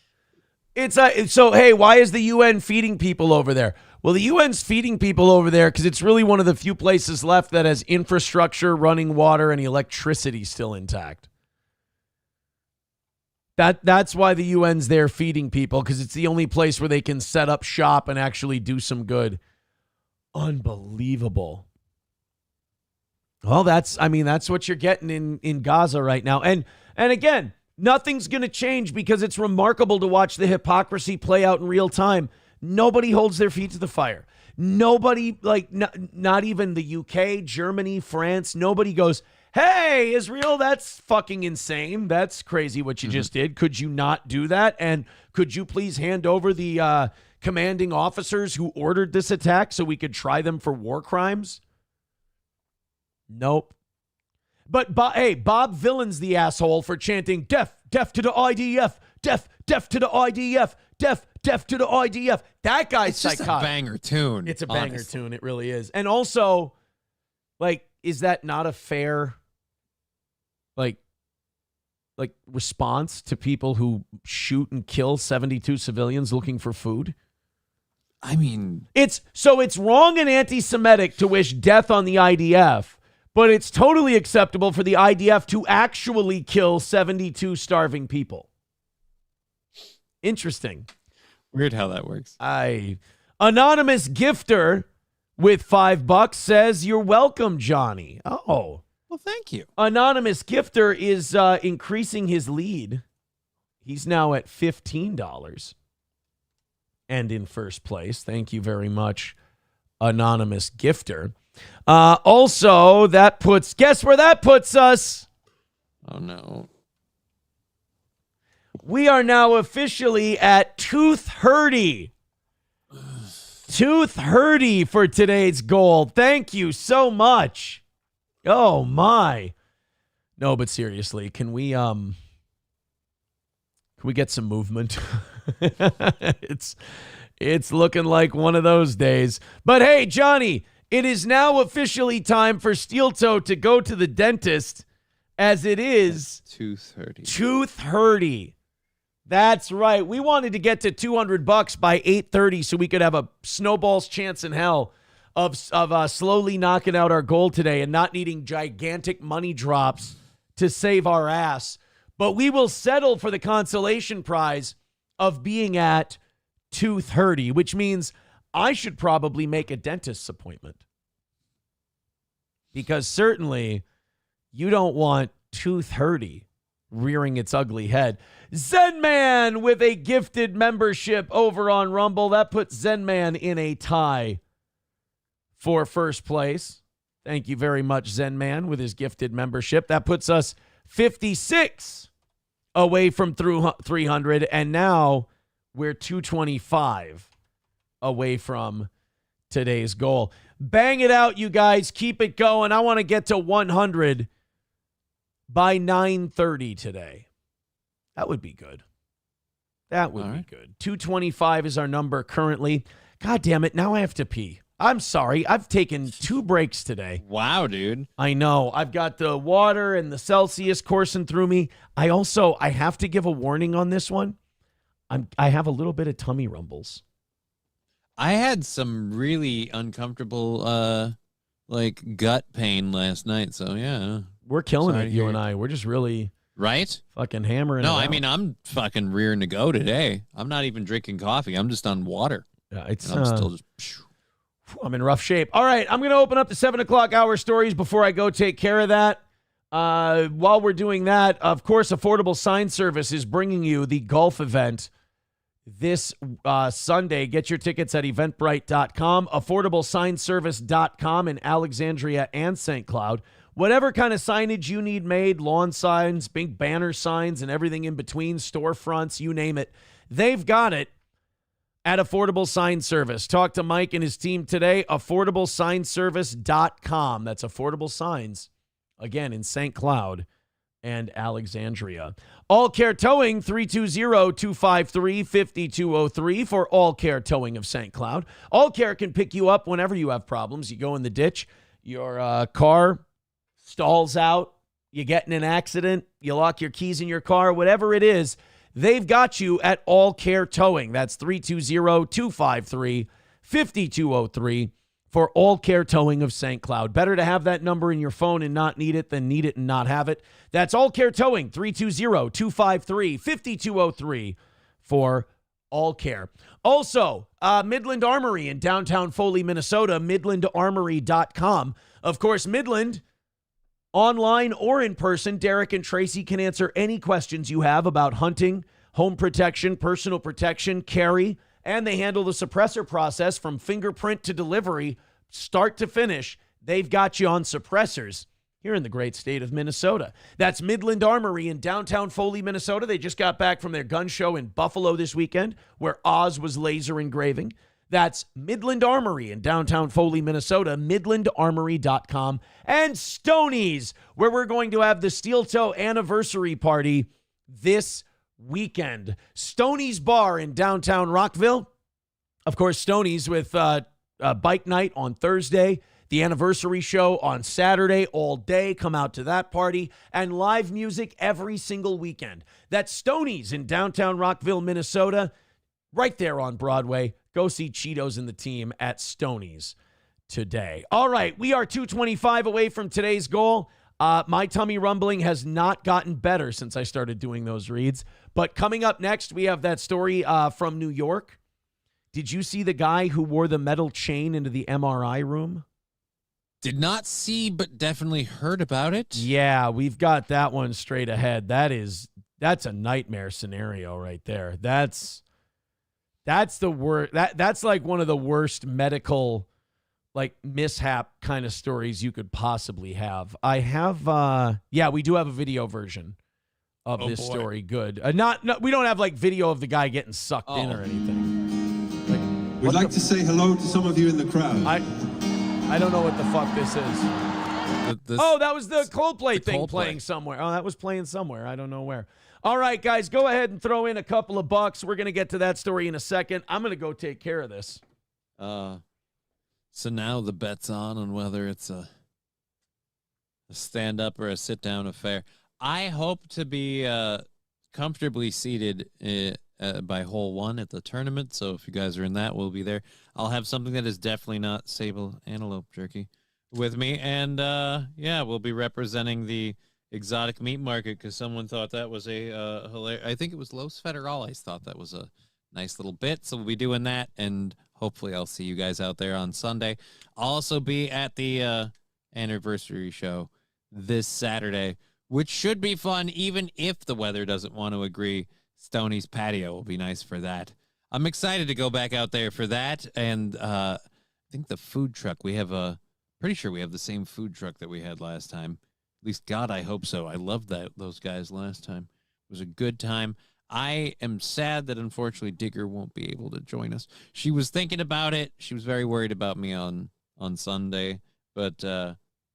So, hey, why is the UN feeding people over there? Well, the UN's feeding people over there because it's really one of the few places left that has infrastructure, running water, and electricity still intact. That's why the UN's there feeding people, because it's the only place where they can set up shop and actually do some good. Unbelievable. Well, that's what you're getting in Gaza right now. And again, nothing's going to change because it's remarkable to watch the hypocrisy play out in real time. Nobody holds their feet to the fire. Nobody, not even the UK, Germany, France, nobody goes, hey, Israel, that's fucking insane. That's crazy what you just did. Could you not do that? And could you please hand over the commanding officers who ordered this attack so we could try them for war crimes? Nope. But Bob Villain's the asshole for chanting deaf to the IDF, deaf to the IDF, deaf to the IDF. That guy's it's just psychotic. a banger tune. It's a banger tune. It really is. And also, is that not a fair response to people who shoot and kill 72 civilians looking for food? I mean, it's wrong and anti-Semitic to wish death on the IDF, but it's totally acceptable for the IDF to actually kill 72 starving people. Interesting. Weird how that works. Anonymous gifter with $5 says, "You're welcome, Johnny." Oh. Well, thank you. Anonymous gifter is increasing his lead. He's now at $15 and in first place. Thank you very much, anonymous gifter. Also, guess where that puts us? Oh, no. We are now officially at Tooth Hurdy. Tooth Hurdy for today's goal. Thank you so much. Oh my. No, but seriously, can we get some movement? It's looking like one of those days. But hey, Johnny, it is now officially time for Steel Toe to go to the dentist, as it is Tooth Hurdy. That's right. We wanted to get to $200 by 8:30 so we could have a snowball's chance in hell of slowly knocking out our goal today and not needing gigantic money drops to save our ass. But we will settle for the consolation prize of being at Tooth Hurdy, which means I should probably make a dentist's appointment. Because certainly you don't want Tooth Hurdy rearing its ugly head. Zenman with a gifted membership over on Rumble. That puts Zenman in a tie for first place. Thank you very much, Zenman, with his gifted membership. That puts us 56 away from 300, and now we're 225 away from today's goal. Bang it out, you guys. Keep it going. I want to get to 100 by 9:30 today. That would be good. That would be good. 225 is our number currently. God damn it. Now I have to pee. I'm sorry. I've taken 2 breaks today. Wow, dude. I know. I've got the water and the Celsius coursing through me. I have to give a warning on this one. I have a little bit of tummy rumbles. I had some really uncomfortable gut pain last night, so yeah. We're killing it, you and I. We're just really fucking hammering it out. I mean, I'm fucking rearing to go today. I'm not even drinking coffee. I'm just on water. Yeah, I'm still just... I'm in rough shape. All right, I'm going to open up the 7 o'clock hour stories before I go take care of that. While we're doing that, of course, Affordable Sign Service is bringing you the golf event this Sunday. Get your tickets at eventbrite.com, affordablesignservice.com in Alexandria and St. Cloud. Whatever kind of signage you need made, lawn signs, big banner signs, and everything in between, storefronts, you name it, they've got it at Affordable Sign Service. Talk to Mike and his team today, affordablesignservice.com. That's Affordable Signs, again, in St. Cloud and Alexandria. All Care Towing, 320-253-5203 for All Care Towing of St. Cloud. All Care can pick you up whenever you have problems. You go in the ditch, your car stalls out, you get in an accident, you lock your keys in your car, whatever it is, they've got you at All Care Towing. That's 320-253-5203 for All Care Towing of St. Cloud. Better to have that number in your phone and not need it than need it and not have it. That's All Care Towing, 320-253-5203 for All Care. Also, Midland Armory in downtown Foley, Minnesota, midlandarmory.com. Of course, Midland, online or in person, Derek and Tracy can answer any questions you have about hunting, home protection, personal protection, carry, and they handle the suppressor process from fingerprint to delivery, start to finish. They've got you on suppressors here in the great state of Minnesota. That's Midland Armory in downtown Foley, Minnesota. They just got back from their gun show in Buffalo this weekend where Oz was laser engraving. That's Midland Armory in downtown Foley, Minnesota, midlandarmory.com. And Stoney's, where we're going to have the Steel Toe anniversary party this weekend. Stoney's Bar in downtown Rockville. Of course, Stoney's with bike night on Thursday, the anniversary show on Saturday all day. Come out to that party, and live music every single weekend. That's Stoney's in downtown Rockville, Minnesota, right there on Broadway. Go see Cheetos and the team at Stoney's today. All right, we are 225 away from today's goal. My tummy rumbling has not gotten better since I started doing those reads. But coming up next, we have that story from New York. Did you see the guy who wore the metal chain into the MRI room? Did not see, but definitely heard about it. Yeah, we've got that one straight ahead. That's a nightmare scenario right there. That's the worst. That's like one of the worst medical mishap kind of stories you could possibly have. I have we do have a video version of this story. Good. We don't have video of the guy getting sucked in or anything. We'd like to say hello to some of you in the crowd. I don't know what the fuck this is. That was the Coldplay thing playing somewhere. Oh, that was playing somewhere. I don't know where. All right, guys, go ahead and throw in a couple of bucks. We're going to get to that story in a second. I'm going to go take care of this. So now the bet's on whether it's a stand-up or a sit-down affair. I hope to be comfortably seated by hole one at the tournament, so if you guys are in that, we'll be there. I'll have something that is definitely not sable antelope jerky with me, and we'll be representing the exotic meat market because someone thought that was a hilarious. I think it was Los Federales thought that was a nice little bit, so we'll be doing that, and hopefully I'll see you guys out there on Sunday. I'll also be at the anniversary show this Saturday, which should be fun even if the weather doesn't want to agree. Stoney's patio will be nice for that. I'm excited to go back out there for that, and I think the food truck, pretty sure we have the same food truck that we had last time. At least, God, I hope so. I loved those guys last time. It was a good time. I am sad that, unfortunately, Digger won't be able to join us. She was thinking about it. She was very worried about me on Sunday, but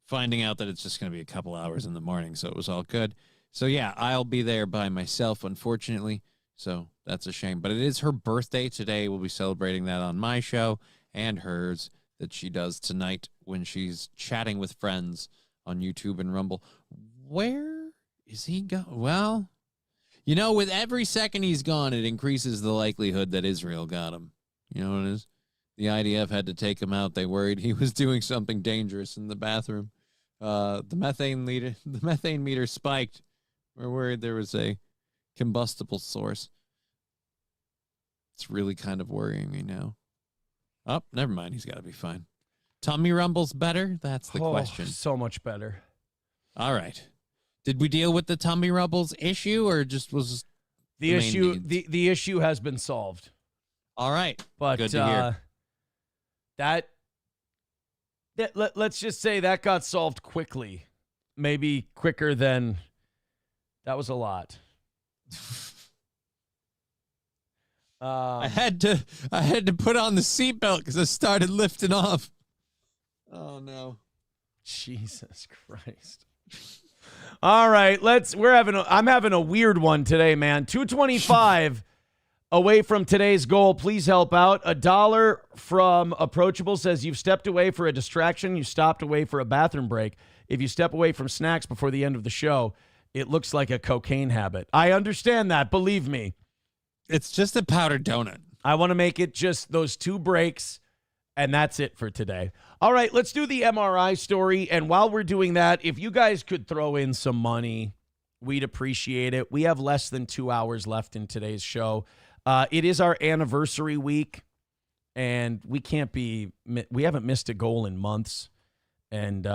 finding out that it's just going to be a couple hours in the morning, so it was all good. So, yeah, I'll be there by myself, unfortunately, so that's a shame. But it is her birthday today. We'll be celebrating that on my show and hers that she does tonight when she's chatting with friends on YouTube and Rumble. Where is he going? Well, with every second he's gone, it increases the likelihood that Israel got him. You know what it is? The IDF had to take him out. They worried he was doing something dangerous in the bathroom. The methane meter spiked. We're worried there was a combustible source. It's really kind of worrying me now. Oh, never mind. He's got to be fine. Tummy rumble's better? That's the question. So much better. All right. Did we deal with the tummy rumbles issue, or just was the issue? The issue has been solved. All right, but good to hear. Let's just say that got solved quickly, maybe quicker than. That was a lot. I had to put on the seatbelt because I started lifting off. Oh no. Jesus Christ. All right, I'm having a weird one today, man. 225 away from today's goal. Please help out. $1 from Approachable says you've stepped away for a distraction. You stopped away for a bathroom break. If you step away from snacks before the end of the show, it looks like a cocaine habit. I understand that. Believe me. It's just a powdered donut. I want to make it just those two breaks And that's it for today. All right, let's do the MRI story. And while we're doing that, if you guys could throw in some money, we'd appreciate it. We have less than 2 hours left in today's show. It is our anniversary week, and we haven't missed a goal in months, and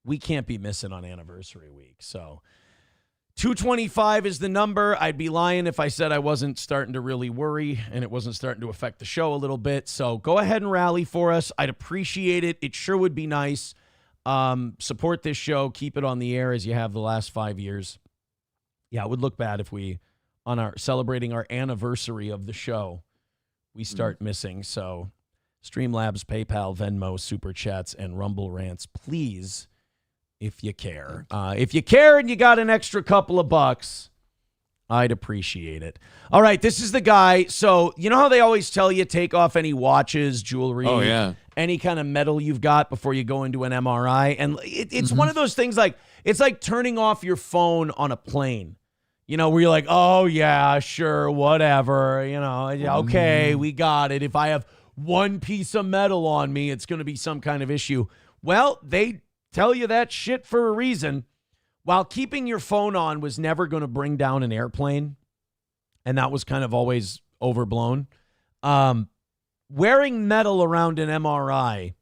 we can't be missing on anniversary week. So 225 is the number. I'd be lying if I said I wasn't starting to really worry and it wasn't starting to affect the show a little bit. So go ahead and rally for us. I'd appreciate it. It sure would be nice. Support this show. Keep it on the air as you have the last 5 years. Yeah, it would look bad if we, on our celebrating our anniversary of the show, we start missing. So Streamlabs, PayPal, Venmo, Super Chats, and Rumble Rants, please, if you care. If you care and you got an extra couple of bucks, I'd appreciate it. All right, this is the guy. So you know how they always tell you take off any watches, jewelry, any kind of metal you've got before you go into an MRI? And it's one of those things like, it's like turning off your phone on a plane. You know, where you're like, oh, yeah, sure, whatever. You know, okay, we got it. If I have one piece of metal on me, it's going to be some kind of issue. Well, they tell you that shit for a reason. While keeping your phone on was never going to bring down an airplane, and that was kind of always overblown, wearing metal around an MRI,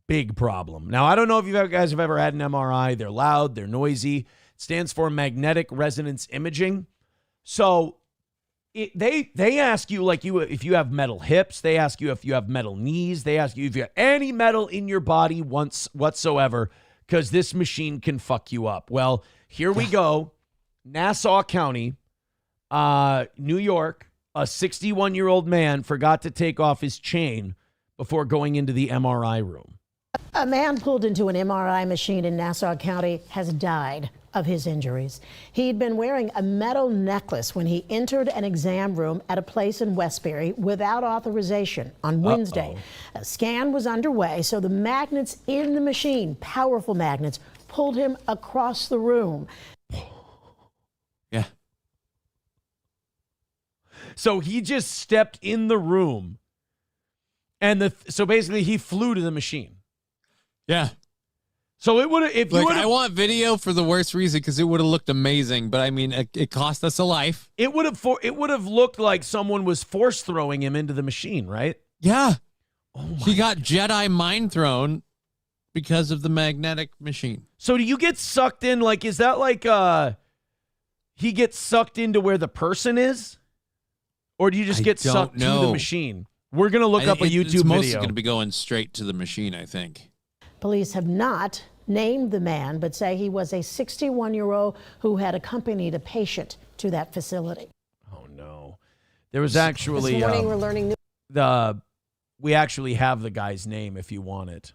big problem. Now, I don't know if you guys have ever had an MRI. They're loud. They're noisy. It stands for magnetic resonance imaging. So they ask you, like, if you have metal hips. They ask you if you have metal knees. They ask you if you have any metal in your body whatsoever, because this machine can fuck you up. Well, here we go. Nassau County, New York, a 61-year-old man forgot to take off his chain before going into the MRI room. A man pulled into an MRI machine in Nassau County has died of his injuries. He'd been wearing a metal necklace when he entered an exam room at a place in Westbury without authorization on Wednesday. A scan was underway, so the magnets in the machine, powerful magnets, pulled him across the room. Yeah. So he just stepped in the room, and so basically he flew to the machine. Yeah. So it would have, if you I want video for the worst reason, because it would have looked amazing. But I mean, it cost us a life. It would have looked like someone was force throwing him into the machine, right? Yeah. Oh my he got Jedi mind thrown because of the magnetic machine. So do you get sucked in? Like, is that like he gets sucked into where the person is, or do you just get sucked to the machine? We're gonna look up a YouTube video. It's mostly going to be going straight to the machine, I think. Police have not named the man, but say he was a 61-year-old who had accompanied a patient to that facility. Oh, no. There was actually... This morning we're learning... We actually have the guy's name if you want it.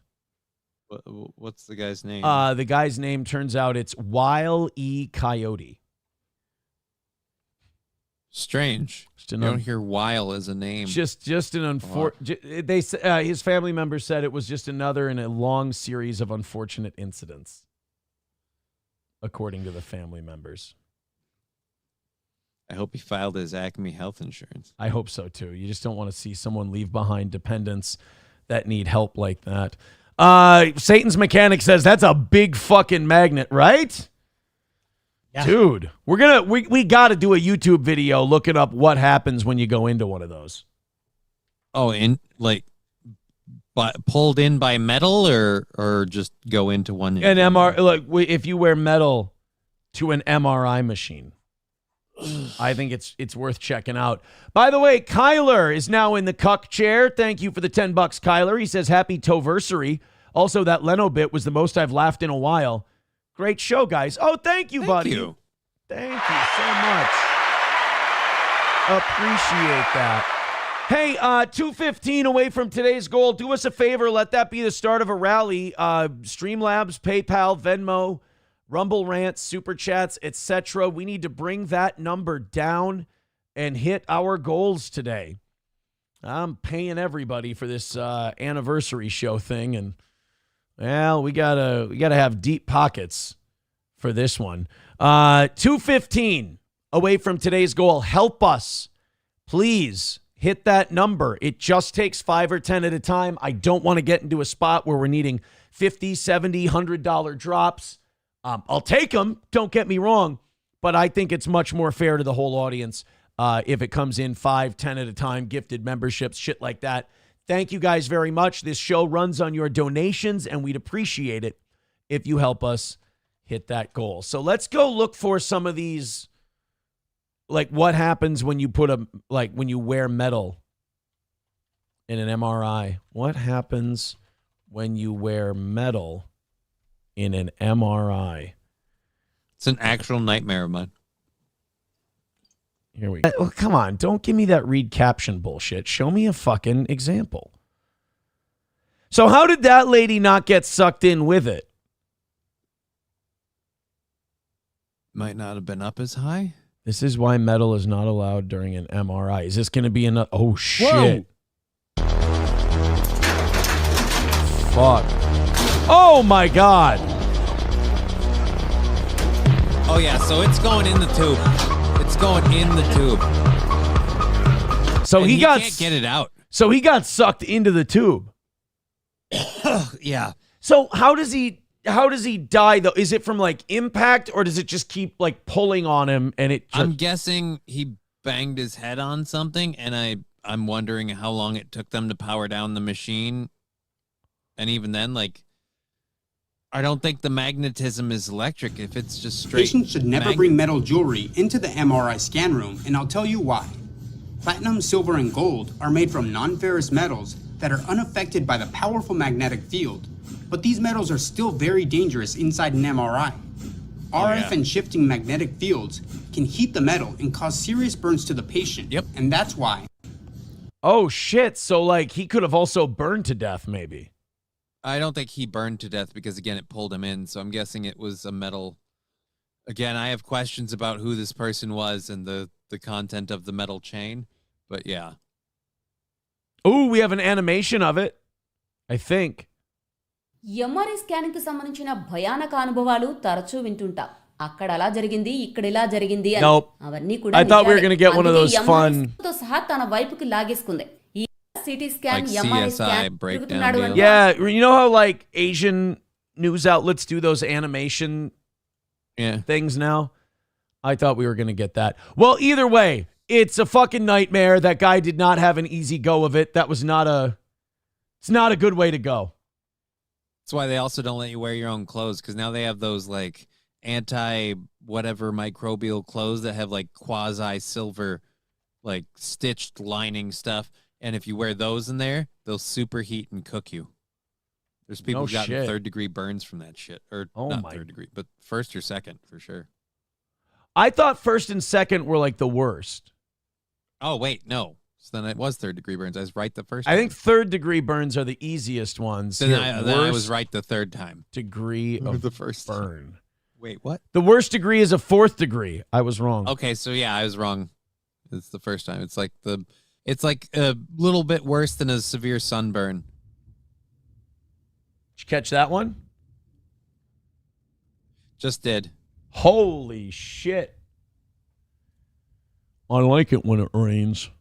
What's the guy's name? The guy's name, turns out it's Wile E. Coyote. Strange. You don't hear Weil as a name. Just an unfortunate. His family members said it was just another in a long series of unfortunate incidents, according to the family members. I hope he filed his Acme health insurance. I hope so too. You just don't want to see someone leave behind dependents that need help like that. Satan's Mechanic says that's a big fucking magnet, right? Yeah. Dude, we got to do a YouTube video looking up what happens when you go into one of those. Oh, pulled in by metal or just go into one? An MRI, like if you wear metal to an MRI machine, I think it's worth checking out. By the way, Kyler is now in the cuck chair. Thank you for the $10, Kyler. He says happy toversary. Also, that Leno bit was the most I've laughed in a while. Great show, guys. Oh, thank you, buddy. Thank you so much. Appreciate that. Hey, 2:15 away from today's goal. Do us a favor. Let that be the start of a rally. Streamlabs, PayPal, Venmo, Rumble Rants, Super Chats, etc. We need to bring that number down and hit our goals today. I'm paying everybody for this anniversary show thing, and well, we gotta have deep pockets for this one. 2:15 away from today's goal. Help us, please. hit that number. It just takes 5 or 10 at a time. I don't want to get into a spot where we're needing $50, $70, $100 drops. I'll take them, don't get me wrong, but I think it's much more fair to the whole audience if it comes in 5, 10 at a time, gifted memberships, shit like that. Thank you guys very much. This show runs on your donations, and we'd appreciate it if you help us hit that goal. So let's go look for some of these, like what happens when you when you wear metal in an MRI. What happens when you wear metal in an MRI? It's an actual nightmare of mine. Here we go. Oh, come on. Don't give me that read caption bullshit. Show me a fucking example. So how did that lady not get sucked in with it? Might not have been up as high. This is why metal is not allowed during an MRI. Is this going to be another? Oh, shit. Whoa. Fuck. Oh, my God. Oh, yeah. So it's going in the tube. It's going in the tube. So and he can't get it out. So he got sucked into the tube. Yeah. So how does he die though? Is it from like impact, or does it just keep like pulling on him and it I'm guessing he banged his head on something, and I'm wondering how long it took them to power down the machine. And even then, like, I don't think the magnetism is electric if it's just straight. Patients should never bring metal jewelry into the MRI scan room, and I'll tell you why. Platinum, silver, and gold are made from non-ferrous metals that are unaffected by the powerful magnetic field, but these metals are still very dangerous inside an MRI. RF and shifting magnetic fields can heat the metal and cause serious burns to the patient. Yep. And that's why. Oh, shit. So, like, he could have also burned to death, maybe. I don't think he burned to death because, again, it pulled him in. So I'm guessing it was a metal. Again, I have questions about who this person was and the content of the metal chain. But, yeah. Oh, we have an animation of it, I think. MRI scanning కి సంబంధించిన భయానక అనుభవాలు తరచూ వింటుంటాం. అక్కడ అలా జరిగింది, ఇక్కడ ఇలా జరిగింది అని. అవన్నీ కూడా I thought we were going to get one of those fun తో సహా తన వైపుకి లాగేసుకుంది. ఈ సిటీ స్కాన్ ఎంఆర్ఐ స్కాన్ తిరుగుతున్నాడు అని. Yeah, you know how like Asian news outlets do those animation things now? I thought we were going to get that. Well, either way, it's a fucking nightmare. That guy did not have an easy go of it. That was it's not a good way to go. That's why they also don't let you wear your own clothes, because now they have those like anti-whatever microbial clothes that have like quasi-silver, like stitched lining stuff. And if you wear those in there, they'll superheat and cook you. There's people who've gotten third-degree burns from that shit. Or not third degree, but first or second for sure. I thought first and second were like the worst. Oh, wait, no. So then it was third-degree burns. I was right the first time. I think third-degree burns are the easiest ones. Then I was right the third time. Degree of the first burn. Wait, what? The worst degree is a fourth degree. I was wrong. Okay, so yeah, I was wrong. It's the first time. It's like a little bit worse than a severe sunburn. Did you catch that one? Just did. Holy shit. I like it when it rains.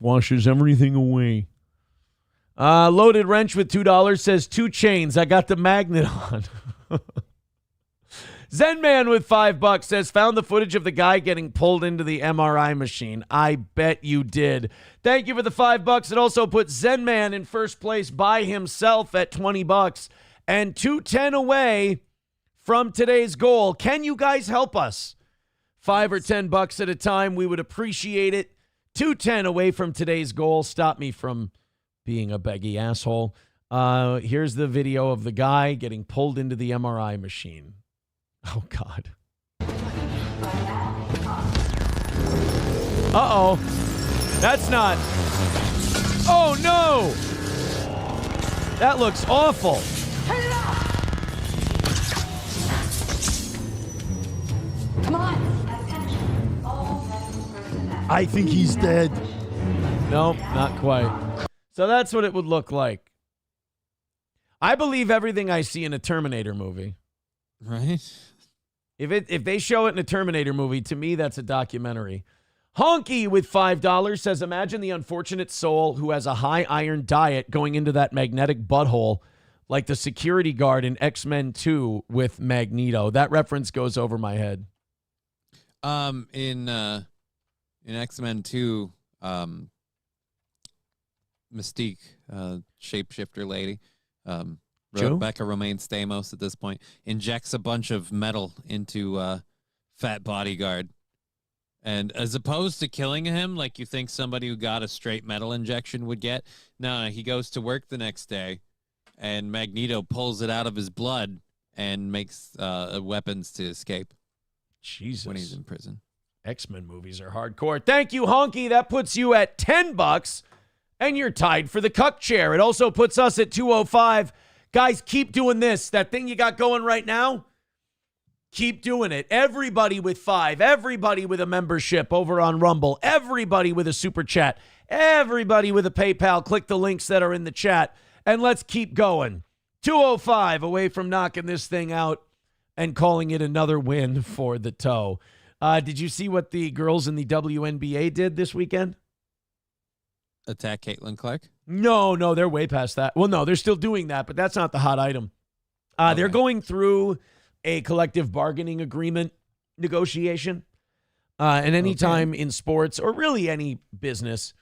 Washes everything away. Loaded Wrench with $2 says 2 chains. I got the magnet on. Zen Man with $5 says found the footage of the guy getting pulled into the MRI machine. I bet you did. Thank you for the $5. It also puts Zen Man in first place by himself at $20 and 210 away from today's goal. Can you guys help us? $5 or $10 at a time. We would appreciate it. 210 away from today's goal. Stop me from being a beggy asshole. Here's the video of the guy getting pulled into the MRI machine. Oh, God. Uh-oh. That's not... Oh, no! That looks awful. Come on. I think he's dead. No, not quite. So that's what it would look like. I believe everything I see in a Terminator movie. Right? If they show it in a Terminator movie, to me, that's a documentary. Honky with $5 says, imagine the unfortunate soul who has a high iron diet going into that magnetic butthole like the security guard in X-Men 2 with Magneto. That reference goes over my head. In X-Men 2, Mystique, shapeshifter lady, Rebecca Romaine Stamos at this point, injects a bunch of metal into Fat Bodyguard. And as opposed to killing him, like you think somebody who got a straight metal injection would get, no, he goes to work the next day, and Magneto pulls it out of his blood and makes weapons to escape. Jesus. When he's in prison. X-Men movies are hardcore. Thank you, Honky. That puts you at $10, and you're tied for the Cuck Chair. It also puts us at 205. Guys, keep doing this. That thing you got going right now, keep doing it. Everybody with $5, everybody with a membership over on Rumble, everybody with a super chat, everybody with a PayPal. Click the links that are in the chat, and let's keep going. 205 away from knocking this thing out and calling it another win for the toe. Did you see what the girls in the WNBA did this weekend? Attack Caitlin Clark? No, they're way past that. Well, no, they're still doing that, but that's not the hot item. They're going through a collective bargaining agreement negotiation. And anytime in sports or really any business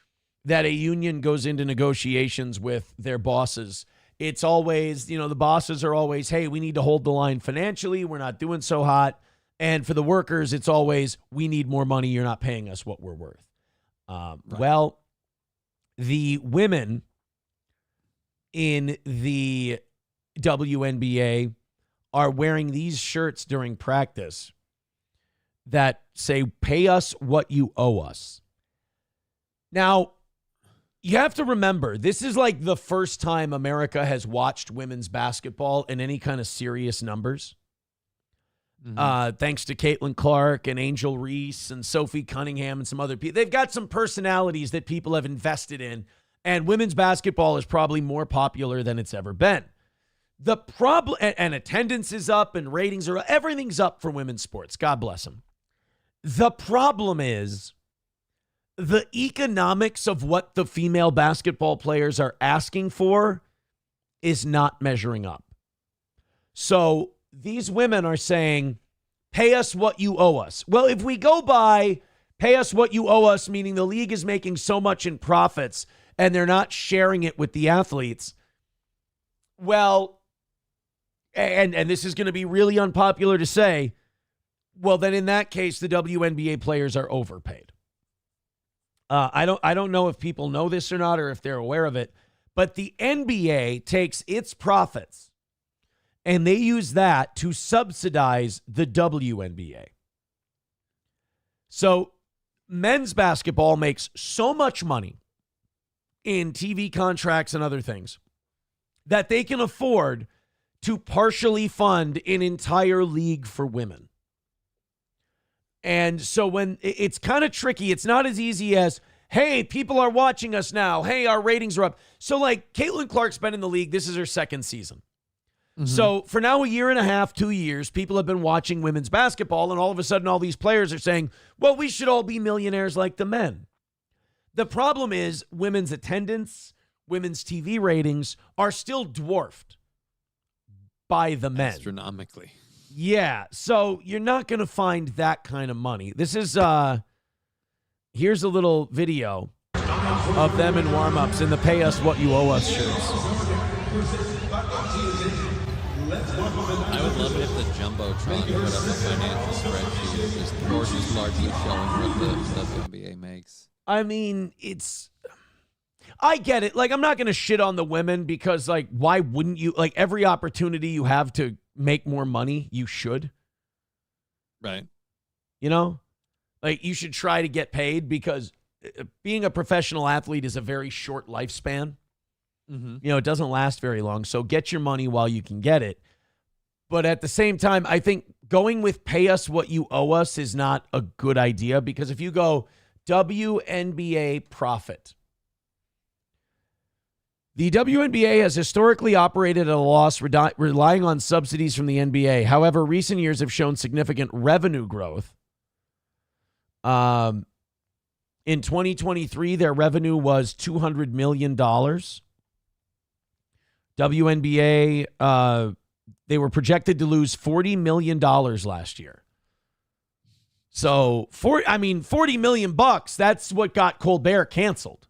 that a union goes into negotiations with their bosses, it's always, the bosses are always, hey, we need to hold the line financially. We're not doing so hot. And for the workers, it's always, we need more money. You're not paying us what we're worth. Well, the women in the WNBA are wearing these shirts during practice that say, pay us what you owe us. Now, you have to remember, this is like the first time America has watched women's basketball in any kind of serious numbers. Thanks to Caitlin Clark and Angel Reese and Sophie Cunningham and some other people. They've got some personalities that people have invested in, and women's basketball is probably more popular than it's ever been. The problem, and attendance is up and ratings are up. Everything's up for women's sports. God bless them. The problem is the economics of what the female basketball players are asking for is not measuring up. So these women are saying, pay us what you owe us. Well, if we go by pay us what you owe us, meaning the league is making so much in profits and they're not sharing it with the athletes, well, and this is going to be really unpopular to say, well, then in that case, the WNBA players are overpaid. I don't know if people know this or not, or if they're aware of it, but the NBA takes its profits and they use that to subsidize the WNBA. So men's basketball makes so much money in TV contracts and other things that they can afford to partially fund an entire league for women. And so when it's kind of tricky, it's not as easy as, hey, people are watching us now. Hey, our ratings are up. So like Caitlin Clark's been in the league. This is her second season. So for now, 1.5 years, 2 years, people have been watching women's basketball. And all of a sudden, all these players are saying, well, we should all be millionaires like the men. The problem is women's attendance, women's TV ratings are still dwarfed by the men. Astronomically. Yeah, so you're not going to find that kind of money. This is, here's a little video of them in warm-ups in the Pay Us What You Owe Us shirts. I would love it if the Jumbotron put up a financial spreadsheet or just largely showing what the WNBA makes. I mean, I get it. Like, I'm not going to shit on the women because, like, why wouldn't you? Like, every opportunity you have to make more money, you should. Right. You know? Like, you should try to get paid because being a professional athlete is a very short lifespan. You know, it doesn't last very long. So get your money while you can get it. But at the same time, I think going with pay us what you owe us is not a good idea because if you go WNBA profit, the WNBA has historically operated at a loss, relying on subsidies from the NBA. However, recent years have shown significant revenue growth. In 2023, their revenue was $200 million. WNBA, they were projected to lose $40 million last year. So, 40 million bucks, that's what got Colbert canceled.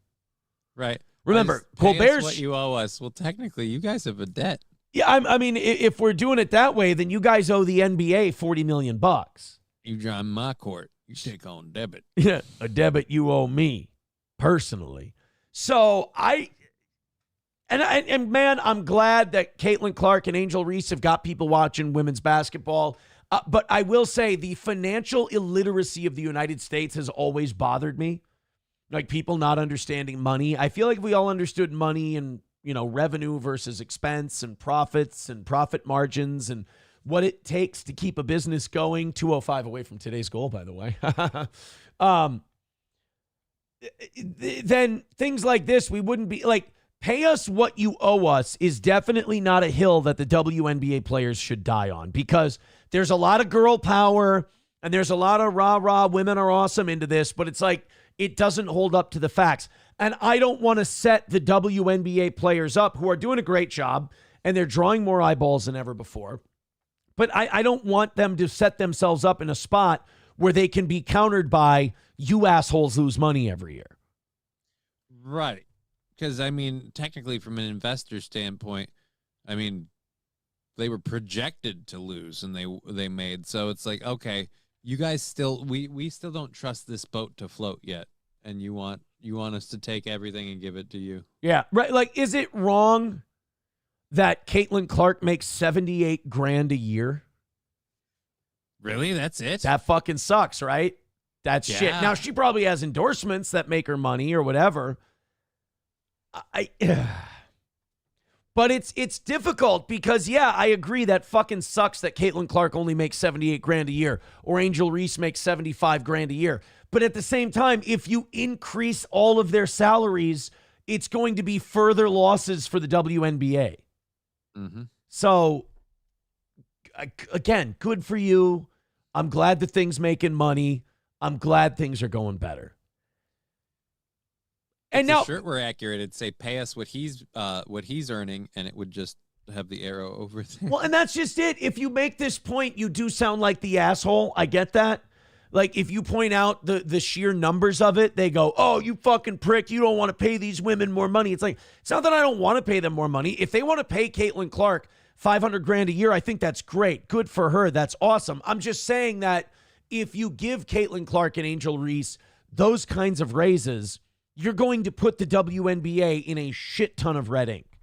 Right. Remember, Pay us Colbert's what you owe us. Well, technically, you guys have a debt. Yeah, I mean, if we're doing it that way, then you guys owe the NBA $40 million bucks. You drive my court. You take on debit. Yeah, a debit you owe me personally. So man, I'm glad that Caitlin Clark and Angel Reese have got people watching women's basketball. But I will say the financial illiteracy of the United States has always bothered me. Like people not understanding money. I feel like if we all understood money and, revenue versus expense and profits and profit margins and what it takes to keep a business going. 205 away from today's goal, by the way. Then things like this, we wouldn't be like, pay us what you owe us is definitely not a hill that the WNBA players should die on, because there's a lot of girl power and there's a lot of rah-rah, women are awesome into this, but it's like, it doesn't hold up to the facts. And I don't want to set the WNBA players up who are doing a great job and they're drawing more eyeballs than ever before. But I don't want them to set themselves up in a spot where they can be countered by, you assholes lose money every year. Right. Because, I mean, technically from an investor standpoint, I mean, they were projected to lose and they made. So it's like, okay, you guys still, we still don't trust this boat to float yet. And you want us to take everything and give it to you. Yeah. Right. Like, is it wrong that Caitlin Clark makes $78,000 a year? Really? That's it? That fucking sucks, right? That's shit. Now, she probably has endorsements that make her money or whatever. But it's difficult because, yeah, I agree that fucking sucks that Caitlin Clark only makes $78,000 a year or Angel Reese makes $75,000 a year. But at the same time, if you increase all of their salaries, it's going to be further losses for the WNBA. Mm-hmm. So, again, good for you. I'm glad the thing's making money. I'm glad things are going better. And now, if the shirt were accurate, it'd say pay us what he's earning, and it would just have the arrow over there. Well, and that's just it. If you make this point, you do sound like the asshole. I get that. Like, if you point out the sheer numbers of it, they go, oh, you fucking prick. You don't want to pay these women more money. It's like, it's not that I don't want to pay them more money. If they want to pay Caitlin Clark $500,000 a year, I think that's great. Good for her. That's awesome. I'm just saying that if you give Caitlin Clark and Angel Reese those kinds of raises, you're going to put the WNBA in a shit ton of red ink.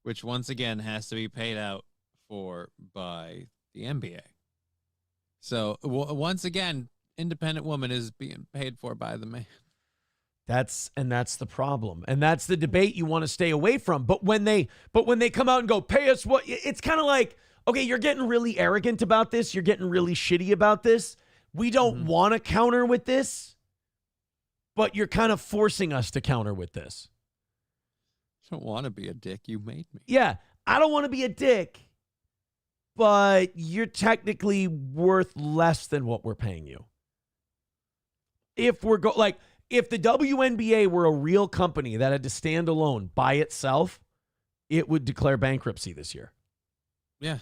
Which, once again, has to be paid out for by the NBA. So, once again, independent woman is being paid for by the man. That's the problem. And that's the debate you want to stay away from. But when they come out and go, pay us what, it's kind of like, okay, you're getting really arrogant about this. You're getting really shitty about this. We don't want to counter with this, but you're kind of forcing us to counter with this. I don't want to be a dick. You made me. Yeah, I don't want to be a dick, but you're technically worth less than what we're paying you. If if the WNBA were a real company that had to stand alone by itself, it would declare bankruptcy this year. Yeah.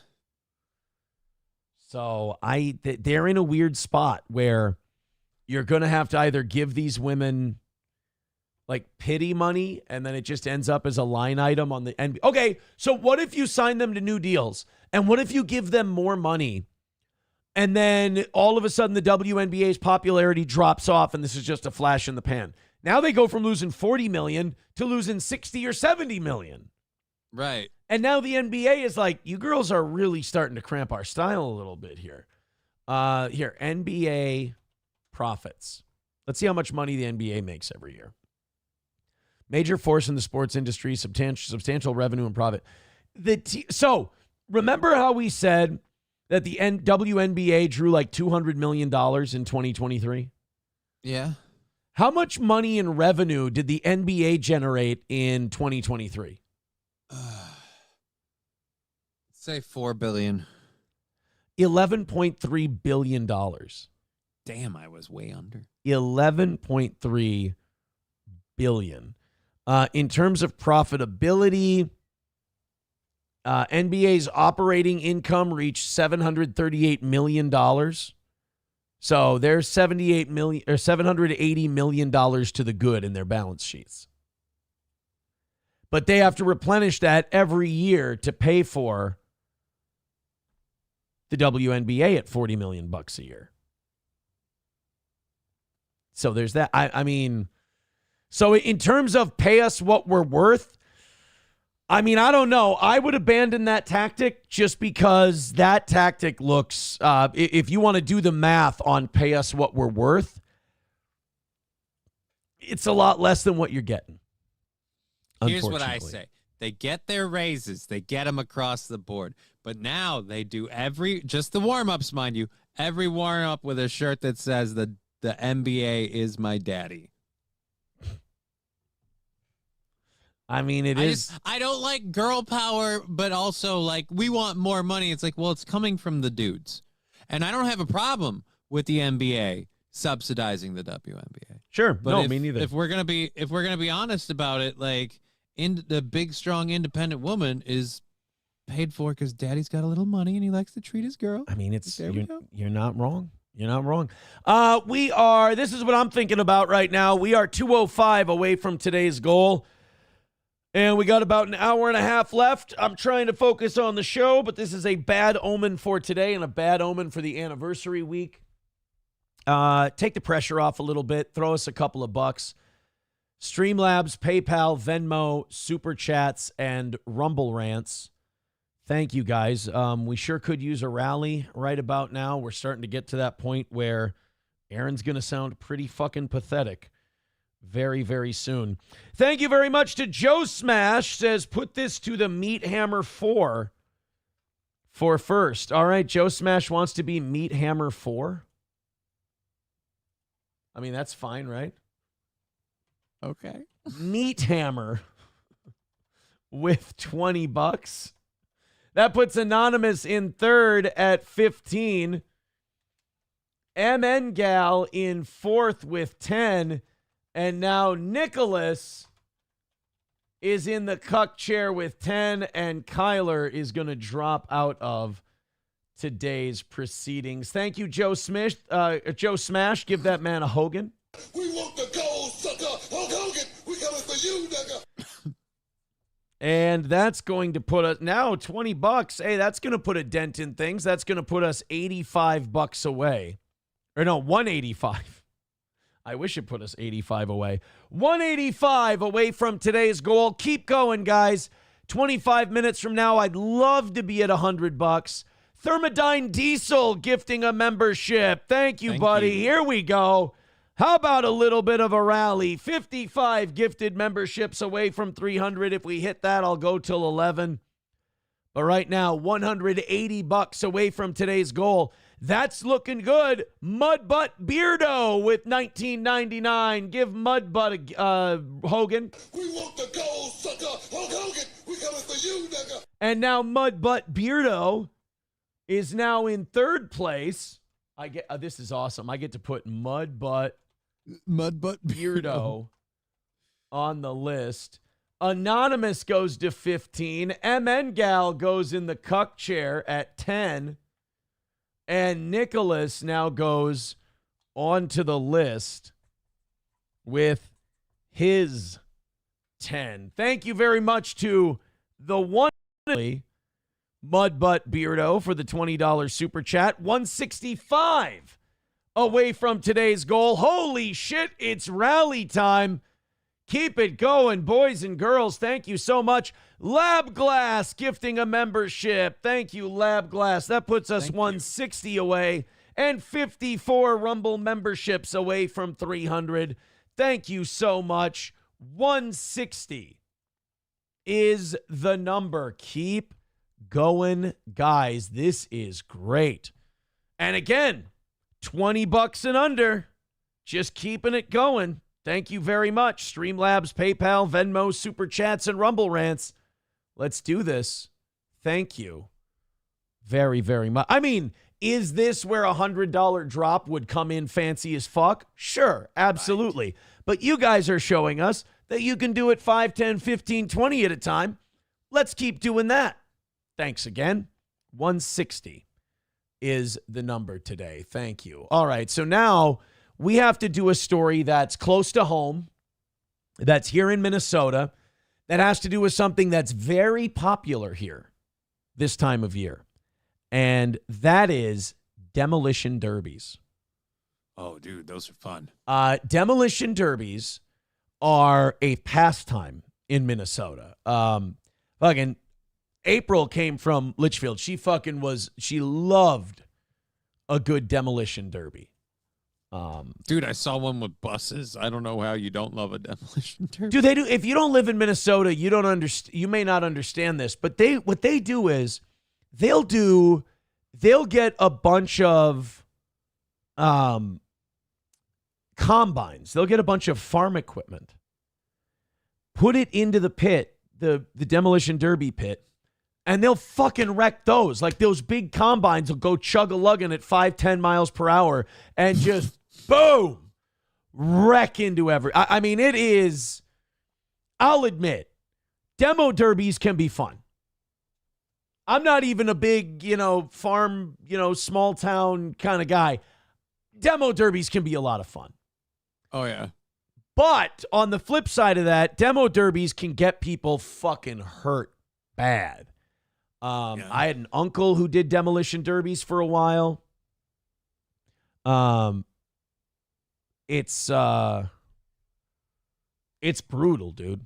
So they're in a weird spot where you're going to have to either give these women like pity money and then it just ends up as a line item on the NBA. Okay, so what if you sign them to new deals? And what if you give them more money and then all of a sudden the WNBA's popularity drops off and this is just a flash in the pan? Now they go from losing 40 million to losing 60 or 70 million. Right. And now the NBA is like, you girls are really starting to cramp our style a little bit here. Here, NBA profits. Let's see how much money the NBA makes every year. Major force in the sports industry, substantial revenue and profit. So remember how we said that the WNBA drew like $200 million in 2023? Yeah. How much money in revenue did the NBA generate in 2023? Say $4 billion. $11.3 billion. Damn, I was way under. 11.3 billion. In terms of profitability, NBA's operating income reached $738 million. So there's $780 million to the good in their balance sheets. But they have to replenish that every year to pay for the WNBA at $40 million a year. So there's that. I mean, so in terms of pay us what we're worth, I mean, I don't know. I would abandon that tactic just because that tactic looks, if you want to do the math on pay us what we're worth, it's a lot less than what you're getting. Here's what I say. They get their raises. They get them across the board. But now they do just the warm-ups, mind you, every warm-up with a shirt that says the NBA is my daddy. I mean, I don't like girl power, but also, like, we want more money. It's like, well, it's coming from the dudes. And I don't have a problem with the NBA subsidizing the WNBA. Sure. But no, me neither. If we're gonna be honest about it, like, the big, strong, independent woman is paid for because daddy's got a little money and he likes to treat his girl. I mean, you're not wrong. You're not wrong. This is what I'm thinking about right now. We are 2:05 away from today's goal. And we got about an hour and a half left. I'm trying to focus on the show, but this is a bad omen for today and a bad omen for the anniversary week. Take the pressure off a little bit. Throw us a couple of bucks. Streamlabs, PayPal, Venmo, Super Chats, and Rumble Rants. Thank you, guys. We sure could use a rally right about now. We're starting to get to that point where Aaron's going to sound pretty fucking pathetic very, very soon. Thank you very much to Joe Smash. Says, put this to the Meat Hammer 4 for first. All right, Joe Smash wants to be Meat Hammer 4. I mean, that's fine, right? Okay. Meat Hammer with $20. That puts Anonymous in third at 15. MN Gal in fourth with 10. And now Nicholas is in the cuck chair with 10, and Kyler is going to drop out of today's proceedings. Thank you, Joe Smash. Joe Smash, give that man a Hogan. We want the gold, sucker. Hulk Hogan, we coming for you, nigga. And that's going to put us now $20. Hey, that's going to put a dent in things. That's going to put us $85 away. Or no, $185. I wish it put us 85 away. 185 away from today's goal. Keep going, guys. 25 minutes from now, I'd love to be at $100. Thermodyne Diesel gifting a membership. Thank you, buddy. Here we go. How about a little bit of a rally? 55 gifted memberships away from 300. If we hit that, I'll go till 11. But right now, $180 away from today's goal. That's looking good. Mudbutt Beardo with $19.99. Give Mudbutt a Hogan. We want the gold, sucker. Hulk Hogan, we coming for you, nigga. And now Mudbutt Beardo is now in third place. This is awesome. I get to put Mudbutt Beardo on the list. Anonymous goes to 15. MN Gal goes in the cuck chair at 10. And Nicholas now goes onto the list with his 10. Thank you very much to the one Mudbutt Beardo for the $20 super chat. 165 away from today's goal. Holy shit, it's rally time. Keep it going, boys and girls. Thank you so much. Lab Glass gifting a membership. Thank you, Lab Glass. That puts us 160 away and 54 Rumble memberships away from 300. Thank you so much. 160 is the number. Keep going, guys. This is great. And again, $20 and under. Just keeping it going. Thank you very much. Streamlabs, PayPal, Venmo, Super Chats, and Rumble Rants. Let's do this. Thank you very, very much. I mean, Is this where $100 drop would come in fancy as fuck? Sure, absolutely. Right. But you guys are showing us that you can do it 5, 10, 15, 20 at a time. Let's keep doing that. Thanks again. 160 is the number today. Thank you. All right, so now we have to do a story that's close to home, that's here in Minnesota, that has to do with something that's very popular here this time of year. And that is demolition derbies. Oh, dude, those are fun. Demolition derbies are a pastime in Minnesota. Fucking April came from Litchfield. She loved a good demolition derby. Dude, I saw one with buses. I don't know how you don't love a demolition derby. Do they do? If you don't live in Minnesota, you don't understand. You may not understand this, but what they do is they'll get a bunch of combines. They'll get a bunch of farm equipment, put it into the pit, the demolition derby pit, and they'll fucking wreck those. Like those big combines will go chug-a-lugging at 5-10 miles per hour and just boom, wreck into I mean, it is, I'll admit, demo derbies can be fun. I'm not even a big, farm, small town kind of guy. Demo derbies can be a lot of fun. Oh, yeah. But on the flip side of that, demo derbies can get people fucking hurt bad. I had an uncle who did demolition derbies for a while. It's brutal, dude.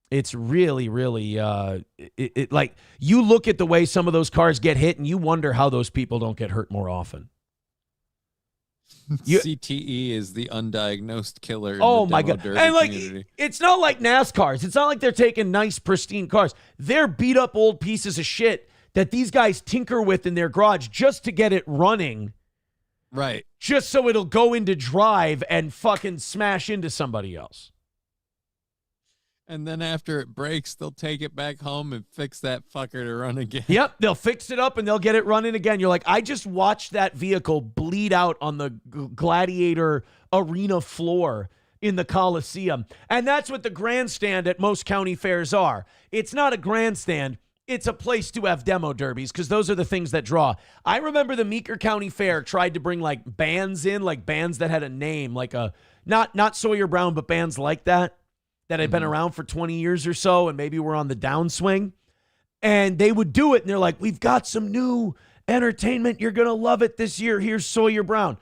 It's really, really, like you look at the way some of those cars get hit and you wonder how those people don't get hurt more often. CTE is the undiagnosed killer. In oh the my God. And like, community. It's not like NASCARs. It's not like they're taking nice, pristine cars. They're beat up old pieces of shit that these guys tinker with in their garage just to get it running. Right. Just so it'll go into drive and fucking smash into somebody else. And then after it breaks, they'll take it back home and fix that fucker to run again. Yep, they'll fix it up and they'll get it running again. You're like, I just watched that vehicle bleed out on the Gladiator arena floor in the Coliseum. And that's what the grandstand at most county fairs are. It's not a grandstand. It's a place to have demo derbies because those are the things that draw. I remember the Meeker County Fair tried to bring like bands in, like bands that had a name, like not Sawyer Brown, but bands like that had been around for 20 years or so and maybe were on the downswing. And they would do it and they're like, we've got some new entertainment. You're going to love it this year. Here's Sawyer Brown.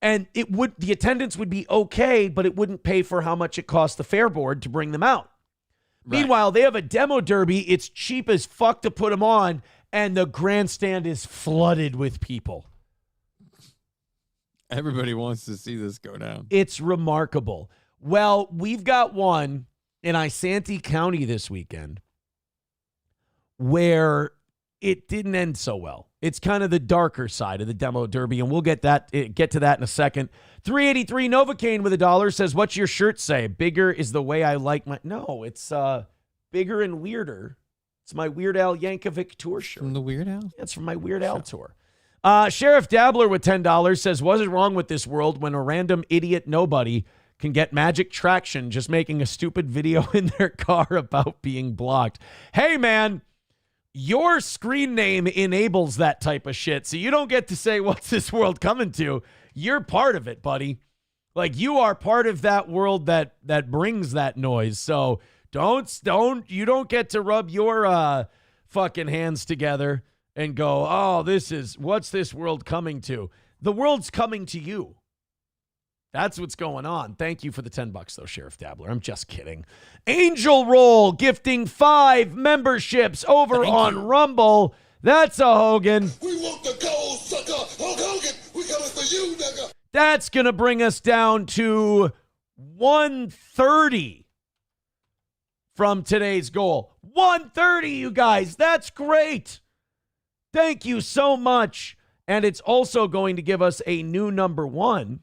And the attendance would be okay, but it wouldn't pay for how much it cost the fair board to bring them out. Right. Meanwhile, they have a demo derby. It's cheap as fuck to put them on, and the grandstand is flooded with people. Everybody wants to see this go down. It's remarkable. Well, we've got one in Isanti County this weekend where it didn't end so well. It's kind of the darker side of the demo derby, and we'll get to that in a second. 383 Novocaine with $1 says, what's your shirt say? Bigger is the way I like my... No, it's bigger and weirder. It's my Weird Al Yankovic tour shirt. From the Weird Al? It's from my Weird Al tour. Sheriff Dabbler with $10 says, what's wrong with this world when a random idiot nobody can get magic traction just making a stupid video in their car about being blocked? Hey, man, your screen name enables that type of shit, so you don't get to say, what's this world coming to? You're part of it, buddy. Like, you are part of that world that brings that noise, so you don't get to rub your fucking hands together and go, oh, what's this world coming to? The world's coming to you. That's what's going on. Thank you for the $10 though, Sheriff Dabbler. I'm just kidding. Angel Roll gifting 5 memberships over on Rumble. That's a Hogan. We want the gold, sucker. Hulk Hogan, we coming for you, nigga. That's going to bring us down to 130 from today's goal. 130, you guys. That's great. Thank you so much. And it's also going to give us a new number 1.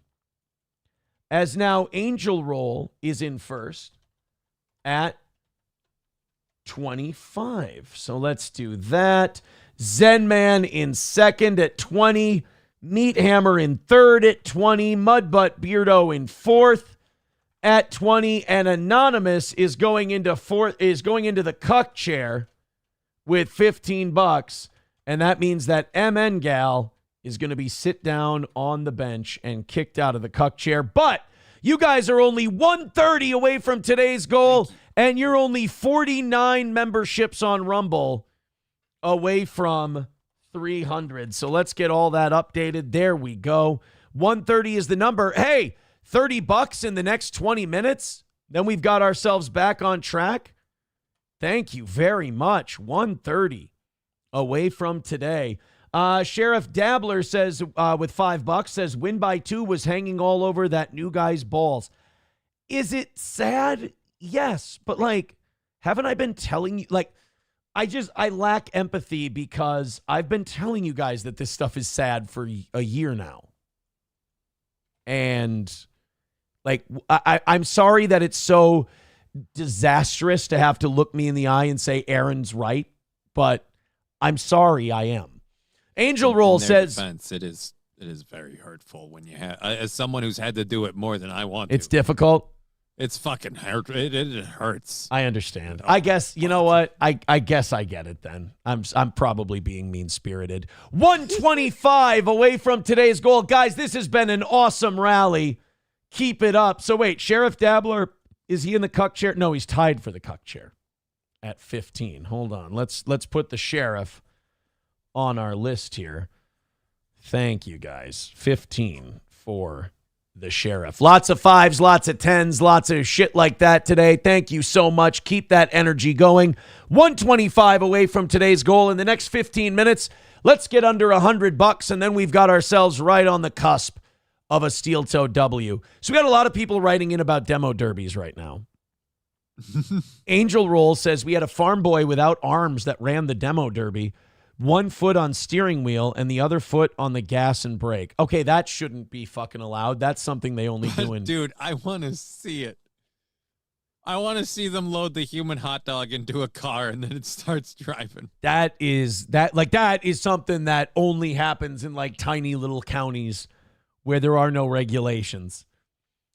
As now Angel Roll is in first at 25. So let's do that. Zen Man in second at 20. Meat Hammer in third at 20. Mudbutt Beardo in fourth at 20. And Anonymous is going into the cuck chair with $15. And that means that MN Gal is going to be sit down on the bench and kicked out of the cuck chair. But you guys are only 130 away from today's goal, and you're only 49 memberships on Rumble away from 300. So let's get all that updated. There we go. 130 is the number. Hey, $30 in the next 20 minutes. Then we've got ourselves back on track. Thank you very much. 130 away from today. Sheriff Dabbler says, with $5, says win by 2 was hanging all over that new guy's balls. Is it sad? Yes. But like, haven't I been telling you, like, I lack empathy because I've been telling you guys that this stuff is sad for a year now. And like, I'm sorry that it's so disastrous to have to look me in the eye and say Aaron's right, but I'm sorry I am. Angel Roll says defense, it is very hurtful when you have, as someone who's had to do it more than I want to. It's difficult. It's fucking hurt. It hurts. I understand. I guess, you know what? I guess I get it then. I'm probably being mean-spirited. 125 away from today's goal. Guys, this has been an awesome rally. Keep it up. So wait, Sheriff Dabbler, is he in the cuck chair? No, he's tied for the cuck chair at 15. Hold on. Let's put the sheriff on our list here. Thank you, guys. 15 for the sheriff. Lots of 5s, lots of 10s, lots of shit like that today. Thank you so much. Keep that energy going. 125 away from today's goal. In the next 15 minutes, let's get under $100, and then we've got ourselves right on the cusp of a steel-toe W. So we got a lot of people writing in about demo derbies right now. Angel Roll says we had a farm boy without arms that ran the demo derby. One foot on steering wheel and the other foot on the gas and brake. Okay, that shouldn't be fucking allowed. That's something they only do in... Dude, I want to see it. I want to see them load the human hot dog into a car and then it starts driving. That is something that only happens in like tiny little counties where there are no regulations.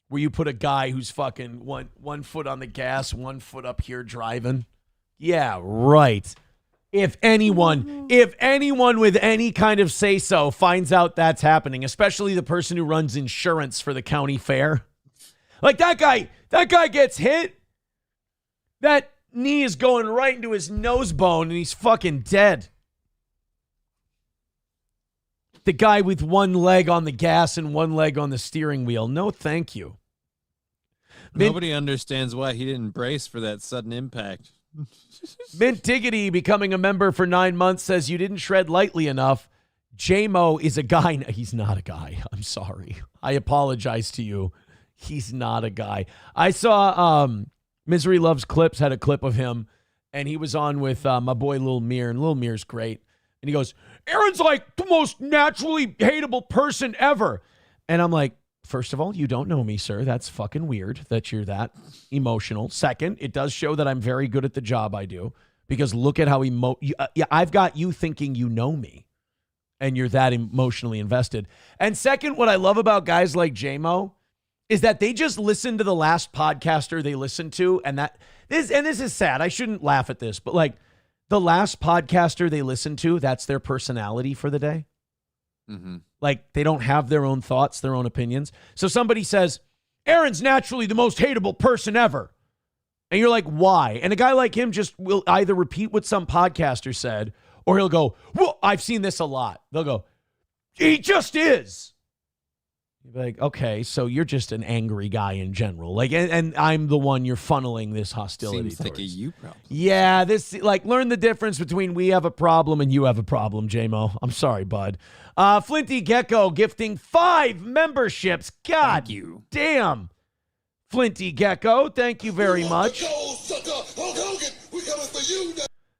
Where you put a guy who's fucking one foot on the gas, 1 foot up here driving. Yeah, right. If anyone with any kind of say-so finds out that's happening, especially the person who runs insurance for the county fair, like that guy gets hit, that knee is going right into his nose bone and he's fucking dead. The guy with one leg on the gas and one leg on the steering wheel. No, thank you. Nobody understands why he didn't brace for that sudden impact. Mint Diggity, becoming a member for 9 months, says you didn't shred lightly enough. J-Mo is a guy. He's not a guy. I'm sorry. I apologize to you. He's not a guy. I saw Misery Loves Clips had a clip of him, and he was on with my boy Lil Mir, and Lil Mir's great. And he goes, Aaron's like the most naturally hateable person ever. And I'm like, first of all, you don't know me, sir. That's fucking weird that you're that emotional. Second, it does show that I'm very good at the job I do, because look at how I've got you thinking you know me and you're that emotionally invested. And second, what I love about guys like J-Mo is that they just listen to the last podcaster they listened to. And this is sad. I shouldn't laugh at this, but like the last podcaster they listened to, that's their personality for the day. Mm-hmm. Like, they don't have their own thoughts, their own opinions. So somebody says, Aaron's naturally the most hateable person ever. And you're like, why? And a guy like him just will either repeat what some podcaster said, or he'll go, well, I've seen this a lot. They'll go, he just is. You'd be like, okay, so you're just an angry guy in general. Like, and I'm the one you're funneling this hostility Seems like towards. a you problem. Yeah, learn the difference between we have a problem and you have a problem, J-Mo. I'm sorry, bud. Flinty Gecko gifting 5 memberships. God Thank you. Damn. Flinty Gecko, thank you very much.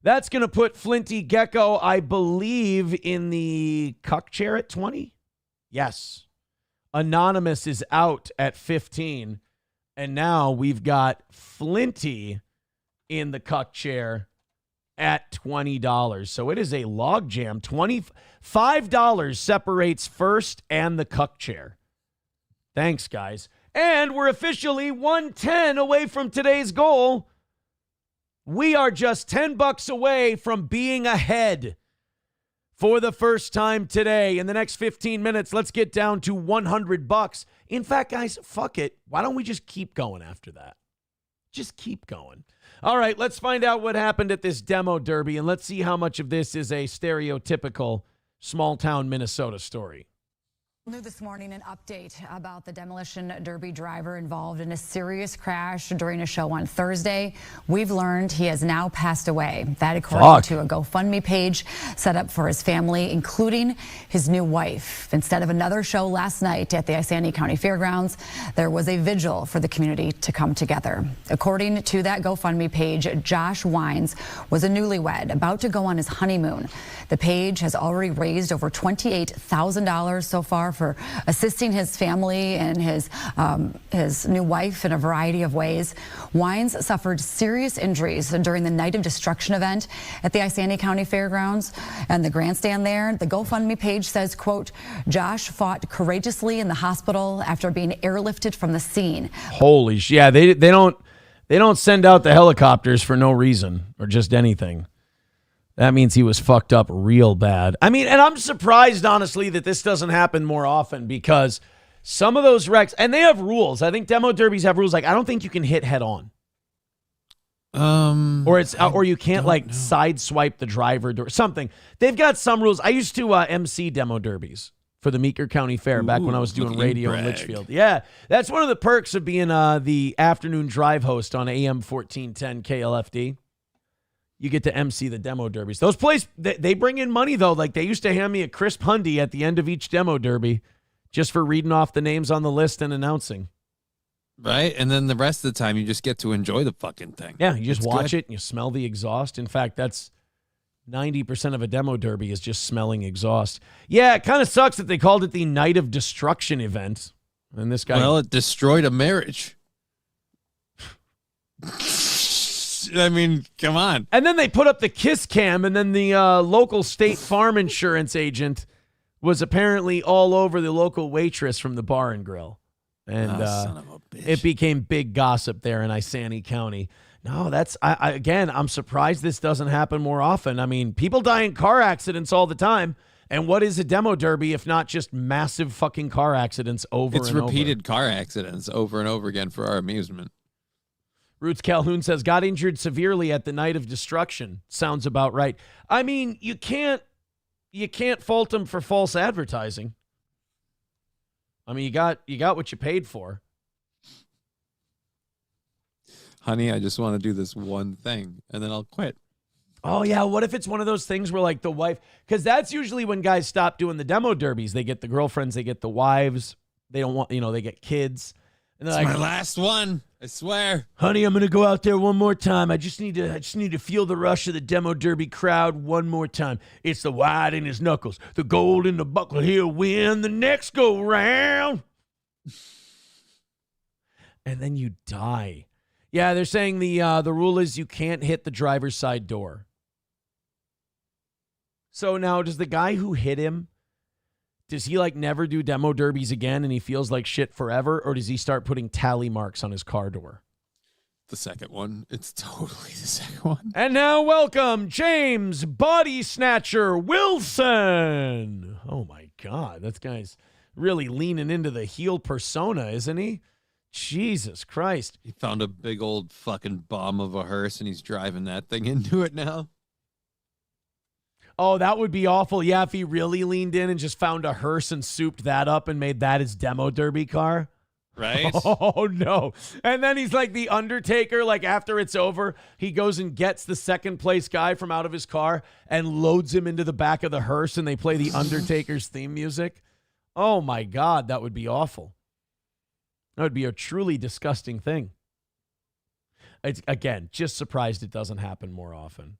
That's going to put Flinty Gecko, I believe, in the cuck chair at 20. Yes. Anonymous is out at 15. And now we've got Flinty in the cuck chair at $20. So it is a logjam. $25 separates first and the cuck chair. Thanks, guys. And we're officially 110 away from today's goal. We are just $10 away from being ahead for the first time today. In the next 15 minutes, let's get down to $100. In fact, guys, fuck it. Why don't we just keep going after that? Just keep going. All right, let's find out what happened at this demo derby, and let's see how much of this is a stereotypical small-town Minnesota story. New this morning, an update about the demolition derby driver involved in a serious crash during a show on Thursday. We've learned he has now passed away. That according to a GoFundMe page set up for his family, including his new wife. Instead of another show last night at the Isanti County Fairgrounds, there was a vigil for the community to come together. According to that GoFundMe page, Josh Wines was a newlywed about to go on his honeymoon. The page has already raised over $28,000 so far for assisting his family and his new wife in a variety of ways. Wines suffered serious injuries during the Night of Destruction event at the Isanti County Fairgrounds and the grandstand there. The GoFundMe page says, quote, Josh fought courageously in the hospital after being airlifted from the scene. Holy shit. Yeah, they don't send out the helicopters for no reason or just anything. That means he was fucked up real bad. I mean, and I'm surprised, honestly, that this doesn't happen more often because some of those wrecks, and they have rules. I think demo derbies have rules. Like, I don't think you can hit head on. Or you can't sideswipe the driver or something. They've got some rules. I used to MC demo derbies for the Meeker County Fair back when I was doing radio in Litchfield. Yeah, that's one of the perks of being the afternoon drive host on AM 1410 KLFD. You get to MC the demo derbies. Those plays, they bring in money, though. Like, they used to hand me a crisp hundy at the end of each demo derby just for reading off the names on the list and announcing. Right? And then the rest of the time, you just get to enjoy the fucking thing. Yeah, you just watch it and you smell the exhaust. In fact, that's 90% of a demo derby is just smelling exhaust. Yeah, it kind of sucks that they called it the Night of Destruction event. And this guy... Well, it destroyed a marriage. I mean, come on. And then they put up the kiss cam, and then the local State Farm insurance agent was apparently all over the local waitress from the bar and grill. And son of a bitch. It became big gossip there in Isanti County. No, that's, again, I'm surprised this doesn't happen more often. I mean, people die in car accidents all the time. And what is a demo derby if not just massive fucking car accidents over and over? It's repeated car accidents over and over again for our amusement. Roots Calhoun says, got injured severely at the Night of Destruction. Sounds about right. I mean, you can't fault them for false advertising. I mean, you got what you paid for. Honey, I just want to do this one thing, and then I'll quit. Oh, yeah. What if it's one of those things where, like, the wife... Because that's usually when guys stop doing the demo derbies. They get the girlfriends, they get the wives. They don't want... they get kids. And it's like, my last one. I swear. Honey, I'm going to go out there one more time. I just need to feel the rush of the demo derby crowd one more time. It's the white in his knuckles, the gold in the buckle. He'll win the next go round. And then you die. Yeah, they're saying the rule is you can't hit the driver's side door. So now, does the guy who hit him, does he never do demo derbies again and he feels like shit forever? Or does he start putting tally marks on his car door? The second one. It's totally the second one. And now welcome James Body Snatcher Wilson. Oh my God. That guy's really leaning into the heel persona, isn't he? Jesus Christ. He found a big old fucking bomb of a hearse and he's driving that thing into it now. Oh, that would be awful. Yeah, if he really leaned in and just found a hearse and souped that up and made that his demo derby car. Right? Oh, no. And then he's like the Undertaker, after it's over, he goes and gets the second place guy from out of his car and loads him into the back of the hearse and they play the Undertaker's theme music. Oh, my God, that would be awful. That would be a truly disgusting thing. It's, again, just surprised it doesn't happen more often.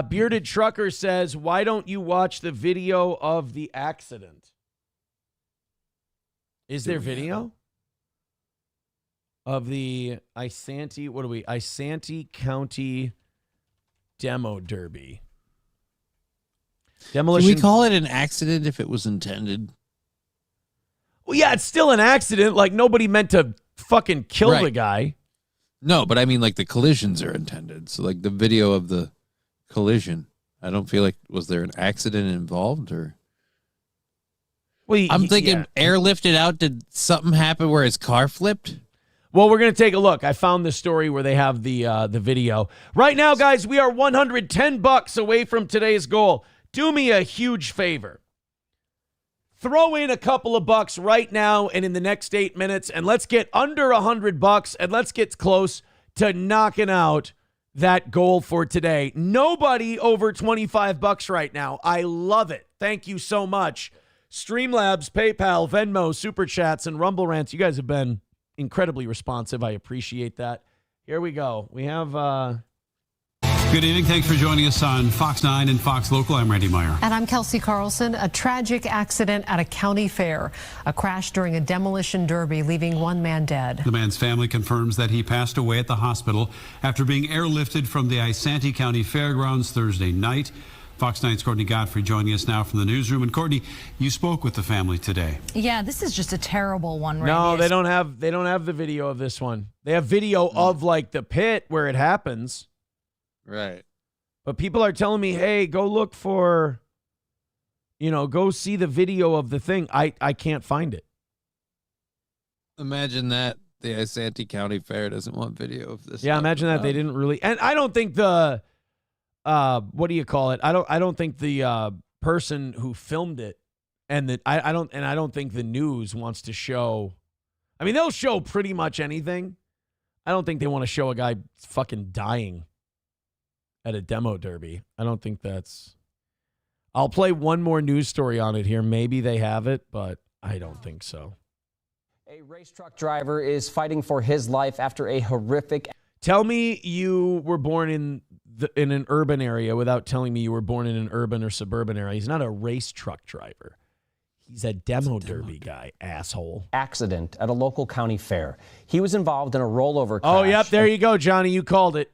Bearded Trucker says, why don't you watch the video of the accident? Is there video of the Isanti County demo derby. Can Demolition. we call it an accident if it was intended? Well, yeah, it's still an accident. Like, nobody meant to fucking kill Right. the guy. No, but I mean, like, the collisions are intended. So, like, the video of the collision, I don't feel like, was there an accident involved? Or Well, I'm thinking yeah. airlifted out. Did something happen where his car flipped? Well, we're going to take a look. I found the story where they have the video. Right now, guys, we are $110 away from today's goal. Do me a huge favor. Throw in a couple of bucks right now and in the next 8 minutes, and let's get under $100, and let's get close to knocking out that goal for today. Nobody over $25 right now. I love it. Thank you so much. Streamlabs, PayPal, Venmo, Super Chats, and Rumble Rants. You guys have been incredibly responsive. I appreciate that. Here we go. We have Good evening. Thanks for joining us on Fox 9 and Fox Local. I'm Randy Meyer. And I'm Kelsey Carlson. A tragic accident at a county fair. A crash during a demolition derby, leaving one man dead. The man's family confirms that he passed away at the hospital after being airlifted from the Isanti County Fairgrounds Thursday night. Fox 9's Courtney Godfrey joining us now from the newsroom. And Courtney, you spoke with the family today. Yeah, this is just a terrible one. No, they don't have the video of this one. They have video of like the pit where it happens. Right. But people are telling me, hey, go look for, go see the video of the thing. I can't find it. Imagine that the Isanti County Fair doesn't want video of this. Yeah, imagine that they didn't really. And I don't think the, what do you call it? I don't think the person who filmed it and I don't think the news wants to show. I mean, they'll show pretty much anything. I don't think they want to show a guy fucking dying at a demo derby. I don't think that's... I'll play one more news story on it here. Maybe they have it, but I don't think so. A race truck driver is fighting for his life after a horrific... Tell me you were born in an urban area without telling me you were born in an urban or suburban area. He's not a race truck driver. He's a demo derby guy, asshole. Accident at a local county fair. He was involved in a rollover crash. Oh, yep, there you go, Johnny. You called it.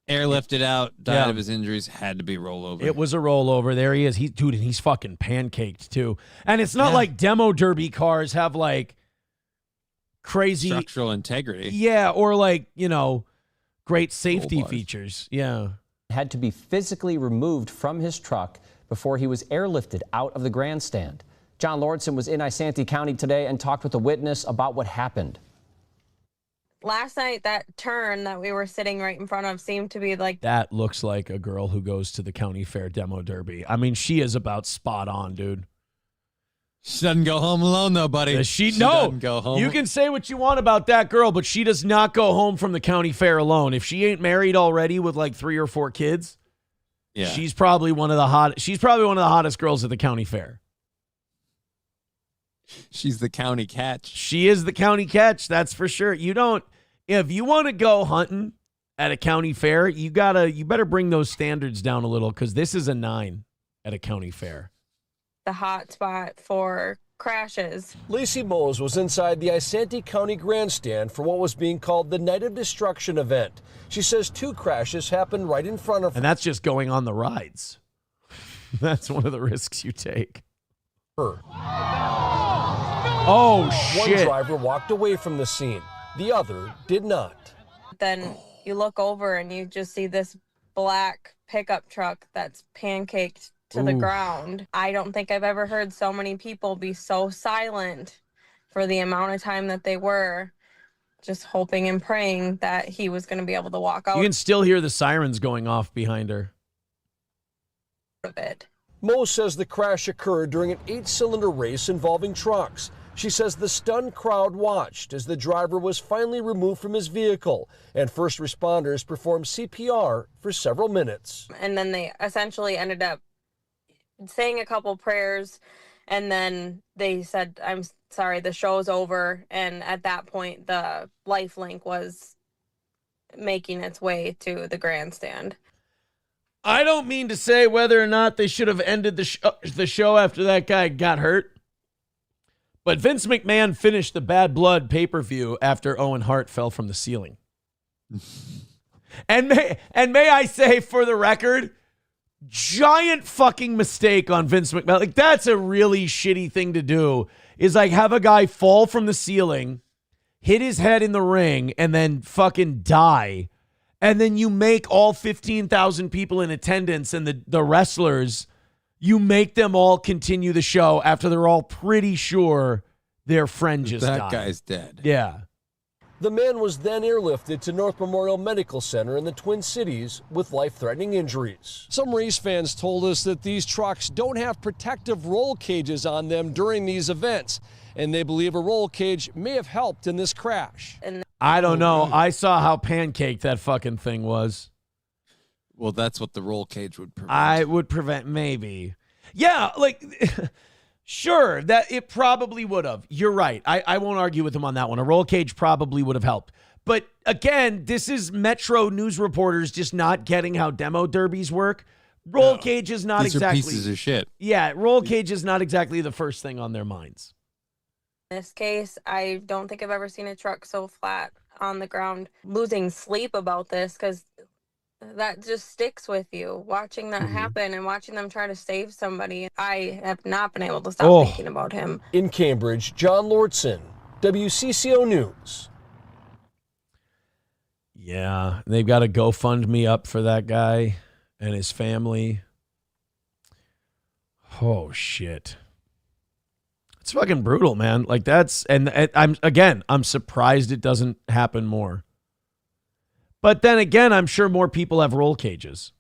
Airlifted out, died of his injuries, had to be rollover. It was a rollover. There he is. And he's fucking pancaked too. And it's not like demo derby cars have like crazy structural integrity. Yeah, or like, great safety features. Yeah. Had to be physically removed from his truck before he was airlifted out of the grandstand. John Lordson was in Isanti County today and talked with a witness about what happened. Last night, that turn that we were sitting right in front of seemed to be like... That looks like a girl who goes to the county fair demo derby. I mean, she is about spot on, dude. She doesn't go home alone, though, buddy. No, doesn't go home. You can say what you want about that girl, but she does not go home from the county fair alone. If she ain't married already with like 3 or 4 kids, she's probably one of the hottest girls at the county fair. She's the county catch. She is the county catch, that's for sure. If you want to go hunting at a county fair, you better bring those standards down a little, because this is a 9 at a county fair. The hot spot for crashes. Lacey Mose was inside the Isanti County grandstand for what was being called the Night of Destruction event. She says 2 crashes happened right in front of her. And that's just going on the rides. That's one of the risks you take. Oh, shit. One driver walked away from the scene. The other did not. Then you look over and you just see this black pickup truck that's pancaked to the ground. I don't think I've ever heard so many people be so silent for the amount of time that they were, just hoping and praying that he was going to be able to walk out. You can still hear the sirens going off behind her. Of it. Mo says the crash occurred during an 8-cylinder race involving trucks. She says the stunned crowd watched as the driver was finally removed from his vehicle, and first responders performed CPR for several minutes. And then they essentially ended up saying a couple prayers, and then they said, "I'm sorry, the show's over." And at that point, the lifelink was making its way to the grandstand. I don't mean to say whether or not they should have ended the show after that guy got hurt, but Vince McMahon finished the Bad Blood pay-per-view after Owen Hart fell from the ceiling. And may I say, for the record, giant fucking mistake on Vince McMahon. Like, that's a really shitty thing to do, is like have a guy fall from the ceiling, hit his head in the ring, and then fucking die. And then you make all 15,000 people in attendance and the wrestlers, you make them all continue the show after they're all pretty sure their friend just died. That guy's dead. Yeah. The man was then airlifted to North Memorial Medical Center in the Twin Cities with life-threatening injuries. Some race fans told us that these trucks don't have protective roll cages on them during these events, and they believe a roll cage may have helped in this crash. I don't know. I saw how pancaked that fucking thing was. Well, that's what the roll cage would prevent. I would prevent, maybe. Yeah, like, sure, that it probably would have. You're right. I won't argue with him on that one. A roll cage probably would have helped. But again, this is Metro news reporters just not getting how demo derbies work. Roll cage is not These exactly. are pieces of shit. Yeah, roll cage is not exactly the first thing on their minds. In this case, I don't think I've ever seen a truck so flat on the ground. Losing sleep about this, because that just sticks with you. Watching that happen and watching them try to save somebody, I have not been able to stop thinking about him. In Cambridge, John Lordson, WCCO News. Yeah, they've got a GoFundMe up for that guy and his family. Oh, shit. It's fucking brutal, man. Like, that's, and I'm surprised it doesn't happen more. But then again, I'm sure more people have roll cages.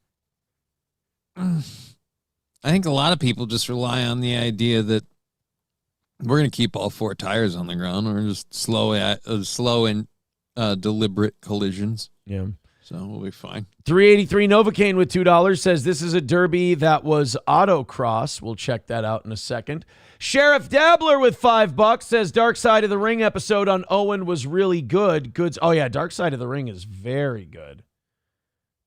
I think a lot of people just rely on the idea that we're going to keep all four tires on the ground. We're just slow and deliberate collisions. Yeah. So we'll be fine. 383 Novocaine with $2 says this is a derby that was autocross. We'll check that out in a second. Sheriff Dabbler with $5 says Dark Side of the Ring episode on Owen was really good. Oh yeah, Dark Side of the Ring is very good.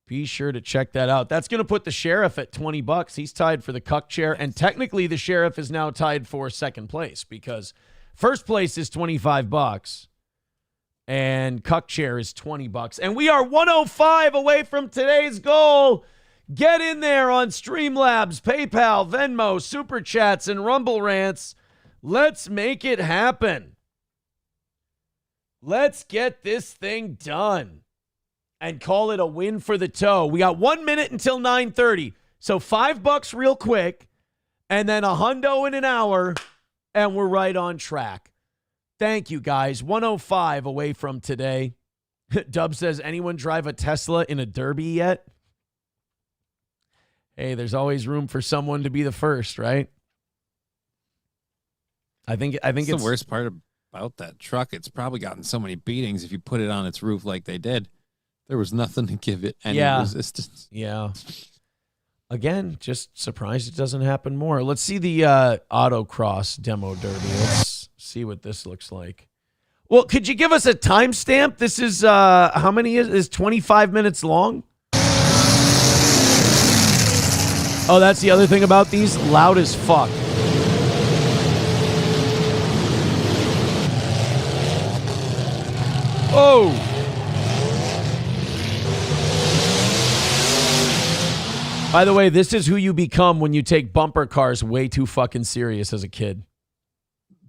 Be sure to check that out. That's going to put the Sheriff at $20. He's tied for the Cuck chair, and technically the Sheriff is now tied for second place because first place is $25 and Cuck chair is $20. And we are 105 away from today's goal. Get in there on Streamlabs, PayPal, Venmo, Super Chats, and Rumble Rants. Let's make it happen. Let's get this thing done and call it a win for the toe. We got 1 minute until 9:30. So $5 real quick, and then a hundo in an hour, and we're right on track. Thank you, guys. 105 away from today. Dub says, anyone drive a Tesla in a derby yet? Hey, there's always room for someone to be the first, right? I think it's the worst part about that truck. It's probably gotten so many beatings if you put it on its roof like they did. There was nothing to give it any resistance. Yeah. Again, just surprised it doesn't happen more. Let's see the autocross demo derby. Let's see what this looks like. Well, could you give us a timestamp? This is how many is 25 minutes long? Oh, that's the other thing about these. Loud as fuck. Oh. By the way, this is who you become when you take bumper cars way too fucking serious as a kid.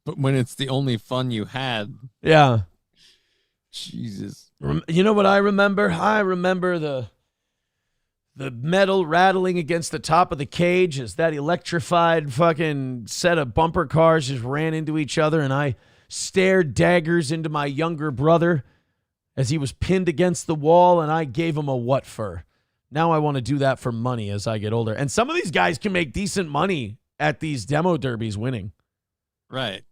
But when it's the only fun you had. Yeah. Jesus. You know what I remember? I remember the metal rattling against the top of the cage as that electrified fucking set of bumper cars just ran into each other, and I stared daggers into my younger brother as he was pinned against the wall, and I gave him a what for. Now I want to do that for money as I get older. And some of these guys can make decent money at these demo derbies winning. Right.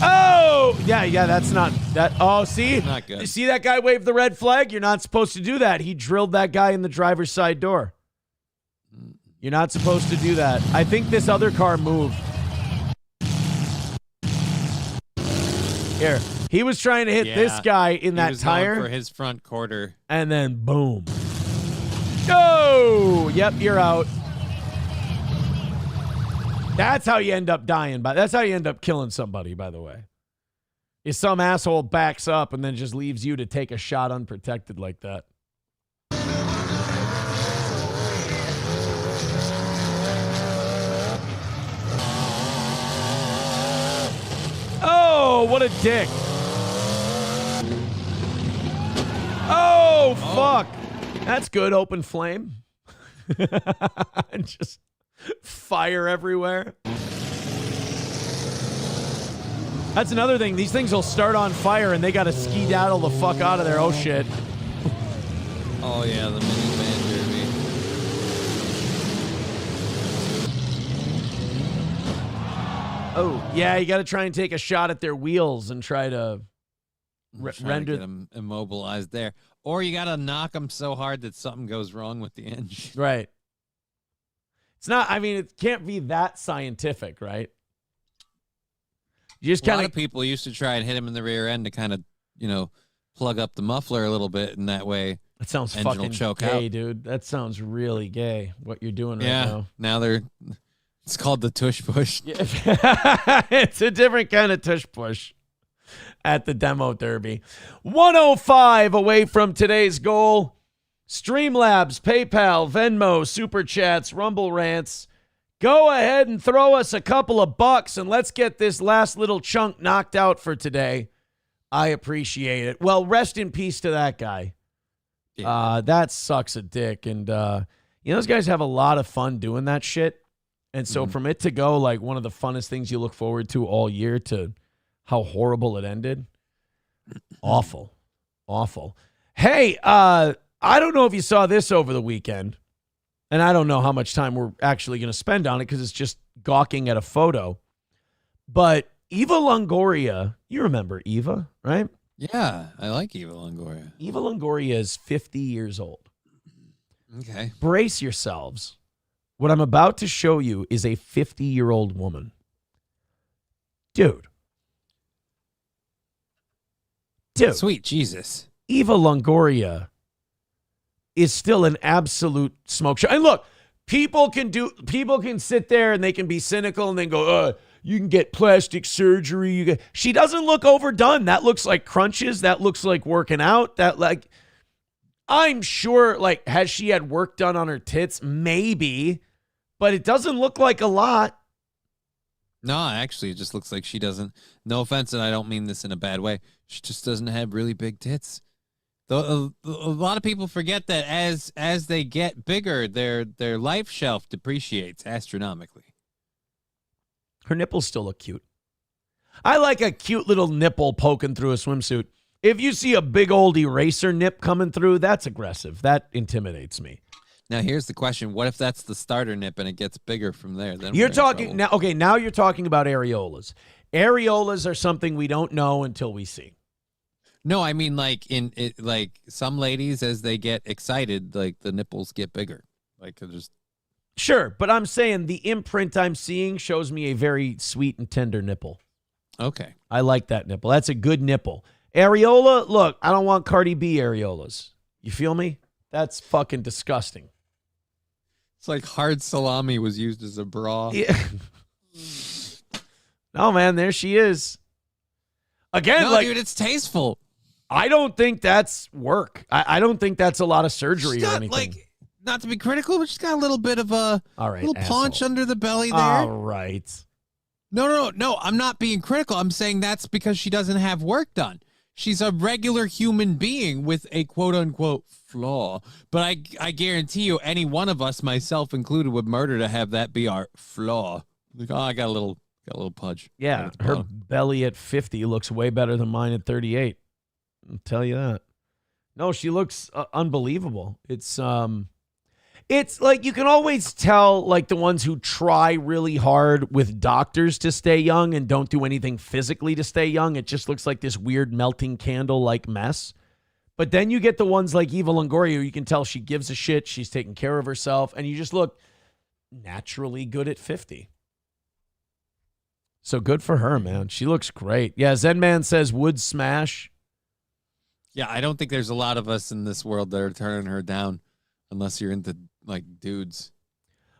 Oh, yeah, that's not that. Oh, see? Not good. You see that guy wave the red flag? You're not supposed to do that. He drilled that guy in the driver's side door. You're not supposed to do that. I think this other car moved. Here. He was trying to hit this guy in that tire. For his front quarter. And then boom. Go! Yep, you're out. That's how you end up dying. That's how you end up killing somebody, by the way. is some asshole backs up and then just leaves you to take a shot unprotected like that. Oh, what a dick. Oh, fuck. That's good. Open flame. And just fire everywhere. That's another thing. These things will start on fire and they got to ski-daddle the fuck out of there. Oh, shit. Oh, yeah, the minivan derby. Oh, yeah, you got to try and take a shot at their wheels and try to render them immobilized there. Or you got to knock them so hard that something goes wrong with the engine. Right. It's not, I mean, it can't be that scientific, right? You just A lot kind of people used to try and hit him in the rear end to kind of, plug up the muffler a little bit, and that way that sounds engine fucking will choke gay, out. dude. That sounds really gay, what you're doing right Yeah, now. it's called the tush push. It's a different kind of tush push at the demo derby. 105 away from today's goal. Streamlabs, PayPal, Venmo, Super Chats, Rumble Rants. Go ahead and throw us a couple of bucks and let's get this last little chunk knocked out for today. I appreciate it. Well, rest in peace to that guy. Yeah. That sucks a dick. And, those guys have a lot of fun doing that shit. And so from it to go like one of the funnest things you look forward to all year to how horrible it ended. Awful. Hey, I don't know if you saw this over the weekend. And I don't know how much time we're actually going to spend on it because it's just gawking at a photo. But Eva Longoria, you remember Eva, right? Yeah, I like Eva Longoria. Eva Longoria is 50 years old. Okay. Brace yourselves. What I'm about to show you is a 50-year-old woman. Dude. Sweet Jesus. Eva Longoria is still an absolute smoke show. And look, people can sit there and they can be cynical and then go, you can get plastic surgery. She doesn't look overdone. That looks like crunches. That looks like working out. I'm sure, has she had work done on her tits? Maybe, but it doesn't look like a lot. No, actually, it just looks like she doesn't. No offense, and I don't mean this in a bad way. She just doesn't have really big tits. A lot of people forget that as they get bigger, their life shelf depreciates astronomically. Her nipples still look cute. I like a cute little nipple poking through a swimsuit. If you see a big old eraser nip coming through, that's aggressive. That intimidates me. Now, here's the question. What if that's the starter nip and it gets bigger from there? Then you're talking now. Okay, now you're talking about areolas. Areolas are something we don't know until we see. No, I mean like some ladies, as they get excited, like the nipples get bigger. Like they're just sure, but I'm saying the imprint I'm seeing shows me a very sweet and tender nipple. Okay, I like that nipple. That's a good nipple. Areola, look, I don't want Cardi B areolas. You feel me? That's fucking disgusting. It's like hard salami was used as a bra. Yeah. No, man, there she is. Again, dude, it's tasteful. I don't think that's work. I don't think that's a lot of surgery or anything. Not to be critical, but she's got a little bit of a little paunch under the belly there. All right. No. I'm not being critical. I'm saying that's because she doesn't have work done. She's a regular human being with a quote-unquote flaw. But I guarantee you, any one of us, myself included, would murder to have that be our flaw. Like, I got a little pudge. Yeah, her belly at 50 looks way better than mine at 38. I'll tell you that. No, she looks unbelievable. It's like you can always tell, like the ones who try really hard with doctors to stay young and don't do anything physically to stay young. It just looks like this weird melting candle like mess. But then you get the ones like Eva Longoria, you can tell she gives a shit. She's taking care of herself, and you just look naturally good at 50. So good for her, man. She looks great. Yeah, Zen-Man says would smash. Yeah, I don't think there's a lot of us in this world that are turning her down unless you're into, like, dudes.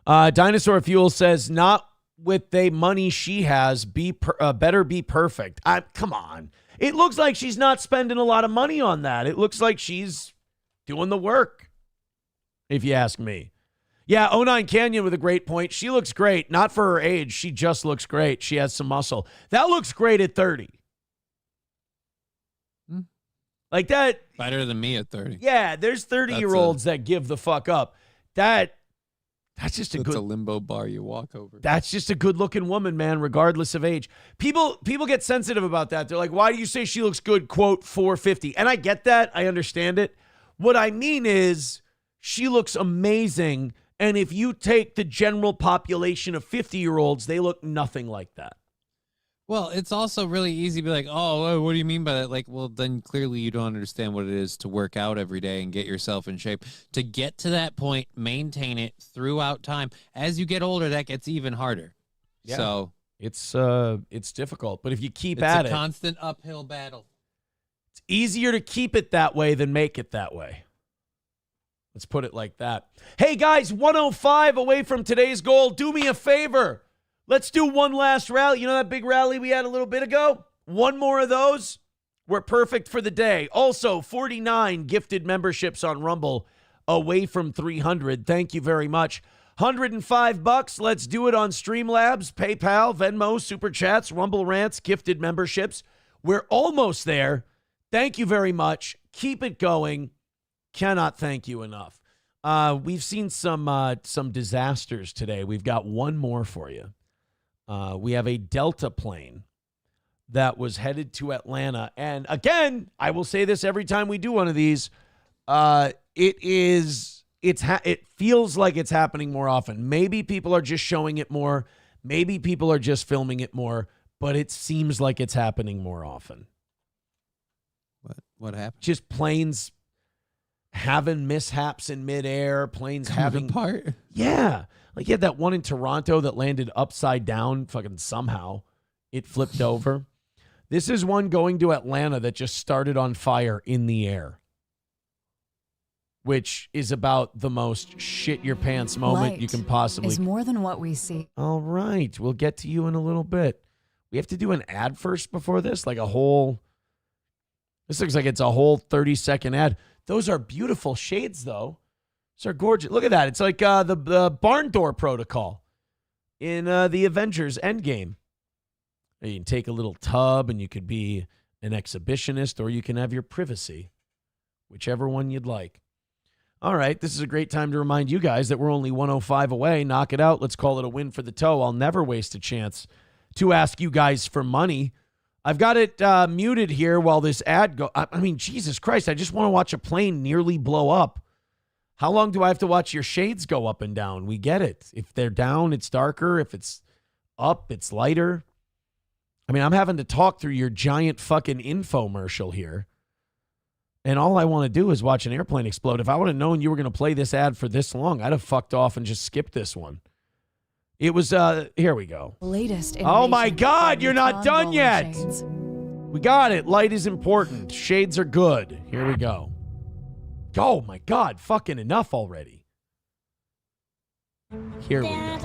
Dinosaur Fuel says, not with the money she has, better be perfect. Come on. It looks like she's not spending a lot of money on that. It looks like she's doing the work, if you ask me. Yeah, 09 Canyon with a great point. She looks great. Not for her age. She just looks great. She has some muscle. That looks great at 30. Like that. Better than me at 30. Yeah, there's 30-year-olds that give the fuck up. That's just a That's good a limbo bar you walk over. That's just a good-looking woman, man, regardless of age. People get sensitive about that. They're like, why do you say she looks good, quote, 450? And I get that. I understand it. What I mean is she looks amazing. And if you take the general population of 50-year-olds, they look nothing like that. Well, it's also really easy to be like, oh, what do you mean by that? Like, well, then clearly you don't understand what it is to work out every day and get yourself in shape. To get to that point, maintain it throughout time. As you get older, that gets even harder. Yeah. So it's difficult. But if you keep at it. It's a constant uphill battle. It's easier to keep it that way than make it that way. Let's put it like that. Hey, guys, 105 away from today's goal. Do me a favor. Let's do one last rally. You know that big rally we had a little bit ago? One more of those. We're perfect for the day. Also, 49 gifted memberships on Rumble away from 300. Thank you very much. $105. Let's do it on Streamlabs, PayPal, Venmo, Super Chats, Rumble Rants, gifted memberships. We're almost there. Thank you very much. Keep it going. Cannot thank you enough. We've seen some disasters today. We've got one more for you. We have a Delta plane that was headed to Atlanta. And again, I will say this every time we do one of these. It feels like it's happening more often. Maybe people are just showing it more. Maybe people are just filming it more. But it seems like it's happening more often. What happened? Just planes having mishaps in midair, planes having apart. Yeah. Like you had that one in Toronto that landed upside down, fucking somehow. It flipped over. This is one going to Atlanta that just started on fire in the air, which is about the most shit your pants moment you can possibly. Is more than what we see. All right. We'll get to you in a little bit. We have to do an ad first before this, like a whole. This looks like it's a whole 30-second ad. Those are beautiful shades, though. Those are gorgeous. Look at that. It's like the barn door protocol in the Avengers Endgame. You can take a little tub and you could be an exhibitionist, or you can have your privacy, whichever one you'd like. All right, this is a great time to remind you guys that we're only 105 away. Knock it out. Let's call it a win for the toe. I'll never waste a chance to ask you guys for money. I've got it muted here while this ad goes. I mean, Jesus Christ, I just want to watch a plane nearly blow up. How long do I have to watch your shades go up and down? We get it. If they're down, it's darker. If it's up, it's lighter. I mean, I'm having to talk through your giant fucking infomercial here. And all I want to do is watch an airplane explode. If I would have known you were going to play this ad for this long, I'd have fucked off and just skipped this one. It was, here we go. Latest Oh my God, you're not done yet. Shades. We got it. Light is important. Shades are good. Here we go. Oh my God, fucking enough already. Here we go.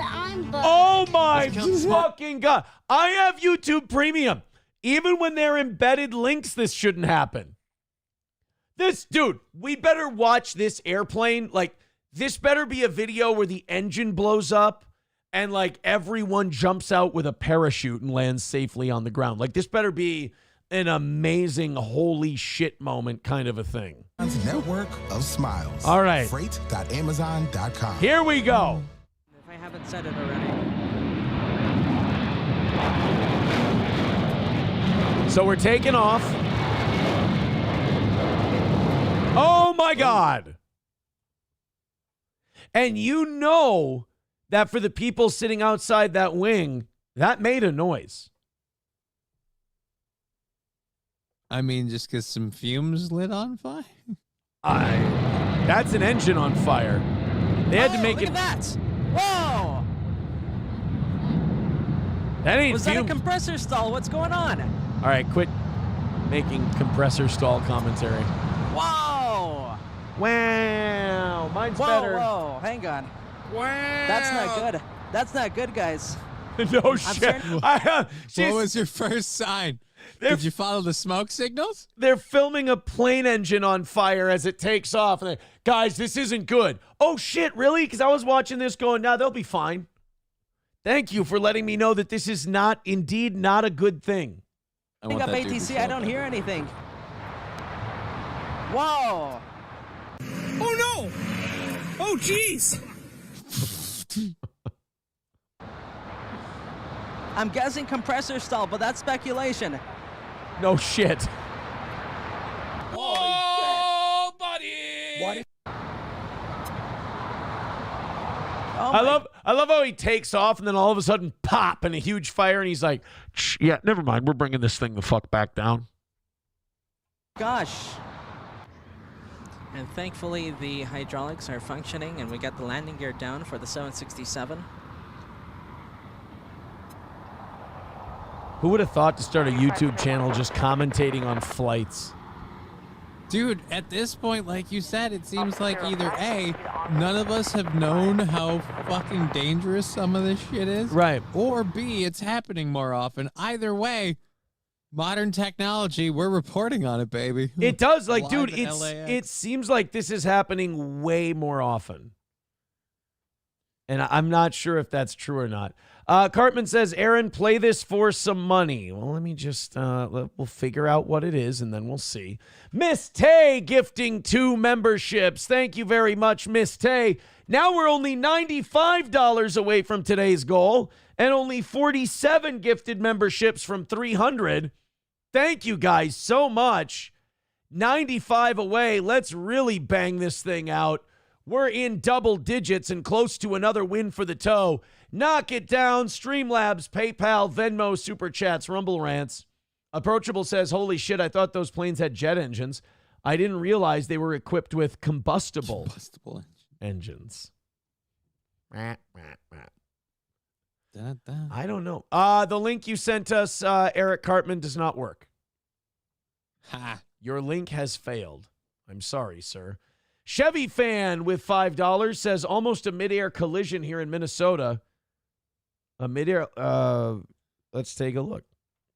Oh my fucking God. I have YouTube Premium. Even when they're embedded links, this shouldn't happen. Dude, we better watch this airplane. Like, this better be a video where the engine blows up and, like, everyone jumps out with a parachute and lands safely on the ground. Like, this better be an amazing holy shit moment kind of a thing. Network of smiles. All right. Freight.amazon.com. Here we go. If I haven't said it already. So we're taking off. Oh my God. And you know that for the people sitting outside that wing, that made a noise. I mean, just because some fumes lit on fire? That's an engine on fire. They had to make look it. At that. Whoa! That ain't Was fumes. that a compressor stall? What's going on? All right, quit making compressor stall commentary. Whoa! Wow, mine's better. Whoa, hang on. Wow. That's not good. That's not good, guys. No shit. What was your first sign? Did you follow the smoke signals? They're filming a plane engine on fire as it takes off. And guys, this isn't good. Oh, shit, really? Because I was watching this going, nah, they'll be fine. Thank you for letting me know that this is indeed not a good thing. I think up ATC, I don't hear anything. Whoa. Oh, no. Oh, jeez. I'm guessing compressor stall, but that's speculation. No shit. Whoa, buddy. What? I love how he takes off and then all of a sudden pop and a huge fire and he's like, yeah, never mind. We're bringing this thing the fuck back down. Gosh. And thankfully the hydraulics are functioning and we got the landing gear down for the 767. Who would have thought to start a YouTube channel just commentating on flights? Dude, at this point, like you said, it seems like either A, none of us have known how fucking dangerous some of this shit is. Right. Or B, it's happening more often. Either way, modern technology, we're reporting on it, baby. It does. Like, Live dude, in LAX. it seems like this is happening way more often. And I'm not sure if that's true or not. Cartman says, Aaron, play this for some money. Well, let me just, we'll figure out what it is and then we'll see. Miss Tay gifting 2 memberships. Thank you very much, Miss Tay. Now we're only $95 away from today's goal and only 47 gifted memberships from 300. Thank you guys so much. 95 away. Let's really bang this thing out. We're in double digits and close to another win for the toe. Knock it down. Streamlabs, PayPal, Venmo, Super Chats, Rumble Rants. Approachable says, holy shit, I thought those planes had jet engines. I didn't realize they were equipped with combustible engines. I don't know. The link you sent us, Eric Cartman, does not work. Ha. Your link has failed. I'm sorry, sir. Chevy fan with $5 says almost a midair collision here in Minnesota. A midair. Let's take a look.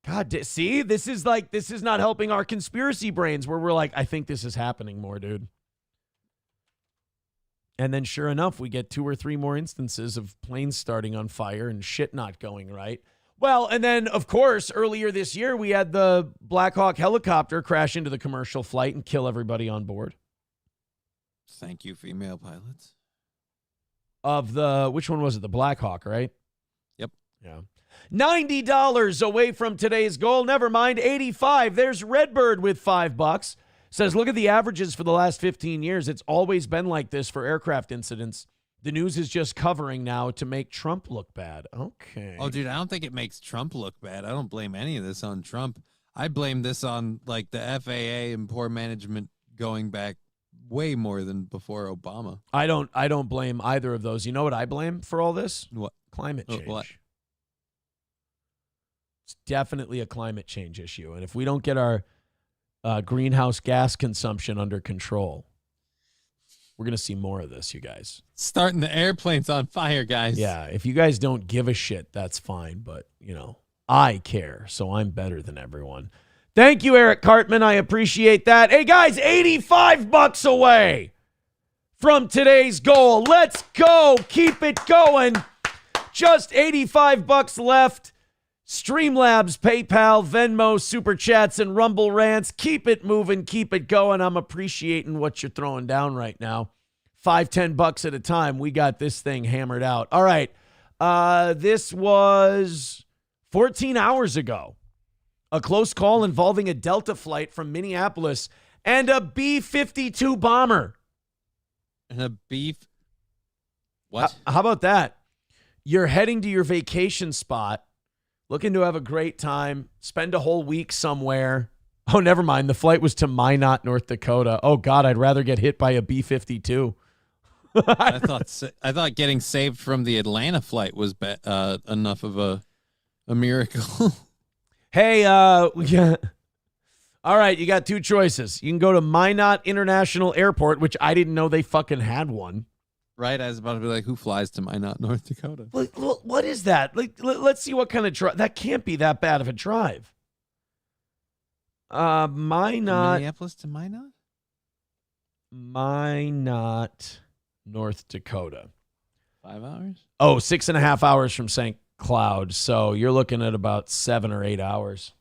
God, see, this is not helping our conspiracy brains where we're like, I think this is happening more, dude. And then sure enough, we get 2 or 3 more instances of planes starting on fire and shit not going right. Well, and then, of course, earlier this year, we had the Black Hawk helicopter crash into the commercial flight and kill everybody on board. Thank you, female pilots. Which one was it? The Black Hawk, right? Yep. Yeah. $90 away from today's goal. Never mind, 85. There's Redbird with $5. Says, look at the averages for the last 15 years. It's always been like this for aircraft incidents. The news is just covering now to make Trump look bad. Okay. Oh, dude, I don't think it makes Trump look bad. I don't blame any of this on Trump. I blame this on, like, the FAA and poor management going back way more than before Obama. I don't blame either of those. You know what I blame for all this? What? Climate change. What? It's definitely a climate change issue. And if we don't get our greenhouse gas consumption under control, we're going to see more of this, you guys. Starting the airplanes on fire, guys. Yeah, if you guys don't give a shit, that's fine. But, I care, so I'm better than everyone. Thank you, Eric Cartman. I appreciate that. Hey, guys, $85 away from today's goal. Let's go. Keep it going. Just $85 left. Streamlabs, PayPal, Venmo, Super Chats, and Rumble Rants. Keep it moving. Keep it going. I'm appreciating what you're throwing down right now. $5-10 at a time. We got this thing hammered out. All right. This was 14 hours ago. A close call involving a Delta flight from Minneapolis and a B-52 bomber. And a beef. What? How about that? You're heading to your vacation spot, looking to have a great time, spend a whole week somewhere. Oh, never mind. The flight was to Minot, North Dakota. Oh, God, I'd rather get hit by a B-52. I thought getting saved from the Atlanta flight was enough of a miracle. Hey, yeah. All right, you got 2 choices. You can go to Minot International Airport, which I didn't know they fucking had one. Right, I was about to be like, who flies to Minot, North Dakota? What is that? Let's see what kind of drive. That can't be that bad of a drive. Minot. Minneapolis to Minot? Minot, North Dakota. 5 hours? Oh, 6.5 hours from St. Cloud. So you're looking at about 7 or 8 hours.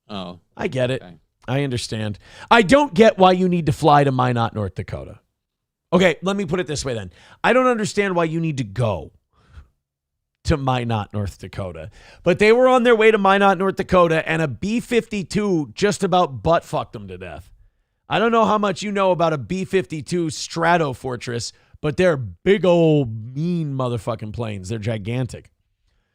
Oh. I get it. Okay. I understand. I don't get why you need to fly to Minot, North Dakota. Okay, let me put it this way then. I don't understand why you need to go to Minot, North Dakota. But they were on their way to Minot, North Dakota, and a B-52 just about butt-fucked them to death. I don't know how much you know about a B-52 Stratofortress, but they're big old mean motherfucking planes. They're gigantic.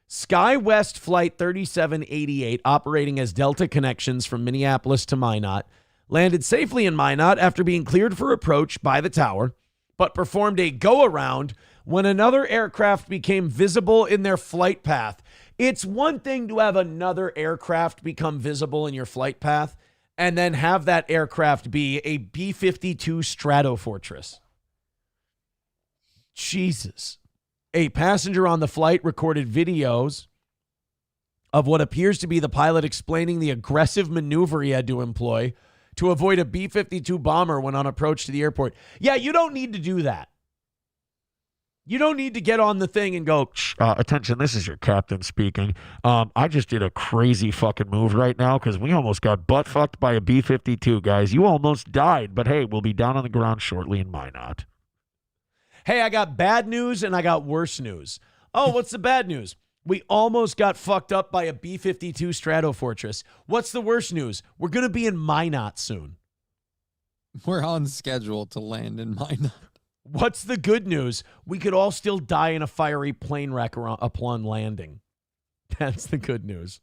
SkyWest Flight 3788, operating as Delta Connections from Minneapolis to Minot, landed safely in Minot after being cleared for approach by the tower, but performed a go-around when another aircraft became visible in their flight path. It's one thing to have another aircraft become visible in your flight path and then have that aircraft be a B-52 Stratofortress. Jesus. A passenger on the flight recorded videos of what appears to be the pilot explaining the aggressive maneuver he had to employ to avoid a B-52 bomber when on approach to the airport. Yeah, you don't need to do that. You don't need to get on the thing and go, attention, this is your captain speaking. I just did a crazy fucking move right now because we almost got butt-fucked by a B-52, guys. You almost died, but hey, we'll be down on the ground shortly in Minot. Hey, I got bad news and I got worse news. Oh, what's the bad news? We almost got fucked up by a B-52 Stratofortress. What's the worst news? We're going to be in Minot soon. We're on schedule to land in Minot. What's the good news? We could all still die in a fiery plane wreck upon landing. That's the good news.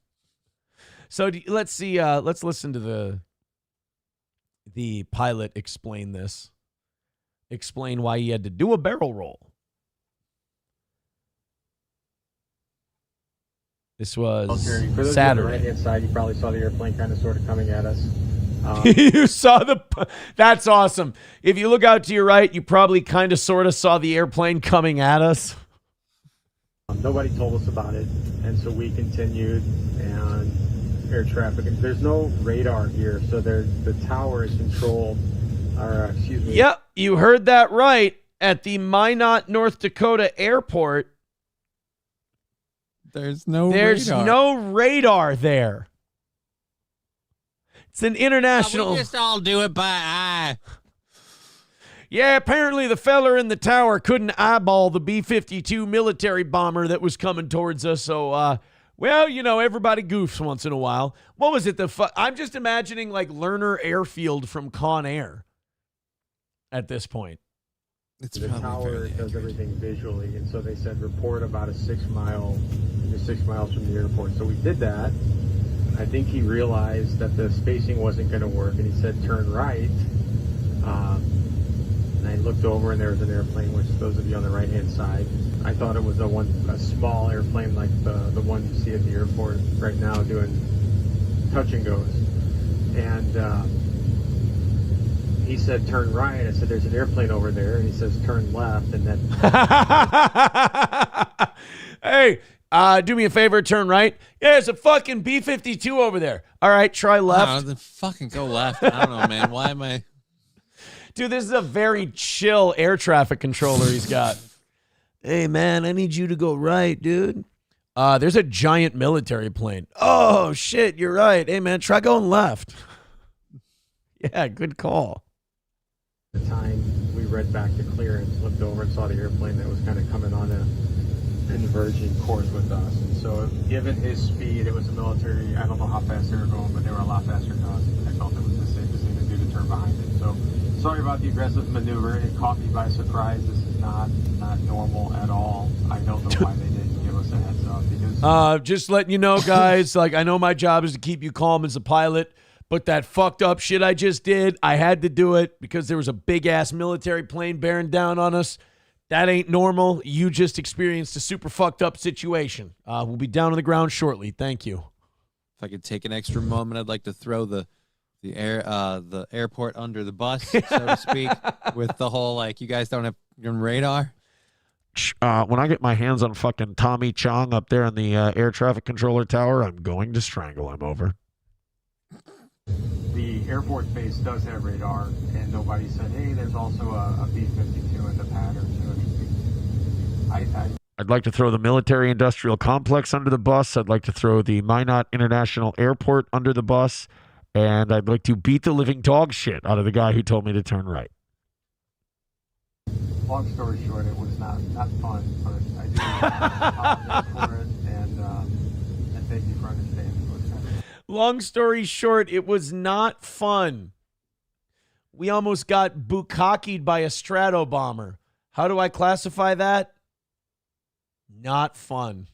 So let's see. Let's listen to the pilot explain this. Explain why he had to do a barrel roll. This was Saturday. On the right-hand side, you probably saw the airplane kind of sort of coming at us. You saw that's awesome. If you look out to your right, you probably kind of sort of saw the airplane coming at us. Nobody told us about it, and so we continued, and air traffic. There's no radar here, so the tower is controlled, or excuse me. Yep, you heard that right. At the Minot, North Dakota airport, there's no radar there. It's an international. We just all do it by eye. Yeah, apparently the feller in the tower couldn't eyeball the B-52 military bomber that was coming towards us. So, well, you know, everybody goofs once in a while. What was it? I'm just imagining like Lerner Airfield from Con Air at this point. The tower does everything visually, and so they said report about 6 miles from the airport. So we did that. I think he realized that the spacing wasn't going to work, and he said turn right. And I looked over, and there was an airplane, which those of you on the right-hand side, I thought it was a small airplane like the one you see at the airport right now doing touch and goes. And he said turn right. I said there's an airplane over there, and he says turn left, and then hey, do me a favor, turn right. Yeah, there's a fucking B-52 over there. All right, try left. Then fucking go left. I don't know, man. Why am I? Dude, this is a very chill air traffic controller he's got. Hey, man, I need you to go right, dude. There's a giant military plane. Oh, shit, you're right. Hey, man, try going left. Yeah, good call. At the time we read back the clearance, looked over and saw the airplane that was kind of coming on a converging course with us. And so given his speed, it was a military, I don't know how fast they were going, but they were a lot faster than us. I felt it was the safest thing to do to turn behind it. So sorry about the aggressive maneuver. It caught me by surprise. This is not normal at all. I don't know why they didn't give us a heads up. Because just letting you know, guys, like I know my job is to keep you calm as a pilot, but that fucked up shit I just did, I had to do it because there was a big ass military plane bearing down on us. That ain't normal. You just experienced a super fucked up situation. We'll be down on the ground shortly. Thank you. If I could take an extra moment, I'd like to throw the airport under the bus, so to speak, with the whole like you guys don't have your radar. When I get my hands on fucking Tommy Chong up there in the air traffic controller tower, I'm going to strangle him over. The Air Force Base does have radar, and nobody said, hey, there's also a B-52 in the pad or two. I'd like to throw the military industrial complex under the bus. I'd like to throw the Minot International Airport under the bus. And I'd like to beat the living dog shit out of the guy who told me to turn right. Long story short, it was not fun, but I do apologize for it, and thank you for understanding. Long story short, it was not fun. We almost got bukkakied by a Strato bomber. How do I classify that? Not fun.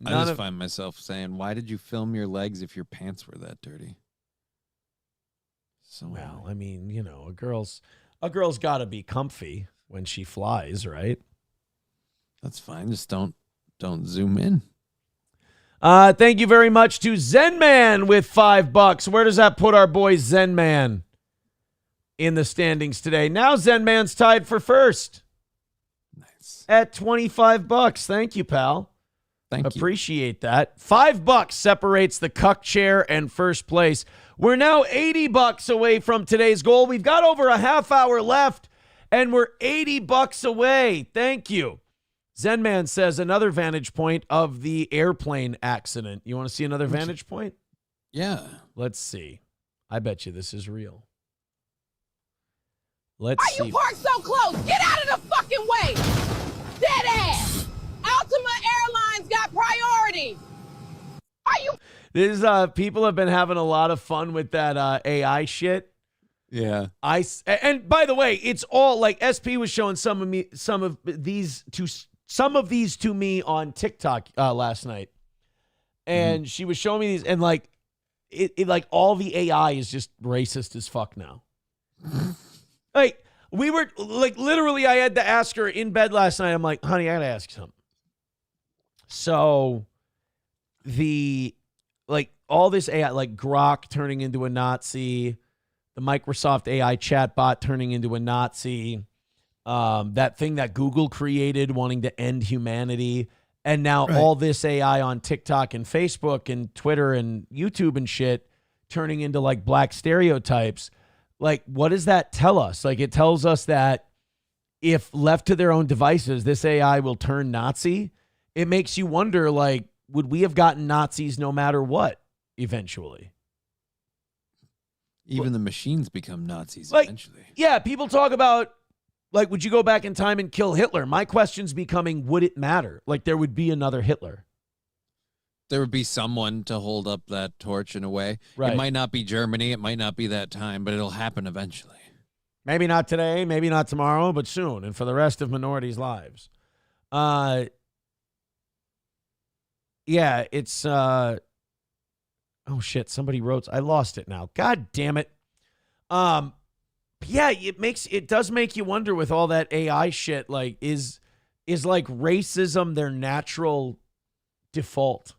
I just find myself saying, why did you film your legs if your pants were that dirty? So well, I mean, you know, a girl's got to be comfy when she flies, right? That's fine. Just don't zoom in. Thank you very much to Zenman with $5. Where does that put our boy Zenman in the standings today? Now Zenman's tied for first. Nice. At $25. Thank you, pal. Appreciate that. $5 separates the cuck chair and first place. We're now $80 away from today's goal. We've got over a half hour left, and we're $80 away. Thank you. Zenman says another vantage point of the airplane accident. You want to see another vantage point? Yeah. Let's see. I bet you this is real. Let's see. Why you parked so close? Get out of the fucking way! Dead ass! Altima Airlines got priority! Are you... This people have been having a lot of fun with that AI shit. Yeah. And by the way, it's all like SP was showing some of these to me on TikTok last night. And she was showing me these, and like it like all the AI is just racist as fuck now. Like we were like literally I had to ask her in bed last night. I'm like, honey, I gotta ask you something. So all this AI, like Grok turning into a Nazi, the Microsoft AI chatbot turning into a Nazi, that thing that Google created wanting to end humanity, and now all this AI on TikTok and Facebook and Twitter and YouTube and shit turning into like black stereotypes. Like, what does that tell us? Like, it tells us that if left to their own devices, this AI will turn Nazi. It makes you wonder, like, would we have gotten Nazis no matter what eventually? Even the machines become Nazis like, eventually. Yeah, people talk about, like, would you go back in time and kill Hitler? My question's becoming, would it matter? Like, there would be another Hitler. There would be someone to hold up that torch in a way. Right. It might not be Germany. It might not be that time, but it'll happen eventually. Maybe not today, maybe not tomorrow, but soon, and for the rest of minorities' lives. Yeah, it's oh shit, somebody wrote, I lost it now. God damn it. Yeah, it does make you wonder with all that AI shit, like is like racism their natural default?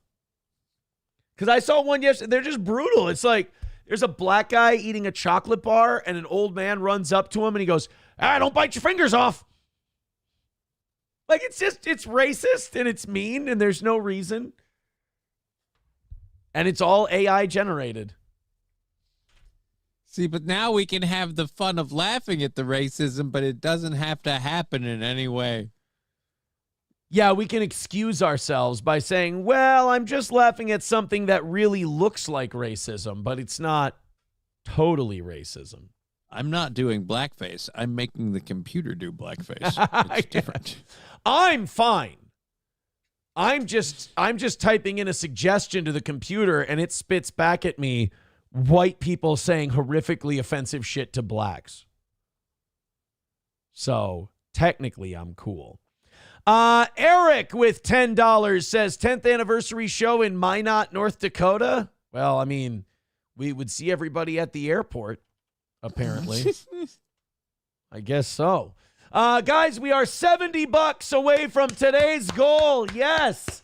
Cuz I saw one yesterday, they're just brutal. It's like there's a black guy eating a chocolate bar and an old man runs up to him and he goes, don't bite your fingers off. Like, it's racist and it's mean and there's no reason. And it's all AI generated. See, but now we can have the fun of laughing at the racism, but it doesn't have to happen in any way. Yeah, we can excuse ourselves by saying, well, I'm just laughing at something that really looks like racism, but it's not totally racism. I'm not doing blackface. I'm making the computer do blackface. It's different. I'm fine. I'm just typing in a suggestion to the computer and it spits back at me white people saying horrifically offensive shit to blacks. So technically I'm cool. Eric with $10 says 10th anniversary show in Minot, North Dakota. Well, I mean, we would see everybody at the airport, apparently. I guess so. Guys, we are $70 away from today's goal. Yes.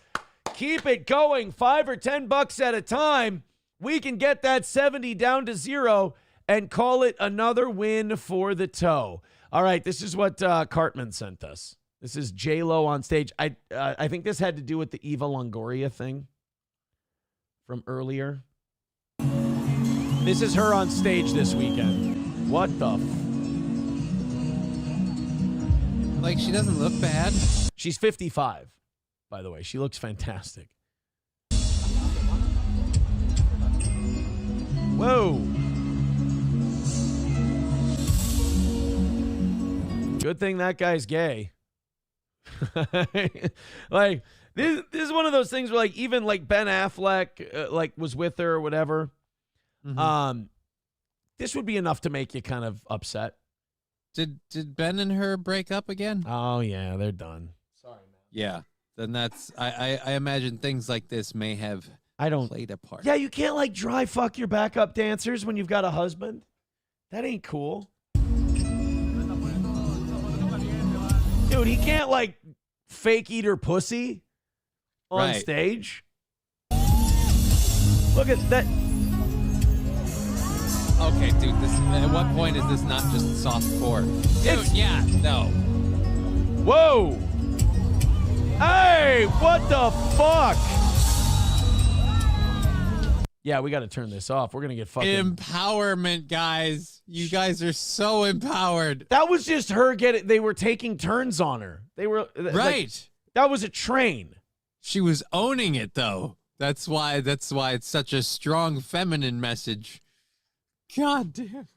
Keep it going. $5 or $10 at a time. We can get that 70 down to 0 and call it another win for the toe. All right, this is what Cartman sent us. This is J-Lo on stage. I think this had to do with the Eva Longoria thing from earlier. This is her on stage this weekend. What the Like, she doesn't look bad. She's 55, by the way. She looks fantastic. Whoa. Good thing that guy's gay. Like, this is one of those things where, like, even, like, Ben Affleck, like, was with her or whatever. Mm-hmm. This would be enough to make you kind of upset. Did Ben and her break up again? Oh, yeah, they're done. Sorry, man. Yeah, then that's... I imagine things like this may have played a part. Yeah, you can't, like, dry fuck your backup dancers when you've got a husband. That ain't cool. Dude, he can't, like, fake eat her pussy on stage. Look at that. Okay, dude, at what point is this not just soft core? Dude, yeah, no. Whoa. Hey, what the fuck? Yeah, we got to turn this off. We're going to get fucking... Empowerment, guys. You guys are so empowered. That was just her getting... They were taking turns on her. They were... Right. Like, that was a train. She was owning it, though. That's why it's such a strong feminine message. God damn.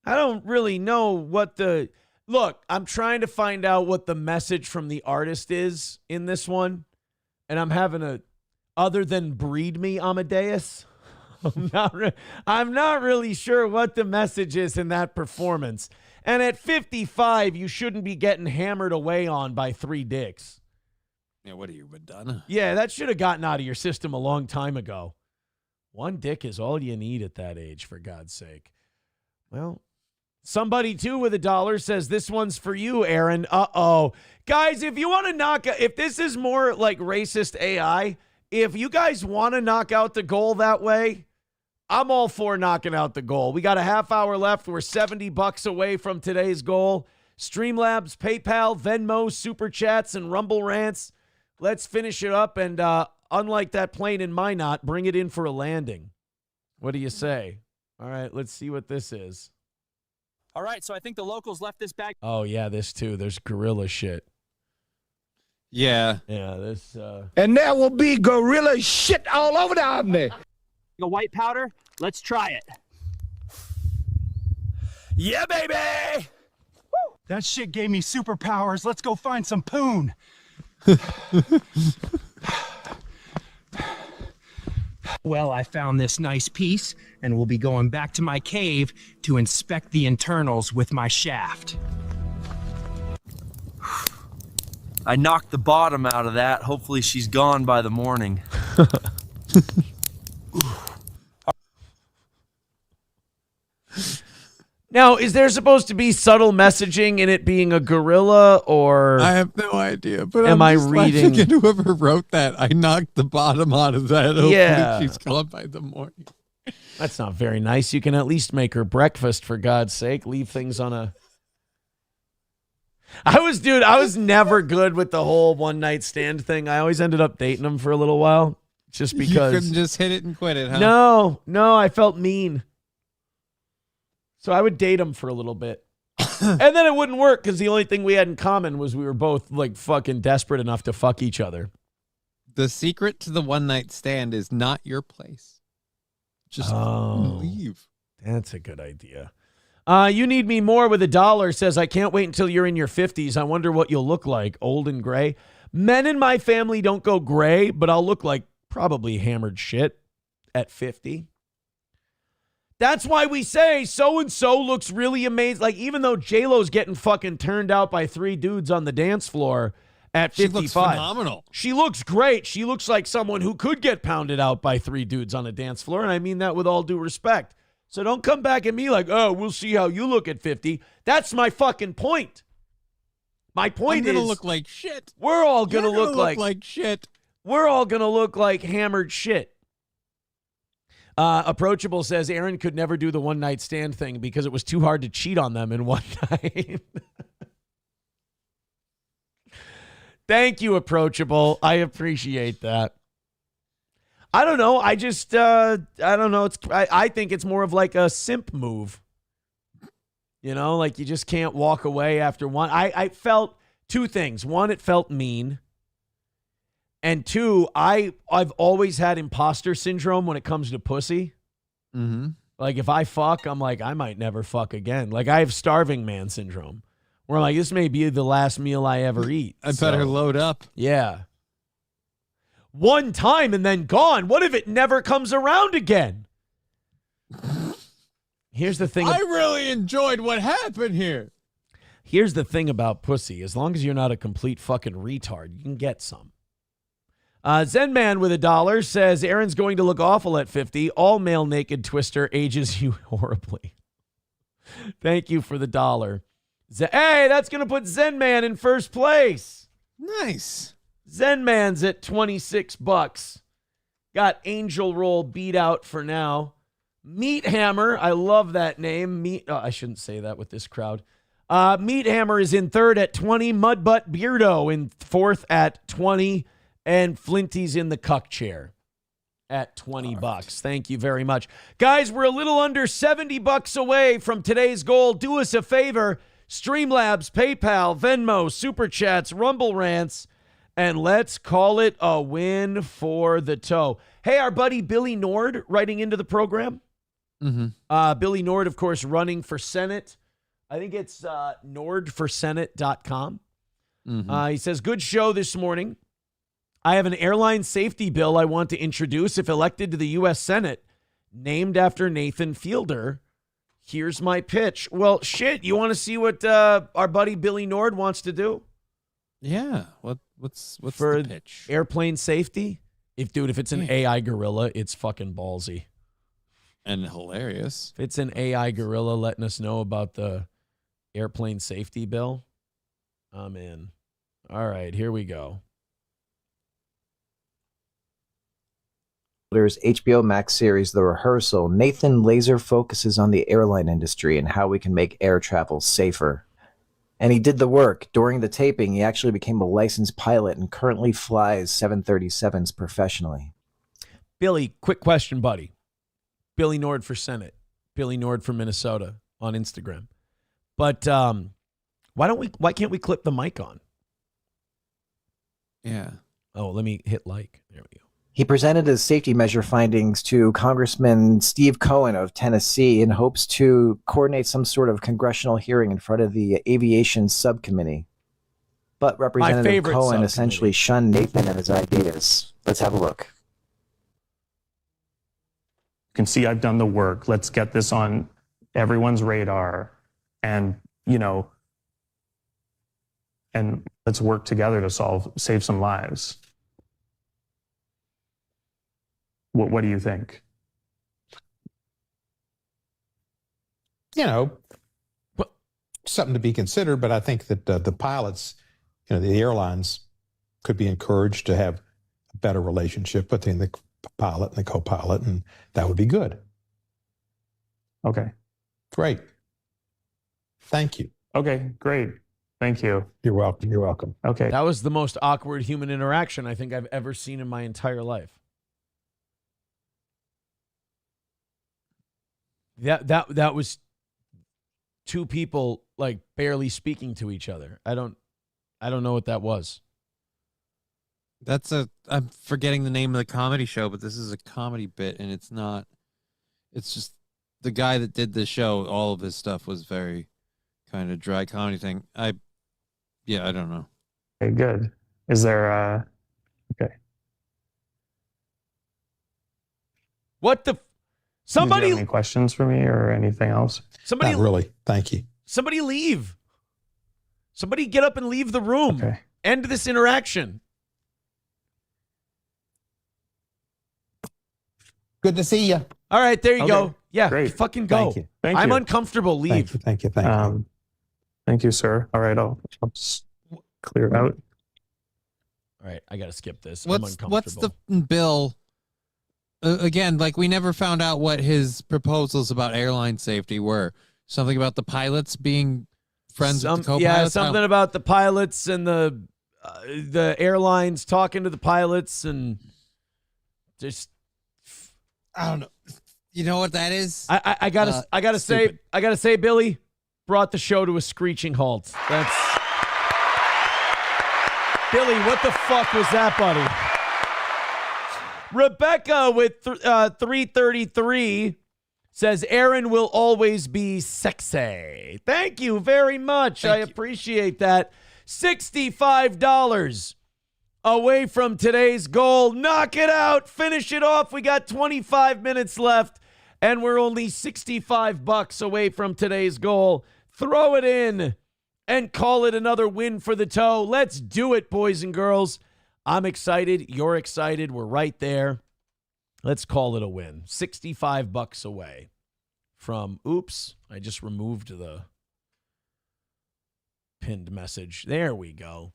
I don't really know what the... Look, I'm trying to find out what the message from the artist is in this one. And I'm having a... Other than breed me, Amadeus. I'm not really sure what the message is in that performance. And at 55, you shouldn't be getting hammered away on by 3 dicks. Yeah, what are you, Madonna? Yeah, that should have gotten out of your system a long time ago. 1 dick is all you need at that age, for God's sake. Well, somebody, too, with $1 says, this one's for you, Aaron. Uh-oh. Guys, if you want to knock out... If this is more like racist AI, if you guys want to knock out the goal that way... I'm all for knocking out the goal. We got a half hour left. We're $70 away from today's goal. Streamlabs, PayPal, Venmo, Super Chats, and Rumble Rants. Let's finish it up and, unlike that plane in Minot, bring it in for a landing. What do you say? All right, let's see what this is. All right, so I think the locals left this bag. Oh, yeah, this too. There's gorilla shit. Yeah. Yeah, this... And there will be gorilla shit all over the Omni. A white powder. Let's try it. Yeah, baby! Woo! That shit gave me superpowers. Let's go find some poon. Well, I found this nice piece, and we'll be going back to my cave to inspect the internals with my shaft. I knocked the bottom out of that. Hopefully she's gone by the morning. Now, is there supposed to be subtle messaging in it being a gorilla, or I have no idea. But am I just reading? At whoever wrote that, I knocked the bottom out of that. Hopefully Yeah. she's gone by the morning. That's not very nice. You can at least make her breakfast, for God's sake. Leave things on a... I was never good with the whole one-night stand thing. I always ended up dating them for a little while, just because... You couldn't just hit it and quit it, huh? No, I felt mean. So I would date him for a little bit. And then it wouldn't work because the only thing we had in common was we were both like fucking desperate enough to fuck each other. The secret to the one-night stand is not your place. Just leave. That's a good idea. You Need Me More with $1 says, I can't wait until you're in your 50s. I wonder what you'll look like, old and gray. Men in my family don't go gray, but I'll look like probably hammered shit at 50. That's why we say so-and-so looks really amazing. Like, even though J-Lo's getting fucking turned out by 3 dudes on the dance floor at 55. She looks phenomenal. She looks great. She looks like someone who could get pounded out by 3 dudes on a dance floor, and I mean that with all due respect. So don't come back at me like, oh, we'll see how you look at 50. That's my fucking point. My point I'm gonna is... look like shit. We're all going to You're look gonna like shit. We're all going to look like hammered shit. Approachable says Aaron could never do the one-night stand thing because it was too hard to cheat on them in one night. Thank you, Approachable. I appreciate that. I don't know. I just, I don't know. I think it's more of like a simp move. You know, like you just can't walk away after one. I felt two things. One, it felt mean. And two, I've always had imposter syndrome when it comes to pussy. Mm-hmm. Like if I fuck, I'm like, I might never fuck again. Like I have starving man syndrome. Where I'm like, this may be the last meal I ever eat. I better load up. Yeah. One time and then gone. What if it never comes around again? Here's the thing. I really enjoyed what happened here. Here's the thing about pussy. As long as you're not a complete fucking retard, you can get some. Zen Man with $1 says, Aaron's going to look awful at 50. All male naked twister ages you horribly. Thank you for the $1. Hey, that's going to put Zen Man in first place. Nice. Zen Man's at $26. Got Angel Roll beat out for now. Meat Hammer, I love that name. I shouldn't say that with this crowd. Meat Hammer is in third at 20. Mudbutt Beardo in fourth at 20. And Flinty's in the cuck chair at $20. Thank you very much. Guys, we're a little under $70 away from today's goal. Do us a favor. Streamlabs, PayPal, Venmo, Super Chats, Rumble Rants, and let's call it a win for the toe. Hey, our buddy Billy Nord writing into the program. Mm-hmm. Billy Nord, of course, running for Senate. I think it's nordforsenate.com. Mm-hmm. He says, good show this morning. I have an airline safety bill I want to introduce if elected to the U.S. Senate, named after Nathan Fielder. Here's my pitch. Well, shit, you want to see what our buddy Billy Nord wants to do? Yeah. What's for the pitch? Airplane safety? If it's an AI gorilla, it's fucking ballsy. And hilarious. If it's an AI gorilla letting us know about the airplane safety bill, I'm in. All right, here we go. HBO Max series The Rehearsal, Nathan laser focuses on the airline industry and how we can make air travel safer. And he did the work. During the taping, he actually became a licensed pilot and currently flies 737s professionally. Billy, quick question, buddy. Billy Nord for Senate. Billy Nord for Minnesota on Instagram. But why can't we clip the mic on? Yeah. Oh, let me hit like. There we go. He presented his safety measure findings to Congressman Steve Cohen of Tennessee in hopes to coordinate some sort of congressional hearing in front of the Aviation Subcommittee. But Representative Cohen essentially shunned Nathan and his ideas. Let's have a look. You can see I've done the work. Let's get this on everyone's radar and, and let's work together to save some lives. What do you think? Something to be considered, but I think that the pilots, the airlines could be encouraged to have a better relationship between the pilot and the co-pilot, and that would be good. Okay. Great. Thank you. Okay, great. Thank you. You're welcome. You're welcome. Okay. That was the most awkward human interaction I think I've ever seen in my entire life. That was two people like barely speaking to each other. I don't know what that was. I'm forgetting the name of the comedy show, but this is a comedy bit, and it's just the guy that did the show. All of his stuff was very kind of dry comedy thing. I don't know. Okay, good. Is there okay. What the? Somebody. Do you have any questions for me or anything else? Somebody. Not really. Thank you. Somebody leave. Somebody get up and leave the room. Okay. End this interaction. Good to see you. All right, there you go. Yeah, great. Fucking go. Thank you. Thank I'm you. uncomfortable. Leave. Thank you. Thank you. Thank you, sir. All right, I'll just clear it out. All right, I got to skip this. What's the bill? Again, like we never found out what his proposals about airline safety were. Something about the pilots being friends with the co-pilots? Yeah, something about the pilots and the airlines talking to the pilots and just I don't know. You know what that is? I gotta say, Billy brought the show to a screeching halt. That's Billy. What the fuck was that, buddy? Rebecca with 333 says Aaron will always be sexy. Thank you very much. I appreciate that. $65 away from today's goal. Knock it out. Finish it off. We got 25 minutes left, and we're only $65 away from today's goal. Throw it in and call it another win for the toe. Let's do it, boys and girls. I'm excited. You're excited. We're right there. Let's call it a win. $65 away from, oops, I just removed the pinned message. There we go.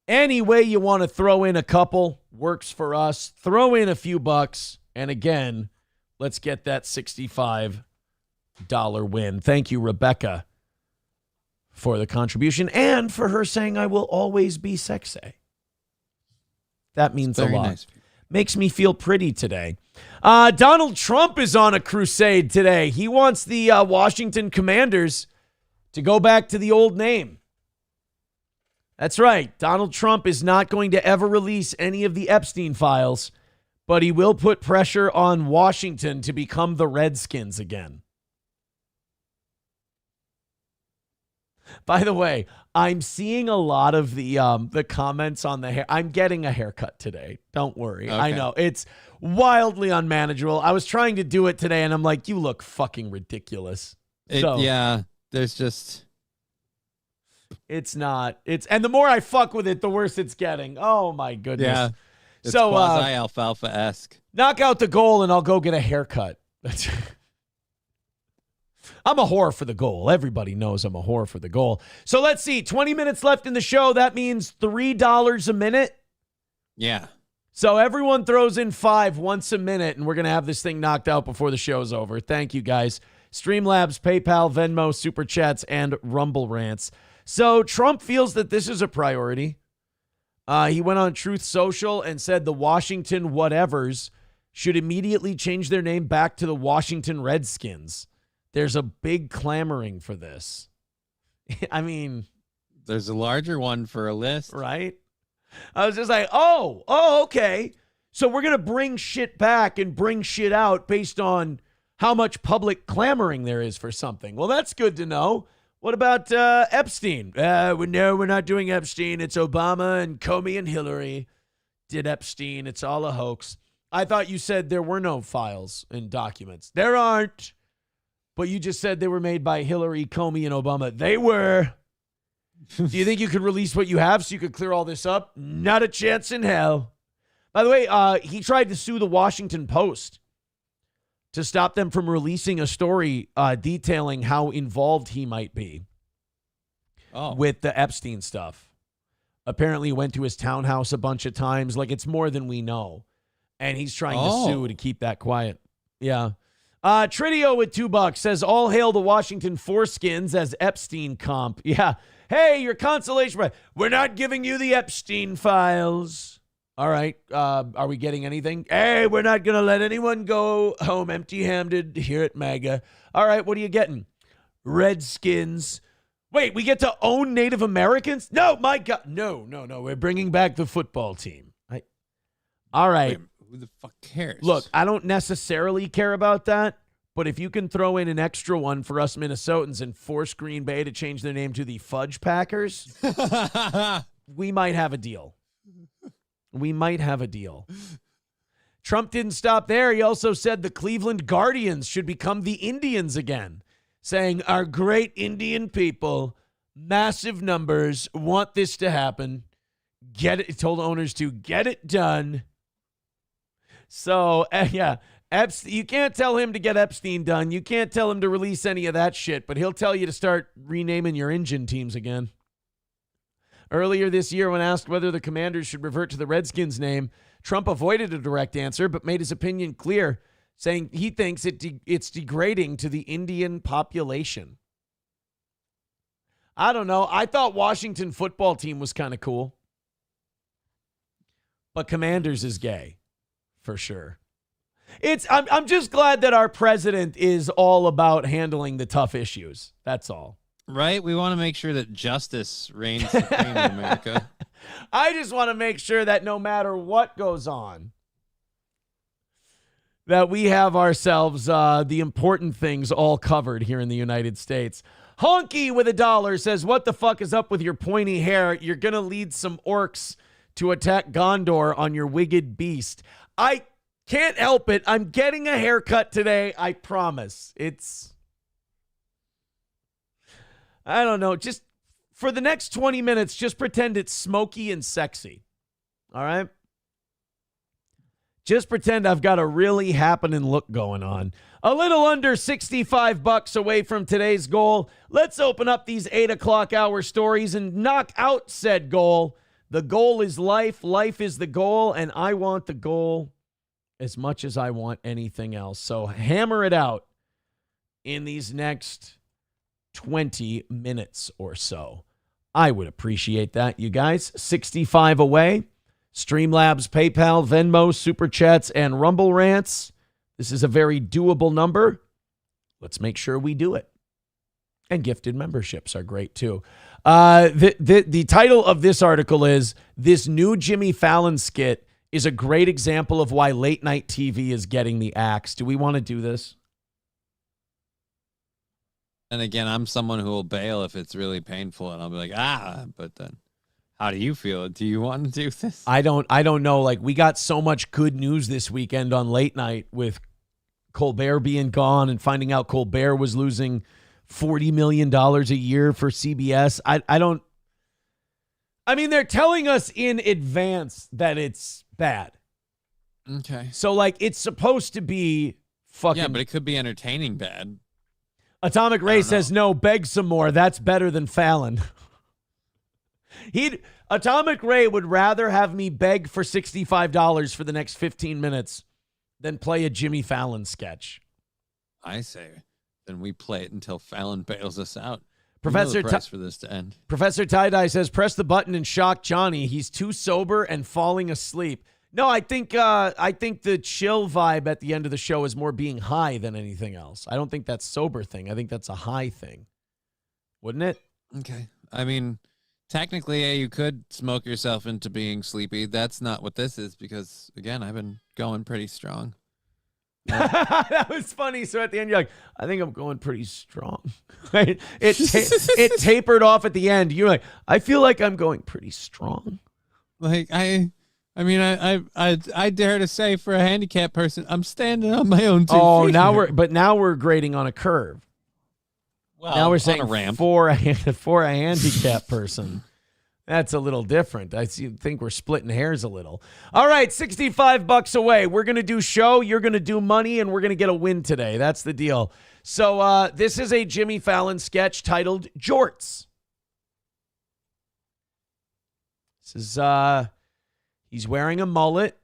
Any way you want to throw in a couple works for us. Throw in a few bucks. And again, let's get that $65 win. Thank you, Rebecca, for the contribution and for her saying I will always be sexy. That means a lot. Nice. Makes me feel pretty today. Donald Trump is on a crusade today. He wants the Washington Commanders to go back to the old name. That's right. Donald Trump is not going to ever release any of the Epstein files, but he will put pressure on Washington to become the Redskins again. By the way, I'm seeing a lot of the comments on the hair. I'm getting a haircut today. Don't worry. Okay. I know it's wildly unmanageable. I was trying to do it today, and I'm like, you look fucking ridiculous. Yeah, there's just... It's not. And the more I fuck with it, the worse it's getting. Oh, my goodness. Yeah, it's so quasi-alfalfa-esque. Knock out the goal, and I'll go get a haircut. I'm a whore for the goal. Everybody knows I'm a whore for the goal. So let's see. 20 minutes left in the show. That means $3 a minute. Yeah. So everyone throws in $5 once a minute, and we're going to have this thing knocked out before the show's over. Thank you, guys. Streamlabs, PayPal, Venmo, Super Chats, and Rumble Rants. So Trump feels that this is a priority. He went on Truth Social and said the Washington whatevers should immediately change their name back to the Washington Redskins. There's a big clamoring for this. I mean, there's a larger one for a list, right? I was just like, oh, okay. So we're going to bring shit back and bring shit out based on how much public clamoring there is for something. Well, that's good to know. What about Epstein? No, we're not doing Epstein. It's Obama and Comey and Hillary did Epstein. It's all a hoax. I thought you said there were no files and documents. There aren't. But you just said they were made by Hillary, Comey, and Obama. They were. Do you think you could release what you have so you could clear all this up? Not a chance in hell. By the way, he tried to sue the Washington Post to stop them from releasing a story detailing how involved he might be with the Epstein stuff. Apparently he went to his townhouse a bunch of times. Like, it's more than we know. And he's trying to sue to keep that quiet. Yeah. Tridio with $2 says, all hail the Washington foreskins as Epstein comp. Yeah. Hey, your consolation prize. We're not giving you the Epstein files. All right. Are we getting anything? Hey, we're not going to let anyone go home empty-handed here at MAGA. All right. What are you getting? Redskins. Wait, we get to own Native Americans? No, my God. No. We're bringing back the football team. All right. Wait, who the fuck cares? Look, I don't necessarily care about that, but if you can throw in an extra one for us Minnesotans and force Green Bay to change their name to the Fudge Packers, we might have a deal. Trump didn't stop there. He also said the Cleveland Guardians should become the Indians again, saying our great Indian people, massive numbers, want this to happen. Get it. Told owners to get it done. So, yeah, you can't tell him to get Epstein done. You can't tell him to release any of that shit, but he'll tell you to start renaming your engine teams again. Earlier this year, when asked whether the Commanders should revert to the Redskins name, Trump avoided a direct answer, but made his opinion clear, saying he thinks it's degrading to the Indian population. I don't know. I thought Washington football team was kind of cool. But Commanders is gay, for sure. I'm just glad that our president is all about handling the tough issues. That's all. Right? We want to make sure that justice reigns supreme in America. I just want to make sure that no matter what goes on, that we have ourselves the important things all covered here in the United States. Honky with $1 says, what the fuck is up with your pointy hair? You're going to lead some orcs to attack Gondor on your wicked beast. I can't help it. I'm getting a haircut today. I promise. I don't know. Just for the next 20 minutes, just pretend it's smoky and sexy. All right? Just pretend I've got a really happening look going on. A little under $65 away from today's goal. Let's open up these 8 o'clock hour stories and knock out said goal. The goal is life. Life is the goal, and I want the goal as much as I want anything else. So hammer it out in these next 20 minutes or so. I would appreciate that, you guys. 65 away. Streamlabs, PayPal, Venmo, Super Chats, and Rumble Rants. This is a very doable number. Let's make sure we do it. And gifted memberships are great, too. The title of this article is, This New Jimmy Fallon Skit is a Great Example of Why Late Night TV is Getting the Axe. Do we want to do this? And again, I'm someone who will bail if it's really painful, and I'll be like, but then how do you feel? Do you want to do this? I don't know. Like, we got so much good news this weekend on Late Night with Colbert being gone and finding out Colbert was losing $40 million a year for CBS. I mean, they're telling us in advance that it's bad. Okay. So, like, it's supposed to be fucking... Yeah, but it could be entertaining bad. Atomic Ray says, no, beg some more. That's better than Fallon. Atomic Ray would rather have me beg for $65 for the next 15 minutes than play a Jimmy Fallon sketch. I say, then we play it until Fallon bails us out. Professor the price for this to end. Professor Tie-Dye says, press the button and shock Johnny. He's too sober and falling asleep. No, I think the chill vibe at the end of the show is more being high than anything else. I don't think that's sober thing. I think that's a high thing. Wouldn't it? Okay. I mean, technically, yeah, you could smoke yourself into being sleepy. That's not what this is because, again, I've been going pretty strong. That was funny. So at the end, you're like, I think I'm going pretty strong. Right? It tapered off at the end. You're like, I feel like I'm going pretty strong. Like, I mean, I dare to say for a handicapped person, I'm standing on my own 2 feet. Oh, now we're grading on a curve. Well, now we're saying on a ramp. for a handicapped person. That's a little different. I think we're splitting hairs a little. All right, $65 away. We're going to do show, you're going to do money, and we're going to get a win today. That's the deal. So this is a Jimmy Fallon sketch titled Jorts. This is he's wearing a mullet.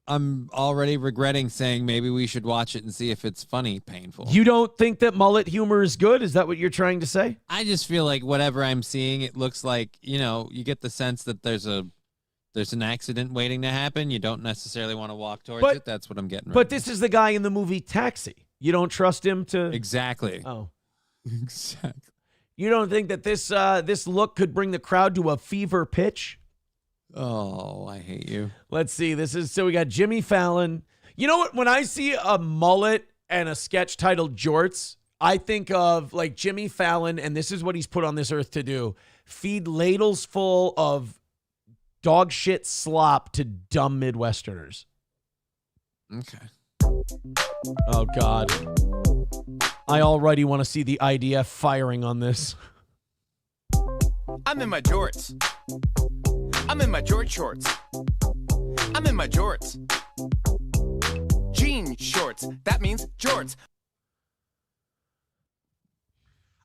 I'm already regretting saying maybe we should watch it and see if it's funny, painful. You don't think that mullet humor is good? Is that what you're trying to say? I just feel like whatever I'm seeing, it looks like, you get the sense that there's an accident waiting to happen. You don't necessarily want to walk towards it. That's what I'm getting. But this is the guy in the movie Taxi. You don't trust him to... Exactly. Oh. Exactly. You don't think that this look could bring the crowd to a fever pitch? Oh, I hate you. Let's see. So we got Jimmy Fallon. You know what? When I see a mullet and a sketch titled Jorts, I think of like Jimmy Fallon, and this is what he's put on this earth to do: feed ladles full of dog shit slop to dumb Midwesterners. Okay. Oh, God. I already want to see the IDF firing on this. I'm in my jorts. I'm in my jort shorts. I'm in my jorts. Jean shorts. That means jorts.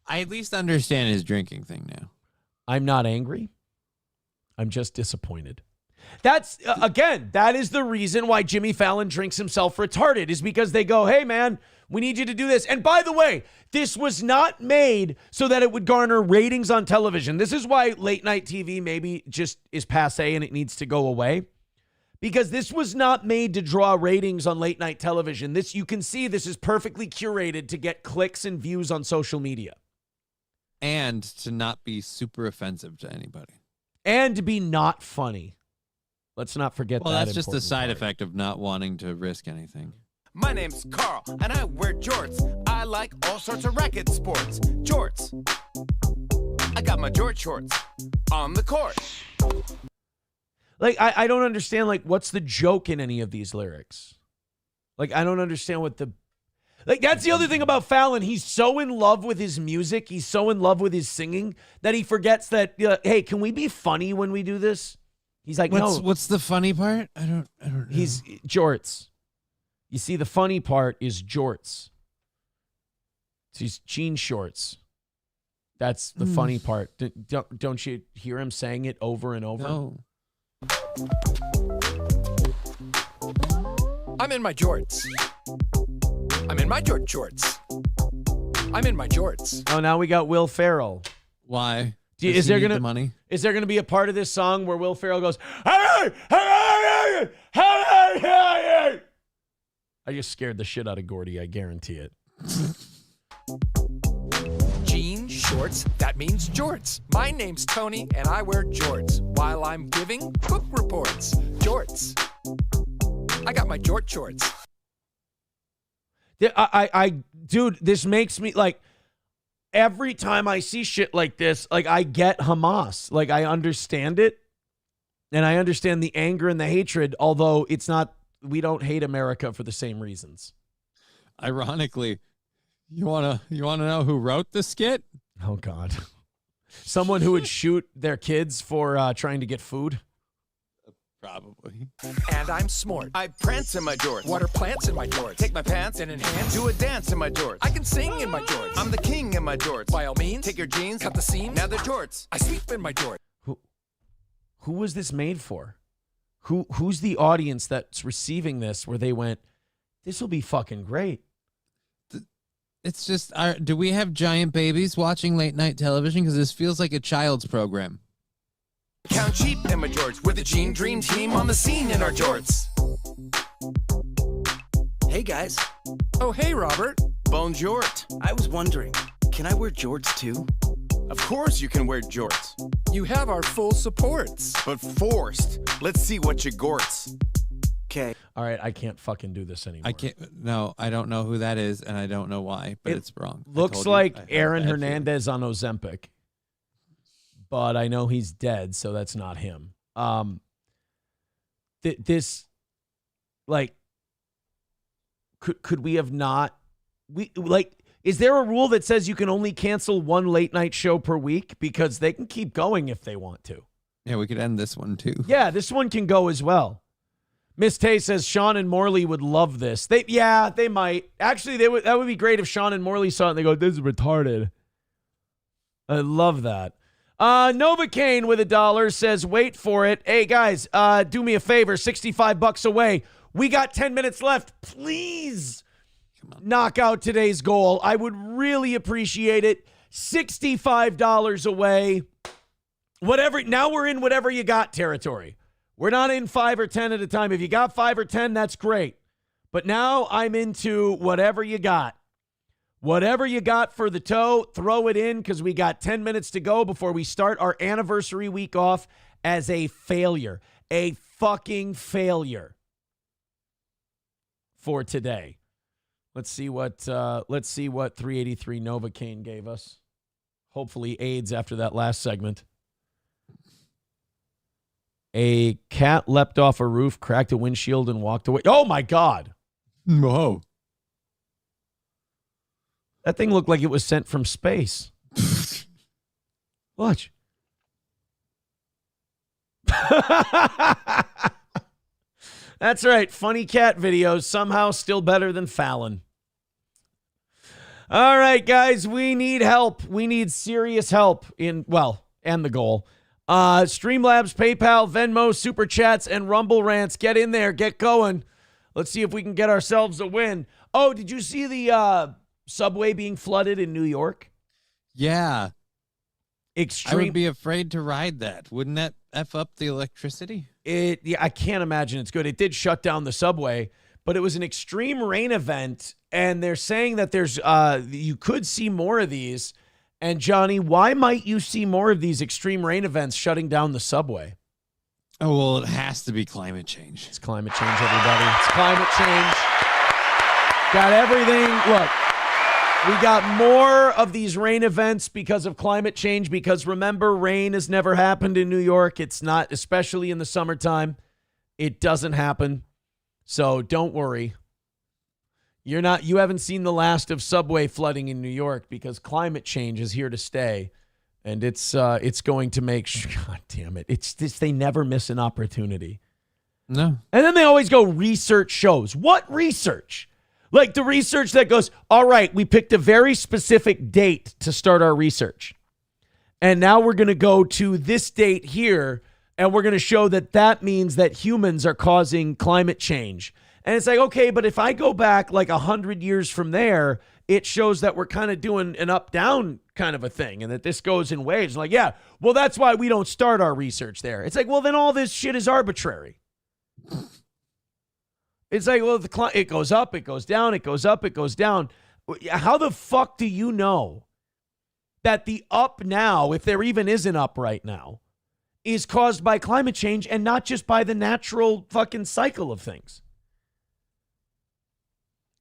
I at least understand his drinking thing now. I'm not angry. I'm just disappointed. That's, again, that is the reason why Jimmy Fallon drinks himself retarded, is because they go, hey, man, we need you to do this. And by the way, this was not made so that it would garner ratings on television. This is why late night TV maybe just is passé and it needs to go away. Because this was not made to draw ratings on late night television. This, you can see this is perfectly curated to get clicks and views on social media. And to not be super offensive to anybody. And to be not funny. Let's not forget that. Well, that's just the important side part. effect of not wanting to risk anything. My name's Carl, and I wear jorts. I like all sorts of racket sports. Jorts. I got my jort shorts on the court. Like, I don't understand, like, what's the joke in any of these lyrics? Like, I don't understand what the... Like, that's the other thing about Fallon. He's so in love with his music, he's so in love with his singing, that he forgets that, hey, can we be funny when we do this? He's like, no. What's the funny part? I don't know. He's jorts. You see, the funny part is jorts. It's these jean shorts. That's the funny part. Don't you hear him saying it over and over? No. I'm in my jorts. I'm in my jort shorts. I'm in my jorts. Oh, now we got Will Ferrell. Why? Is there the money? Is there gonna be a part of this song where Will Ferrell goes, hey, hey, hey, hey, I just scared the shit out of Gordy, I guarantee it. Jeans, shorts, that means jorts. My name's Tony, and I wear jorts while I'm giving cook reports. Jorts. I got my jort shorts. Dude, this makes me, like, every time I see shit like this, like, I get Hamas. Like, I understand it, and I understand the anger and the hatred, although it's not, we don't hate America for the same reasons. Ironically, you wanna know who wrote the skit? Oh, God. Someone who would shoot their kids for trying to get food? Probably. And I'm smart. I prance in my jorts. Water plants in my jorts. Take my pants and enhance. do a dance in my jorts. I can sing in my jorts. I'm the king in my jorts. By all means. Take your jeans. Cut the seams. Now they're jorts. I sweep in my jorts. Who was this made for? Who's the audience that's receiving this where they went, this will be fucking great? It's just, do we have giant babies watching late night television? Because this feels like a child's program. Count cheap in my jorts. We're the Gene Dream Team on the scene in our jorts. Hey, guys. Oh, hey, Robert. Bonjour. I was wondering, can I wear jorts too? Of course you can wear jorts. You have our full supports. But forced. Let's see what you gorts. Okay. All right, I can't fucking do this anymore. I can't. No, I don't know who that is, and I don't know why, but it's wrong. Looks like Aaron Hernandez on Ozempic, but I know he's dead, so that's not him. This, like, could we have not? Is there a rule that says you can only cancel one late night show per week? Because they can keep going if they want to. Yeah, we could end this one too. Yeah, this one can go as well. Miss Tay says Sean and Morley would love this. They might. Actually, that would be great if Sean and Morley saw it and they go, this is retarded. I love that. Novocaine with $1 says, wait for it. Hey, guys, do me a favor, $65 away. We got 10 minutes left. Please knock out today's goal. I would really appreciate it. $65 away. Whatever. Now we're in whatever you got territory. We're not in 5 or 10 at a time. If you got 5 or 10, that's great. But now I'm into whatever you got. Whatever you got for the toe, throw it in because we got 10 minutes to go before we start our anniversary week off as a failure. A fucking failure for today. Let's see what 383 Novocaine gave us. Hopefully AIDS after that last segment. A cat leapt off a roof, cracked a windshield, and walked away. Oh, my God. Whoa. That thing looked like it was sent from space. Watch. That's right. Funny cat videos somehow still better than Fallon. All right, guys. We need help. We need serious help and the goal. Streamlabs, PayPal, Venmo, Super Chats, and Rumble Rants. Get in there. Get going. Let's see if we can get ourselves a win. Oh, did you see the subway being flooded in New York? Yeah. Extreme. I would be afraid to ride that. Wouldn't that F up the electricity? I can't imagine it's good. It did shut down the subway, but it was an extreme rain event, and they're saying that there's you could see more of these. And Johnny, why might you see more of these extreme rain events shutting down the subway? Oh, well, it has to be climate change. It's climate change, everybody. It's climate change. Got everything. Look, we got more of these rain events because of climate change, because remember, rain has never happened in New York. It's not, especially in the summertime. It doesn't happen. So don't worry. You haven't seen the last of subway flooding in New York because climate change is here to stay. And it's going to make, God damn it. It's this, they never miss an opportunity. No. And then they always go research shows. What research? Like the research that goes, all right, we picked a very specific date to start our research. And now we're going to go to this date here, and we're going to show that that means that humans are causing climate change. And it's like, okay, but if I go back like 100 years from there, it shows that we're kind of doing an up-down kind of a thing and that this goes in waves. Like, yeah, well, that's why we don't start our research there. It's like, well, then all this shit is arbitrary. It's like, well, it goes up, it goes down, it goes up, it goes down. How the fuck do you know that the up now, if there even is an up right now, is caused by climate change and not just by the natural fucking cycle of things?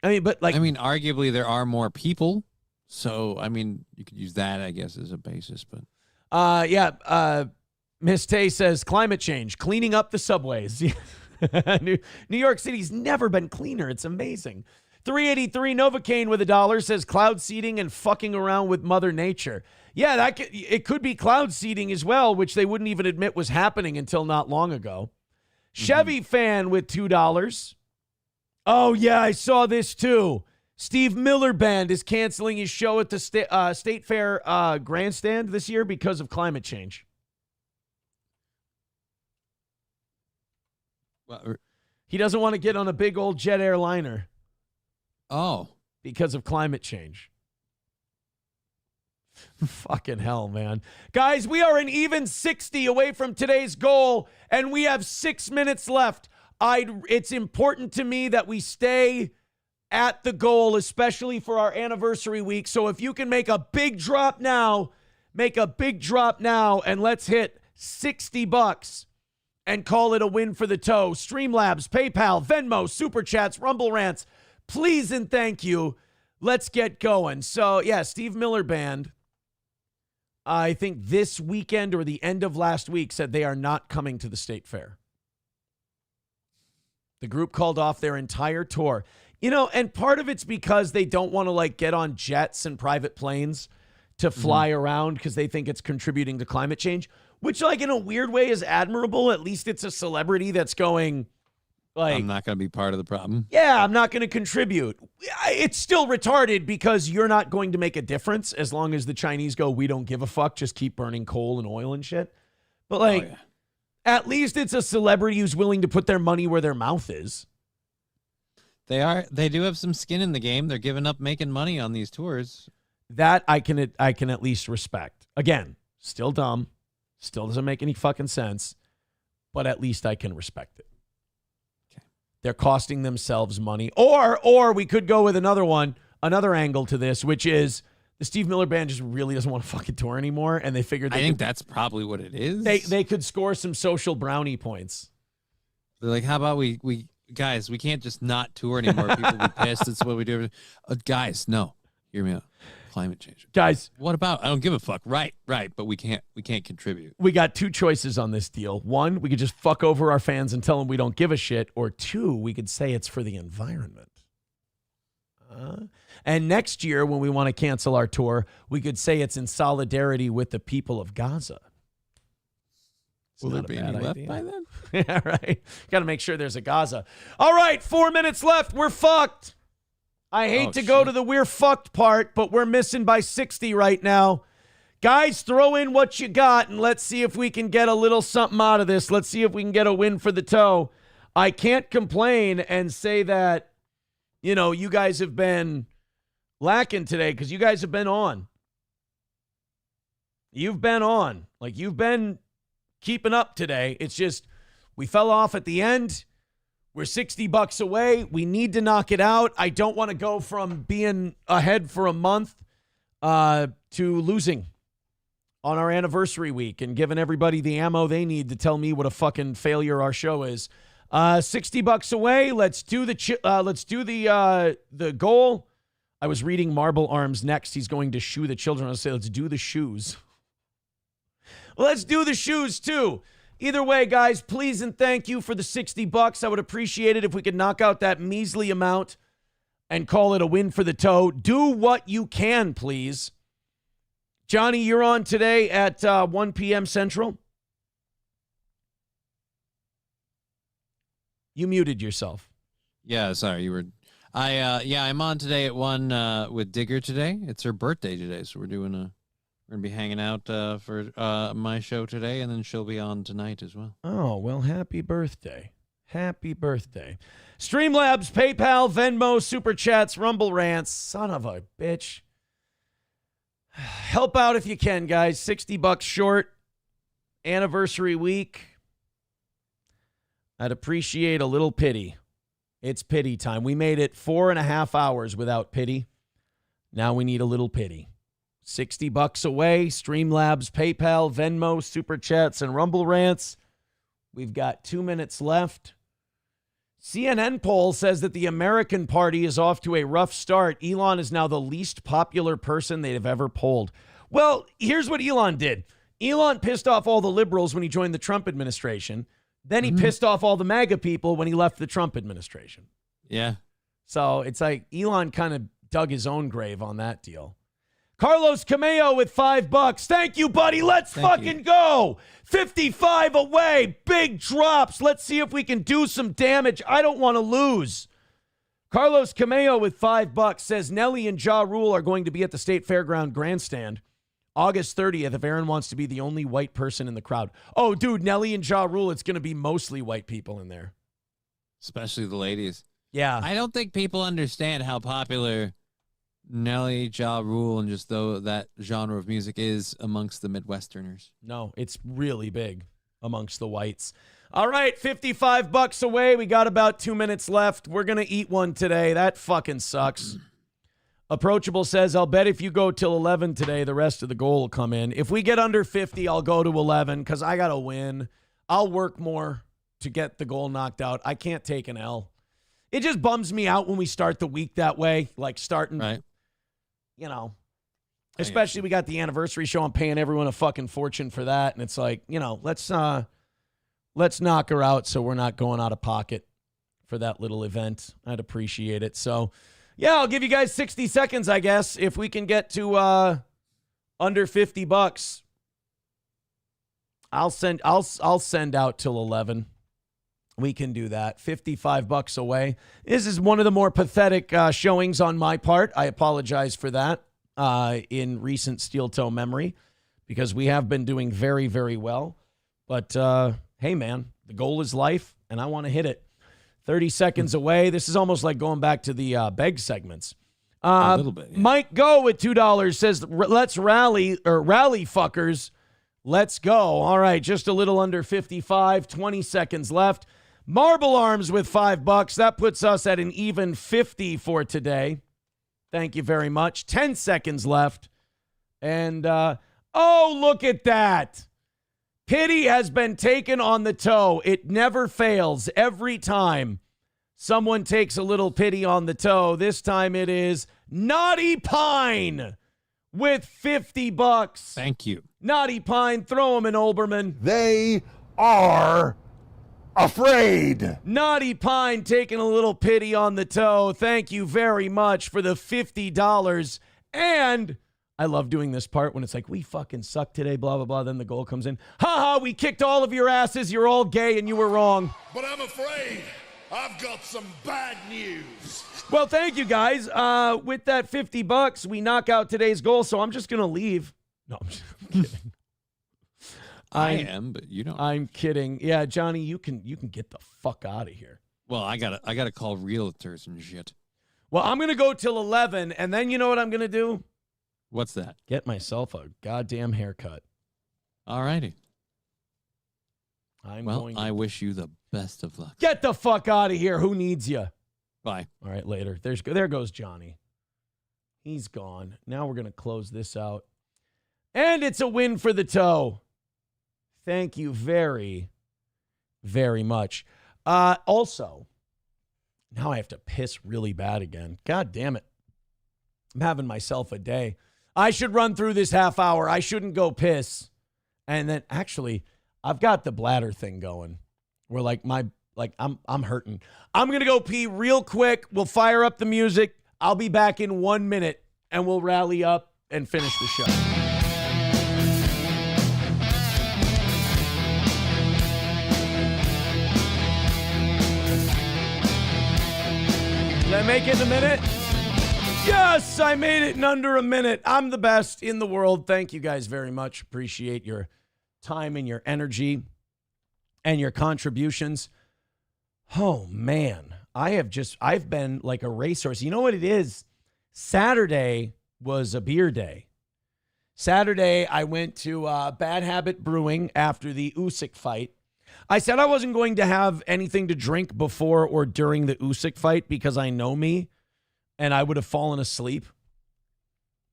I mean, but like, arguably there are more people. So, you could use that, I guess, as a basis, but. Miss Tay says climate change, cleaning up the subways. New York City's never been cleaner. It's amazing. 383 Novocaine with $1 says cloud seeding and fucking around with Mother Nature. Yeah, it could be cloud seeding as well, which they wouldn't even admit was happening until not long ago. Chevy fan with $2. Oh, yeah, I saw this too. Steve Miller Band is canceling his show at the State Fair grandstand this year because of climate change. Well, he doesn't want to get on a big old jet airliner. Oh. Because of climate change. Fucking hell, man. Guys, we are an even 60 away from today's goal, and we have 6 minutes left. It's important to me that we stay at the goal, especially for our anniversary week. So if you can make a big drop now, and let's hit $60 and call it a win for the toe. Streamlabs, PayPal, Venmo, Super Chats, Rumble Rants, please and thank you. Let's get going. So, yeah, Steve Miller Band, I think this weekend or the end of last week, said they are not coming to the State Fair. The group called off their entire tour. And part of it's because they don't want to get on jets and private planes to fly around because they think it's contributing to climate change, which in a weird way is admirable. At least it's a celebrity that's going I'm not going to be part of the problem. Yeah, I'm not going to contribute. It's still retarded because you're not going to make a difference as long as the Chinese go, we don't give a fuck, just keep burning coal and oil and shit. But at least it's a celebrity who's willing to put their money where their mouth is. They do have some skin in the game. They're giving up making money on these tours. That I can at least respect. Again, still dumb, still doesn't make any fucking sense, but at least I can respect it. Okay. They're costing themselves money. Or we could go with another angle to this, which is the Steve Miller Band just really doesn't want to fucking tour anymore, and they figured I think that's probably what it is. They could score some social brownie points. They're like, how about we guys, we can't just not tour anymore. People will be pissed. That's what we do. Guys, no. Hear me out. Climate change. Guys. What about? I don't give a fuck. Right. But we can't contribute. We got two choices on this deal. One, we could just fuck over our fans and tell them we don't give a shit. Or two, we could say it's for the environment. And next year, when we want to cancel our tour, we could say it's in solidarity with the people of Gaza. Will there be any left by then? Yeah, right. Got to make sure there's a Gaza. All right, 4 minutes left. We're fucked. I hate to go to the we're fucked part, but we're missing by 60 right now. Guys, throw in what you got, and let's see if we can get a little something out of this. Let's see if we can get a win for the toe. I can't complain and say that, you guys have been lacking today because you guys have been on. You've been on. You've been keeping up today. It's just We fell off at the end. We're $60 away. We need to knock it out. I don't want to go from being ahead for a month to losing on our anniversary week and giving everybody the ammo they need to tell me what a fucking failure our show is. $60 away. Let's do the goal. I was reading Marble Arms next. He's going to shoe the children. I'll say, let's do the shoes. Let's do the shoes too. Either way, guys, please and thank you for the $60. I would appreciate it if we could knock out that measly amount and call it a win for the toe. Do what you can, please. Johnny, you're on today at 1 p.m. Central. You muted yourself. Yeah, sorry, you were. I'm on today at 1 with Digger today. It's her birthday today, so we're gonna be hanging out for my show today, and then she'll be on tonight as well. Oh, well, happy birthday. Happy birthday. Streamlabs, PayPal, Venmo, Super Chats, Rumble Rants. Son of a bitch. Help out if you can, guys. $60 short. Anniversary week. I'd appreciate a little pity. It's pity time. We made it 4.5 hours without pity. Now we need a little pity. $60 away. Streamlabs, PayPal, Venmo, Super Chats, and Rumble Rants. We've got 2 minutes left. CNN poll says that the American Party is off to a rough start. Elon is now the least popular person they've ever polled. Well, here's what Elon did. Elon pissed off all the liberals when he joined the Trump administration. Then he pissed off all the MAGA people when he left the Trump administration. Yeah. So it's like Elon kind of dug his own grave on that deal. Carlos Cameo with $5. Thank you, buddy. Let's fucking go. 55 away. Big drops. Let's see if we can do some damage. I don't want to lose. Carlos Cameo with $5 says Nelly and Ja Rule are going to be at the State Fairground Grandstand August 30th if Aaron wants to be the only white person in the crowd. Oh, dude, Nelly and Ja Rule, it's going to be mostly white people in there. Especially the ladies. Yeah. I don't think people understand how popular Nelly, Ja Rule, and just that genre of music is amongst the Midwesterners. No, it's really big amongst the whites. All right, $55 away. We got about 2 minutes left. We're going to eat one today. That fucking sucks. Approachable says, I'll bet if you go till 11 today, the rest of the goal will come in. If we get under 50, I'll go to 11 because I got to win. I'll work more to get the goal knocked out. I can't take an L. It just bums me out when we start the week that way, like starting, right. You know, especially we got the anniversary show. I'm paying everyone a fucking fortune for that. And it's like, you know, let's knock her out so we're not going out of pocket for that little event. I'd appreciate it. So, yeah, I'll give you guys 60 seconds, I guess. If we can get to under $50, I'll send out till 11. We can do that. $55 away. This is one of the more pathetic showings on my part. I apologize for that in recent steel toe memory because we have been doing very, very well. But, hey, man, the goal is life, and I want to hit it. 30 seconds away. This is almost like going back to the beg segments. A little bit. Yeah. Mike Go with $2 says, let's rally fuckers. Let's go. All right, just a little under 55, 20 seconds left. Marble Arms with $5. That puts us at an even 50 for today. Thank you very much. 10 seconds left. And, oh, look at that. Pity has been taken on the toe. It never fails. Every time someone takes a little pity on the toe, this time it is Naughty Pine with $50. Thank you. Naughty Pine, throw him in Olbermann. They are afraid. Naughty Pine taking a little pity on the toe. Thank you very much for the $50. And I love doing this part when it's like, we fucking suck today, blah, blah, blah. Then the goal comes in. Ha, we kicked all of your asses. You're all gay and you were wrong. But I'm afraid I've got some bad news. Well, thank you, guys. With that $50, we knock out today's goal, so I'm just going to leave. No, I'm just kidding. I am, but you don't. I'm kidding. Yeah, Johnny, you can get the fuck out of here. Well, I gotta call realtors and shit. Well, I'm going to go till 11, and then you know what I'm going to do? What's that? Get myself a goddamn haircut. All righty. I wish you the best of luck. Get the fuck out of here. Who needs you? Bye. All right, later. There goes Johnny. He's gone. Now we're going to close this out. And it's a win for the toe. Thank you very, very much. Also, now I have to piss really bad again. God damn it. I'm having myself a day. I should run through this half hour. I shouldn't go piss. And then actually, I've got the bladder thing going. Where I'm hurting. I'm going to go pee real quick. We'll fire up the music. I'll be back in 1 minute and we'll rally up and finish the show. Did I make it in a minute? Yes, I made it in under a minute. I'm the best in the world. Thank you guys very much. Appreciate your time and your energy and your contributions. Oh, man. I've been like a racehorse. You know what it is? Saturday was a beer day. Saturday, I went to Bad Habit Brewing after the Usyk fight. I said I wasn't going to have anything to drink before or during the Usyk fight because I know me and I would have fallen asleep.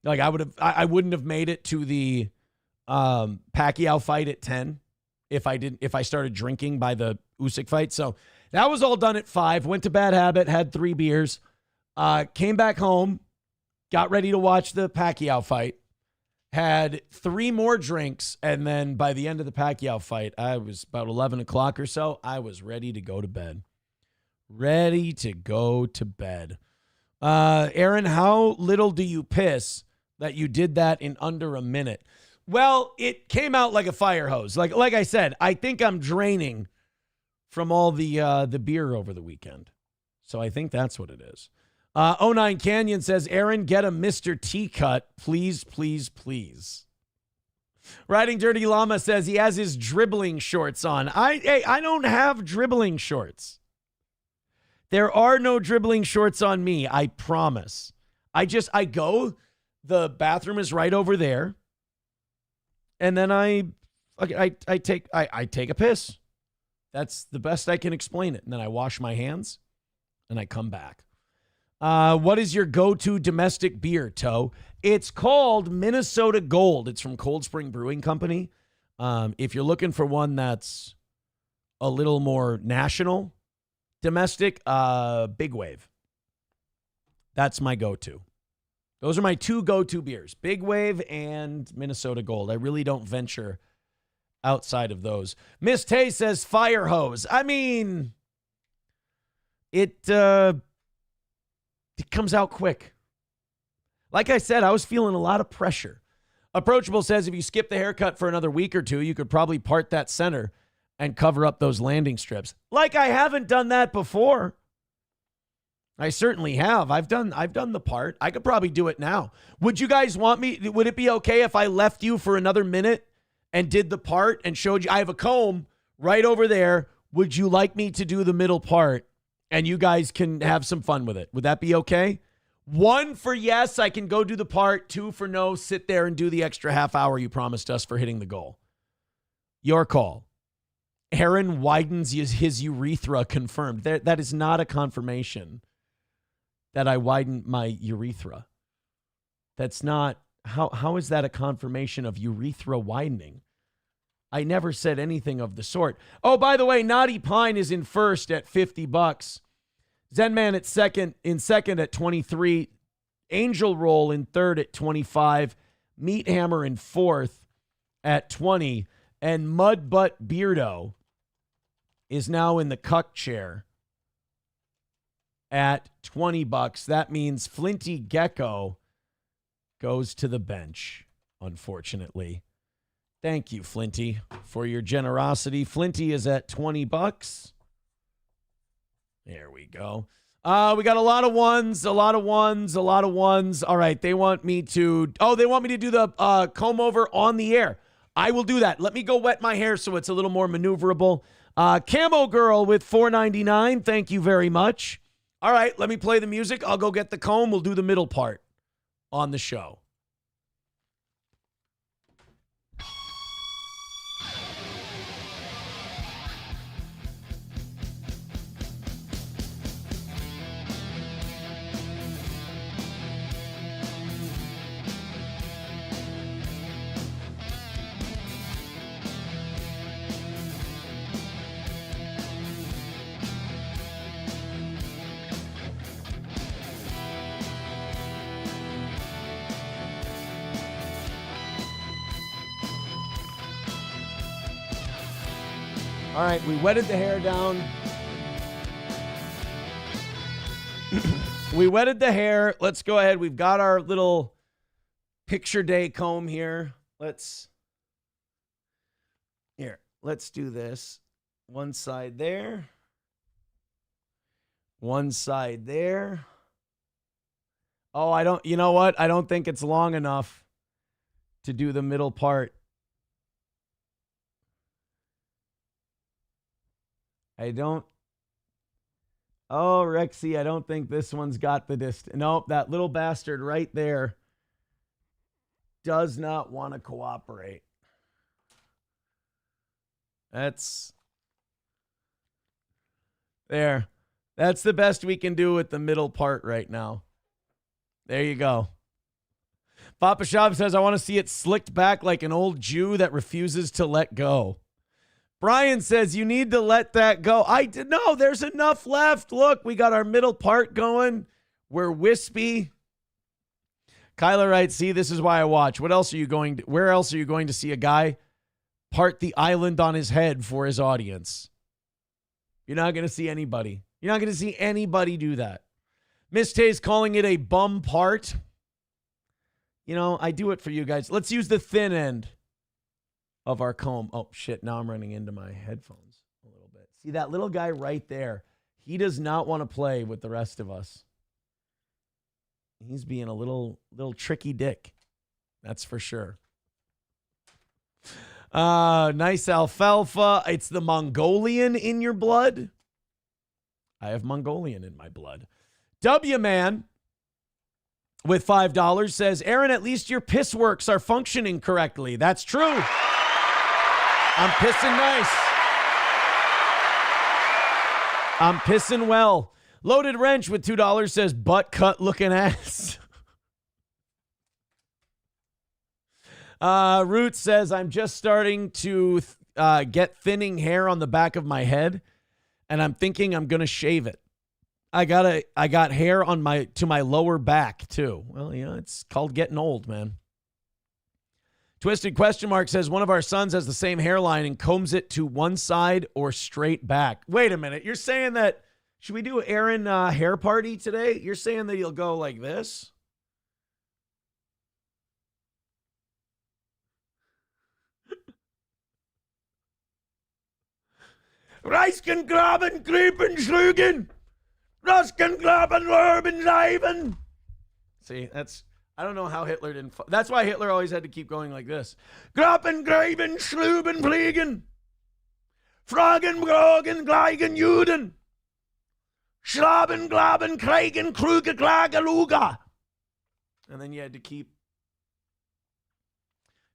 Like I wouldn't have made it to the Pacquiao fight at 10 if I started drinking by the Usyk fight. So that was all done at 5. Went to Bad Habit, had 3 beers, came back home, got ready to watch the Pacquiao fight. Had 3 more drinks, and then by the end of the Pacquiao fight, I was about 11 o'clock or so, I was ready to go to bed. Ready to go to bed. Aaron, how little do you piss that you did that in under a minute? Well, it came out like a fire hose. Like I said, I think I'm draining from all the beer over the weekend. So I think that's what it is. 09 Canyon says, Aaron, get a Mr. T cut. Please, please, please. Riding Dirty Llama says he has his dribbling shorts on. I don't have dribbling shorts. There are no dribbling shorts on me. I promise. I go, the bathroom is right over there. And then I take a piss. That's the best I can explain it. And then I wash my hands and I come back. What is your go-to domestic beer, Toe? It's called Minnesota Gold. It's from Cold Spring Brewing Company. If you're looking for one that's a little more national, domestic, Big Wave. That's my go-to. Those are my 2 go-to beers, Big Wave and Minnesota Gold. I really don't venture outside of those. Miss Tay says fire hose. I mean, it comes out quick. Like I said, I was feeling a lot of pressure. Approachable says if you skip the haircut for another week or 2, you could probably part that center and cover up those landing strips. Like I haven't done that before. I certainly have. I've done the part. I could probably do it now. Would you guys want me? Would it be okay if I left you for another minute and did the part and showed you? I have a comb right over there. Would you like me to do the middle part? And you guys can have some fun with it. Would that be okay? 1 for yes, I can go do the part. 2 for no, sit there and do the extra half hour you promised us for hitting the goal. Your call. Aaron widens his urethra confirmed. That is not a confirmation that I widened my urethra. That's not, how is that a confirmation of urethra widening? I never said anything of the sort. Oh, by the way, Naughty Pine is in first at $50. Zenman in second at 23. Angel Roll in third at 25. Meat Hammer in fourth at 20. And Mud Butt Beardo is now in the cuck chair at $20. That means Flinty Gecko goes to the bench, unfortunately. Thank you, Flinty, for your generosity. Flinty is at $20. There we go. We got a lot of ones. All right, they want me to do the comb over on the air. I will do that. Let me go wet my hair so it's a little more maneuverable. Camo Girl with $4.99. Thank you very much. All right, let me play the music. I'll go get the comb. We'll do the middle part on the show. All right, we wetted the hair down. We wetted the hair. Let's go ahead. We've got our little picture day comb here. Let's do this. One side there. One side there. Oh, you know what? I don't think it's long enough to do the middle part. Oh, Rexy, I don't think this one's got the distance. Nope, that little bastard right there does not want to cooperate. That's there. That's the best we can do with the middle part right now. There you go. Papa Shab says, I want to see it slicked back like an old Jew that refuses to let go. Brian says, you need to let that go. No, there's enough left. Look, we got our middle part going. We're wispy. Kyler writes, see, this is why I watch. Where else are you going to see a guy part the island on his head for his audience? You're not going to see anybody. You're not going to see anybody do that. Miss Tay's calling it a bum part. You know, I do it for you guys. Let's use the thin end of our comb. Oh, shit. Now I'm running into my headphones a little bit. See that little guy right there? He does not want to play with the rest of us. He's being a little tricky dick. That's for sure. Nice alfalfa. It's the Mongolian in your blood. I have Mongolian in my blood. W-Man with $5 says, Aaron, at least your piss works are functioning correctly. That's true. I'm pissing nice. I'm pissing well. Loaded Wrench with $2 says, butt cut looking ass. Root says, I'm just starting to get thinning hair on the back of my head, and I'm thinking I'm going to shave it. I got hair on my lower back too. Well, you know, it's called getting old, man. Twisted question mark says one of our sons has the same hairline and combs it to one side or straight back. Wait a minute. You're saying that, should we do an Aaron hair party today? You're saying that he'll go like this? Reisken, graben, creepen, schlugen. Rusken, graben, lerben, leiben. See, I don't know how Hitler didn't. That's why Hitler always had to keep going like this. Graben, graben, schluben, fliegen. Fragen, grogen, gleigen, Juden. Schlaben, glaben, kriegen, kruge, klage, luga. And then you had to keep.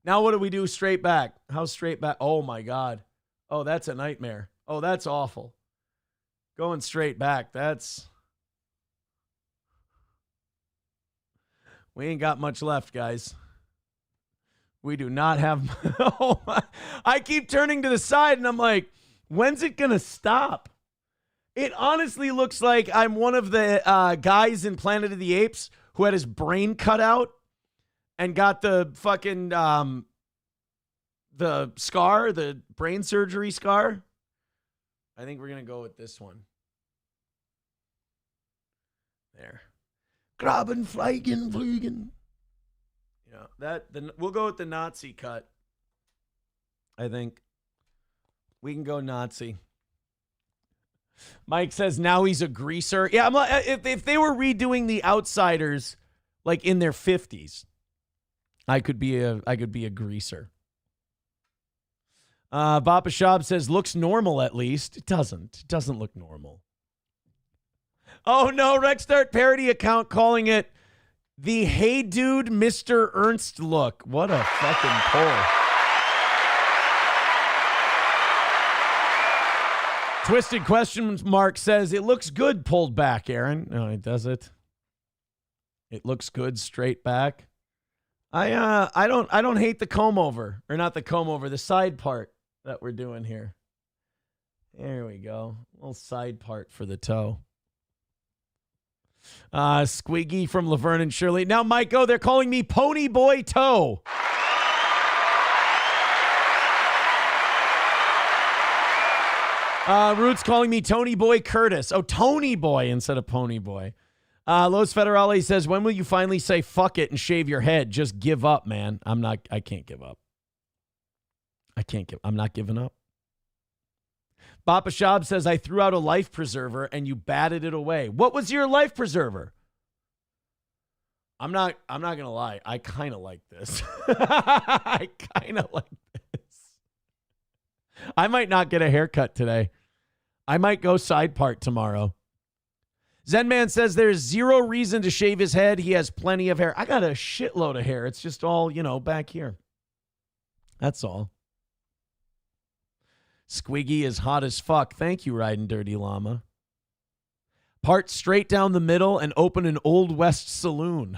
Now what do we do straight back? How straight back? Oh, my God. Oh, that's a nightmare. Oh, that's awful. Going straight back, we ain't got much left, guys. We do not have. Oh my. I keep turning to the side and I'm like, when's it going to stop? It honestly looks like I'm one of the guys in Planet of the Apes who had his brain cut out and got the fucking the scar, the brain surgery scar. I think we're going to go with this one. There. Graben, fliegen, fliegen. Yeah, we'll go with the Nazi cut. I think we can go Nazi. Mike says now he's a greaser. Yeah, I'm like, if they were redoing The Outsiders like in their 50s, I could be a greaser. Papa Shab says looks normal at least. It doesn't look normal. Oh no, Rexstart parody account calling it the Hey Dude Mr. Ernst look. What a fucking pull. Twisted question mark says it looks good pulled back, Aaron. No, it does it. It looks good straight back. I don't hate the comb over, or not the comb over, the side part that we're doing here. There we go. A little side part for the toe. Squiggy from Laverne and Shirley. Now, Mike, they're calling me Pony Boy Toe. Roots calling me Tony Boy Curtis. Oh, Tony Boy instead of Pony Boy. Los Federale says, when will you finally say fuck it and shave your head? Just give up, man. I can't give up. I'm not giving up. Papa Shab says, I threw out a life preserver and you batted it away. What was your life preserver? I'm not gonna lie. I kind of like this. I kind of like this. I might not get a haircut today. I might go side part tomorrow. Zen Man says there's zero reason to shave his head. He has plenty of hair. I got a shitload of hair. It's just all, back here. That's all. Squiggy is hot as fuck. Thank you, Riding Dirty Llama. Part straight down the middle and open an Old West saloon.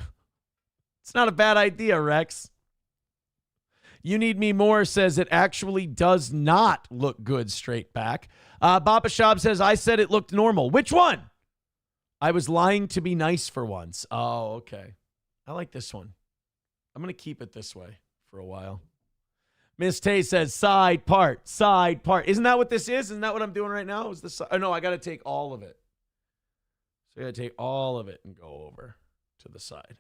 It's not a bad idea, Rex. You Need Me More says it actually does not look good straight back. Baba Shab says, I said it looked normal. Which one? I was lying to be nice for once. Oh, okay. I like this one. I'm going to keep it this way for a while. Miss Tay says, side part. Isn't that what this is? Isn't that what I'm doing right now? Is this? Oh, no, I got to take all of it. So I got to take all of it and go over to the side.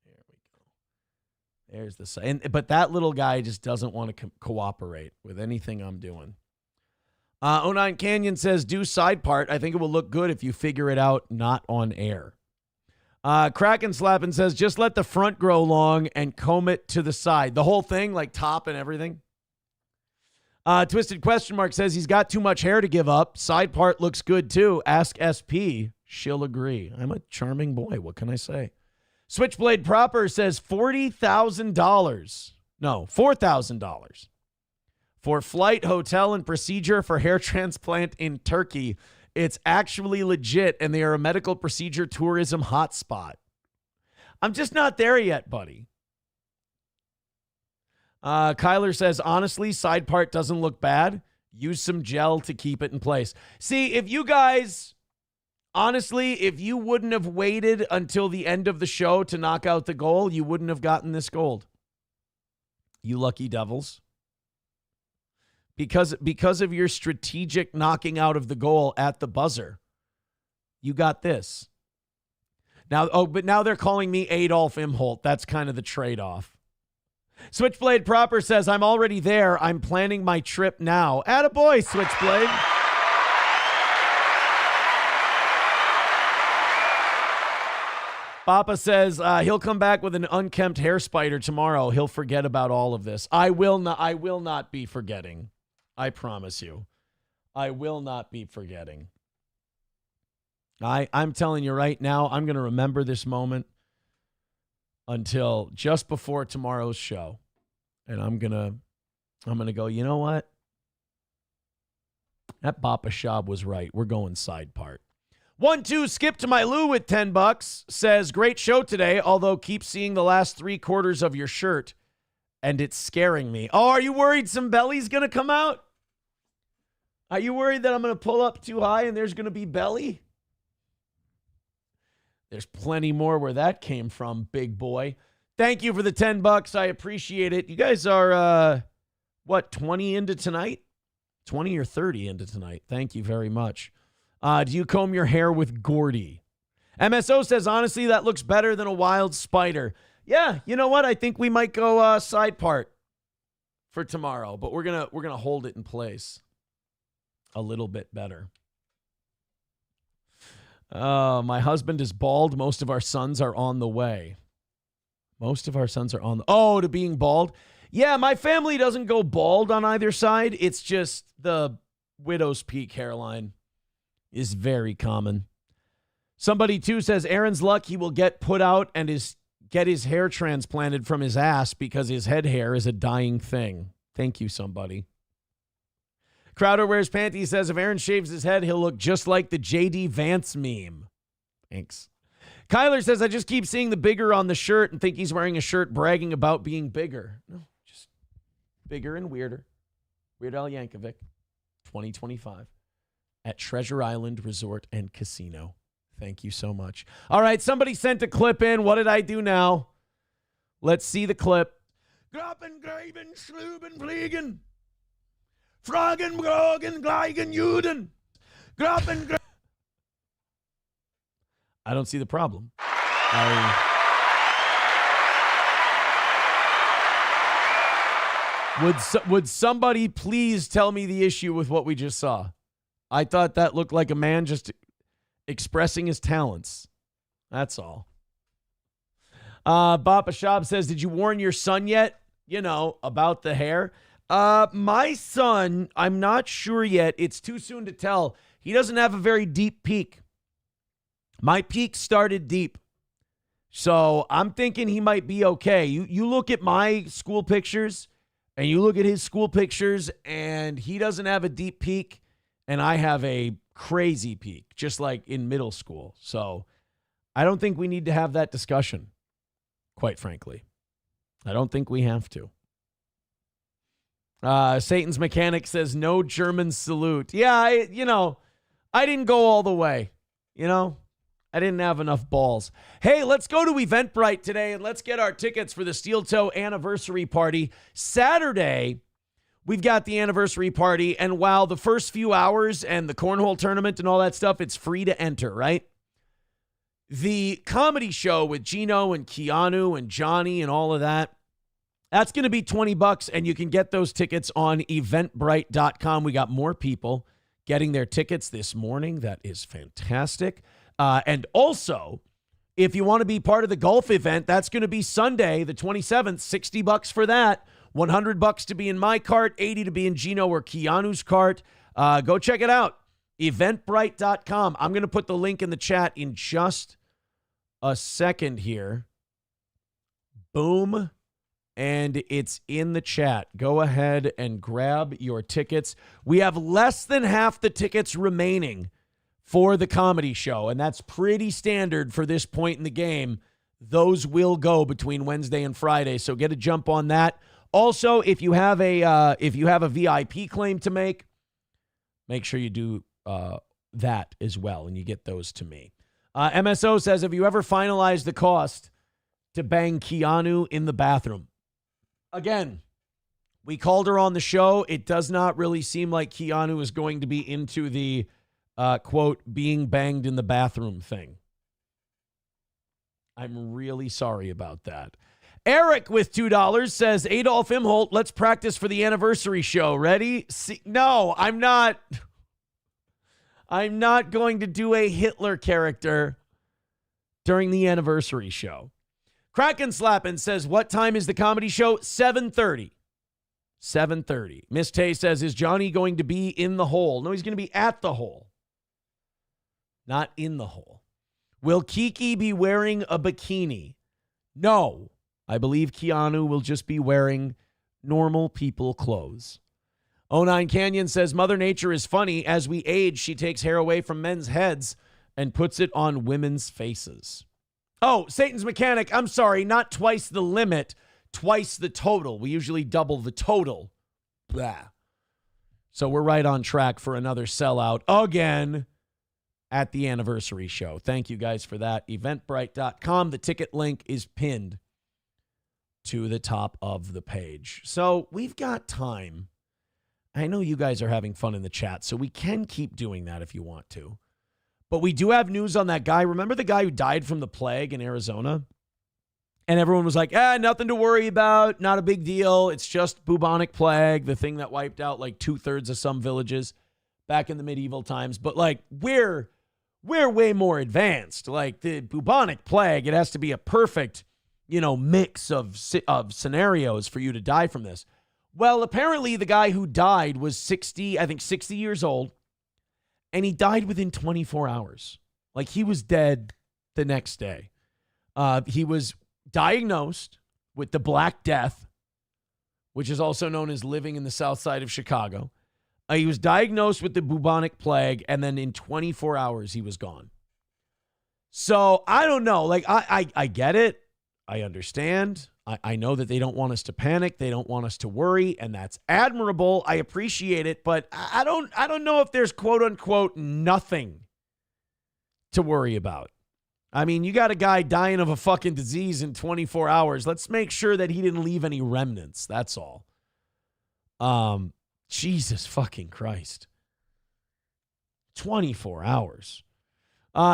There we go. There's the side. But that little guy just doesn't want to cooperate with anything I'm doing. 09 Canyon says, do side part. I think it will look good if you figure it out not on air. Kraken Slappin says, just let the front grow long and comb it to the side. The whole thing, like top and everything. Twisted Question Mark says he's got too much hair to give up. Side part looks good too. Ask SP. She'll agree. I'm a charming boy. What can I say? Switchblade Proper says $40,000. No, $4,000. For flight, hotel, and procedure for hair transplant in Turkey. It's actually legit, and they are a medical procedure tourism hotspot. I'm just not there yet, buddy. Kyler says, honestly, side part doesn't look bad. Use some gel to keep it in place. See, if you guys, honestly, if you wouldn't have waited until the end of the show to knock out the goal, you wouldn't have gotten this gold. You lucky devils. Because of your strategic knocking out of the goal at the buzzer, you got this. But now they're calling me Adolf Imholt. That's kind of the trade-off. Switchblade Proper says, I'm already there. I'm planning my trip now. Attaboy, Switchblade. Papa says he'll come back with an unkempt hair spider tomorrow. He'll forget about all of this. I will not be forgetting. I promise you. I will not be forgetting. I'm telling you right now, I'm going to remember this moment until just before tomorrow's show. And I'm going to go, you know what? That Papa Shab was right. We're going side part. 1-2 Skip to my Lou with $10 says, great show today, although keep seeing the last 3/4 of your shirt and it's scaring me. Oh, are you worried some belly's going to come out? Are you worried that I'm going to pull up too high and there's going to be belly? There's plenty more where that came from, big boy. Thank you for the $10. I appreciate it. You guys are, 20 into tonight? 20 or 30 into tonight. Thank you very much. Do you comb your hair with Gordy? MSO says, honestly, that looks better than a wild spider. Yeah, you know what? I think we might go side part for tomorrow, but we're gonna hold it in place a little bit better. My husband is bald. Most of our sons are on the way. To being bald. Yeah, my family doesn't go bald on either side. It's just the widow's peak hairline is very common. Somebody too says Aaron's luck he will get put out and get his hair transplanted from his ass because his head hair is a dying thing. Thank you, somebody. Crowder Wears Panties says if Aaron shaves his head, he'll look just like the JD Vance meme. Thanks. Kyler says, I just keep seeing the bigger on the shirt and think he's wearing a shirt bragging about being bigger. No, just bigger and weirder. Weird Al Yankovic, 2025 at Treasure Island Resort and Casino. Thank you so much. All right, somebody sent a clip in. What did I do now? Let's see the clip. Graben, graben, schluben, fliegen. Fragen, brogen, gleigen, Juden. Grab and grab. I don't see the problem. Would somebody please tell me the issue with what we just saw? I thought that looked like a man just expressing his talents. That's all. Bapa Shab says, did you warn your son yet? You know, about the hair? My son, I'm not sure yet. It's too soon to tell. He doesn't have a very deep peak. My peak started deep. So I'm thinking he might be okay. You look at my school pictures and you look at his school pictures and he doesn't have a deep peak and I have a crazy peak, just like in middle school. So I don't think we need to have that discussion, quite frankly. I don't think we have to. Satan's Mechanic says, no German salute. Yeah, I didn't go all the way. I didn't have enough balls. Hey, let's go to Eventbrite today and let's get our tickets for the Steel Toe anniversary party. Saturday, we've got the anniversary party, and while the first few hours and the cornhole tournament and all that stuff, it's free to enter, right? The comedy show with Gino and Keanu and Johnny and all of that, that's going to be $20, and you can get those tickets on eventbrite.com. We got more people getting their tickets this morning. That is fantastic. And also, if you want to be part of the golf event, that's going to be Sunday, the 27th, $60 for that, $100 to be in my cart, $80 to be in Gino or Keanu's cart. Go check it out, eventbrite.com. I'm going to put the link in the chat in just a second here. Boom. And it's in the chat. Go ahead and grab your tickets. We have less than half the tickets remaining for the comedy show, and that's pretty standard for this point in the game. Those will go between Wednesday and Friday, so get a jump on that. Also, if you have a VIP claim to make sure you do that as well, and you get those to me. MSO says, have you ever finalized the cost to bang Keanu in the bathroom? Again, we called her on the show. It does not really seem like Keanu is going to be into the quote, being banged in the bathroom thing. I'm really sorry about that. Eric with $2 says, Adolf Imholt, let's practice for the anniversary show. Ready? No, I'm not. I'm not going to do a Hitler character during the anniversary show. Kraken Slappin says, what time is the comedy show? 7:30. 7:30. Miss Tay says, is Johnny going to be in the hole? No, he's going to be at the hole. Not in the hole. Will Kiki be wearing a bikini? No. I believe Keanu will just be wearing normal people clothes. 09 Canyon says, Mother Nature is funny. As we age, she takes hair away from men's heads and puts it on women's faces. Oh, Satan's Mechanic. I'm sorry. Not twice the limit, twice the total. We usually double the total. Blah. So we're right on track for another sellout again at the anniversary show. Thank you guys for that. Eventbrite.com. The ticket link is pinned to the top of the page. So we've got time. I know you guys are having fun in the chat, so we can keep doing that if you want to. But we do have news on that guy. Remember the guy who died from the plague in Arizona? And everyone was like, nothing to worry about. Not a big deal. It's just bubonic plague, the thing that wiped out like 2/3 of some villages back in the medieval times. But like, we're way more advanced. Like the bubonic plague, it has to be a perfect, mix of scenarios for you to die from this. Well, apparently the guy who died was 60 years old, and he died within 24 hours. Like he was dead the next day. He was diagnosed with the Black Death, which is also known as living in the south side of Chicago. He was diagnosed with the bubonic plague, and then in 24 hours, he was gone. So I don't know. Like, I get it. I understand. I know that they don't want us to panic. They don't want us to worry, and that's admirable. I appreciate it, but I don't know if there's quote unquote nothing to worry about. I mean, you got a guy dying of a fucking disease in 24 hours. Let's make sure that he didn't leave any remnants. That's all. Jesus fucking Christ. 24 hours.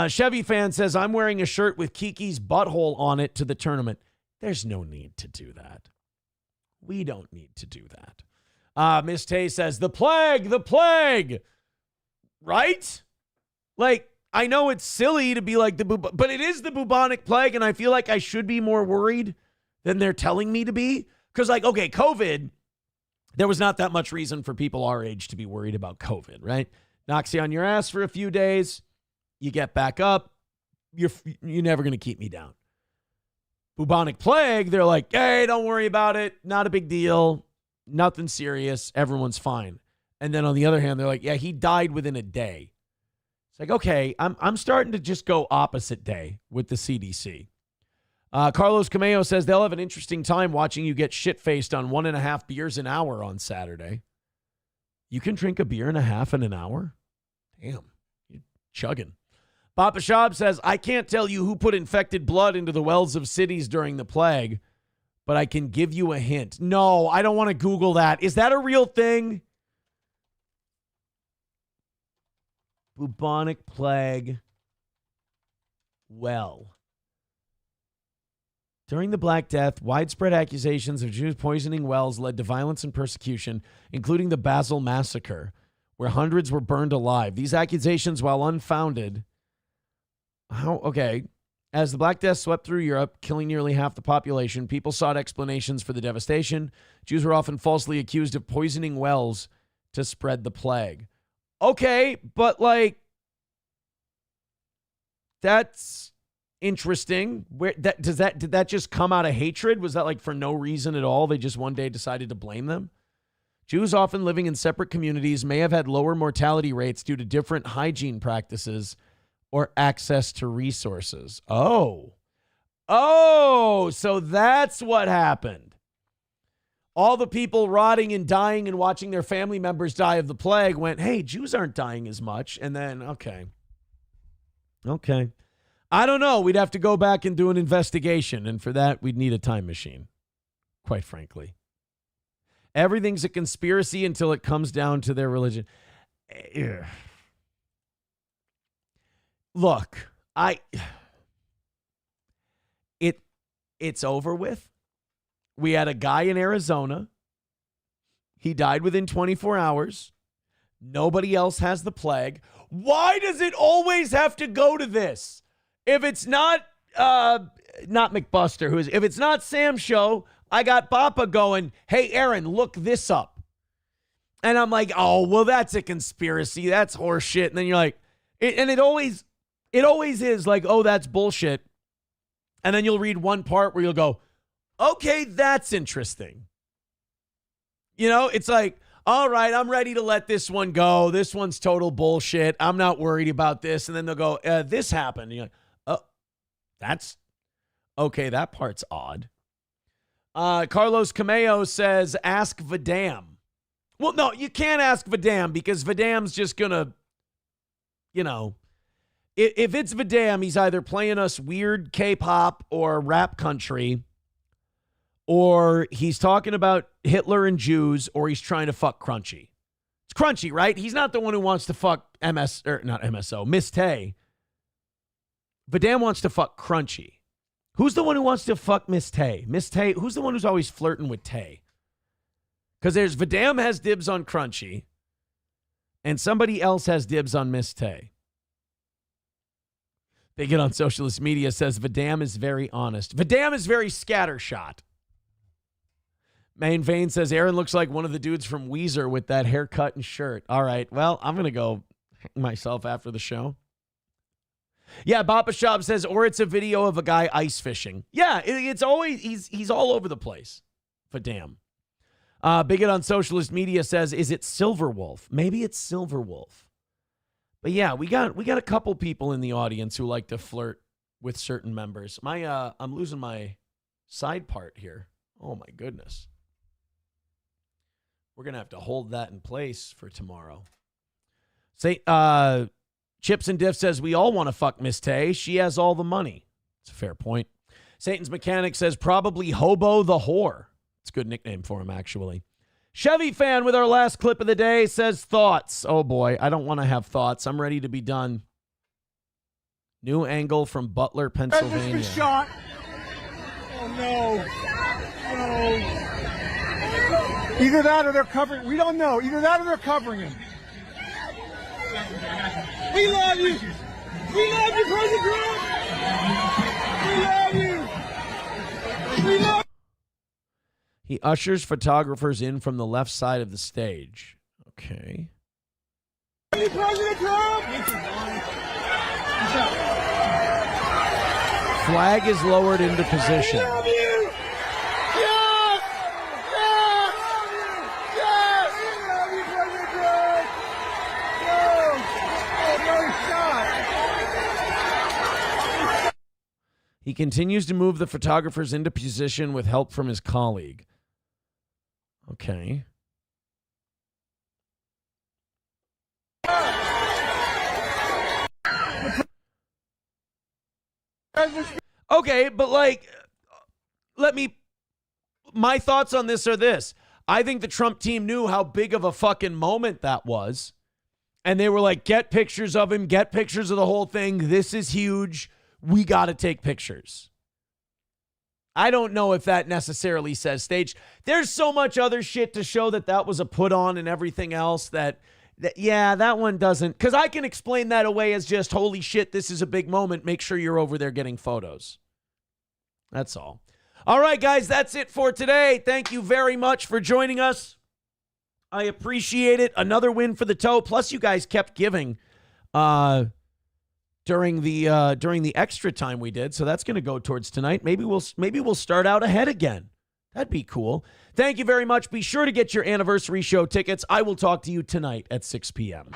Chevy fan says, I'm wearing a shirt with Kiki's butthole on it to the tournament. There's no need to do that. We don't need to do that. Miss Tay says, the plague. Right? Like, I know it's silly to be like but it is the bubonic plague, and I feel like I should be more worried than they're telling me to be. Because, like, okay, COVID, there was not that much reason for people our age to be worried about COVID, right? Knocks you on your ass for a few days. You get back up. You're never going to keep me down. Bubonic plague, they're like, hey, don't worry about it. Not a big deal. Nothing serious. Everyone's fine. And then on the other hand, they're like, yeah, he died within a day. It's like, okay, I'm starting to just go opposite day with the CDC. Carlos Cameo says they'll have an interesting time watching you get shit-faced on 1.5 beers an hour on Saturday. You can drink a beer and a half in an hour? Damn, you're chugging. Papa Shab says, I can't tell you who put infected blood into the wells of cities during the plague, but I can give you a hint. No, I don't want to Google that. Is that a real thing? Bubonic plague well. During the Black Death, widespread accusations of Jews poisoning wells led to violence and persecution, including the Basel Massacre, where hundreds were burned alive. These accusations, while unfounded, as the Black Death swept through Europe, killing nearly half the population, people sought explanations for the devastation. Jews were often falsely accused of poisoning wells to spread the plague. Okay, but like, that's interesting. Did that just come out of hatred? Was that like for no reason at all? They just one day decided to blame them? Jews often living in separate communities may have had lower mortality rates due to different hygiene practices or access to resources. Oh, so that's what happened. All the people rotting and dying and watching their family members die of the plague went, hey, Jews aren't dying as much. And then, okay. I don't know. We'd have to go back and do an investigation. And for that, we'd need a time machine, quite frankly. Everything's a conspiracy until it comes down to their religion. Look, it's over with. We had a guy in Arizona. He died within 24 hours. Nobody else has the plague. Why does it always have to go to this? If it's not McBuster, if it's not Sam's show, I got Papa going, hey, Aaron, look this up. And I'm like, oh, well, that's a conspiracy. That's horseshit. And then you're like, it always is like, oh, that's bullshit. And then you'll read one part where you'll go, okay, that's interesting. You know, it's like, all right, I'm ready to let this one go. This one's total bullshit. I'm not worried about this. And then they'll go, this happened. And you're like, oh, that's okay. That part's odd. Carlos Cameo says, ask Vidam. Well, no, you can't ask Vidam because Vidam's just going to, if it's Vidam, he's either playing us weird K-pop or rap country, or he's talking about Hitler and Jews, or he's trying to fuck Crunchy. It's Crunchy, right? He's not the one who wants to fuck Miss Tay. Vidam wants to fuck Crunchy. Who's the one who wants to fuck Miss Tay? Miss Tay, who's the one who's always flirting with Tay? Because there's Vidam has dibs on Crunchy, and somebody else has dibs on Miss Tay. They get on socialist media, says Vidam is very honest. Vidam is very scattershot. Main Vein says Aaron looks like one of the dudes from Weezer with that haircut and shirt. All right, well, I'm going to go hang myself after the show. Yeah, Papa Shop says, or it's a video of a guy ice fishing. Yeah, it's always, he's all over the place. Vidam. Bigot on socialist media says, is it Silverwolf? Maybe it's Silverwolf. But yeah, we got a couple people in the audience who like to flirt with certain members. I'm losing my side part here. Oh my goodness. We're gonna have to hold that in place for tomorrow. Say, Chips and Diff says we all want to fuck Miss Tay. She has all the money. It's a fair point. Satan's Mechanic says probably Hobo the Whore. It's a good nickname for him, actually. Chevy fan with our last clip of the day says thoughts. Oh boy, I don't want to have thoughts. I'm ready to be done. New angle from Butler, Pennsylvania. Just been shot. Oh no. No. Either that or they're covering. We don't know. Either that or they're covering him. We love you. We love you, President Trump. We love you. We love you. He ushers photographers in from the left side of the stage. Okay. President Trump. Flag is lowered into position. We love you. Yes. Yes. Yes. We love you, President Trump. No. Oh, no shot. He continues to move the photographers into position with help from his colleague. Okay. Okay, but like, my thoughts on this are this. I think the Trump team knew how big of a fucking moment that was. And they were like, get pictures of him, get pictures of the whole thing. This is huge. We got to take pictures. I don't know if that necessarily says staged. There's so much other shit to show that that was a put on and everything else that that one doesn't. Because I can explain that away as just, holy shit, this is a big moment. Make sure you're over there getting photos. That's all. All right, guys, that's it for today. Thank you very much for joining us. I appreciate it. Another win for the toe. Plus, you guys kept giving during the extra time we did, so that's going to go towards tonight. Maybe we'll start out ahead again. That'd be cool. Thank you very much. Be sure to get your anniversary show tickets. I will talk to you tonight at 6 p.m.